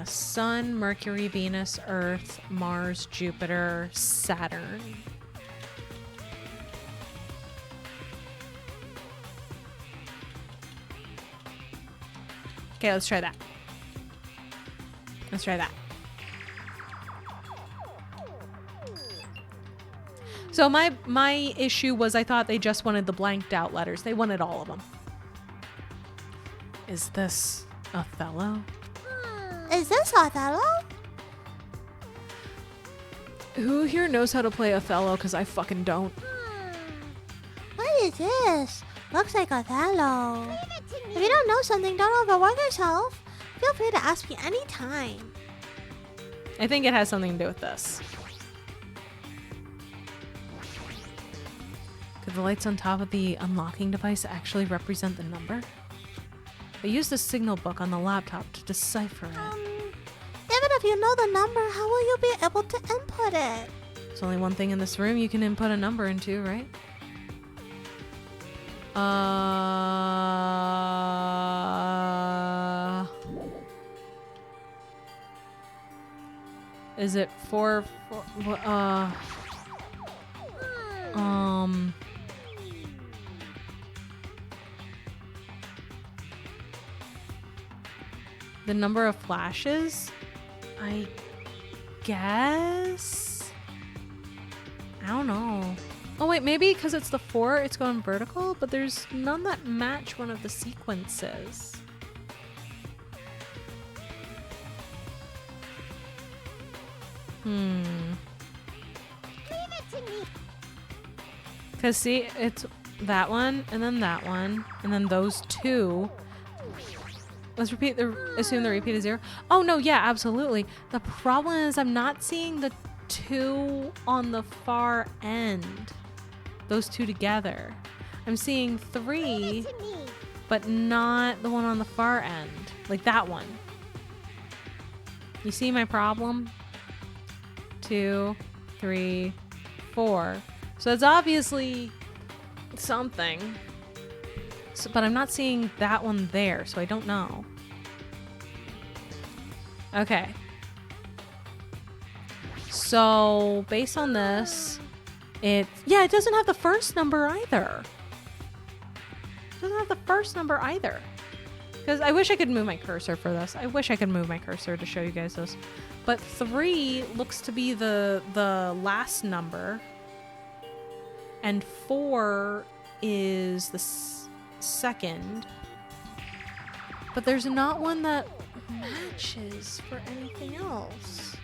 Sun, Mercury, Venus, Earth, Mars, Jupiter, Saturn. Okay, let's try that. Let's try that. So my issue was I thought they just wanted the blanked out letters. They wanted all of them. Is this Othello? Is this Othello? Who here knows how to play Othello? Because I fucking don't. What is this? Looks like Othello. If you don't know something, don't overwork yourself. Feel free to ask me anytime. I think it has something to do with this. Could the lights on top of the unlocking device actually represent the number? I used the signal book on the laptop to decipher it. Even if you know the number, how will you be able to input it? There's only one thing in this room you can input a number into, right? Is it 4? The number of flashes? I guess? I don't know. Oh wait, maybe because it's the 4, it's going vertical, but there's none that match one of the sequences. Leave it to me. Because see, it's that one, and then that one, and then those 2. Let's assume the repeat is 0. Oh no, yeah, absolutely. The problem is I'm not seeing the 2 on the far end. Those 2 together. I'm seeing 3, but not the one on the far end. Like that one. You see my problem? 2, 3, 4. So it's obviously something. So, but I'm not seeing that one there, so I don't know. Okay. So, based on this, it doesn't have the first number either. It doesn't have the first number either. Because I wish I could move my cursor for this. I wish I could move my cursor to show you guys this. But 3 looks to be the last number. And 4 is the second. But there's not one that matches for anything else.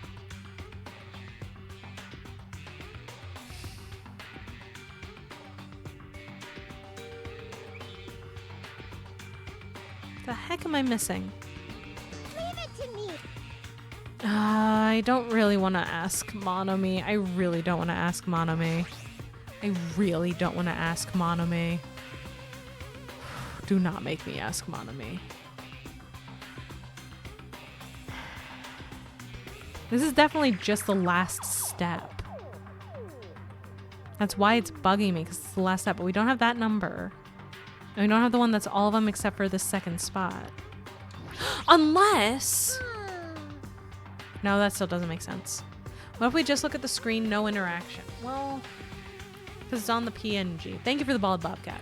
The heck am I missing? Leave it to me. I don't really want to ask Monomi. I really don't want to ask Monomi. I really don't want to ask Monomi. Do not make me ask Monomi. This is definitely just the last step. That's why it's bugging me, because it's the last step, but we don't have that number. And we don't have the one that's all of them except for the second spot. Unless... No, that still doesn't make sense. What if we just look at the screen, no interaction? Well, because it's on the PNG. Thank you for the bald bobcat.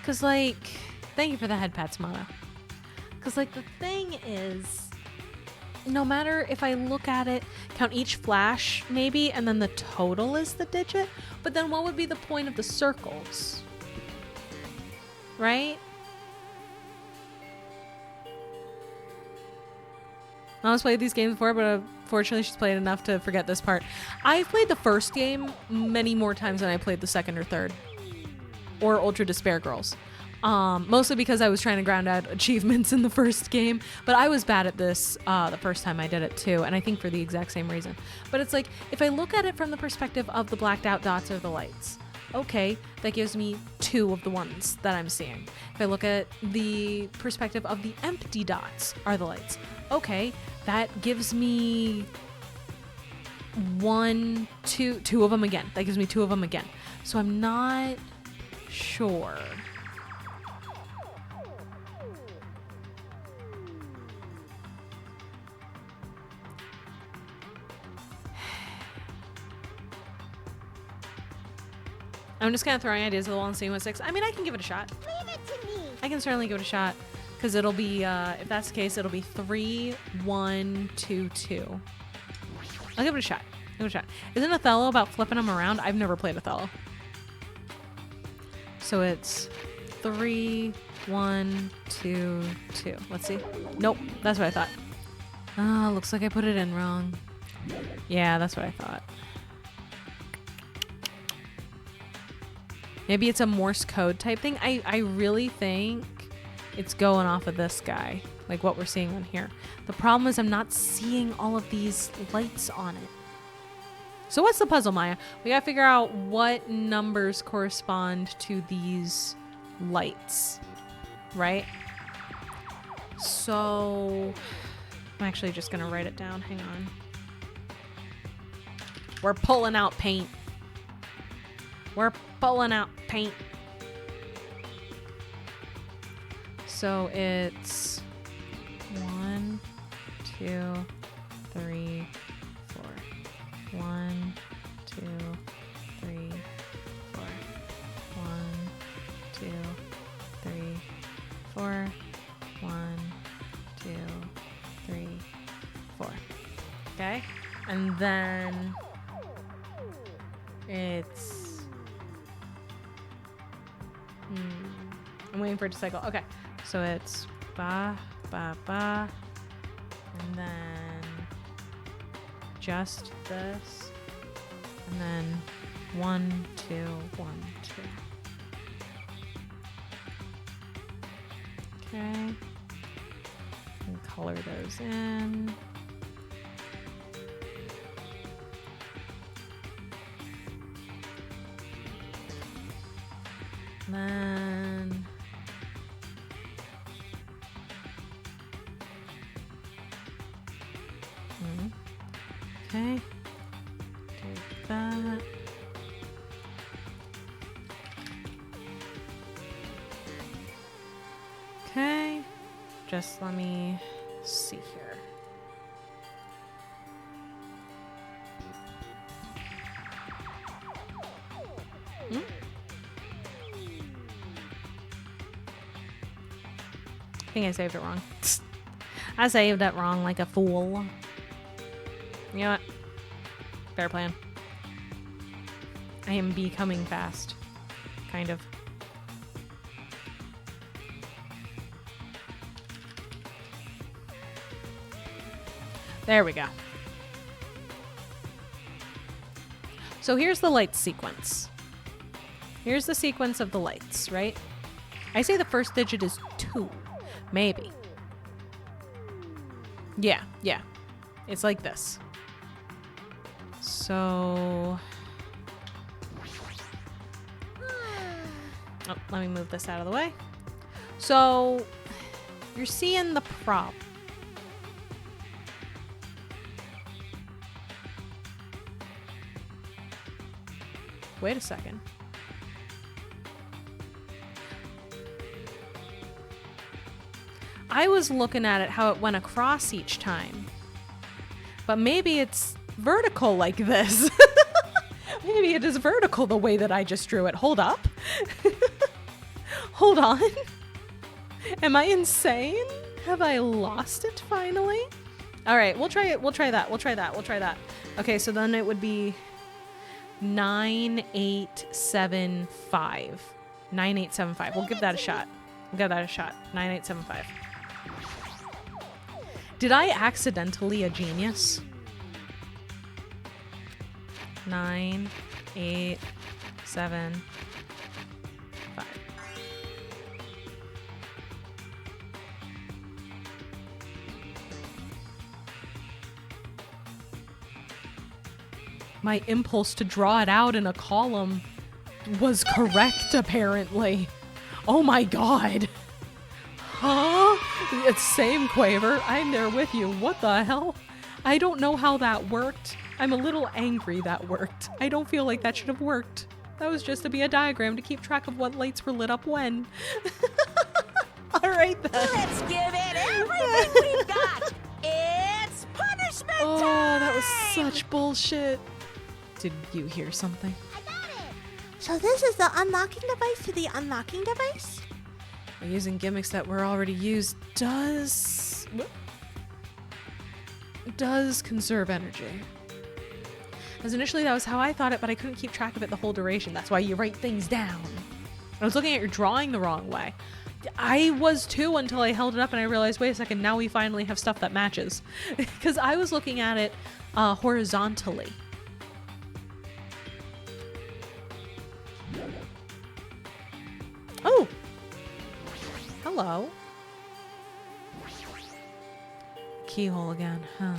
Because, like, thank you for the head pats, Mana. Because, like, the thing is, no matter if I look at it, count each flash, maybe, and then the total is the digit, but then what would be the point of the circles? Right? Mama's played these games before, but unfortunately she's played enough to forget this part. I've played the first game many more times than I played the second or third. Or Ultra Despair Girls. Mostly because I was trying to ground out achievements in the first game, but I was bad at this the first time I did it too, and I think for the exact same reason. But it's like, if I look at it from the perspective of the blacked out dots or the lights, okay, that gives me 2 of the ones that I'm seeing. If I look at the perspective of the empty dots are the lights, okay, that gives me 1, 2 of them again. That gives me 2 of them again. So I'm not sure. I'm just kind of throwing ideas at the wall and seeing what sticks. I mean, I can give it a shot. Leave it to me. I can certainly give it a shot. Because it'll be, if that's the case, it'll be 3, 1, 2, 2. I'll give it a shot. Give it a shot. Isn't Othello about flipping them around? I've never played Othello. So it's 3, 1, 2, 2. Let's see. Nope, that's what I thought. Oh, looks like I put it in wrong. Yeah, that's what I thought. Maybe it's a Morse code type thing. I really think it's going off of this guy, like what we're seeing on here. The problem is I'm not seeing all of these lights on it. So what's the puzzle, Maya? We gotta figure out what numbers correspond to these lights, right? So I'm actually just gonna write it down. Hang on. We're pulling out paint. We're pulling out paint. So it's 1, 2, 3, 4. 1, 2, 3, 4. 1, 2, 3, 4. 1, 2, 3, 4. Okay, and then it's I'm waiting for it to cycle. Okay, so it's ba ba ba, and then just this, and then 1, 2, 1, 2. Okay, and color those in. And then okay, do that. Okay, just let me see here. I think I saved it wrong. I saved it wrong like a fool. You know what? Fair plan. I am becoming fast. Kind of. There we go. So here's the light sequence. Here's the sequence of the lights, right? I say the first digit is 2. Maybe. Yeah, yeah. It's like this. So... Oh, let me move this out of the way. So, you're seeing the prop. Wait a second. I was looking at it how it went across each time. But maybe it's vertical like this. Maybe it is vertical the way that I just drew it. Hold up. Hold on. Am I insane? Have I lost it finally? All right, we'll try it. We'll try that. We'll try that. We'll try that. Okay, so then it would be 9875. 9875. We'll give that a shot. We'll give that a shot. 9875. Did I accidentally a genius? 9875. My impulse to draw it out in a column was correct, apparently. Oh my god. Huh? It's same Quaver. I'm there with you. What the hell? I don't know how that worked. I'm a little angry that worked. I don't feel like that should have worked. That was just to be a diagram to keep track of what lights were lit up when. Alright then. Let's give it everything we've got. It's punishment time. Oh, that was such bullshit. Did you hear something? I got it. So this is the unlocking device to the unlocking device? Using gimmicks that were already used does conserve energy. As initially that was how I thought it, but I couldn't keep track of it the whole duration. That's why you write things down. I was looking at your drawing the wrong way. I was too until I held it up and I realized, wait a second, now we finally have stuff that matches. Because I was looking at it horizontally. Oh! Hello. Keyhole again, huh?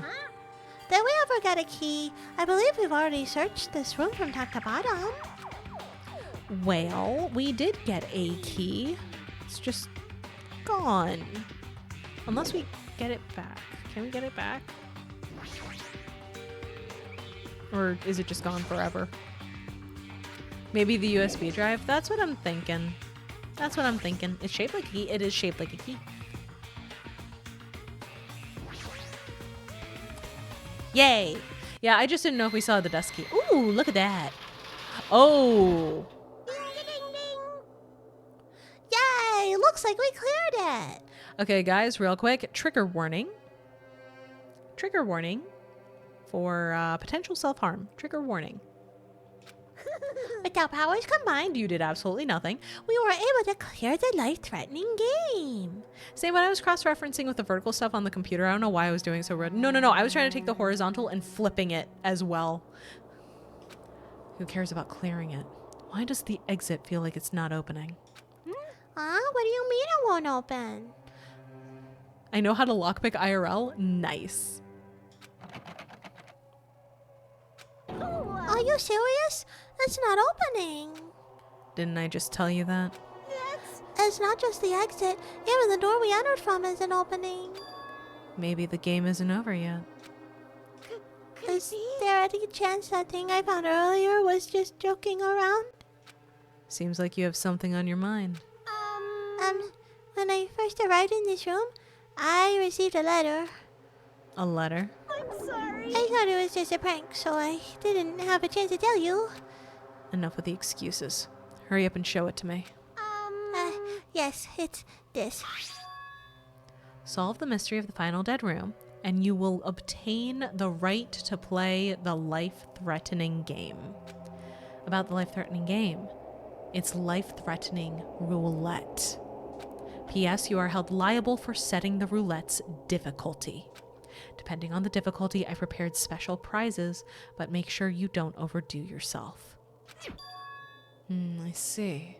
Did we ever get a key? I believe we've already searched this room from top to bottom. Well, we did get a key. It's just gone. Unless we get it back. Can we get it back? Or is it just gone forever? Maybe the USB drive? That's what I'm thinking. That's what I'm thinking. It's shaped like a key. It is shaped like a key. Yay! Yeah, I just didn't know if we saw the desk key. Ooh, look at that. Oh! Yay! Looks like we cleared it. Okay, guys, real quick. Trigger warning. Trigger warning for potential self-harm. Trigger warning. With our powers combined, You did absolutely nothing. we were able to clear the life-threatening game. Same when I was cross-referencing with the vertical stuff on the computer. I don't know why I was doing so red. No. I was trying to take the horizontal and flipping it as well. Who cares about clearing it? Why does the exit feel like it's not opening? Huh? What do you mean it won't open? I know how to lockpick IRL. Nice. Are you serious? It's not opening. Didn't I just tell you that? It's not just the exit. Even the door we entered from isn't opening. Maybe the game isn't over yet. Is there any chance that thing I found earlier was just joking around? Seems like you have something on your mind. When I first arrived in this room, I received a letter. A letter? I thought it was just a prank, so I didn't have a chance to tell you. Enough with the excuses. Hurry up and show it to me. Yes, it's this. Solve the mystery of the final dead room, and you will obtain the right to play the life-threatening game. About the life-threatening game, it's life-threatening roulette. P.S. You are held liable for setting the roulette's difficulty. Depending on the difficulty, I prepared special prizes, but make sure you don't overdo yourself. I see.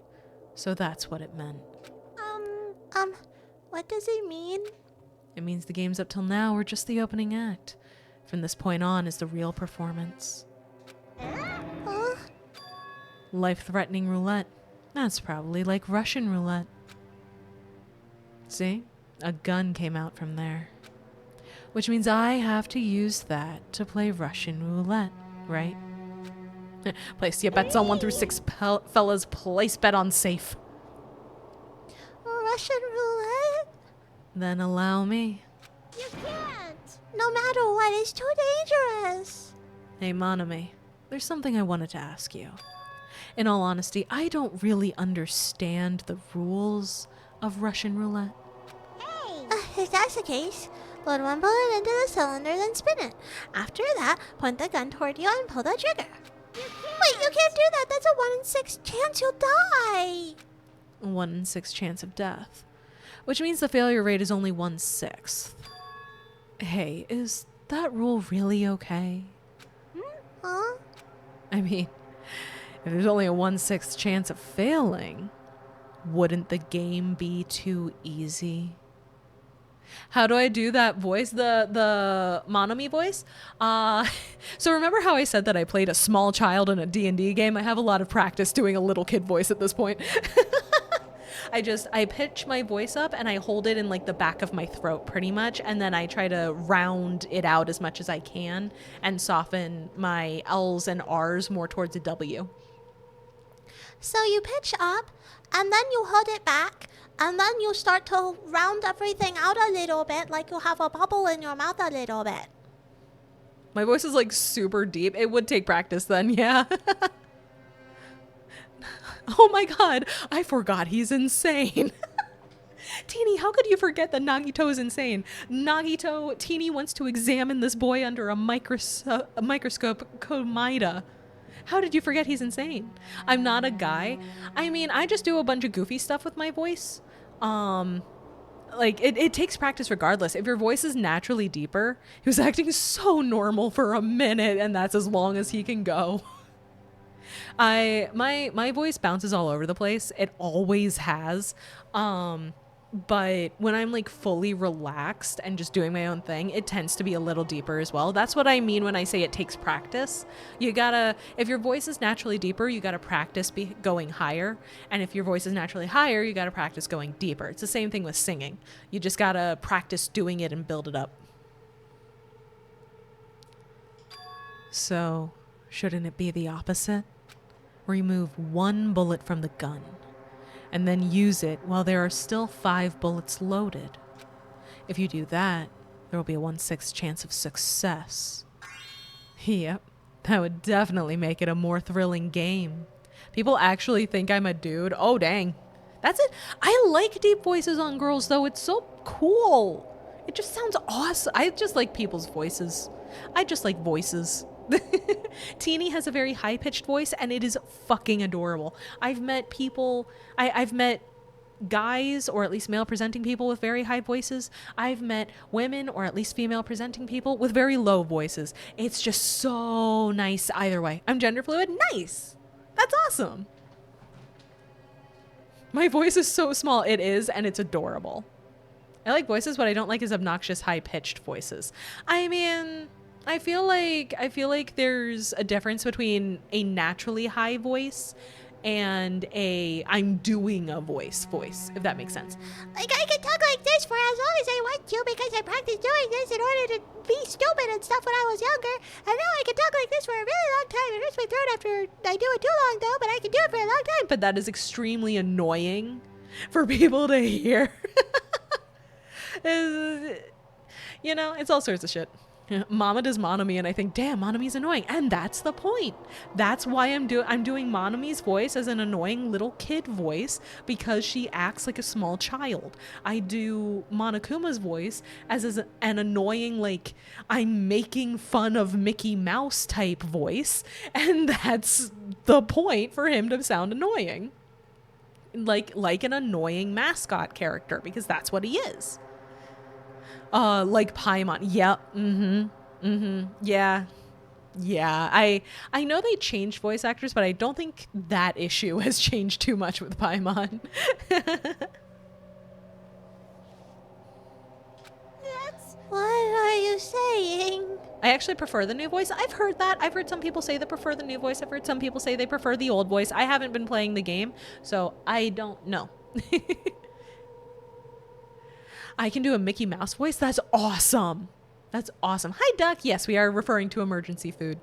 So that's what it meant. What does it mean? It means the games up till now were just the opening act. From this point on is the real performance. Life-threatening roulette. That's probably like Russian roulette. See? A gun came out from there. Which means I have to use that to play Russian roulette, right? Place your bets on 1 through 6, fellas. Place bet on safe. Russian roulette? Then allow me. You can't. No matter what, it's too dangerous. Hey, Monami, there's something I wanted to ask you. In all honesty, I don't really understand the rules of Russian roulette. Hey! If that's the case, load one bullet into the cylinder, then spin it. After that, point the gun toward you and pull the trigger. Wait, you can't do that. That's a 1 in 6 chance you'll die. 1 in 6 chance of death. Which means the failure rate is only 1/6. Hey, is that rule really okay? Huh? I mean, if there's only a 1/6 chance of failing, wouldn't the game be too easy? How do I do that voice? The Monami voice? So remember how I said that I played a small child in a D&D game? I have a lot of practice doing a little kid voice at this point. I pitch my voice up and I hold it in like the back of my throat pretty much, and then I try to round it out as much as I can and soften my L's and R's more towards a W. So you pitch up, and then you hold it back, and then you start to round everything out a little bit, like you have a bubble in your mouth a little bit. My voice is like super deep. It would take practice then, yeah. Oh my god, I forgot he's insane. Teeny, how could you forget that Nagito is insane? Nagito, Teeny wants to examine this boy under a microscope, Komida. How did you forget he's insane? I'm not a guy. I mean, I just do a bunch of goofy stuff with my voice. Like, it takes practice regardless. If your voice is naturally deeper, he was acting so normal for a minute, and that's as long as he can go. My voice bounces all over the place. It always has. But when I'm like fully relaxed and just doing my own thing, it tends to be a little deeper as well. That's what I mean when I say it takes practice. You gotta, if your voice is naturally deeper, you gotta practice going higher. And if your voice is naturally higher, you gotta practice going deeper. It's the same thing with singing. You just gotta practice doing it and build it up. So, shouldn't it be the opposite? Remove 1 bullet from the gun, and then use it while there are still 5 bullets loaded. If you do that, there will be a 1/6 chance of success. Yep, that would definitely make it a more thrilling game. People actually think I'm a dude. Oh, dang. That's it. I like deep voices on girls, though. It's so cool. It just sounds awesome. I just like people's voices. I just like voices. Teeny has a very high-pitched voice, and it is fucking adorable. I've met people, I've met guys, or at least male-presenting people with very high voices. I've met women, or at least female-presenting people with very low voices. It's just so nice either way. I'm gender fluid. Nice. That's awesome. My voice is so small. It is, and it's adorable. I like voices. What I don't like is obnoxious, high-pitched voices. I mean, I feel like there's a difference between a naturally high voice and a I'm doing a voice, if that makes sense. Like, I can talk like this for as long as I want to because I practiced doing this in order to be stupid and stuff when I was younger. And now I can talk like this for a really long time. It hurts my throat after I do it too long, though, but I can do it for a long time. But that is extremely annoying for people to hear. You know, it's all sorts of shit. Mama does Monami, and I think, damn, Monami's annoying. And that's the point. That's why I'm doing Monami's voice as an annoying little kid voice, because she acts like a small child. I do Monokuma's voice as an annoying, like, I'm making fun of Mickey Mouse type voice, and that's the point for him to sound annoying. Like an annoying mascot character, because that's what he is. Like Paimon. Yep. Yeah. I know they changed voice actors, but I don't think that issue has changed too much with Paimon. What are you saying? I actually prefer the new voice. I've heard that. I've heard some people say they prefer the new voice. I've heard some people say they prefer the old voice. I haven't been playing the game, so I don't know. I can do a Mickey Mouse voice? That's awesome. That's awesome. Hi, Duck. Yes, we are referring to emergency food.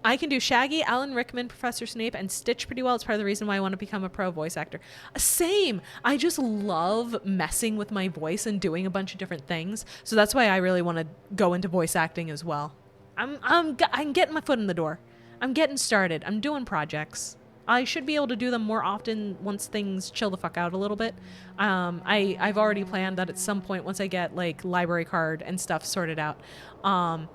I can do Shaggy, Alan Rickman, Professor Snape, and Stitch pretty well. It's part of the reason why I want to become a pro voice actor. Same. I just love messing with my voice and doing a bunch of different things. So that's why I really want to go into voice acting as well. I'm getting my foot in the door. I'm getting started. I'm doing projects. I should be able to do them more often once things chill the fuck out a little bit. I've already planned that at some point, once I get like library card and stuff sorted out, I'm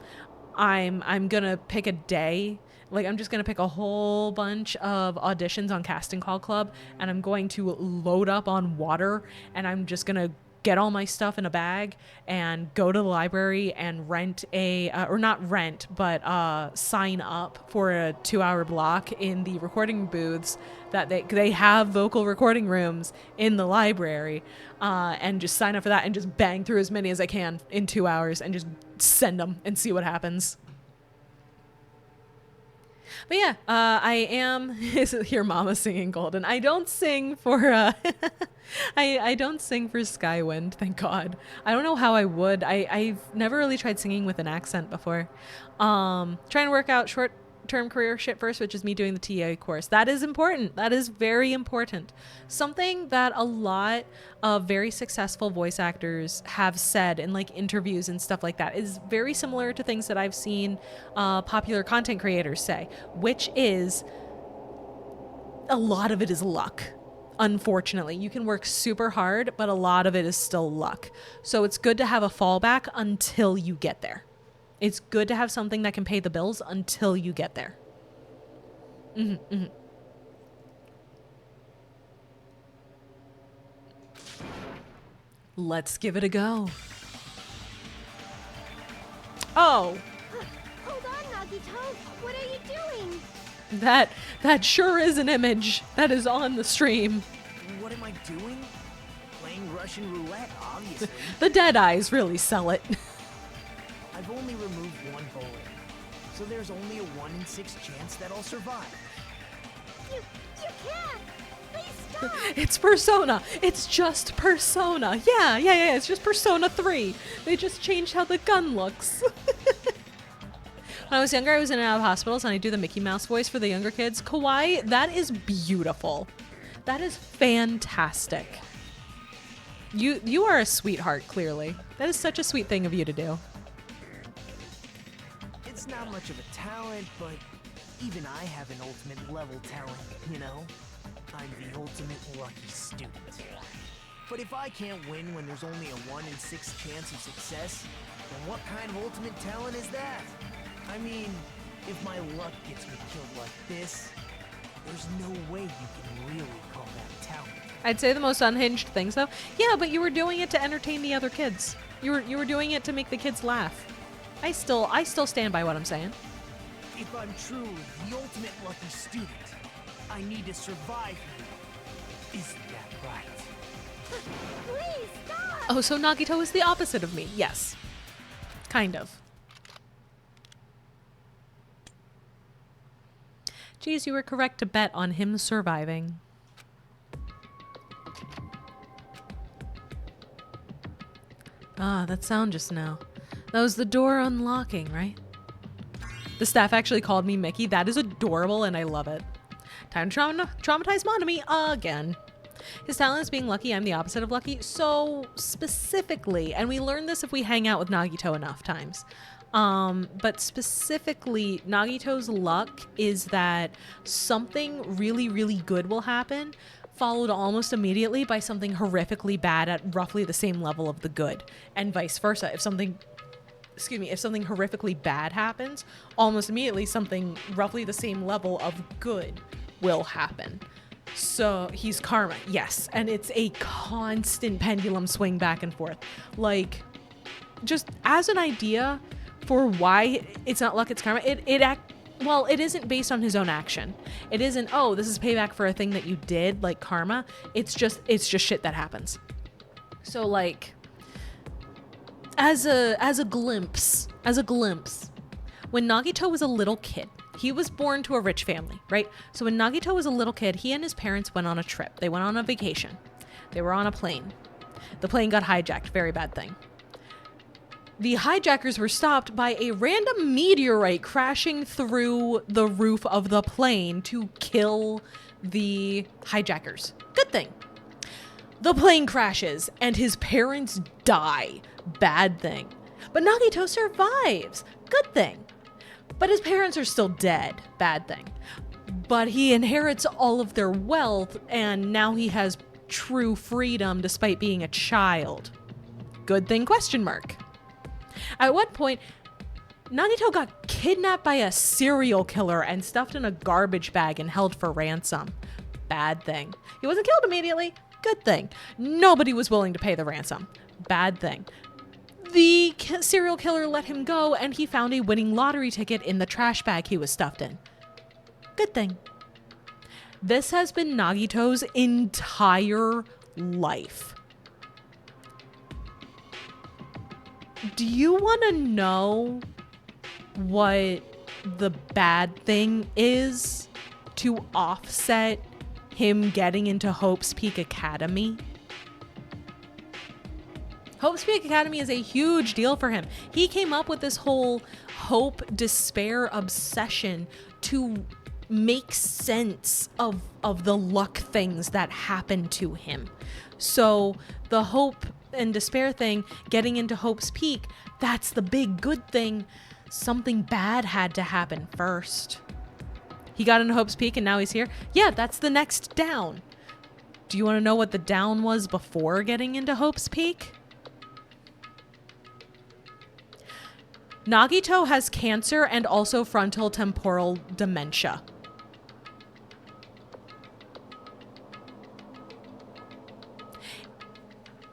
gonna pick a day. Like, I'm just gonna pick a whole bunch of auditions on Casting Call Club, and I'm going to load up on water, and I'm just gonna get all my stuff in a bag and go to the library and rent a, or not rent, but sign up for a 2-hour block in the recording booths that they have vocal recording rooms in the library, and just sign up for that and just bang through as many as I can in 2 hours and just send them and see what happens. But yeah, I am hear Mama singing Golden. I don't sing for I don't sing for Skywind, thank God. I don't know how I would. I've never really tried singing with an accent before. Trying to work out short-term career shit first, which is me doing the TA course. That is important. That is very important. Something that a lot of very successful voice actors have said in like interviews and stuff like that is very similar to things that I've seen popular content creators say, which is a lot of it is luck. Unfortunately, you can work super hard, but a lot of it is still luck. So it's good to have a fallback until you get there. It's good to have something that can pay the bills until you get there. Let's give it a go. Oh. Hold on, Nagito. What are you doing? That sure is an image that is on the stream. What am I doing? Playing Russian roulette, obviously. The dead eyes really sell it. I've only removed one bowler, so there's only a 1 in 6 chance that I'll survive. You can't! Please stop! It's Persona. It's just Persona. Yeah. It's just Persona 3. They just changed how the gun looks. When I was younger, I was in and out of hospitals, and I do the Mickey Mouse voice for the younger kids. Kawaii, that is beautiful. That is fantastic. You are a sweetheart, clearly. That is such a sweet thing of you to do. It's not much of a talent, but even I have an ultimate level talent, you know? I'm the ultimate lucky student. But if I can't win when there's only a 1 in 6 chance of success, then what kind of ultimate talent is that? I mean, if my luck gets me killed like this, there's no way you can really call that talent. I'd say the most unhinged things, though. Yeah, but you were doing it to entertain the other kids. You were doing it to make the kids laugh. I still stand by what I'm saying. If I'm truly the ultimate lucky student, I need to survive here. Isn't that right? Please stop! Oh, so Nagito is the opposite of me. Yes. Kind of. Geez, you were correct to bet on him surviving. Ah, that sound just now. That was the door unlocking, right? The staff actually called me Mickey. That is adorable, and I love it. Time to traumatize Monami again. His talent is being lucky. I'm the opposite of lucky. So specifically, and we learn this if we hang out with Nagito enough times, but specifically, Nagito's luck is that something really, really good will happen, followed almost immediately by something horrifically bad at roughly the same level of the good, and vice versa. If something horrifically bad happens, almost immediately something roughly the same level of good will happen. So he's karma, yes, and it's a constant pendulum swing back and forth. Like, just as an idea for why it's not luck, it's karma, it isn't based on his own action. It isn't, oh, this is payback for a thing that you did, like karma. It's just shit that happens. So like, as a glimpse, when Nagito was a little kid, he was born to a rich family, right? So when Nagito was a little kid, he and his parents went on a trip. They went on a vacation. They were on a plane. The plane got hijacked. Very bad thing. The hijackers were stopped by a random meteorite crashing through the roof of the plane to kill the hijackers. Good thing. The plane crashes and his parents die. Bad thing. But Nagito survives. Good thing. But his parents are still dead. Bad thing. But he inherits all of their wealth and now he has true freedom despite being a child. Good thing, question mark. At one point, Nagito got kidnapped by a serial killer and stuffed in a garbage bag and held for ransom. Bad thing. He wasn't killed immediately. Good thing. Nobody was willing to pay the ransom. Bad thing. The serial killer let him go and he found a winning lottery ticket in the trash bag he was stuffed in. Good thing. This has been Nagito's entire life. Do you want to know what the bad thing is to offset him getting into Hope's Peak Academy? Hope's Peak Academy is a huge deal for him. He came up with this whole hope, despair obsession to make sense of the luck things that happen to him. So the hope and despair thing, getting into Hope's Peak, that's the big good thing. Something bad had to happen first. He got into Hope's Peak and now he's here. Yeah, that's the next down. Do you want to know what the down was before getting into Hope's Peak? Nagito has cancer and also frontal temporal dementia.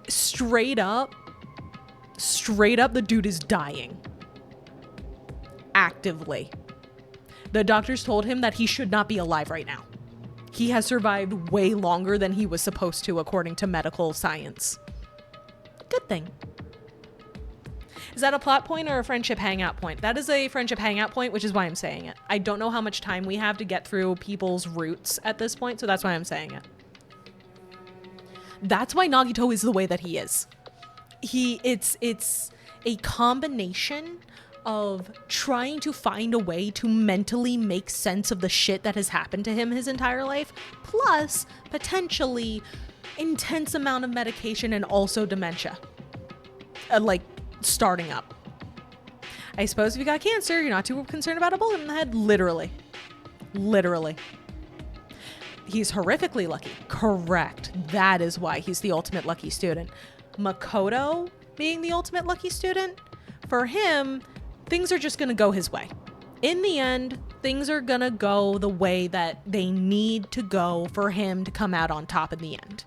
Straight up, the dude is dying. Actively. The doctors told him that he should not be alive right now. He has survived way longer than he was supposed to, according to medical science. Good thing. Is that a plot point or a friendship hangout point? That is a friendship hangout point, which is why I'm saying it. I don't know how much time we have to get through people's roots at this point, so that's why I'm saying it. That's why Nagito is the way that he is. It's a combination of trying to find a way to mentally make sense of the shit that has happened to him his entire life, plus potentially intense amount of medication and also dementia. Like starting up. I suppose if you got cancer, you're not too concerned about a bullet in the head. Literally. He's horrifically lucky. Correct. That is why he's the ultimate lucky student. Makoto being the ultimate lucky student, for him, things are just going to go his way. In the end, things are going to go the way that they need to go for him to come out on top in the end.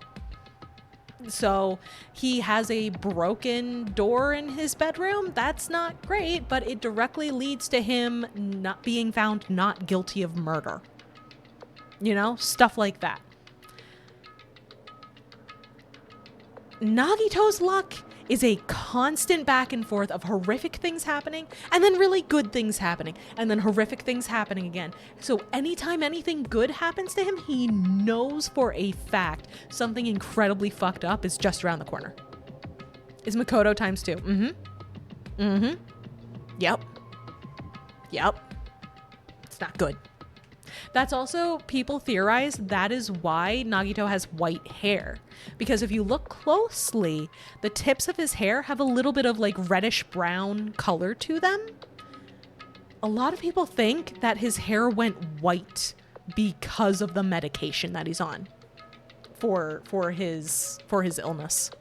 So he has a broken door in his bedroom. That's not great, but it directly leads to him not being found not guilty of murder. You know, stuff like that. Nagito's luck is a constant back and forth of horrific things happening and then really good things happening and then horrific things happening again. So anytime anything good happens to him, he knows for a fact something incredibly fucked up is just around the corner. Is Makoto times 2. Yep. It's not good. That's also, people theorize that is why Nagito has white hair. Because if you look closely, the tips of his hair have a little bit of like reddish brown color to them. A lot of people think that his hair went white because of the medication that he's on for his illness.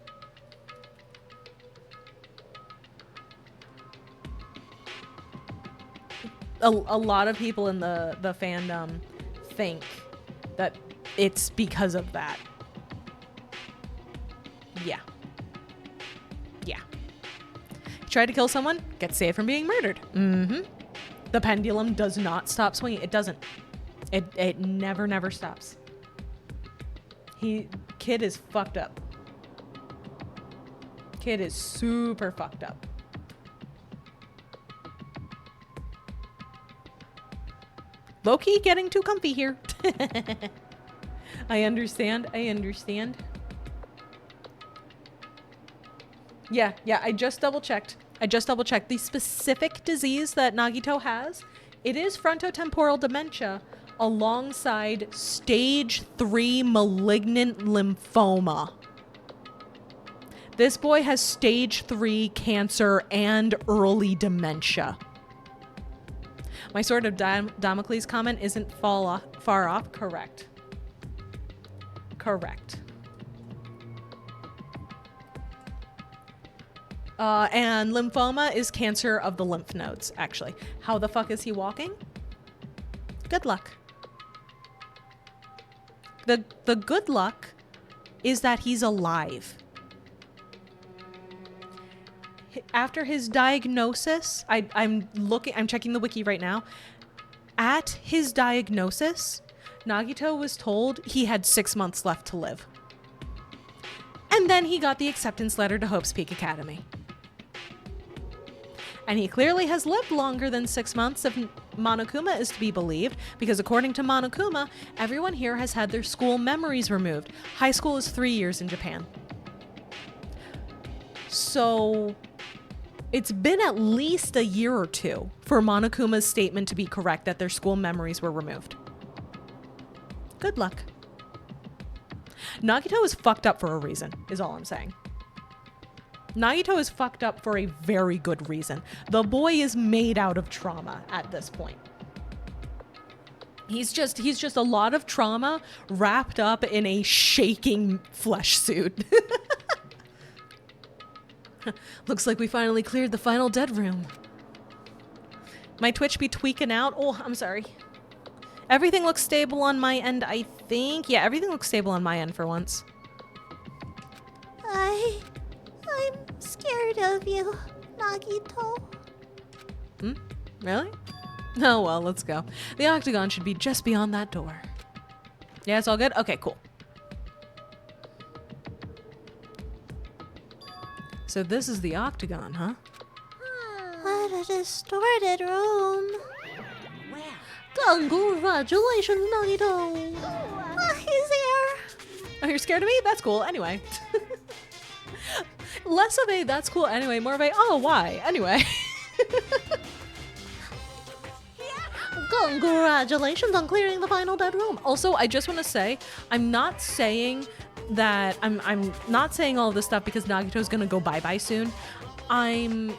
A lot of people in the fandom think that it's because of that. Yeah. He tried to kill someone, gets saved from being murdered. The pendulum does not stop swinging. It doesn't. It never stops. Kid is fucked up. Kid is super fucked up. Low-key getting too comfy here. I understand. Yeah, I just double checked. The specific disease that Nagito has, it is frontotemporal dementia alongside stage 3 malignant lymphoma. This boy has stage 3 cancer and early dementia. My Sword of Damocles comment isn't far off. Correct. And lymphoma is cancer of the lymph nodes, actually. How the fuck is he walking? Good luck. The good luck is that he's alive. After his diagnosis, I'm checking the wiki right now. At his diagnosis, Nagito was told he had 6 months left to live. And then he got the acceptance letter to Hope's Peak Academy. And he clearly has lived longer than 6 months if Monokuma is to be believed, because according to Monokuma, everyone here has had their school memories removed. High school is 3 years in Japan. So it's been at least a year or two for Monokuma's statement to be correct that their school memories were removed. Good luck. Nagito is fucked up for a reason, is all I'm saying. Nagito is fucked up for a very good reason. The boy is made out of trauma at this point. He's just a lot of trauma wrapped up in a shaking flesh suit. Looks like we finally cleared the final dead room. My Twitch be tweaking out. Oh, I'm sorry. Everything looks stable on my end, I think. Yeah, everything looks stable on my end for once. I'm scared of you, Nagito. Really? Oh, well, let's go. The octagon should be just beyond that door. Yeah, it's all good? Okay, cool. So this is the octagon, huh? What a distorted room. Congratulations, Nagito! He's here. Oh, you're scared of me? That's cool. Anyway. Less of a that's cool anyway, more of a oh, why? Anyway. Congratulations on clearing the final dead room. Also, I just want to say, I'm not saying that I'm not saying all of this stuff because Nagito's gonna go bye-bye soon. I'm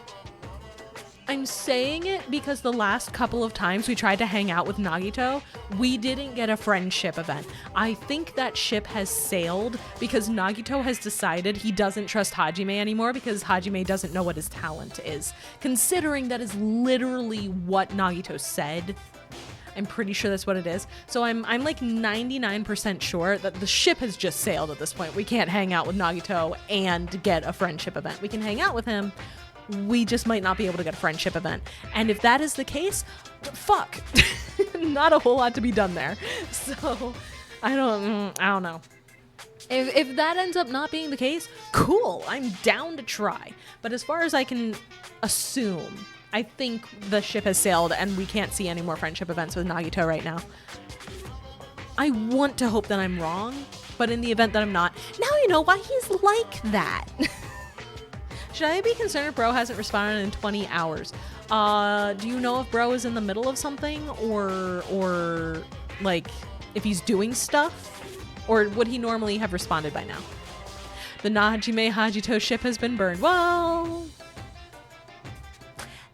saying it because the last couple of times we tried to hang out with Nagito, we didn't get a friendship event. I think that ship has sailed because Nagito has decided he doesn't trust Hajime anymore because Hajime doesn't know what his talent is. Considering that is literally what Nagito said. I'm pretty sure that's what it is. So I'm like 99% sure that the ship has just sailed at this point. We can't hang out with Nagito and get a friendship event. We can hang out with him. We just might not be able to get a friendship event. And if that is the case, fuck. Not a whole lot to be done there. So I don't know. If that ends up not being the case, cool. I'm down to try. But as far as I can assume, I think the ship has sailed and we can't see any more friendship events with Nagito right now. I want to hope that I'm wrong, but in the event that I'm not, now you know why he's like that. Should I be concerned if Bro hasn't responded in 20 hours? Do you know if Bro is in the middle of something or like if he's doing stuff? Or would he normally have responded by now? The Najime Hajito ship has been burned. Well,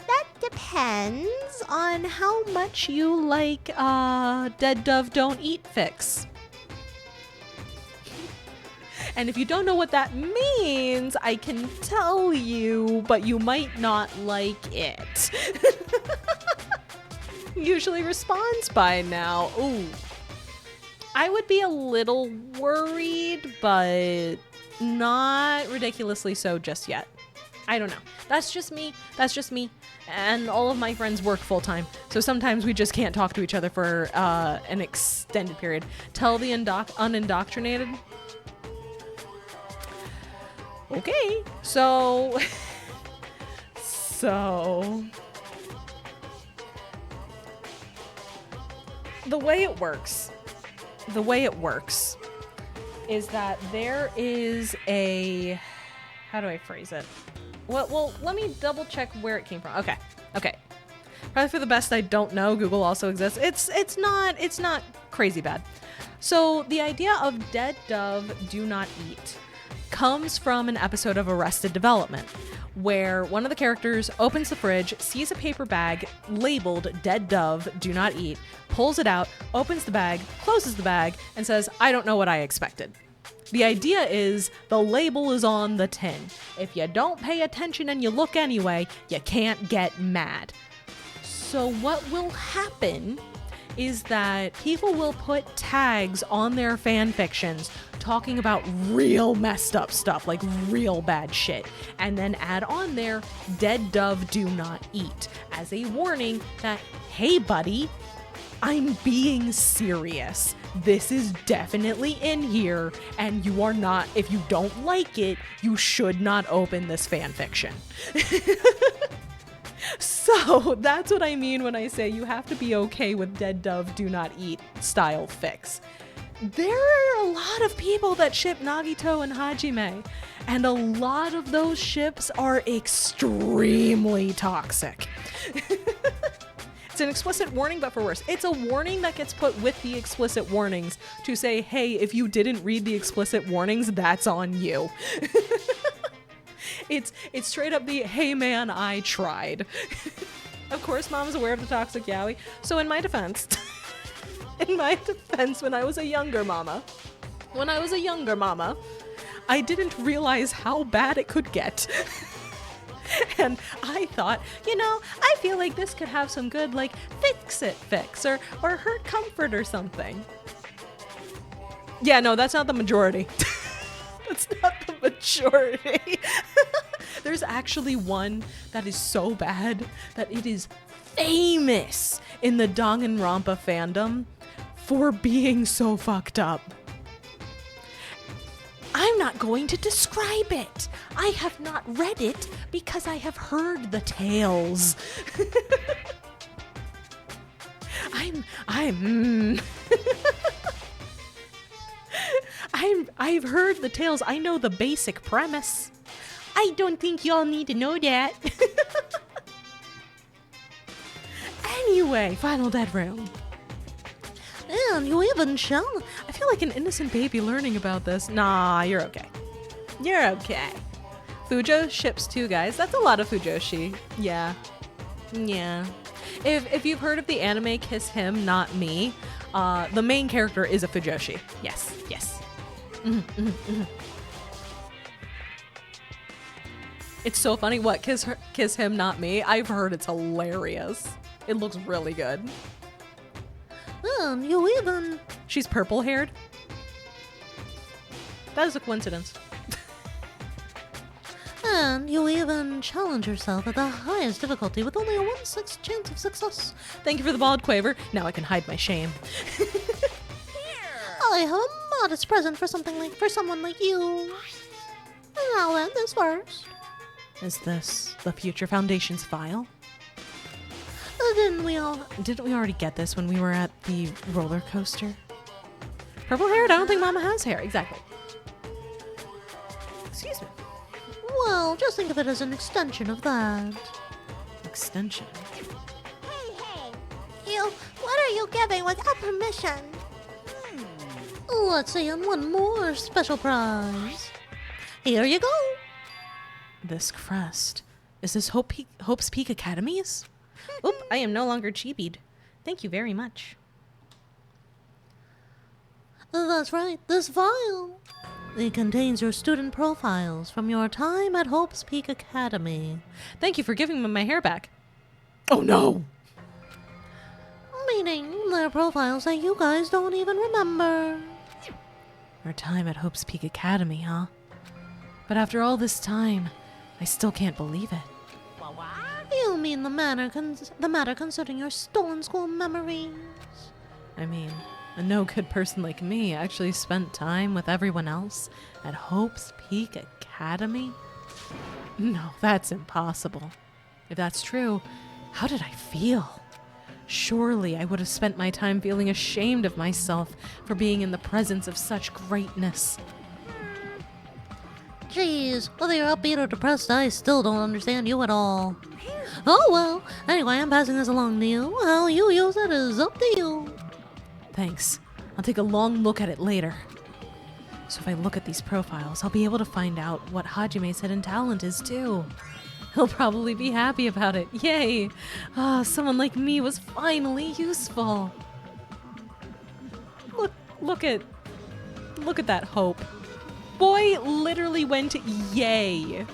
that depends on how much you like Dead Dove Don't Eat fix. And if you don't know what that means, I can tell you, but you might not like it. Usually responds by now. Ooh. I would be a little worried, but not ridiculously so just yet. I don't know. That's just me. And all of my friends work full time. So sometimes we just can't talk to each other for an extended period. Tell the unindoctrinated. Okay. So the way it works is that there is a, how do I phrase it? Well, let me double check where it came from. Okay. Probably for the best, I don't know. Google also exists. It's not crazy bad. So the idea of dead dove do not eat comes from an episode of Arrested Development, where one of the characters opens the fridge, sees a paper bag labeled dead dove do not eat, pulls it out, opens the bag, closes the bag, and says, I don't know what I expected. The idea is the label is on the tin. If you don't pay attention and you look anyway, you can't get mad. So what will happen is that people will put tags on their fan fictions talking about real messed up stuff, like real bad shit, and then add on there, dead dove do not eat, as a warning that, hey buddy, I'm being serious. This is definitely in here, and you are not, if you don't like it, you should not open this fan fiction. So that's what I mean when I say you have to be okay with dead dove do not eat style fics. There are a lot of people that ship Nagito and Hajime, and a lot of those ships are extremely toxic. It's an explicit warning, but for worse. It's a warning that gets put with the explicit warnings to say, hey, if you didn't read the explicit warnings, that's on you. It's straight up the, hey man, I tried. Of course, mom's aware of the toxic yaoi. So in my defense, when I was a younger mama, I didn't realize how bad it could get. And I thought, I feel like this could have some good, like, fix or hurt comfort or something. Yeah, no, that's not the majority. That's not the majority. There's actually one that is so bad that it is famous in the DanganRonpa fandom for being so fucked up. I'm not going to describe it. I have not read it because I have heard the tales. I've heard the tales. I know the basic premise. I don't think y'all need to know that. Anyway, final dead room. And you even shall. I feel like an innocent baby learning about this. Nah, you're okay. You're okay. Fujo ships 2 guys. That's a lot of Fujoshi. Yeah. If you've heard of the anime Kiss Him, Not Me, the main character is a Fujoshi. Yes. It's so funny. What? Kiss Him, Not Me? I've heard it's hilarious. It looks really good. You even... She's purple-haired. That is a coincidence. And you even challenge yourself at the highest difficulty with only a 1/6 chance of success. Thank you for the bald quaver. Now I can hide my shame. I have a modest present for someone like you. Now then, this first. Is this the Future Foundation's file? Didn't we already get this when we were at the roller coaster? Purple haired? I don't think Mama has hair. Exactly. Excuse me. Well, just think of it as an extension of that. Extension? Hey! What are you giving without permission? Let's see on one more special prize. Here you go. This crest. Is this Hope's Peak Academies? Oop, I am no longer chibied. Thank you very much. That's right, this file. It contains your student profiles from your time at Hope's Peak Academy. Thank you for giving me my hair back. Oh no! Meaning they're profiles that you guys don't even remember. Our time at Hope's Peak Academy, huh? But after all this time, I still can't believe it. You mean the matter concerning your stolen school memories? I mean, A no good person like me actually spent time with everyone else at Hope's Peak Academy? No, that's impossible. If that's true, how did I feel? Surely I would have spent my time feeling ashamed of myself for being in the presence of such greatness. Jeez, whether you're upbeat or depressed, I still don't understand you at all. Oh well, anyway, I'm passing this along to you. How you use it is up to you. Thanks. I'll take a long look at it later. So if I look at these profiles, I'll be able to find out what Hajime's hidden talent is too. He'll probably be happy about it. Yay! Ah, someone like me was finally useful. Look at that Hope. Boy literally went yay.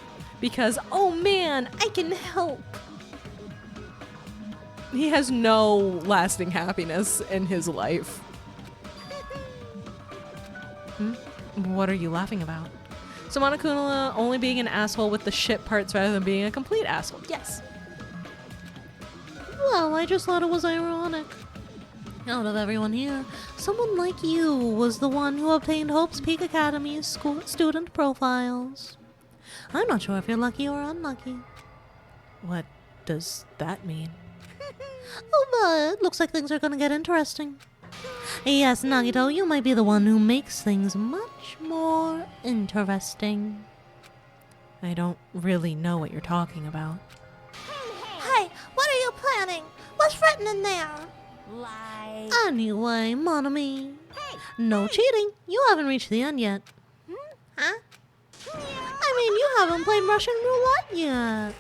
Because, oh man, I can help. He has no lasting happiness in his life. What are you laughing about? So Monokuma only being an asshole with the shit parts rather than being a complete asshole. Yes. Well, I just thought it was ironic. Out of everyone here, someone like you was the one who obtained Hope's Peak Academy's school student profiles. I'm not sure if you're lucky or unlucky. What does that mean? Oh, but looks like things are gonna get interesting. Yes, Nagito, you might be the one who makes things much more interesting. I don't really know what you're talking about. Hey, what are you planning? What's written in there? Like... Anyway, Monami. No cheating. You haven't reached the end yet. Huh? I mean, you haven't played Russian roulette yet.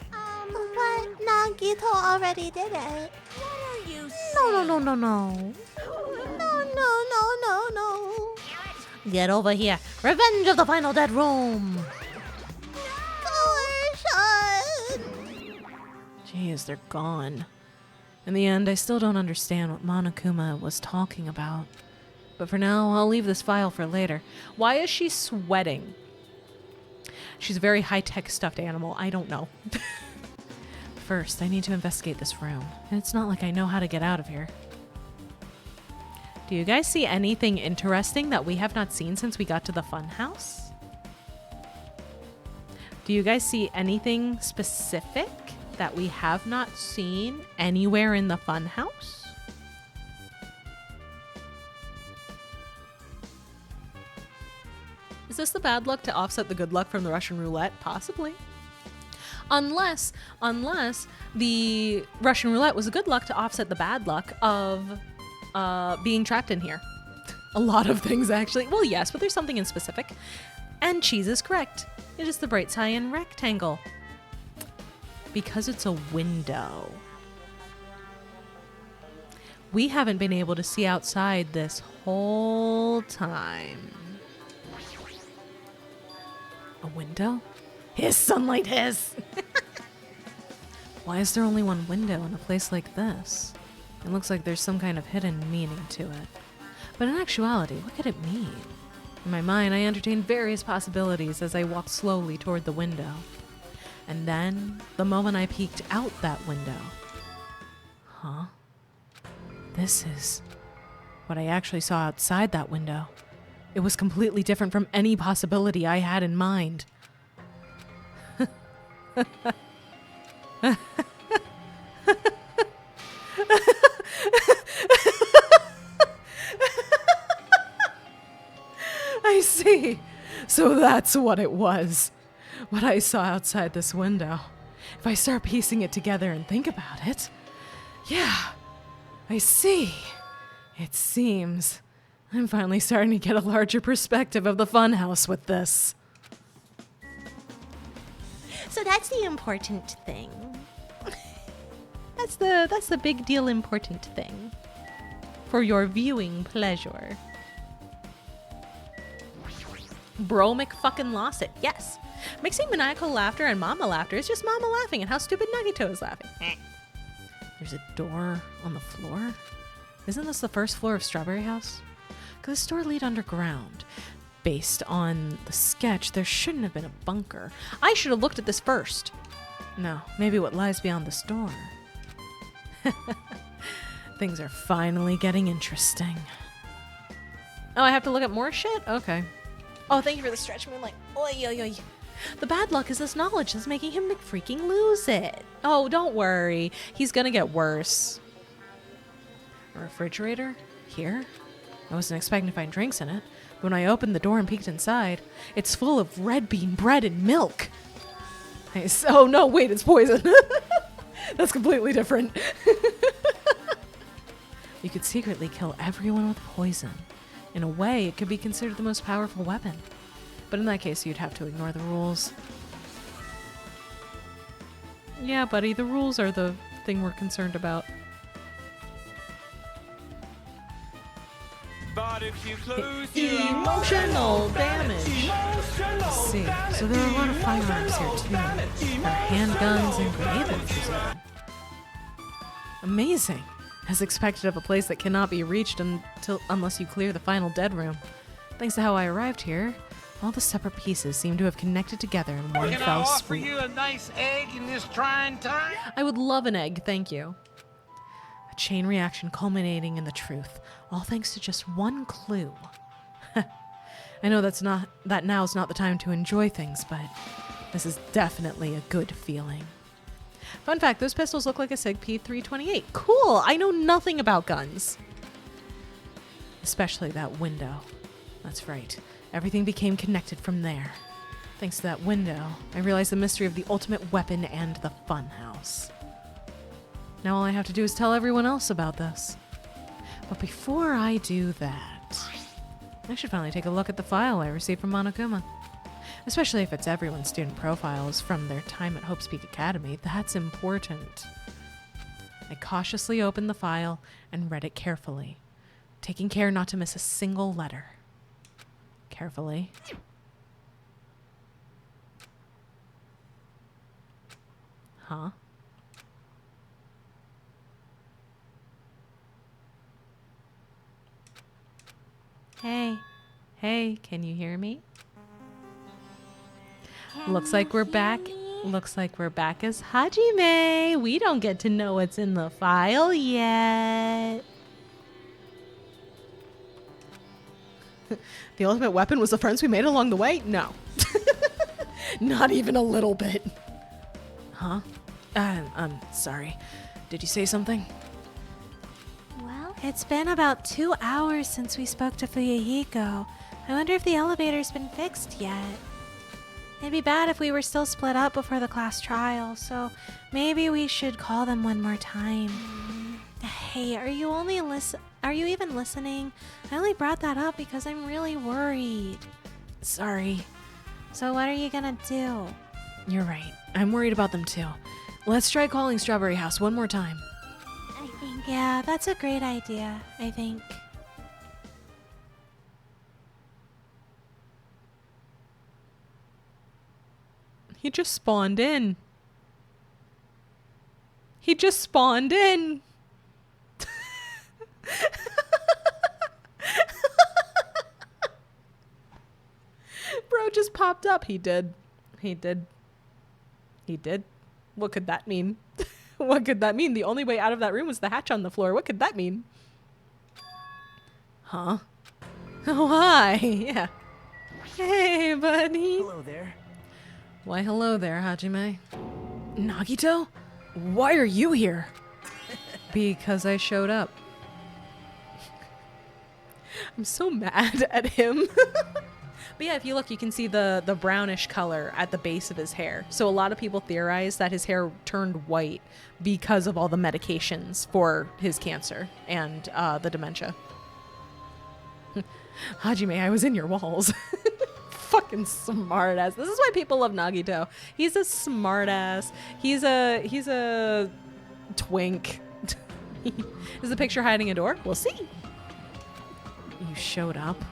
But Nagito already did it. What are you No. No. Get over here. Revenge of the Final Dead Room. Jeez, they're gone. In the end, I still don't understand what Monokuma was talking about. But for now, I'll leave this file for later. Why is she sweating? She's a very high-tech stuffed animal. I don't know. First, I need to investigate this room. And it's not like I know how to get out of here. Do you guys see anything interesting that we have not seen since we got to the Funhouse? Do you guys see anything specific that we have not seen anywhere in the Funhouse? Is this the bad luck to offset the good luck from the Russian roulette? Possibly. Unless the Russian roulette was a good luck to offset the bad luck of being trapped in here. A lot of things, actually. Well, yes, but there's something in specific. And Cheese is correct. It is the bright cyan rectangle. Because it's a window. We haven't been able to see outside this whole time. A window? His sunlight, his! Why is there only one window in a place like this? It looks like there's some kind of hidden meaning to it. But in actuality, what could it mean? In my mind, I entertained various possibilities as I walked slowly toward the window. And then, the moment I peeked out that window... Huh? This is what I actually saw outside that window. It was completely different from any possibility I had in mind. I see. So that's what it was. What I saw outside this window. If I start piecing it together and think about it. Yeah, I see. It seems I'm finally starting to get a larger perspective of the Funhouse with this. So that's the important thing. That's the big deal important thing. For your viewing pleasure. Bro McFucking lost it. Yes. Mixing maniacal laughter and mama laughter is just mama laughing at how stupid Nagito is laughing. There's a door on the floor? Isn't this the first floor of Strawberry House? Could this door lead underground? Based on the sketch, there shouldn't have been a bunker. I should have looked at this first. No, maybe what lies beyond this door. Things are finally getting interesting. Oh, I have to look at more shit? Okay. Oh, thank you for the stretch moonlight. Oy, oy, oy. The bad luck is this knowledge that's making him freaking lose it. Oh, don't worry. He's gonna get worse. A refrigerator? Here? I wasn't expecting to find drinks in it. But when I opened the door and peeked inside, it's full of red bean bread and milk. Oh no, wait, it's poison. That's completely different. You could secretly kill everyone with poison. In a way, it could be considered the most powerful weapon. But in that case, you'd have to ignore the rules. Yeah, buddy, the rules are the thing we're concerned about. But if you close Emotional damage. Let's see. So there are a lot of firearms here too. There are handguns and grenade launchers even. Amazing. As expected of a place that cannot be reached unless you clear the final dead room. Thanks to how I arrived here, all the separate pieces seem to have connected together in one fell swoop. you a nice egg in this trying time? I would love an egg, thank you. A chain reaction culminating in the truth, all thanks to just one clue. I know that now's not the time to enjoy things, but this is definitely a good feeling. Fun fact, those pistols look like a SIG P328. Cool, I know nothing about guns. Especially that window. That's right, everything became connected from there. Thanks to that window, I realized the mystery of the ultimate weapon and the Funhouse. Now all I have to do is tell everyone else about this. But before I do that, I should finally take a look at the file I received from Monokuma. Especially if it's everyone's student profiles from their time at Hope's Peak Academy, that's important. I cautiously opened the file and read it carefully, taking care not to miss a single letter. Carefully. Huh? Hey, can you hear me? Looks like we're back. Looks like we're back as Hajime. We don't get to know what's in the file yet. The ultimate weapon was the friends we made along the way? No. Not even a little bit. Huh? I'm sorry. Did you say something? Well, it's been about 2 hours since we spoke to Fuyuhiko. I wonder if the elevator's been fixed yet. It'd be bad if we were still split up before the class trial, so maybe we should call them one more time. Hey, are you even listening? I only brought that up because I'm really worried. Sorry. So what are you gonna do? You're right. I'm worried about them too. Let's try calling Strawberry House one more time. Yeah, that's a great idea, I think. He just spawned in. He just spawned in. Bro just popped up. He did. What could that mean? What could that mean? The only way out of that room was the hatch on the floor. What could that mean? Huh? Oh, hi. Yeah. Hey, buddy. Hello there. Why, hello there, Hajime. Nagito? Why are you here? Because I showed up. I'm so mad at him. But yeah, if you look, you can see the brownish color at the base of his hair. So a lot of people theorize that his hair turned white because of all the medications for his cancer and the dementia. Hajime, I was in your walls. Fucking smart ass. This is why people love Nagito. He's a smart ass. He's a twink. Is the picture hiding a door? We'll see. You showed up?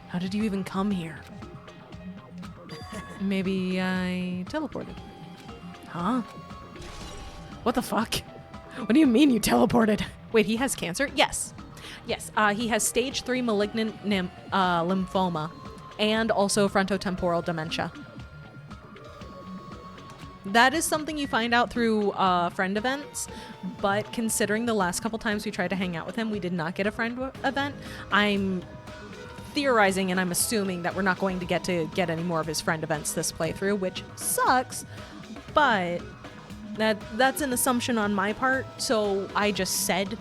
How did you even come here? Maybe I teleported. Huh? What the fuck? What do you mean you teleported? Wait, he has cancer? Yes. Yes, he has stage 3 malignant lymphoma and also frontotemporal dementia. That is something you find out through friend events, but considering the last couple times we tried to hang out with him, we did not get a friend event. I'm theorizing and I'm assuming that we're not going to get any more of his friend events this playthrough, which sucks, but that's an assumption on my part. So I just said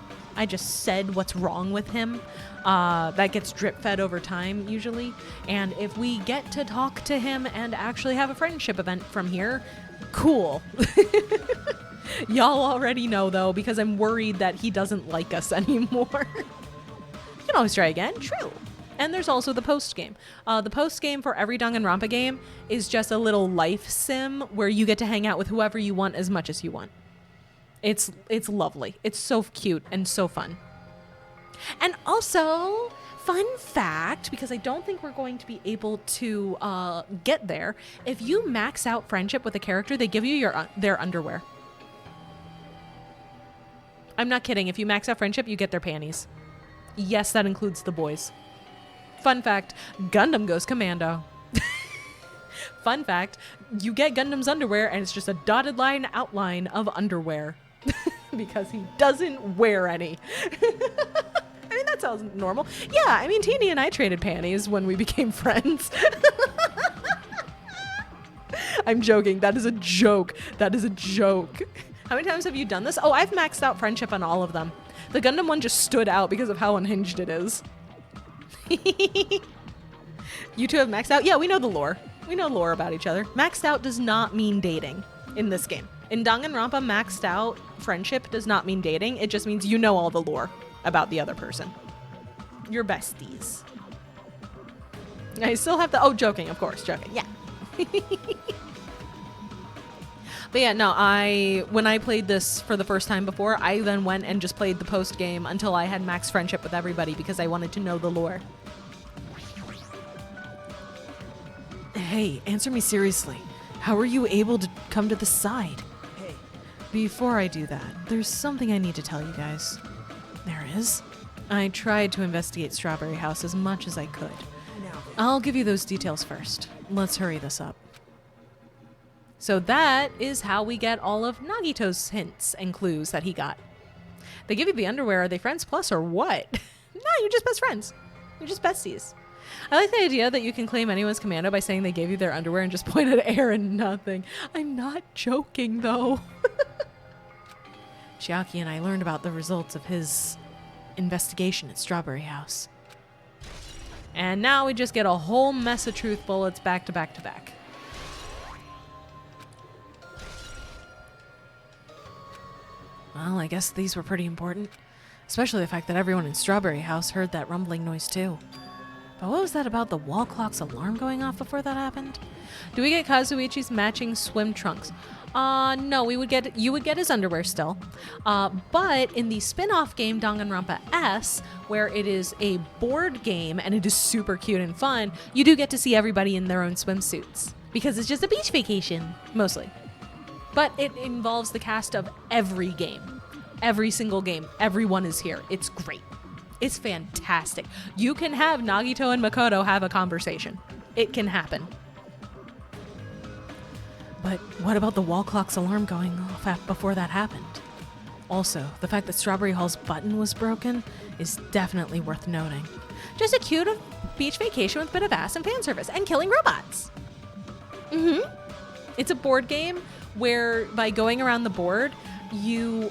what's wrong with him. That gets drip fed over time usually. And if we get to talk to him and actually have a friendship event from here, cool. Y'all already know though, because I'm worried that he doesn't like us anymore. You can always try again, true. And there's also the post game. The post game for every DanganRonpa game is just a little life sim where you get to hang out with whoever you want as much as you want. It's lovely. It's so cute and so fun. And also, fun fact, because I don't think we're going to be able to get there, if you max out friendship with a character, they give you their underwear. I'm not kidding. If you max out friendship, you get their panties. Yes, that includes the boys. Fun fact, Gundam goes commando. Fun fact, you get Gundam's underwear and it's just a dotted line outline of underwear. Because he doesn't wear any. I mean, that sounds normal. Yeah, I mean, Teeny and I traded panties when we became friends. I'm joking. That is a joke. That is a joke. How many times have you done this? Oh, I've maxed out friendship on all of them. The Gundam one just stood out because of how unhinged it is. You two have maxed out? Yeah, we know the lore. We know lore about each other. Maxed out does not mean dating in this game. In DanganRonpa, maxed out friendship does not mean dating. It just means you know all the lore about the other person. You're besties. I still have to... Oh, joking, of course. Joking. Yeah. But yeah, no, when I played this for the first time before, I then went and just played the post game until I had max friendship with everybody because I wanted to know the lore. Hey, answer me seriously. How were you able to come to the side? Hey. Before I do that, there's something I need to tell you guys. There is? I tried to investigate Strawberry House as much as I could. I'll give you those details first. Let's hurry this up. So that is how we get all of Nagito's hints and clues that he got. They give you the underwear. Are they friends plus or what? No, you're just best friends. You're just besties. I like the idea that you can claim anyone's commando by saying they gave you their underwear and just point at air and nothing. I'm not joking, though. Chiaki and I learned about the results of his investigation at Strawberry House. And now we just get a whole mess of truth bullets back to back to back. Well, I guess these were pretty important. Especially the fact that everyone in Strawberry House heard that rumbling noise too. But what was that about the wall clock's alarm going off before that happened? Do we get Kazuichi's matching swim trunks? No, you would get his underwear still. But in the spin-off game DanganRonpa S, where it is a board game and it is super cute and fun, you do get to see everybody in their own swimsuits. Because it's just a beach vacation, mostly. But it involves the cast of every game. Every single game. Everyone is here. It's great. It's fantastic. You can have Nagito and Makoto have a conversation. It can happen. But what about the wall clock's alarm going off before that happened? Also, the fact that Strawberry Hall's button was broken is definitely worth noting. Just a cute beach vacation with a bit of ass and fan service and killing robots. It's a board game where by going around the board, you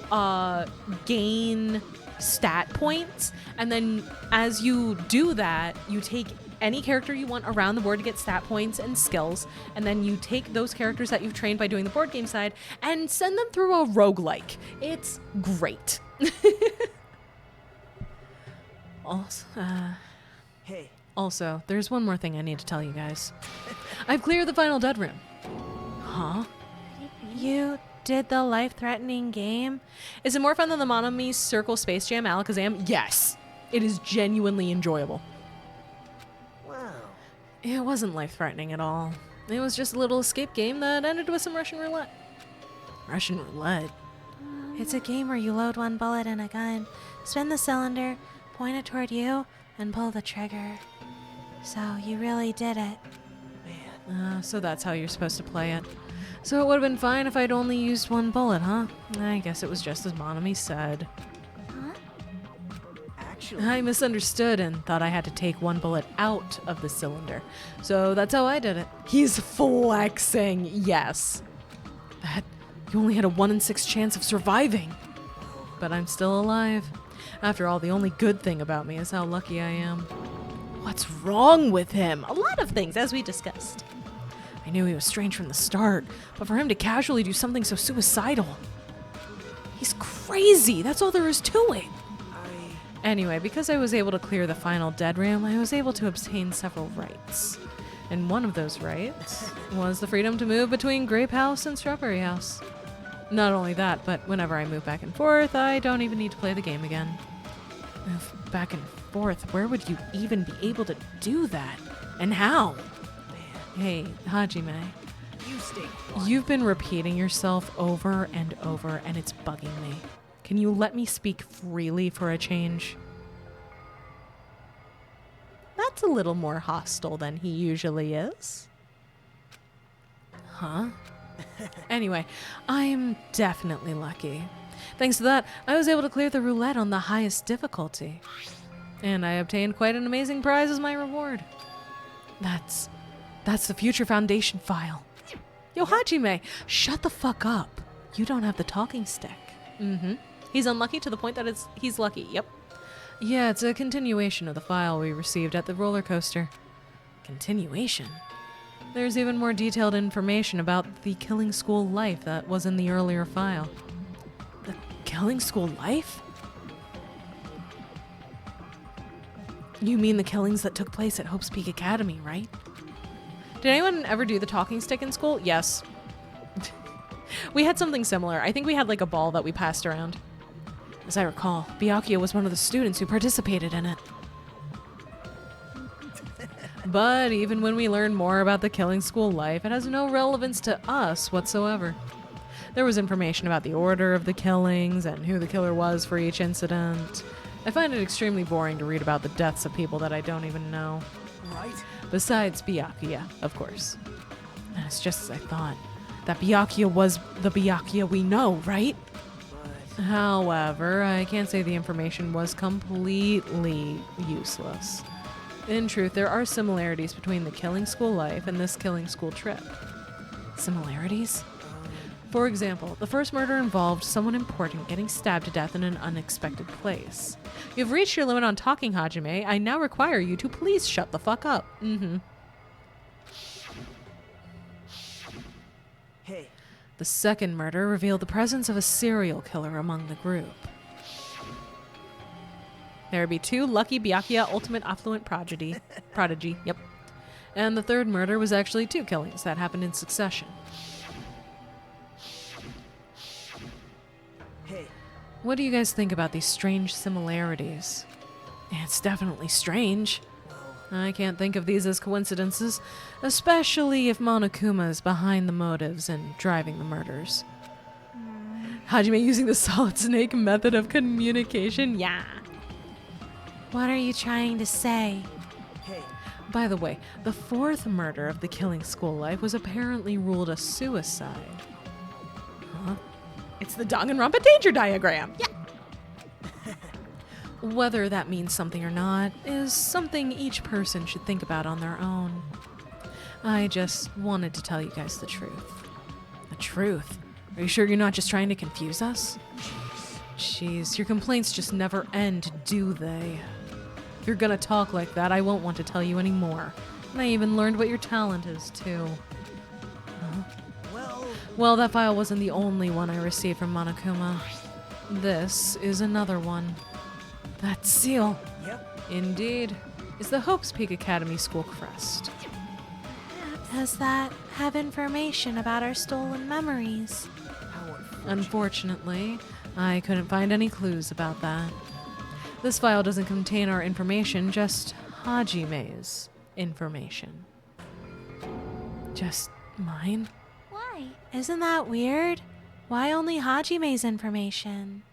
gain stat points, and then as you do that, you take any character you want around the board to get stat points and skills, and then you take those characters that you've trained by doing the board game side and send them through a roguelike. It's great. Also, there's one more thing I need to tell you guys. I've cleared the final dead room. Huh? You did the life-threatening game? Is it more fun than the Monami Circle Space Jam Alakazam? Yes. It is genuinely enjoyable. Wow. It wasn't life-threatening at all. It was just a little escape game that ended with some Russian roulette. Russian roulette? It's a game where you load one bullet in a gun, spin the cylinder, point it toward you, and pull the trigger. So you really did it. So that's how you're supposed to play it. So it would have been fine if I'd only used one bullet, huh? I guess it was just as Monami said. Huh? Actually, I misunderstood and thought I had to take one bullet out of the cylinder. So that's how I did it. He's flexing, yes. That, you only had a 1 in 6 chance of surviving. But I'm still alive. After all, the only good thing about me is how lucky I am. What's wrong with him? A lot of things, as we discussed. I knew he was strange from the start, but for him to casually do something so suicidal. He's crazy, that's all there is to it. Anyway, because I was able to clear the final dead room, I was able to obtain several rights. And one of those rights was the freedom to move between Grape House and Strawberry House. Not only that, but whenever I move back and forth, I don't even need to play the game again. Move back and forth, where would you even be able to do that? And how? Hey, Hajime. you stay quiet. You've been repeating yourself over and over, and it's bugging me. Can you let me speak freely for a change? That's a little more hostile than he usually is. Huh? Anyway, I'm definitely lucky. Thanks to that, I was able to clear the roulette on the highest difficulty. And I obtained quite an amazing prize as my reward. That's the Future Foundation file. Yo, Hajime, shut the fuck up. You don't have the talking stick. Mm-hmm. He's unlucky to the point that he's lucky. Yep. Yeah, it's a continuation of the file we received at the roller coaster. Continuation? There's even more detailed information about the killing school life that was in the earlier file. The killing school life? You mean the killings that took place at Hope's Peak Academy, right? Did anyone ever do the talking stick in school? Yes. We had something similar. I think we had like a ball that we passed around. As I recall, Byakuya was one of the students who participated in it. But even when we learn more about the killing school life, it has no relevance to us whatsoever. There was information about the order of the killings and who the killer was for each incident. I find it extremely boring to read about the deaths of people that I don't even know. Right? Besides Byakuya, of course. And it's just as I thought. That Byakuya was the Byakuya we know, right? However, I can't say the information was completely useless. In truth, there are similarities between the killing school life and this killing school trip. Similarities? For example, the first murder involved someone important getting stabbed to death in an unexpected place. You've reached your limit on talking, Hajime. I now require you to please shut the fuck up. Mm-hmm. Hey. The second murder revealed the presence of a serial killer among the group. There would be 2 lucky Byakuya ultimate affluent prodigy. Yep. And the third murder was actually 2 killings that happened in succession. Hey. What do you guys think about these strange similarities? It's definitely strange. I can't think of these as coincidences, especially if Monokuma is behind the motives and driving the murders. Hajime using the solid snake method of communication? Yeah. What are you trying to say? Hey. By the way, the 4th murder of the killing school life was apparently ruled a suicide. Huh? It's the Danganronpa danger diagram! Yeah! Whether that means something or not is something each person should think about on their own. I just wanted to tell you guys the truth. The truth? Are you sure you're not just trying to confuse us? Jeez, your complaints just never end, do they? If you're gonna talk like that, I won't want to tell you anymore. And I even learned what your talent is, too. Well, that file wasn't the only one I received from Monokuma. This is another one. That seal. Yep. Indeed. Is the Hope's Peak Academy school crest. Does that have information about our stolen memories? Unfortunately, I couldn't find any clues about that. This file doesn't contain our information, just Hajime's information. Just mine? Why? Isn't that weird? Why only Hajime's information?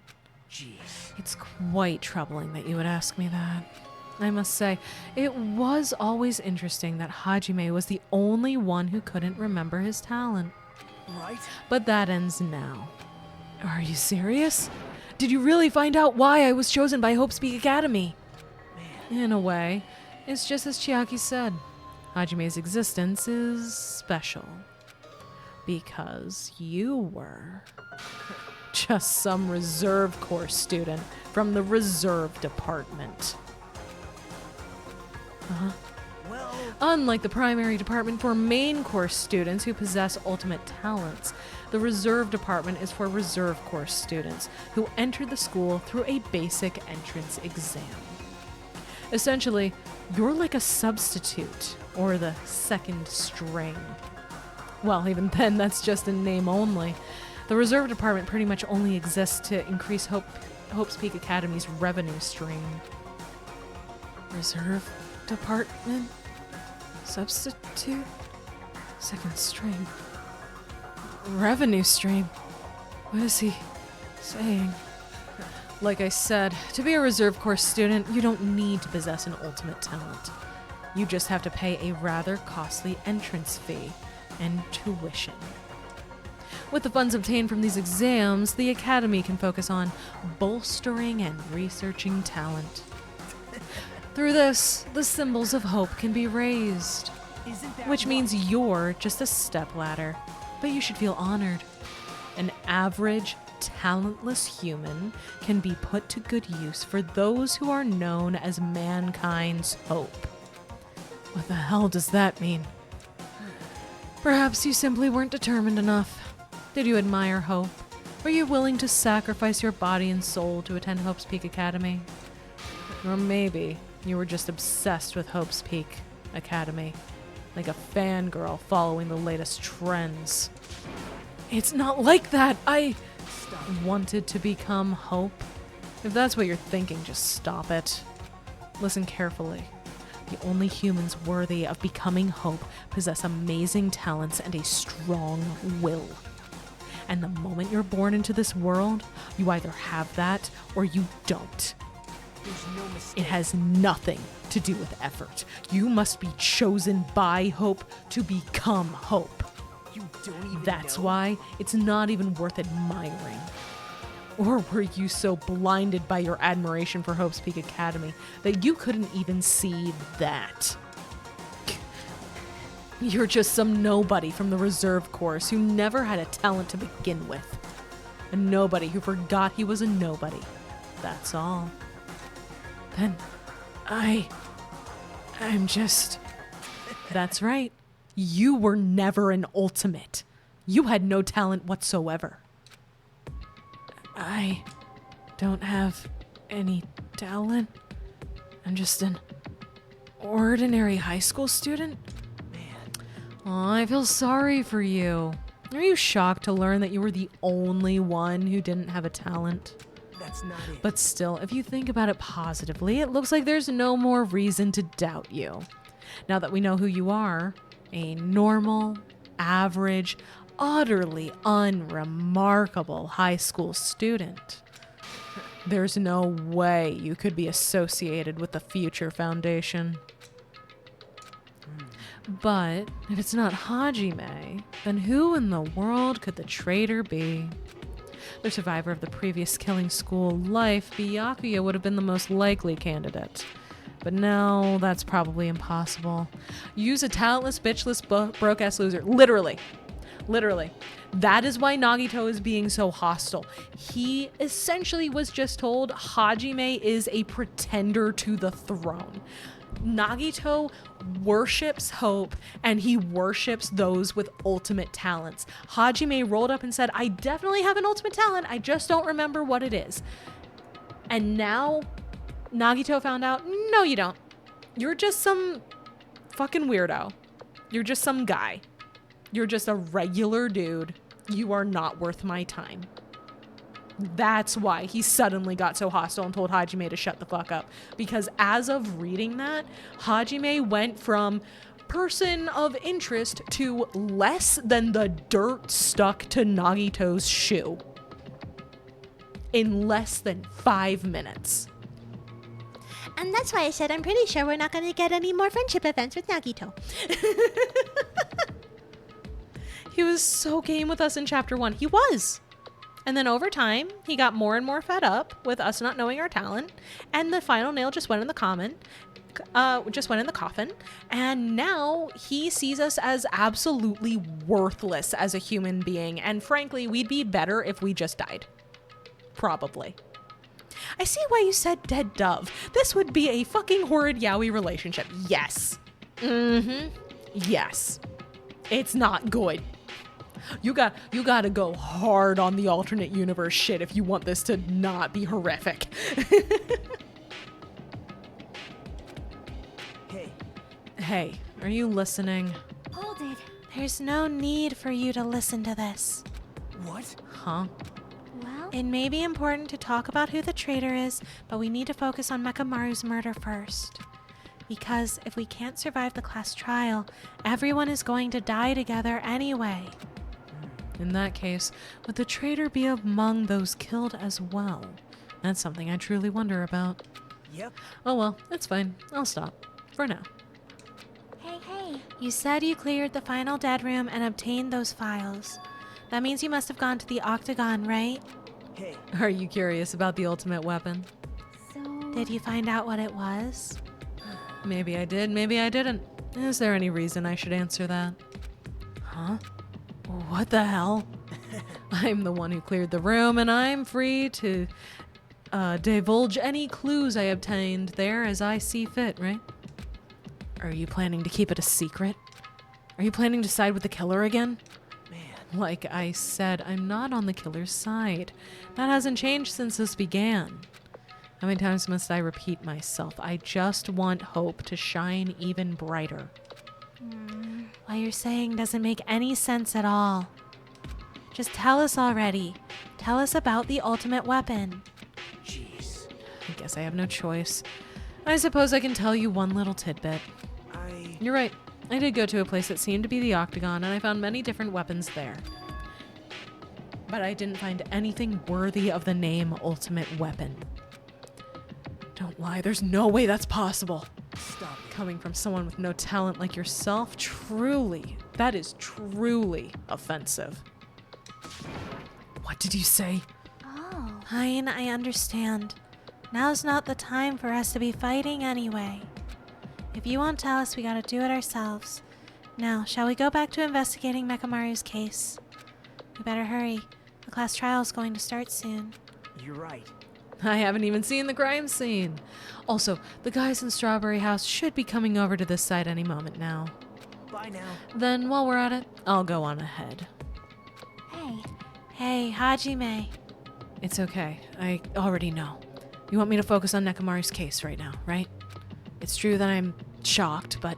Jeez. It's quite troubling that you would ask me that. I must say, it was always interesting that Hajime was the only one who couldn't remember his talent. Right? But that ends now. Are you serious? Did you really find out why I was chosen by Hope's Peak Academy? In a way, it's just as Chiaki said. Hajime's existence is special. Because you were just some reserve course student from the reserve department. Well, Unlike the primary department for main course students who possess ultimate talents, the reserve department is for reserve course students who enter the school through a basic entrance exam. Essentially, you're like a substitute, or the second string. Well, even then, that's just in name only. The reserve department pretty much only exists to increase Hope's Peak Academy's revenue stream. Reserve department? Substitute? Second string. Revenue stream? What is he saying? Like I said, to be a reserve course student, you don't need to possess an ultimate talent. You just have to pay a rather costly entrance fee and tuition. With the funds obtained from these exams, the Academy can focus on bolstering and researching talent. Through this, the symbols of hope can be raised, isn't that which means you're just a stepladder, but you should feel honored. An average, talentless human can be put to good use for those who are known as mankind's hope. What the hell does that mean? Perhaps you simply weren't determined enough. Did you admire Hope? Were you willing to sacrifice your body and soul to attend Hope's Peak Academy? Or maybe you were just obsessed with Hope's Peak Academy, like a fangirl following the latest trends. It's not like that. I wanted to become Hope. If that's what you're thinking, just stop it. Listen carefully. The only humans worthy of becoming Hope possess amazing talents and a strong will. And the moment you're born into this world, you either have that or you don't. There's no mistake. It has nothing to do with effort. You must be chosen by Hope to become Hope. You don't even That's know? why it's not even worth admiring. Or were you so blinded by your admiration for Hope's Peak Academy that you couldn't even see that? You're just some nobody from the reserve course who never had a talent to begin with. A nobody who forgot he was a nobody. That's all. Then I'm just... That's right. You were never an ultimate. You had no talent whatsoever. I don't have any talent. I'm just an ordinary high school student. Aw, I feel sorry for you. Are you shocked to learn that you were the only one who didn't have a talent? That's not it. But still, if you think about it positively, it looks like there's no more reason to doubt you. Now that we know who you are, a normal, average, utterly unremarkable high school student, there's no way you could be associated with the Future Foundation. But if it's not Hajime, then who in the world could the traitor be? The survivor of the previous killing school life, Byakuya would have been the most likely candidate. But no, that's probably impossible. Use a talentless, bitchless, broke-ass loser. Literally. That is why Nagito is being so hostile. He essentially was just told Hajime is a pretender to the throne. Nagito worships Hope, and he worships those with ultimate talents. Hajime rolled up and said, I definitely have an ultimate talent, I just don't remember what it is. And now, Nagito found out, no you don't. You're just some fucking weirdo. You're just some guy. You're just a regular dude. You are not worth my time. That's why he suddenly got so hostile and told Hajime to shut the fuck up. Because as of reading that, Hajime went from person of interest to less than the dirt stuck to Nagito's shoe in less than 5 minutes. And that's why I said I'm pretty sure we're not going to get any more friendship events with Nagito. He was so game with us in chapter 1. He was. And then over time, he got more and more fed up with us not knowing our talent. And the final nail just went in the coffin. And now he sees us as absolutely worthless as a human being. And frankly, we'd be better if we just died. Probably. I see why you said dead dove. This would be a fucking horrid yaoi relationship. Yes. Yes. It's not good. You gotta go hard on the alternate universe shit if you want this to not be horrific. Hey, are you listening? Hold it. There's no need for you to listen to this. What? Huh? Well, it may be important to talk about who the traitor is, but we need to focus on Mekamaru's murder first. Because if we can't survive the class trial, everyone is going to die together anyway. In that case, would the traitor be among those killed as well? That's something I truly wonder about. Yep. Oh well, it's fine. I'll stop. For now. Hey. You said you cleared the final dead room and obtained those files. That means you must have gone to the Octagon, right? Hey. Are you curious about the ultimate weapon? Did you find out what it was? Maybe I did, maybe I didn't. Is there any reason I should answer that? Huh? What the hell? I'm the one who cleared the room, and I'm free to divulge any clues I obtained there as I see fit, right? Are you planning to keep it a secret? Are you planning to side with the killer again? Man, like I said, I'm not on the killer's side. That hasn't changed since this began. How many times must I repeat myself? I just want hope to shine even brighter. What you're saying doesn't make any sense at all. Just tell us already. Tell us about the ultimate weapon. Jeez. I guess I have no choice. I suppose I can tell you one little tidbit. You're right. I did go to a place that seemed to be the Octagon, and I found many different weapons there. But I didn't find anything worthy of the name Ultimate Weapon. Don't lie, there's no way that's possible. Stop it. Coming from someone with no talent like yourself, that is truly offensive. What did you say? Oh. Hein, I understand. Now's not the time for us to be fighting anyway. If you won't tell us, we gotta do it ourselves. Now, shall we go back to investigating Mekamaru's case? We better hurry. The class trial is going to start soon. You're right. I haven't even seen the crime scene. Also, the guys in Strawberry House should be coming over to this side any moment now. Bye now. Then, while we're at it, I'll go on ahead. Hey, Hajime. It's okay. I already know. You want me to focus on Nekamaru's case right now, right? It's true that I'm shocked, but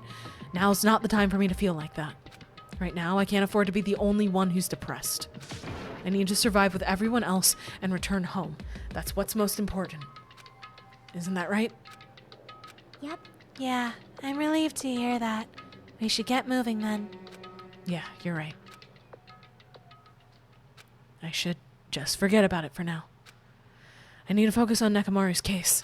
now's not the time for me to feel like that. Right now, I can't afford to be the only one who's depressed. I need to survive with everyone else and return home. That's what's most important. Isn't that right? Yep. Yeah, I'm relieved to hear that. We should get moving then. Yeah, you're right. I should just forget about it for now. I need to focus on Nekamaru's case.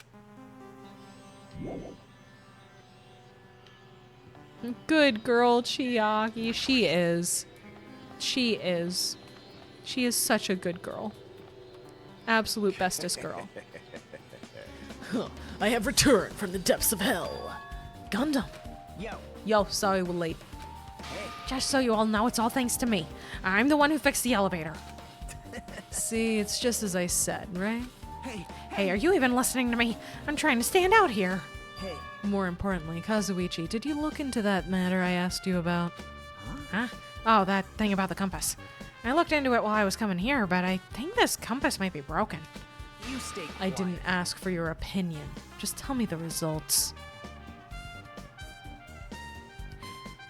Good girl, Chiaki. She is. She is. She is such a good girl. Absolute bestest girl. I have returned from the depths of hell. Gundam. Yo, sorry we're late. Just so you all know, it's all thanks to me. I'm the one who fixed the elevator. See, it's just as I said, right? Hey, are you even listening to me? I'm trying to stand out here. Hey. More importantly, Kazuichi, did you look into that matter I asked you about? Huh? Oh, that thing about the compass. I looked into it while I was coming here, but I think this compass might be broken. You stay quiet. I didn't ask for your opinion. Just tell me the results.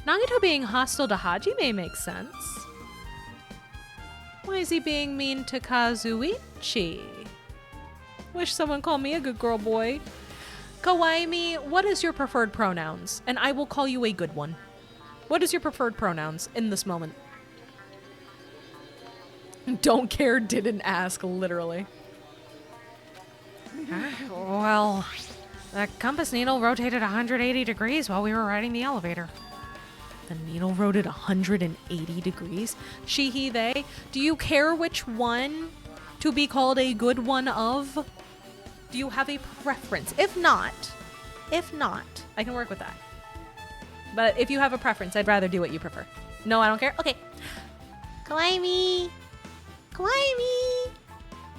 Nagito being hostile to Hajime makes sense. Why is he being mean to Kazuichi? Wish someone called me a good girl, boy. Kawaii, what is your preferred pronouns? And I will call you a good one. What is your preferred pronouns in this moment? Don't care, didn't ask, literally. Well, the compass needle rotated 180 degrees while we were riding the elevator. The needle rotated 180 degrees? She, he, they? Do you care which one? to be called a good one of? Do you have a preference? If not, I can work with that. But if you have a preference, I'd rather do what you prefer. No, I don't care. Okay. Kawaii. Kawaii.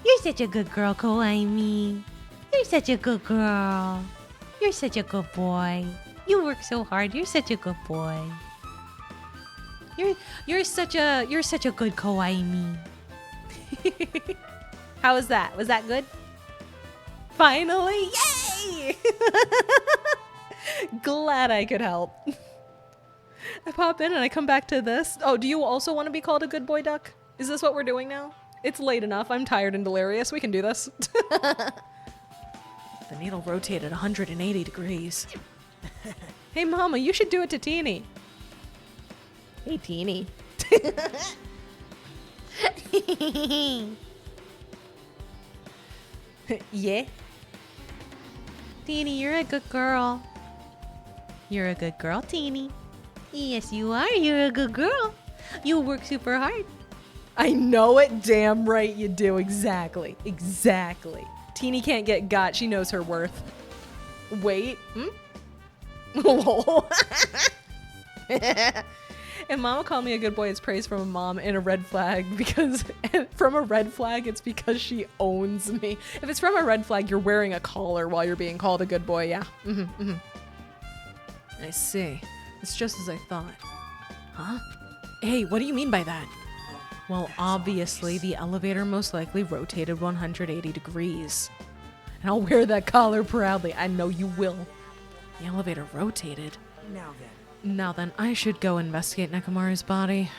You're such a good girl, Kawaii. You're such a good girl. You're such a good boy. You work so hard. You're such a good boy. You're such a good Kawaii. How was that? Was that good? Finally, yay! Glad I could help. I pop in and I come back to this. Oh, do you also want to be called a good boy duck? Is this what we're doing now? It's late enough. I'm tired and delirious. We can do this. The needle rotated 180 degrees. Hey, Mama, you should do it to Teeny. Hey, Teeny. Yeah. Teeny, you're a good girl. You're a good girl, Teeny. Yes, you are. You're a good girl. You work super hard. I know it. Damn right you do. Exactly. Exactly. Teeny can't get got. She knows her worth. Wait. Lol. And Mama called me a good boy. It's praise from a mom and a red flag because from a red flag, it's because she owns me. If it's from a red flag, you're wearing a collar while you're being called a good boy. Yeah. I see. It's just as I thought. Huh? Hey, what do you mean by that? Well, obviously, the elevator most likely rotated 180 degrees. And I'll wear that collar proudly. I know you will. The elevator rotated. Now then, I should go investigate Nekomaru's body.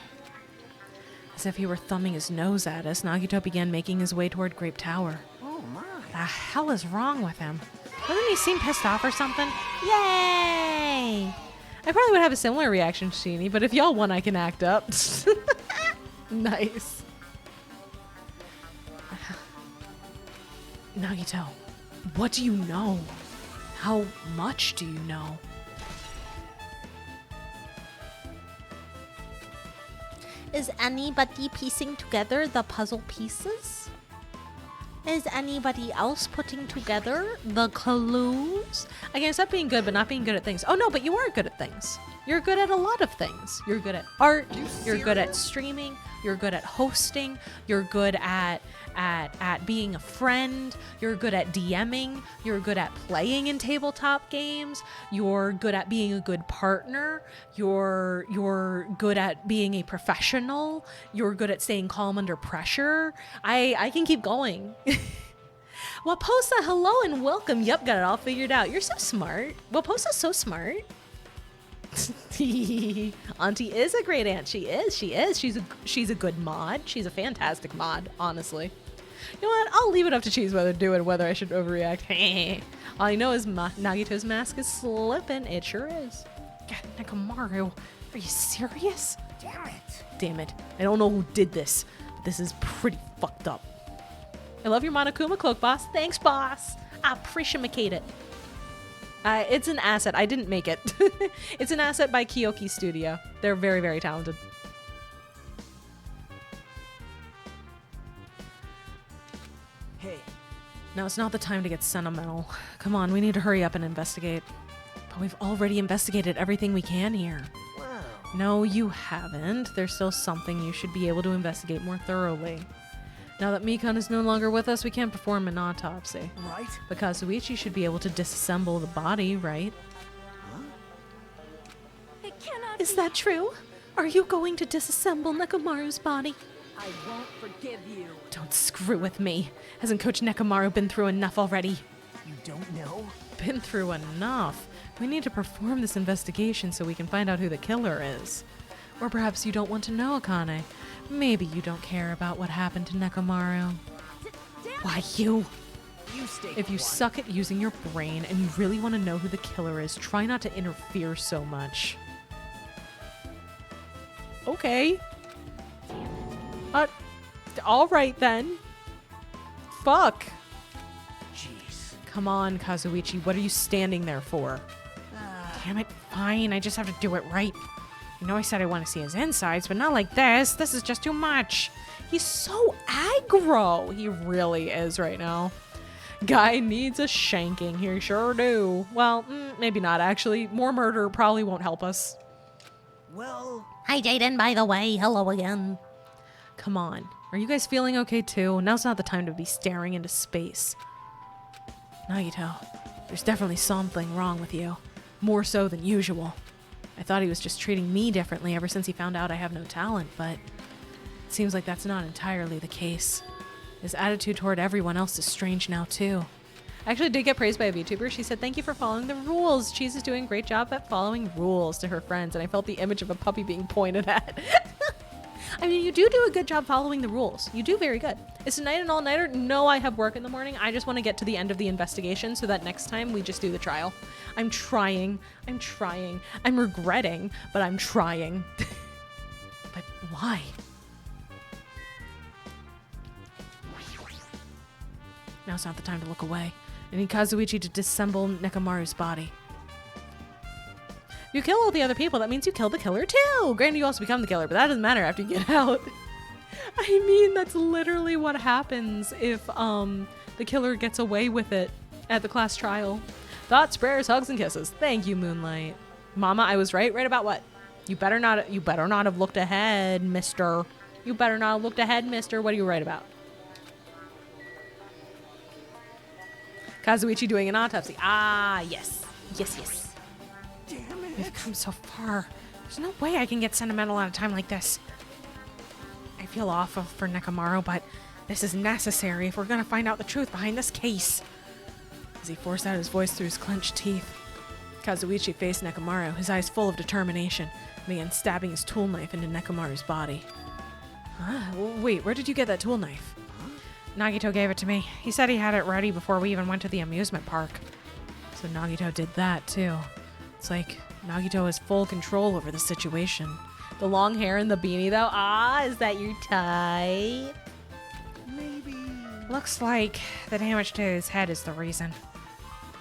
As if he were thumbing his nose at us, Nagito began making his way toward Grape Tower. Oh my. The hell is wrong with him? Doesn't he seem pissed off or something? Yay! I probably would have a similar reaction to Sheeny, but if y'all want, I can act up. Nice. Nagito, what do you know? How much do you know? Is anybody piecing together the puzzle pieces? Is anybody else putting together the clues? I can stop being good, but not being good at things. Oh no, but you are good at things. You're good at a lot of things. You're good at art. You're good at streaming. You're good at hosting. You're good at being a friend. You're good at DMing. You're good at playing in tabletop games. You're good at being a good partner. You're good at being a professional. You're good at staying calm under pressure. I can keep going. Waposa, hello and welcome. Yep, got it all figured out. You're so smart. Waposa's so smart. Auntie is a great aunt. She is. She's a good mod. She's a fantastic mod, honestly. You know what? I'll leave it up to Cheeseweather to do it, whether I should overreact. All I know is Nagito's mask is slipping. It sure is. God, Nekomaru, are you serious? Damn it. I don't know who did this. This is pretty fucked up. I love your Monokuma cloak, boss. Thanks, boss. I appreciate it. It's an asset. I didn't make it. It's an asset by Kiyoki Studio. They're very, very talented. Hey. Now it's not the time to get sentimental. Come on, we need to hurry up and investigate. But we've already investigated everything we can here. Wow. No, you haven't. There's still something you should be able to investigate more thoroughly. Now that Mikan is no longer with us, we can't perform an autopsy. Right? But Kazuichi should be able to disassemble the body, right? Huh? It cannot Is that true? Are you going to disassemble Nekomaru's body? I won't forgive you. Don't screw with me. Hasn't Coach Nekomaru been through enough already? You don't know? Been through enough. We need to perform this investigation so we can find out who the killer is. Or perhaps you don't want to know, Akane. Maybe you don't care about what happened to Nekomaru. Why, you? If you suck at using your brain and you really want to know who the killer is, try not to interfere so much. Okay. Alright then. Fuck. Jeez. Come on, Kazuichi, what are you standing there for? Damn it, fine, I just have to do it right. You know I said I want to see his insides, but not like this. This is just too much. He's so aggro. He really is right now. Guy needs a shanking. He sure do. Well, maybe not actually. More murder probably won't help us. Well, Hi, Jaden, by the way. Hello again. Come on. Are you guys feeling okay too? Now's not the time to be staring into space. Nagito, there's definitely something wrong with you. More so than usual. I thought he was just treating me differently ever since he found out I have no talent, but it seems like that's not entirely the case. His attitude toward everyone else is strange now too. I actually did get praised by a VTuber. She said, "Thank you for following the rules. Cheese is doing a great job at following rules," to her friends, and I felt the image of a puppy being pointed at. I mean, you do a good job following the rules. You do very good. Is tonight an all-nighter? No, I have work in the morning. I just want to get to the end of the investigation so that next time we just do the trial. I'm trying. I'm regretting, but I'm trying. But why? Now's not the time to look away. I need Kazuichi to disassemble Nekomaru's body. You kill all the other people, that means you kill the killer too! Granted, you also become the killer, but that doesn't matter after you get out. I mean, that's literally what happens if the killer gets away with it at the class trial. Thoughts, prayers, hugs, and kisses. Thank you, Moonlight. Mama, I was right. Right about what? You better not have looked ahead, mister. You better not have looked ahead, mister. What are you right about? Kazuichi doing an autopsy. Ah, yes. Yes. damn it. We've come so far. There's no way I can get sentimental at a time like this. I feel awful for Nekomaru, but this is necessary if we're gonna find out the truth behind this case. As he forced out his voice through his clenched teeth, Kazuichi faced Nekomaru, his eyes full of determination, and began stabbing his tool knife into Nekomaru's body. Huh? Wait, where did you get that tool knife? Nagito gave it to me. He said he had it ready before we even went to the amusement park. So Nagito did that too. It's like Nagito has full control over the situation. The long hair and the beanie though. Ah, is that your type? Maybe. Looks like the damage to his head is the reason.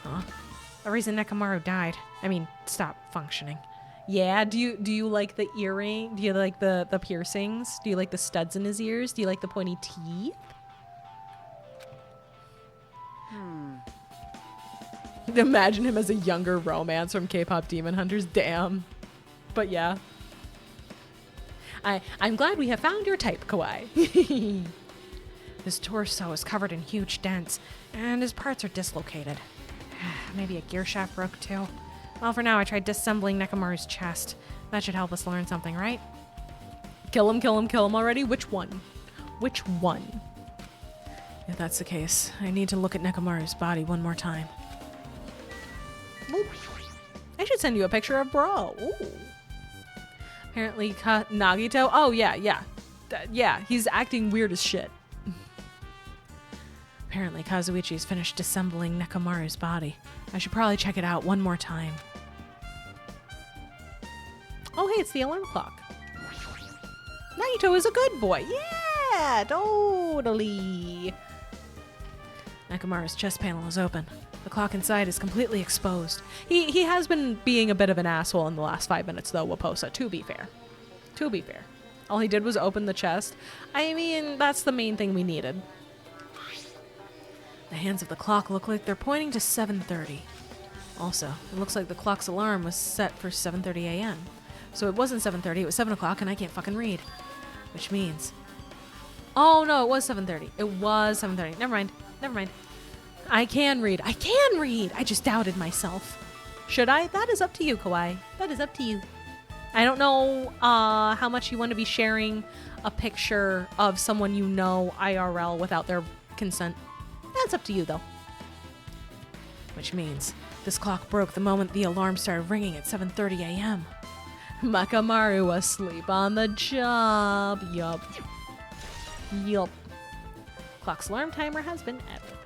Huh? The reason Nekomaru died. I mean, stopped functioning. Yeah, do you like the earring? Do you like the piercings? Do you like the studs in his ears? Do you like the pointy teeth? Imagine him as a younger romance from K-pop Demon Hunters. Damn. But yeah. I'm glad we have found your type, Kawaii. His torso is covered in huge dents, and his parts are dislocated. Maybe a gear shaft broke too. Well, for now, I tried disassembling Nekomaru's chest. That should help us learn something, right? Kill him already? Which one? Which one? If that's the case, I need to look at Nekomaru's body one more time. Ooh. I should send you a picture of bro. Ooh. Apparently, Nagito. Oh, yeah. Yeah, he's acting weird as shit. Apparently, Kazuichi's finished disassembling Nekomaru's body. I should probably check it out one more time. Oh, hey, it's the alarm clock. Nagito is a good boy. Yeah, totally. Nekomaru's chest panel is open. The clock inside is completely exposed. He has been being a bit of an asshole in the last 5 minutes, though, Waposa, to be fair. To be fair. All he did was open the chest. I mean, that's the main thing we needed. The hands of the clock look like they're pointing to 7:30. Also, it looks like the clock's alarm was set for 7:30 a.m. So it wasn't 7:30, it was 7 o'clock, and I can't fucking read. Which means... Oh, no, it was 7:30. It was 7:30. Never mind. I can read. I just doubted myself. Should I? That is up to you, Kawaii. That is up to you. I don't know how much you want to be sharing a picture of someone you know IRL without their consent. That's up to you, though. Which means this clock broke the moment the alarm started ringing at 7:30 a.m. Nekomaru asleep on the job. Yup. Clock's alarm timer has been added.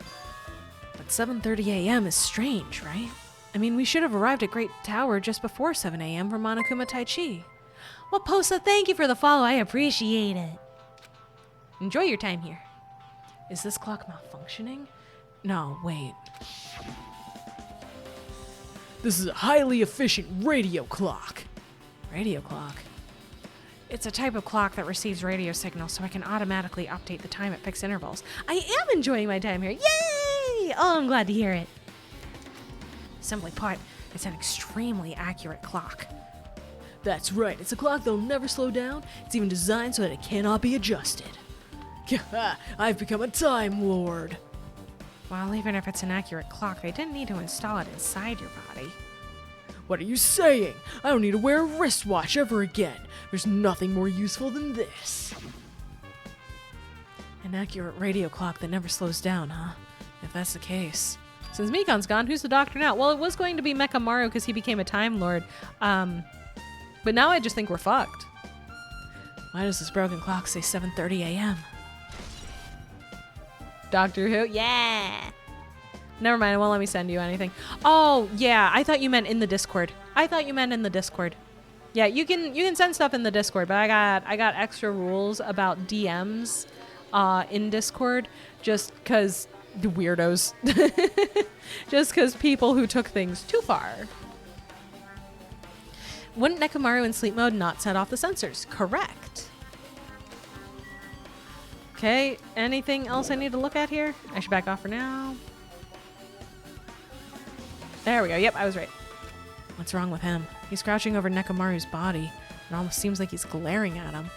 But 7:30 a.m. is strange, right? I mean, we should have arrived at Great Tower just before 7 a.m. for Monokuma Taichi. Well, Posa, thank you for the follow. I appreciate it. Enjoy your time here. Is this clock malfunctioning? No, wait. This is a highly efficient radio clock. Radio clock? It's a type of clock that receives radio signals, so I can automatically update the time at fixed intervals. I am enjoying my time here. Yay! Oh, I'm glad to hear it. Simply put, it's an extremely accurate clock. That's right, it's a clock that'll never slow down. It's even designed so that it cannot be adjusted. I've become a Time Lord. Well, even if it's an accurate clock, they didn't need to install it inside your body. What are you saying? I don't need to wear a wristwatch ever again. There's nothing more useful than this. An accurate radio clock that never slows down, huh? If that's the case. Since Mikon's gone, who's the doctor now? Well, it was going to be Mechamaru because he became a Time Lord. But now I just think we're fucked. Why does this broken clock say 7:30 a.m.? Doctor Who? Yeah! Never mind, it won't let me send you anything. Oh, yeah, I thought you meant in the Discord. Yeah, you can send stuff in the Discord, but I got extra rules about DMs in Discord just because the weirdos. Just because people who took things too far. Wouldn't Nekomaru in sleep mode not set off the sensors? Correct. Okay, anything else I need to look at here? I should back off for now. There we go. Yep, I was right. What's wrong with him? He's crouching over Nekomaru's body. It almost seems like he's glaring at him.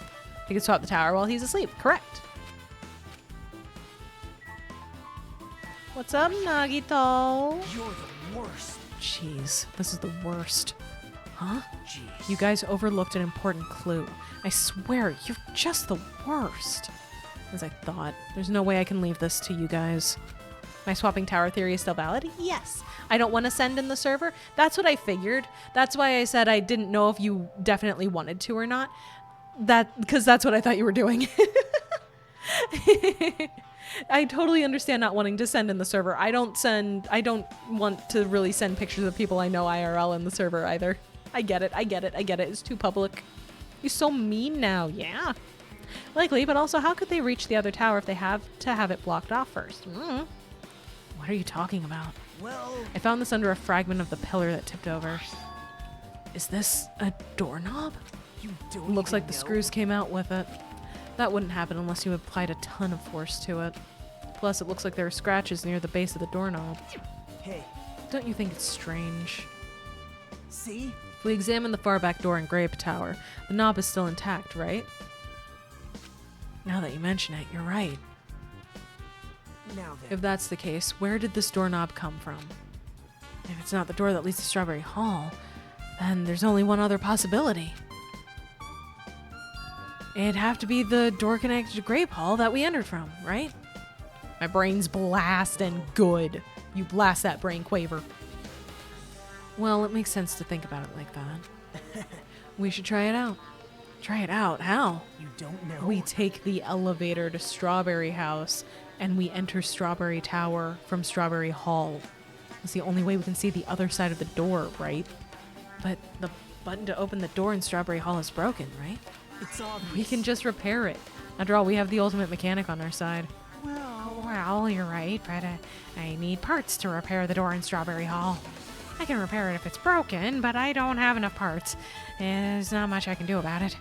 He could swap the tower while he's asleep. Correct. What's up, Nagito? You're the worst. Jeez, this is the worst. Huh? Jeez. You guys overlooked an important clue. I swear, you're just the worst. As I thought. There's no way I can leave this to you guys. My swapping tower theory is still valid? Yes. I don't want to send in the server. That's what I figured. That's why I said I didn't know if you definitely wanted to or not. Because that's what I thought you were doing. I totally understand not wanting to send in the server. I don't want to really send pictures of people I know IRL in the server either. I get it. It's too public. You're so mean now. Yeah. Likely, but also how could they reach the other tower if they have to have it blocked off first? What are you talking about? Well, I found this under a fragment of the pillar that tipped over. Is this a doorknob? you don't Looks like even the know? screws came out with it. That wouldn't happen unless you applied a ton of force to it. Plus, it looks like there are scratches near the base of the doorknob. Hey, Don't you think it's strange? see? If we examine the far back door in Grape Tower, the knob is still intact, right? Now that you mention it, you're right. Now then. If that's the case, where did this doorknob come from? If it's not the door that leads to Strawberry Hall, then there's only one other possibility. It'd have to be the door connected to Grape Hall that we entered from, right? My brain's blasting good. You blast that brain, Quaver. Well, it makes sense to think about it like that. We should try it out. Try it out? How? You don't know? We take the elevator to Strawberry House, and we enter Strawberry Tower from Strawberry Hall. It's the only way we can see the other side of the door, right? But the button to open the door in Strawberry Hall is broken, right? It's obvious. We can just repair it. After all, we have the ultimate mechanic on our side. Well, you're right, but I need parts to repair the door in Strawberry Hall. I can repair it if it's broken, but I don't have enough parts. There's not much I can do about it.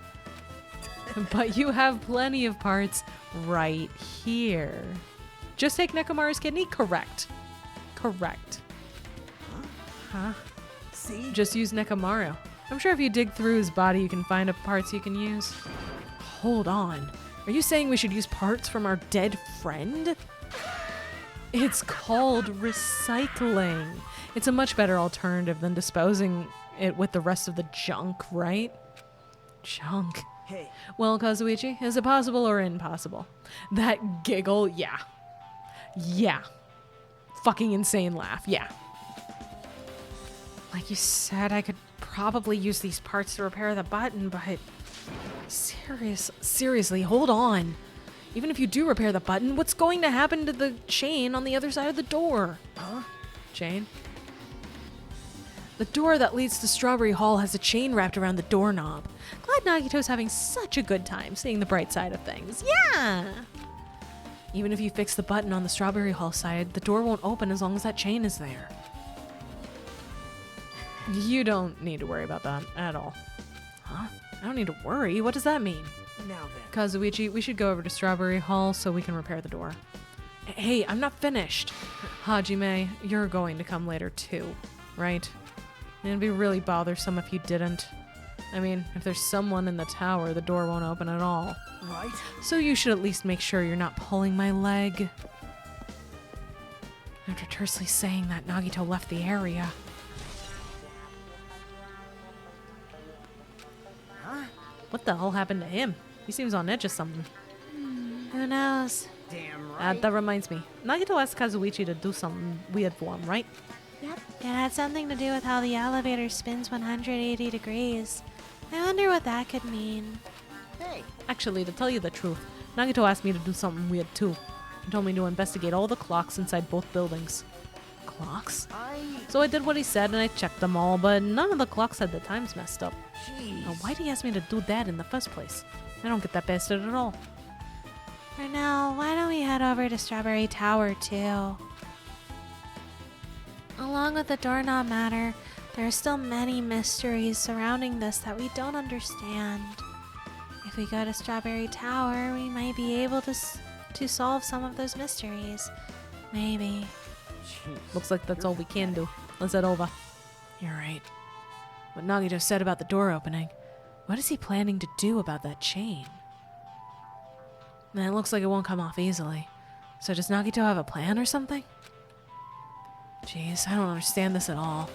But you have plenty of parts right here. Just take Nekomaru's kidney? Correct. Huh? See? Just use Nekomaru. I'm sure if you dig through his body, you can find parts you can use. Hold on. Are you saying we should use parts from our dead friend? It's called recycling. It's a much better alternative than disposing it with the rest of the junk, right? Junk. Hey, Well, Kazuichi, is it possible or impossible? That giggle, yeah. Yeah. Fucking insane laugh, yeah. Like you said, I could probably use these parts to repair the button, but... Seriously, hold on. Even if you do repair the button, what's going to happen to the chain on the other side of the door? huh? Chain? The door that leads to Strawberry Hall has a chain wrapped around the doorknob. Glad Nagito's having such a good time seeing the bright side of things. Yeah! Even if you fix the button on the Strawberry Hall side, the door won't open as long as that chain is there. You don't need to worry about that at all. Huh? I don't need to worry. What does that mean? Now then. Kazuichi, we should go over to Strawberry Hall so we can repair the door. Hey, I'm not finished. Hajime, you're going to come later too, right? It'd be really bothersome if you didn't. I mean, if there's someone in the tower, the door won't open at all. Right? So you should at least make sure you're not pulling my leg. After tersely saying that, Nagito left the area. Huh? What the hell happened to him? He seems on edge of something. Who knows? Damn right. That reminds me. Nagito asked Kazuichi to do something weird for him, right? Yep. It had something to do with how the elevator spins 180 degrees. I wonder what that could mean. Hey, Actually, to tell you the truth, Nagito asked me to do something weird too. He told me to investigate all the clocks inside both buildings. Clocks? So I did what he said and I checked them all, but none of the clocks had the times messed up. Jeez. Now, why'd he ask me to do that in the first place? I don't get that bastard at all. For now, why don't we head over to Strawberry Tower too? Along with the doorknob matter, there are still many mysteries surrounding this that we don't understand. If we go to Strawberry Tower, we might be able to solve some of those mysteries. Maybe. Jeez. Looks like that's all we can do. Let's head over. You're right. What Nagito said about the door opening, what is he planning to do about that chain? Man, it looks like it won't come off easily. So does Nagito have a plan or something? Jeez, I don't understand this at all.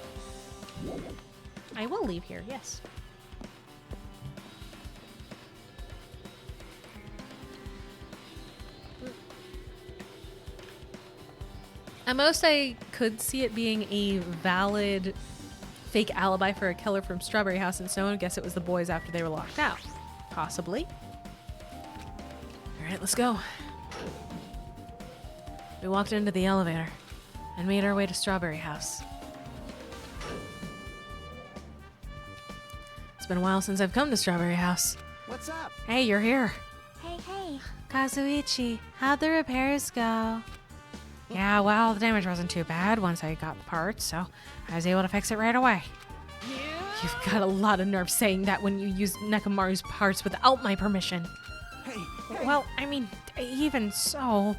I will leave here, yes. At most, I could see it being a valid fake alibi for a killer from Strawberry House, and so I guess it was the boys after they were locked out. Possibly. Alright, let's go. We walked into the elevator and made our way to Strawberry House. It's been a while since I've come to Strawberry House. What's up? Hey, you're here. Hey. Kazuichi, how'd the repairs go? Yeah, well, the damage wasn't too bad once I got the parts, so I was able to fix it right away. You've got a lot of nerve saying that when you use Nekomaru's parts without my permission. Hey. Well, I mean, even so.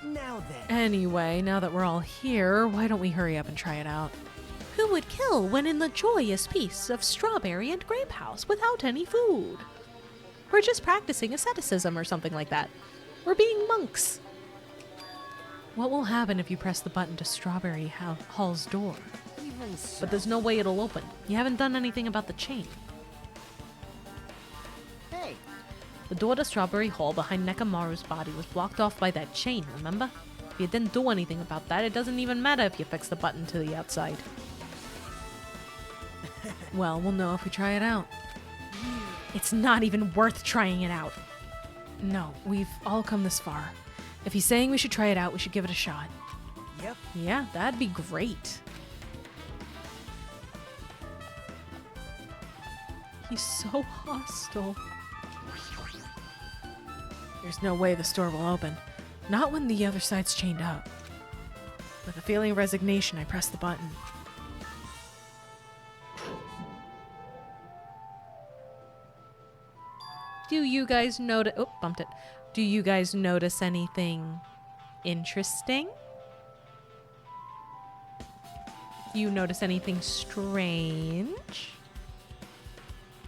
Now then. Anyway, now that we're all here, why don't we hurry up and try it out? Who would kill when in the joyous peace of Strawberry and Grape House without any food? We're just practicing asceticism or something like that. We're being monks. What will happen if you press the button to Strawberry Hall's door? Even so. But there's no way it'll open. You haven't done anything about the chain. Hey. The door to Strawberry Hall behind Nekomaru's body was blocked off by that chain, remember? If you didn't do anything about that, it doesn't even matter if you fix the button to the outside. Well, we'll know if we try it out. It's not even worth trying it out. No, we've all come this far. If he's saying we should try it out, we should give it a shot. Yep. Yeah, that'd be great. He's so hostile. There's no way this door will open. Not when the other side's chained up. With a feeling of resignation, I press the button. Do you guys notice... Oh, bumped it. Do you guys notice anything interesting? Do you notice anything strange?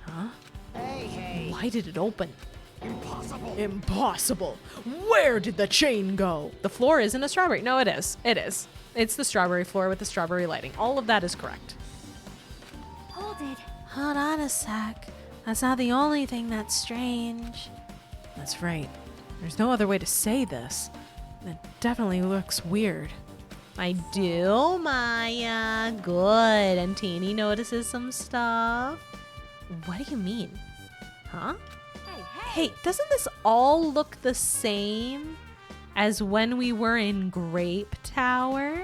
Huh? Hey. Why did it open? Impossible. Impossible! Where did the chain go? The floor isn't a strawberry. No, it is. It is. It's the strawberry floor with the strawberry lighting. All of that is correct. Hold it. Hold on a sec. That's not the only thing that's strange. That's right. There's no other way to say this. That definitely looks weird. I do, Maya. Good. And Teeny notices some stuff. What do you mean? Huh? Hey, doesn't this all look the same as when we were in Grape Tower?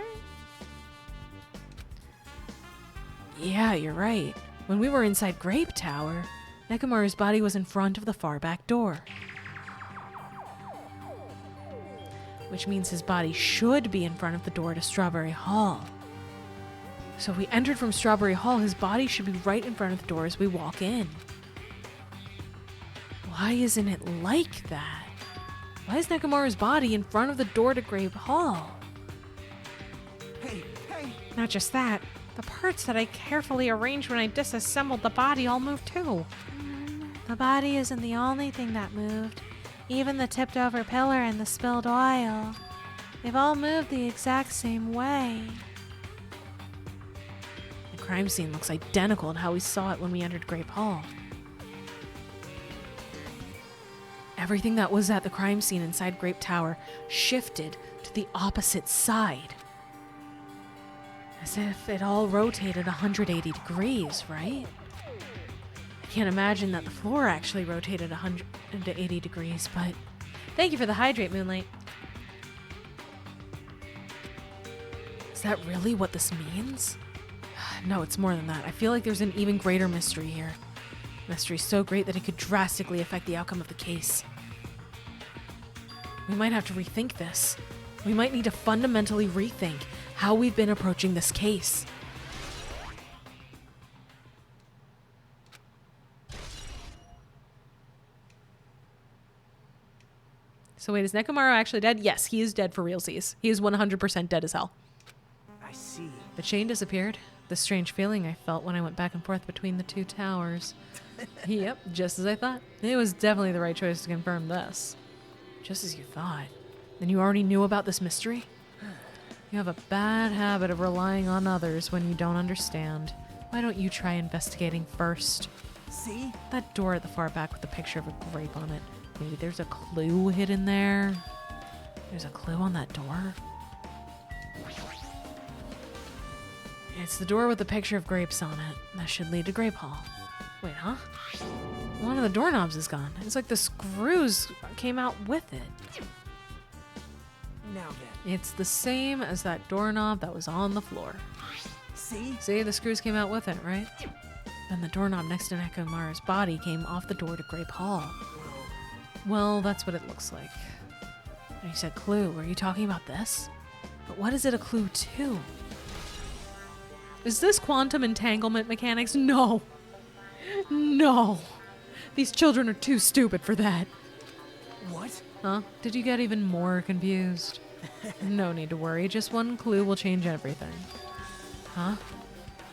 Yeah, you're right. When we were inside Grape Tower, Nekomaru's body was in front of the far back door. Which means his body should be in front of the door to Strawberry Hall. So if we entered from Strawberry Hall, his body should be right in front of the door as we walk in. Why isn't it like that? Why is Nekomaru's body in front of the door to Grape Hall? Hey, hey! Not just that, the parts that I carefully arranged when I disassembled the body all moved too. The body isn't the only thing that moved. Even the tipped over pillar and the spilled oil. They've all moved the exact same way. The crime scene looks identical to how we saw it when we entered Grape Hall. Everything that was at the crime scene inside Grape Tower shifted to the opposite side. As if it all rotated 180 degrees, right? I can't imagine that the floor actually rotated 180 degrees, but Thank you for the hydrate, Moonlight. is that really what this means? No, it's more than that. I feel like there's an even greater mystery here. Mystery so great that it could drastically affect the outcome of the case. We might have to rethink this. We might need to fundamentally rethink how we've been approaching this case. So wait, is Nekomaru actually dead? Yes, he is dead for realsies. He is 100% dead as hell. I see. The chain disappeared. The strange feeling I felt when I went back and forth between the two towers. Yep, just as I thought. It was definitely the right choice to confirm this. Just as you thought. Then you already knew about this mystery? You have a bad habit of relying on others when you don't understand. Why don't you try investigating first? See? That door at the far back with the picture of a grape on it. Maybe there's a clue hidden there? There's a clue on that door? It's the door with the picture of grapes on it. That should lead to Grape Hall. Wait, huh? One of the doorknobs is gone. It's like the screws came out with it. Now then. It's the same as that doorknob that was on the floor. See? See, the screws came out with it, right? And the doorknob next to Nekomaru's body came off the door to Grape Hall. Well, that's what it looks like. And you said clue. Were you talking about this? But what is it a clue to? Is this quantum entanglement mechanics? No. No. These children are too stupid for that. What? Huh? Did you get even more confused? No need to worry. Just one clue will change everything. Huh?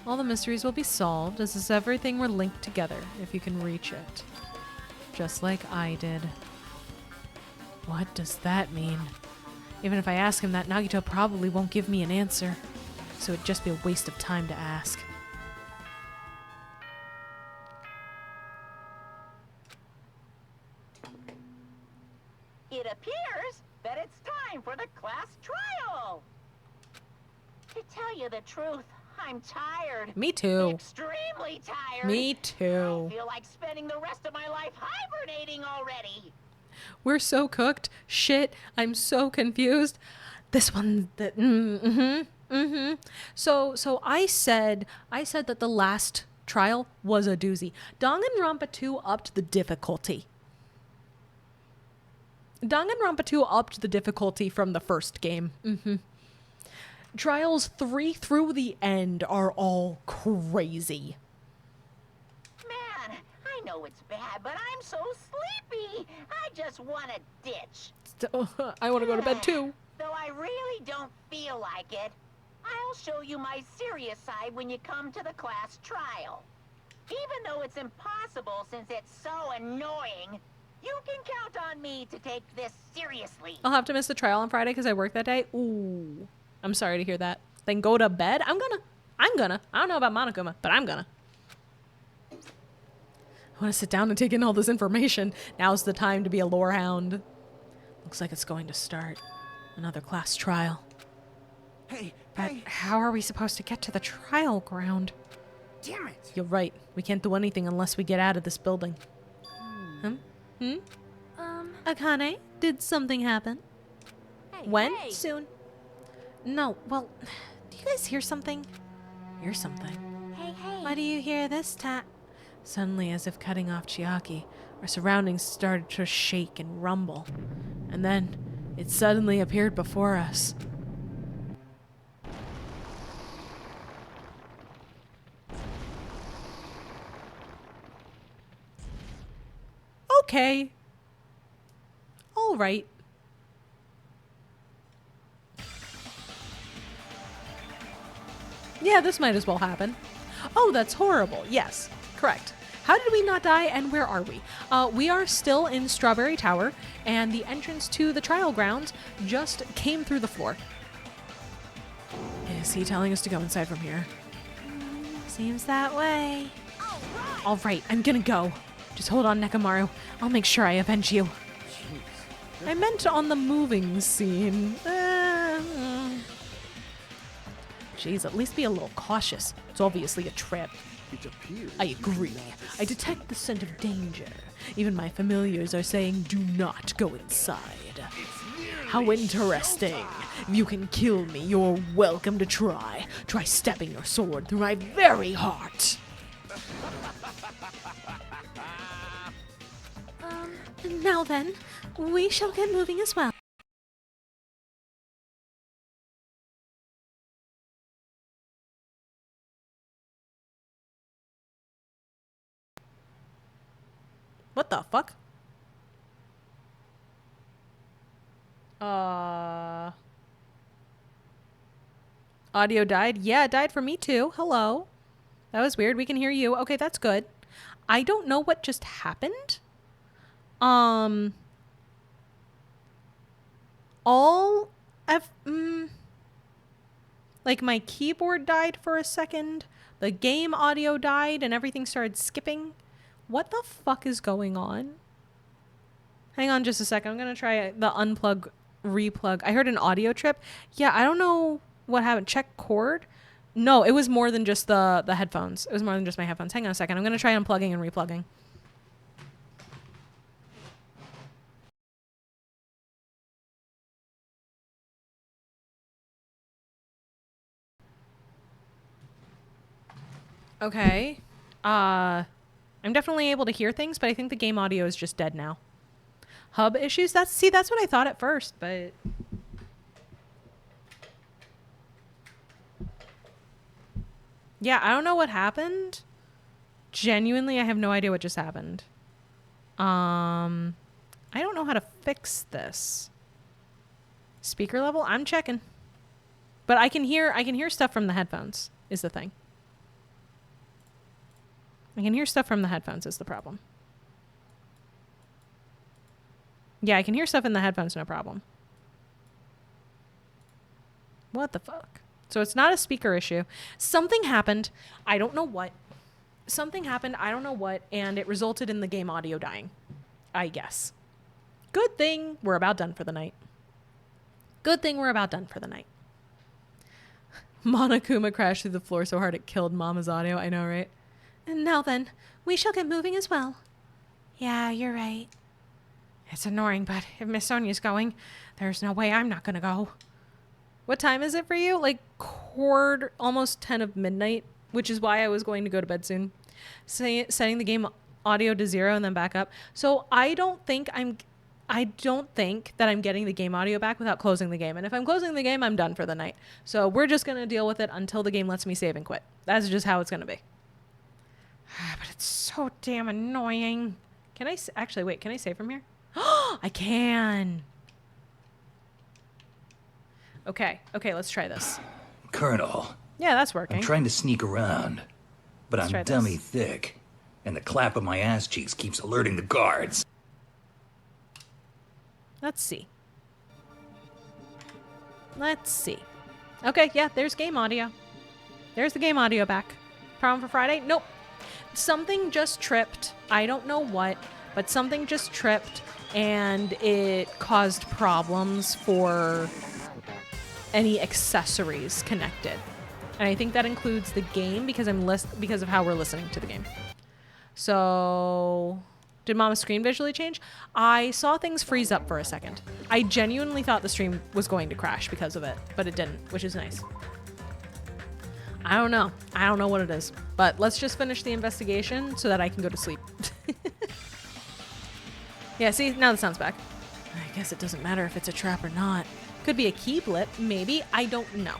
All the mysteries will be solved as if everything were linked together if you can reach it. Just like I did. What does that mean? Even if I ask him that, Nagito probably won't give me an answer. So it'd just be a waste of time to ask. It appears that it's time for the class trial. To tell you the truth, I'm tired. Me too. Extremely tired. Me too. I feel like spending the rest of my life hibernating already. We're so cooked. Shit, I'm so confused. This one, So I said that the last trial was a doozy. DanganRonpa 2 upped the difficulty. DanganRonpa 2 upped the difficulty from the first game. Trials 3 through the end are all crazy. Man, I know it's bad, but I'm so sleepy. I just want to ditch. I want to go to bed too. Though I really don't feel like it, I'll show you my serious side when you come to the class trial. Even though it's impossible since it's so annoying, you can count on me to take this seriously. I'll have to miss the trial on Friday because I work that day. Ooh. I'm sorry to hear that. Then go to bed? I'm gonna. I don't know about Monokuma, but I'm gonna. I want to sit down and take in all this information. Now's the time to be a lore hound. Looks like it's going to start. Another class trial. Hey, But hey! how are we supposed to get to the trial ground? Damn it! You're right. We can't do anything unless we get out of this building. Akane, did something happen? When? Hey. Soon. No, well, do you guys hear something? Hear something. Hey, hey. What do you hear this time? Suddenly, as if cutting off Chiaki, our surroundings started to shake and rumble. And then, it suddenly appeared before us. Okay. All right. Yeah, this might as well happen. Oh, that's horrible. Yes, correct. How did we not die, and where are we? We are still in Strawberry Tower, and the entrance to the trial grounds just came through the floor. Is he telling us to go inside from here? Seems that way. All right, I'm gonna go. Just hold on, Nekomaru. I'll make sure I avenge you. I meant on the moving scene. Jeez, at least be a little cautious. It's obviously a trap. I agree. I detect the scent of danger. Even my familiars are saying do not go inside. How interesting. If you can kill me, you're welcome to try. Try stabbing your sword through my very heart. Now then, we shall get moving as well. What the fuck? Audio died? Yeah, it died for me too. Hello. That was weird. We can hear you. Okay, that's good. I don't know what just happened. Like my keyboard died for a second. The game audio died and everything started skipping. What the fuck is going on? Hang on just a second. I'm going to try the unplug, replug. I heard an audio trip. Yeah, I don't know what happened. Check cord. No, it was more than just the headphones. It was more than just my headphones. Hang on a second. I'm going to try unplugging and replugging. Okay. I'm definitely able to hear things, but I think the game audio is just dead now. Hub issues? That's what I thought at first, but... Yeah, I don't know what happened. Genuinely, I have no idea what just happened. I don't know how to fix this. Speaker level? I'm checking. But I can hear stuff from the headphones, is the thing. I can hear stuff from the headphones is the problem. Yeah, I can hear stuff in the headphones, no problem. What the fuck? So it's not a speaker issue. Something happened. I don't know what. Something happened. I don't know what. And it resulted in the game audio dying. I guess. Good thing we're about done for the night. Good thing we're about done for the night. Monokuma crashed through the floor so hard it killed Mama's audio. I know, right? And now then, we shall get moving as well. Yeah, you're right. It's annoying, but if Miss Sonia's going, there's no way I'm not gonna go. What time is it for you? Like almost 10 of midnight, which is why I was going to go to bed soon. Setting the game audio to 0 and then back up. So I don't think that I'm getting the game audio back without closing the game. And if I'm closing the game, I'm done for the night. So we're just going to deal with it until the game lets me save and quit. That's just how it's going to be. But it's so damn annoying. Can I actually wait? Can I save from here? I can. Okay, let's try this. Colonel. Yeah, that's working. I'm trying to sneak around, but Let's try I'm dummy this. thick, and the clap of my ass cheeks keeps alerting the guards. Let's see. Okay, yeah, there's game audio. There's the game audio back. Problem for Friday? Nope. Something just tripped. I don't know what, but something just tripped, and it caused problems for any accessories connected. And I think that includes the game because of how we're listening to the game. So, did Mama's screen visually change? I saw things freeze up for a second. I genuinely thought the stream was going to crash because of it, but it didn't, which is nice. I don't know. I don't know what it is, but let's just finish the investigation so that I can go to sleep. Yeah, see, now the sound's back. I guess it doesn't matter if it's a trap or not. Could be a key blip, maybe. I don't know.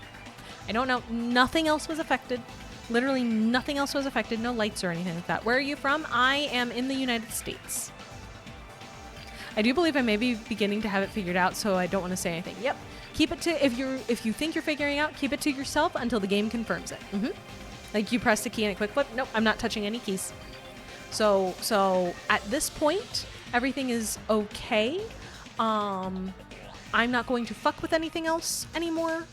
Nothing else was affected. Literally nothing else was affected. No lights or anything like that. Where are you from? I am in the United States. I do believe I may be beginning to have it figured out, so I don't want to say anything. Yep. Keep it to, if you think you're figuring out, keep it to yourself until the game confirms it. Like you press the key and a quick flip. Nope, I'm not touching any keys. So at this point, everything is okay. I'm not going to fuck with anything else anymore.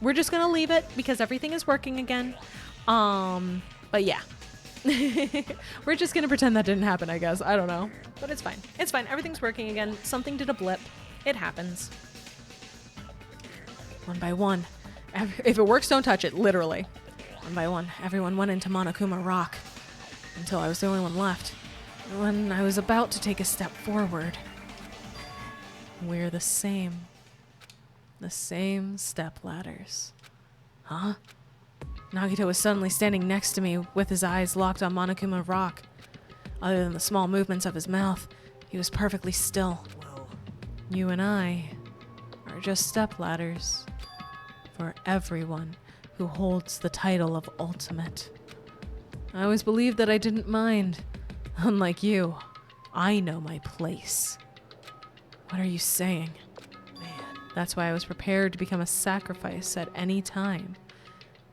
We're just gonna leave it because everything is working again. But yeah. We're just gonna pretend that didn't happen, I guess. I don't know. But it's fine. It's fine. Everything's working again. Something did a blip. It happens. One by one. If it works, don't touch it. Literally. One by one. Everyone went into Monokuma Rock. Until I was the only one left. When I was about to take a step forward. We're the same. The same step ladders. Huh? Nagito was suddenly standing next to me with his eyes locked on Monokuma Rock. Other than the small movements of his mouth, he was perfectly still. Well, You and I are just step ladders for everyone who holds the title of Ultimate. I always believed that I didn't mind. Unlike you, I know my place. What are you saying? That's why I was prepared to become a sacrifice at any time.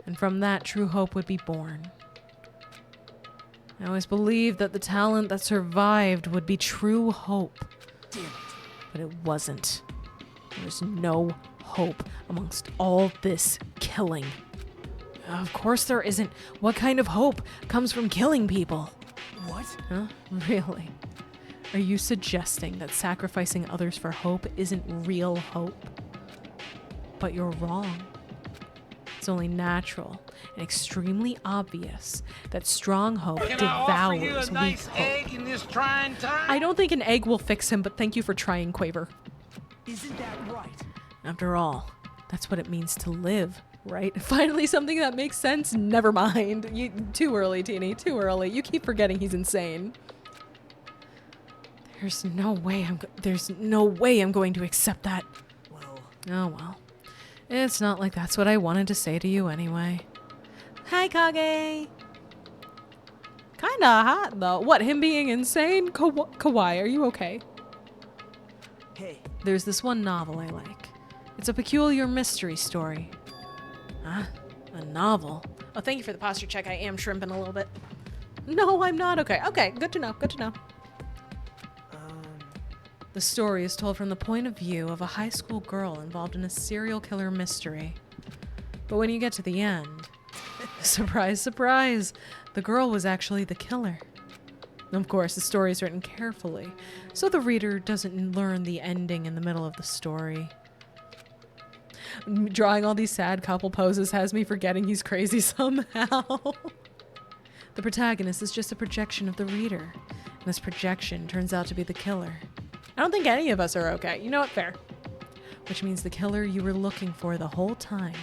And from that, true hope would be born. I always believed that the talent that survived would be true hope. damn it. But it wasn't. There was no hope amongst all this killing. Of course there isn't. What kind of hope comes from killing people? What? Huh? Really? Are you suggesting that sacrificing others for hope isn't real hope? But you're wrong. It's only natural and extremely obvious that strong hope Can I offer you a devours weak nice hope. egg in this trying time? I don't think an egg will fix him, but thank you for trying, Quaver. Isn't that right? After all, that's what it means to live, right? Finally, something that makes sense? Never mind. Too early, Teeny. Too early. You keep forgetting he's insane. There's no way I'm going to accept that. Well, Oh well. It's not like that's what I wanted to say to you anyway. Hi, Kage. Kinda hot though. What, him being insane? Kawaii, are you okay? hey, There's this one novel I like. It's a peculiar mystery story. Huh? A novel? Oh, thank you for the posture check. I am shrimping a little bit. No, I'm not okay. Okay, good to know. Good to know. The story is told from the point of view of a high school girl involved in a serial killer mystery. But when you get to the end, surprise, surprise, the girl was actually the killer. Of course, the story is written carefully, so the reader doesn't learn the ending in the middle of the story. Drawing all these sad couple poses has me forgetting he's crazy somehow. The protagonist is just a projection of the reader, and this projection turns out to be the killer. I don't think any of us are okay. You know what? Fair. Which means the killer you were looking for the whole time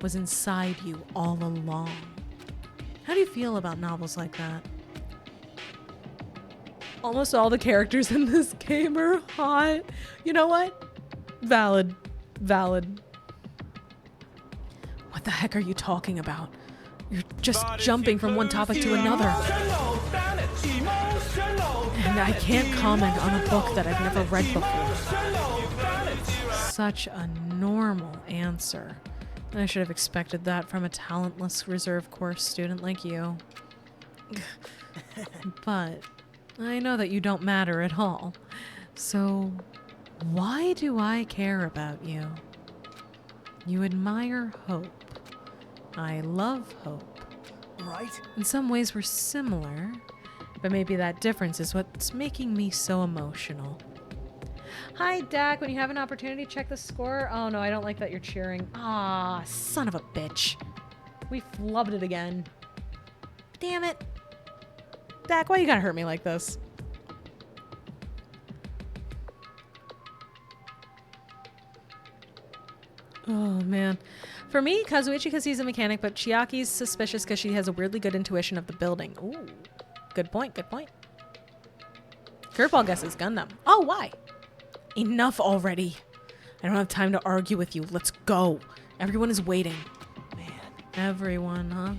was inside you all along. How do you feel about novels like that? Almost all the characters in this game are hot. You know what? Valid. Valid. What the heck are you talking about? You're just jumping from one topic to another. And I can't comment on a book that I've never read before. Such a normal answer. I should have expected that from a talentless reserve course student like you. But I know that you don't matter at all. So why do I care about you? You admire hope. I love hope. right? In some ways we're similar, but maybe that difference is what's making me so emotional. Hi, Dak. When you have an opportunity, check the score. Oh, no, I don't like that you're cheering. Ah, son of a bitch. We flubbed it again. Damn it. Dak, why you gotta hurt me like this? Oh, man. For me, Kazuichi because he's a mechanic, but Chiaki's suspicious because she has a weirdly good intuition of the building. Ooh. Good point, good point. Curveball guesses Gundam. Oh, why? Enough already. I don't have time to argue with you. Let's go. Everyone is waiting. Man, everyone, huh?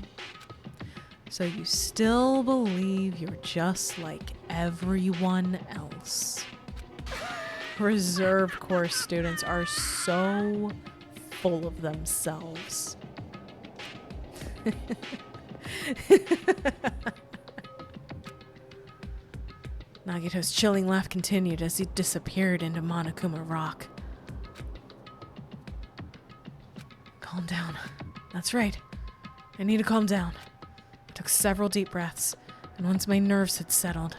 So you still believe you're just like everyone else. Reserve course students are so full of themselves. Nagito's chilling laugh continued as he disappeared into Monokuma Rock. Calm down. That's right. I need to calm down. I took several deep breaths, and once my nerves had settled,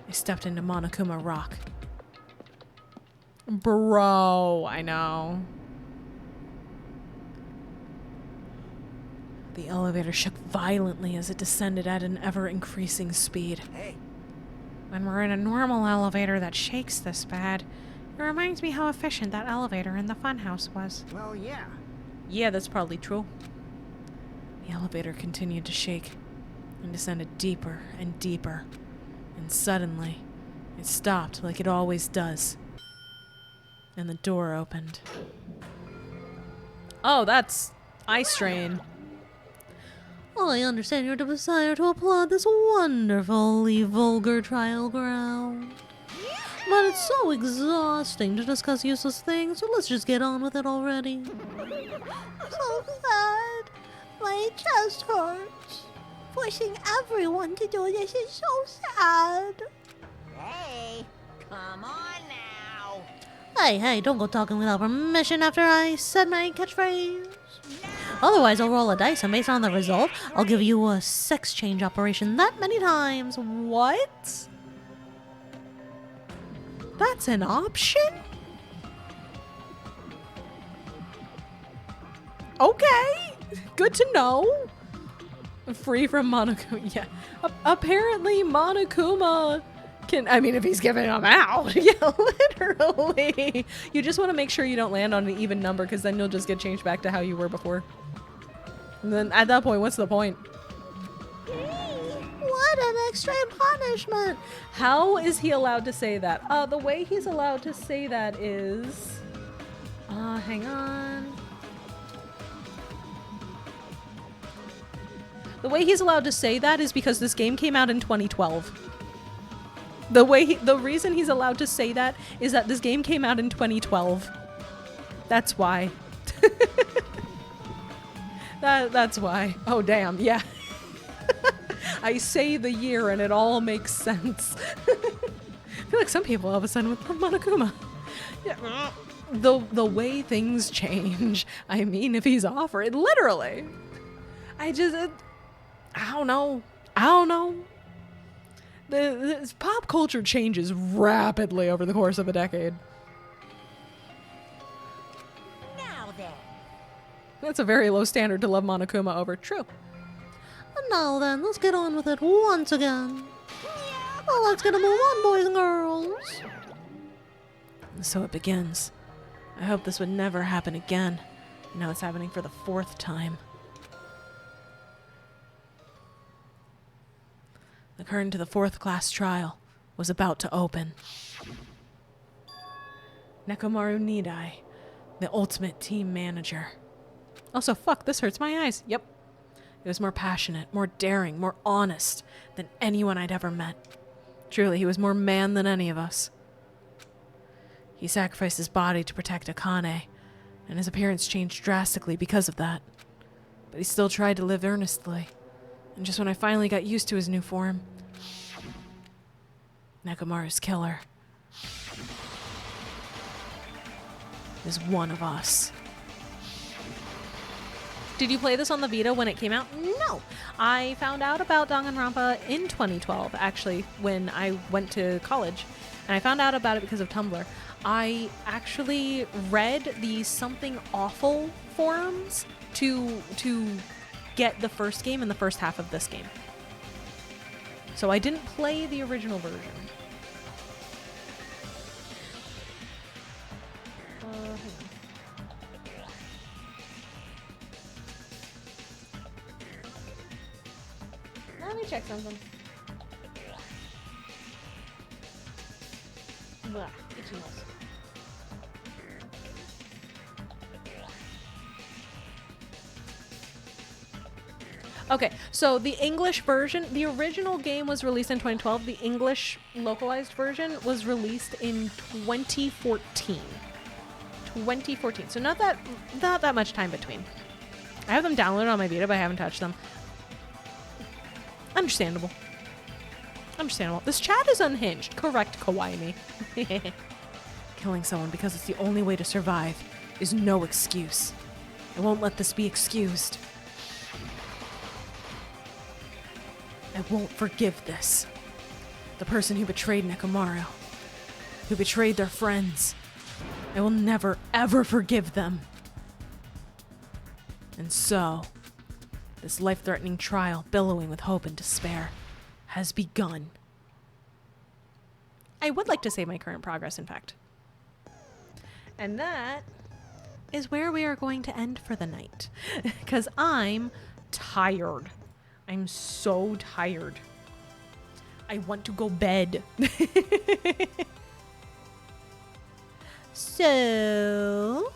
I stepped into Monokuma Rock. Bro, I know. The elevator shook violently as it descended at an ever-increasing speed. Hey. When we're in a normal elevator that shakes this bad, it reminds me how efficient that elevator in the Funhouse was. Well, yeah. Yeah, that's probably true. The elevator continued to shake and descended deeper and deeper, and suddenly it stopped like it always does. And the door opened. Oh, that's eye strain. I understand your desire to applaud this wonderfully vulgar trial ground. But it's so exhausting to discuss useless things, so let's just get on with it already. So sad. My chest hurts. Forcing everyone to do this is so sad. Hey, come on now. Hey, don't go talking without permission after I said my catchphrase. Otherwise, I'll roll a dice, and based on the result, I'll give you a sex change operation that many times. What? That's an option? Okay. Good to know. Free from Monokuma. Yeah. Apparently Monokuma can, I mean, if he's giving them out. Yeah, literally. You just want to make sure you don't land on an even number, because then you'll just get changed back to how you were before. And then at that point, what's the point? What an extreme punishment. How is he allowed to say that? The way he's allowed to say that is... hang on. The way he's allowed to say that is because this game came out in 2012. The reason he's allowed to say that is that this game came out in 2012. That's why. That's why. Oh, damn. Yeah. I say the year and it all makes sense. I feel like some people all of a sudden with Monokuma. Yeah. The way things change. I mean, if he's offered, literally. I don't know. This pop culture changes rapidly over the course of a decade. Now then. That's a very low standard to love Monokuma over. True. And now then, let's get on with it once again. Well, let's get a move on, boys and girls. So it begins. I hope this would never happen again. Now it's happening for the 4th time. The curtain to the 4th class trial was about to open. Nekomaru Nidai, the ultimate team manager. Also, fuck, this hurts my eyes. Yep. He was more passionate, more daring, more honest than anyone I'd ever met. Truly, he was more man than any of us. He sacrificed his body to protect Akane, and his appearance changed drastically because of that. But he still tried to live earnestly. And just when I finally got used to his new form, Nekomaru's killer is one of us. Did you play this on the Vita when it came out? No. I found out about DanganRonpa in 2012, actually, when I went to college. And I found out about it because of Tumblr. I actually read the Something Awful forums to get the first game and the first half of this game. So I didn't play the original version. Hang on. Let me check something. Blah, itchy nose. Okay, so the English version, the original game was released in 2012. The English localized version was released in 2014. 2014. So not that much time between. I have them downloaded on my Vita, but I haven't touched them. Understandable. Understandable. This chat is unhinged. Correct, Kawaii. Killing someone because it's the only way to survive is no excuse. I won't let this be excused. I won't forgive this. The person who betrayed Nekomaru, who betrayed their friends, I will never, ever forgive them. And so, this life-threatening trial, billowing with hope and despair, has begun. I would like to save my current progress, in fact. And that is where we are going to end for the night. Because I'm tired. I'm so tired. I want to go bed. So,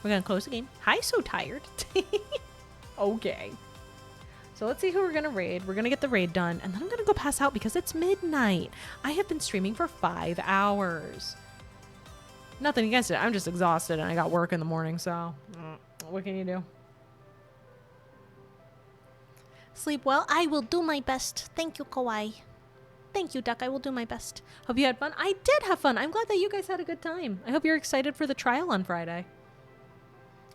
we're going to close the game. Hi, so tired. Okay. So let's see who we're going to raid. We're going to get the raid done. And then I'm going to go pass out because it's midnight. I have been streaming for 5 hours. Nothing against it. I'm just exhausted and I got work in the morning. So what can you do? Sleep well. I will do my best. Thank you, Kawaii. Thank you, Duck. I will do my best. Hope you had fun. I did have fun. I'm glad that you guys had a good time. I hope you're excited for the trial on Friday.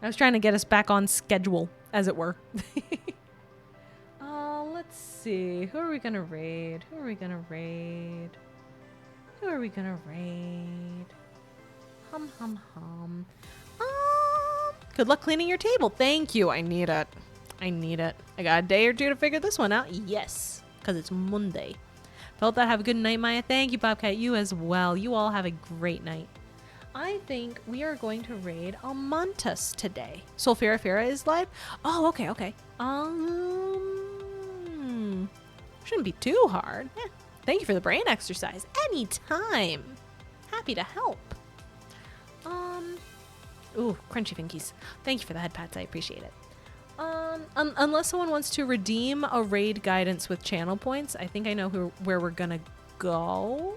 I was trying to get us back on schedule, as it were. Let's see. Who are we going to raid? Who are we going to raid? Who are we going to raid? Hum, hum, hum. Good luck cleaning your table. Thank you. I need it. I need it. I got a day or two to figure this one out. Yes, because it's Monday. Felt that. Have a good night, Maya. Thank you, Bobcat. You as well. You all have a great night. I think we are going to raid Amontus today. Sulfura is live. Oh, okay, okay. Shouldn't be too hard. Yeah. Thank you for the brain exercise. Anytime. Happy to help. Ooh, crunchy finkies. Thank you for the head pats. I appreciate it. Unless someone wants to redeem a raid guidance with channel points, I think I know where we're gonna go.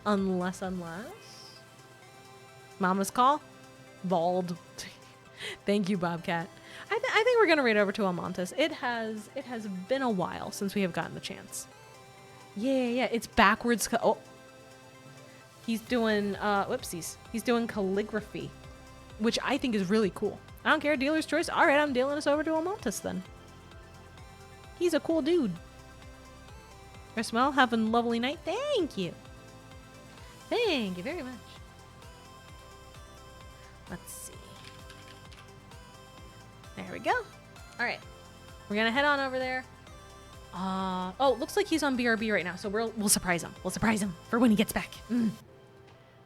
Unless. Mama's call? Bald. Thank you, Bobcat. I think we're gonna raid over to Amontus. It has been a while since we have gotten the chance. Yeah, it's backwards. Oh. He's doing, whoopsies. He's doing calligraphy, which I think is really cool. I don't care, dealer's choice. All right, I'm dealing us over to Amontus then. He's a cool dude. Well, have a lovely night. Thank you. Thank you very much. Let's see. There we go. All right. We're going to head on over there. Oh, looks like he's on BRB right now, so we'll surprise him. We'll surprise him for when he gets back.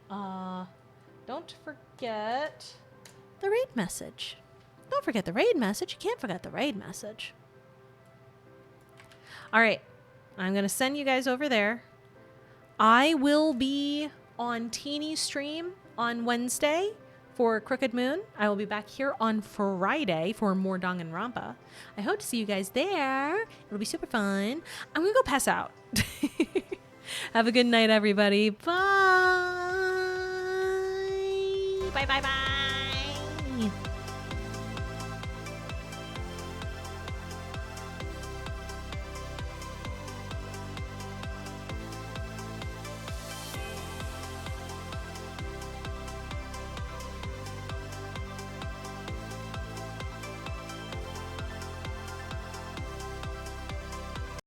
Don't forget the raid message. Don't forget the raid message. You can't forget the raid message. All right. I'm going to send you guys over there. I will be on Teeny's stream on Wednesday for Crooked Moon. I will be back here on Friday for more DanganRonpa. I hope to see you guys there. It'll be super fun. I'm going to go pass out. Have a good night, everybody. Bye. Bye.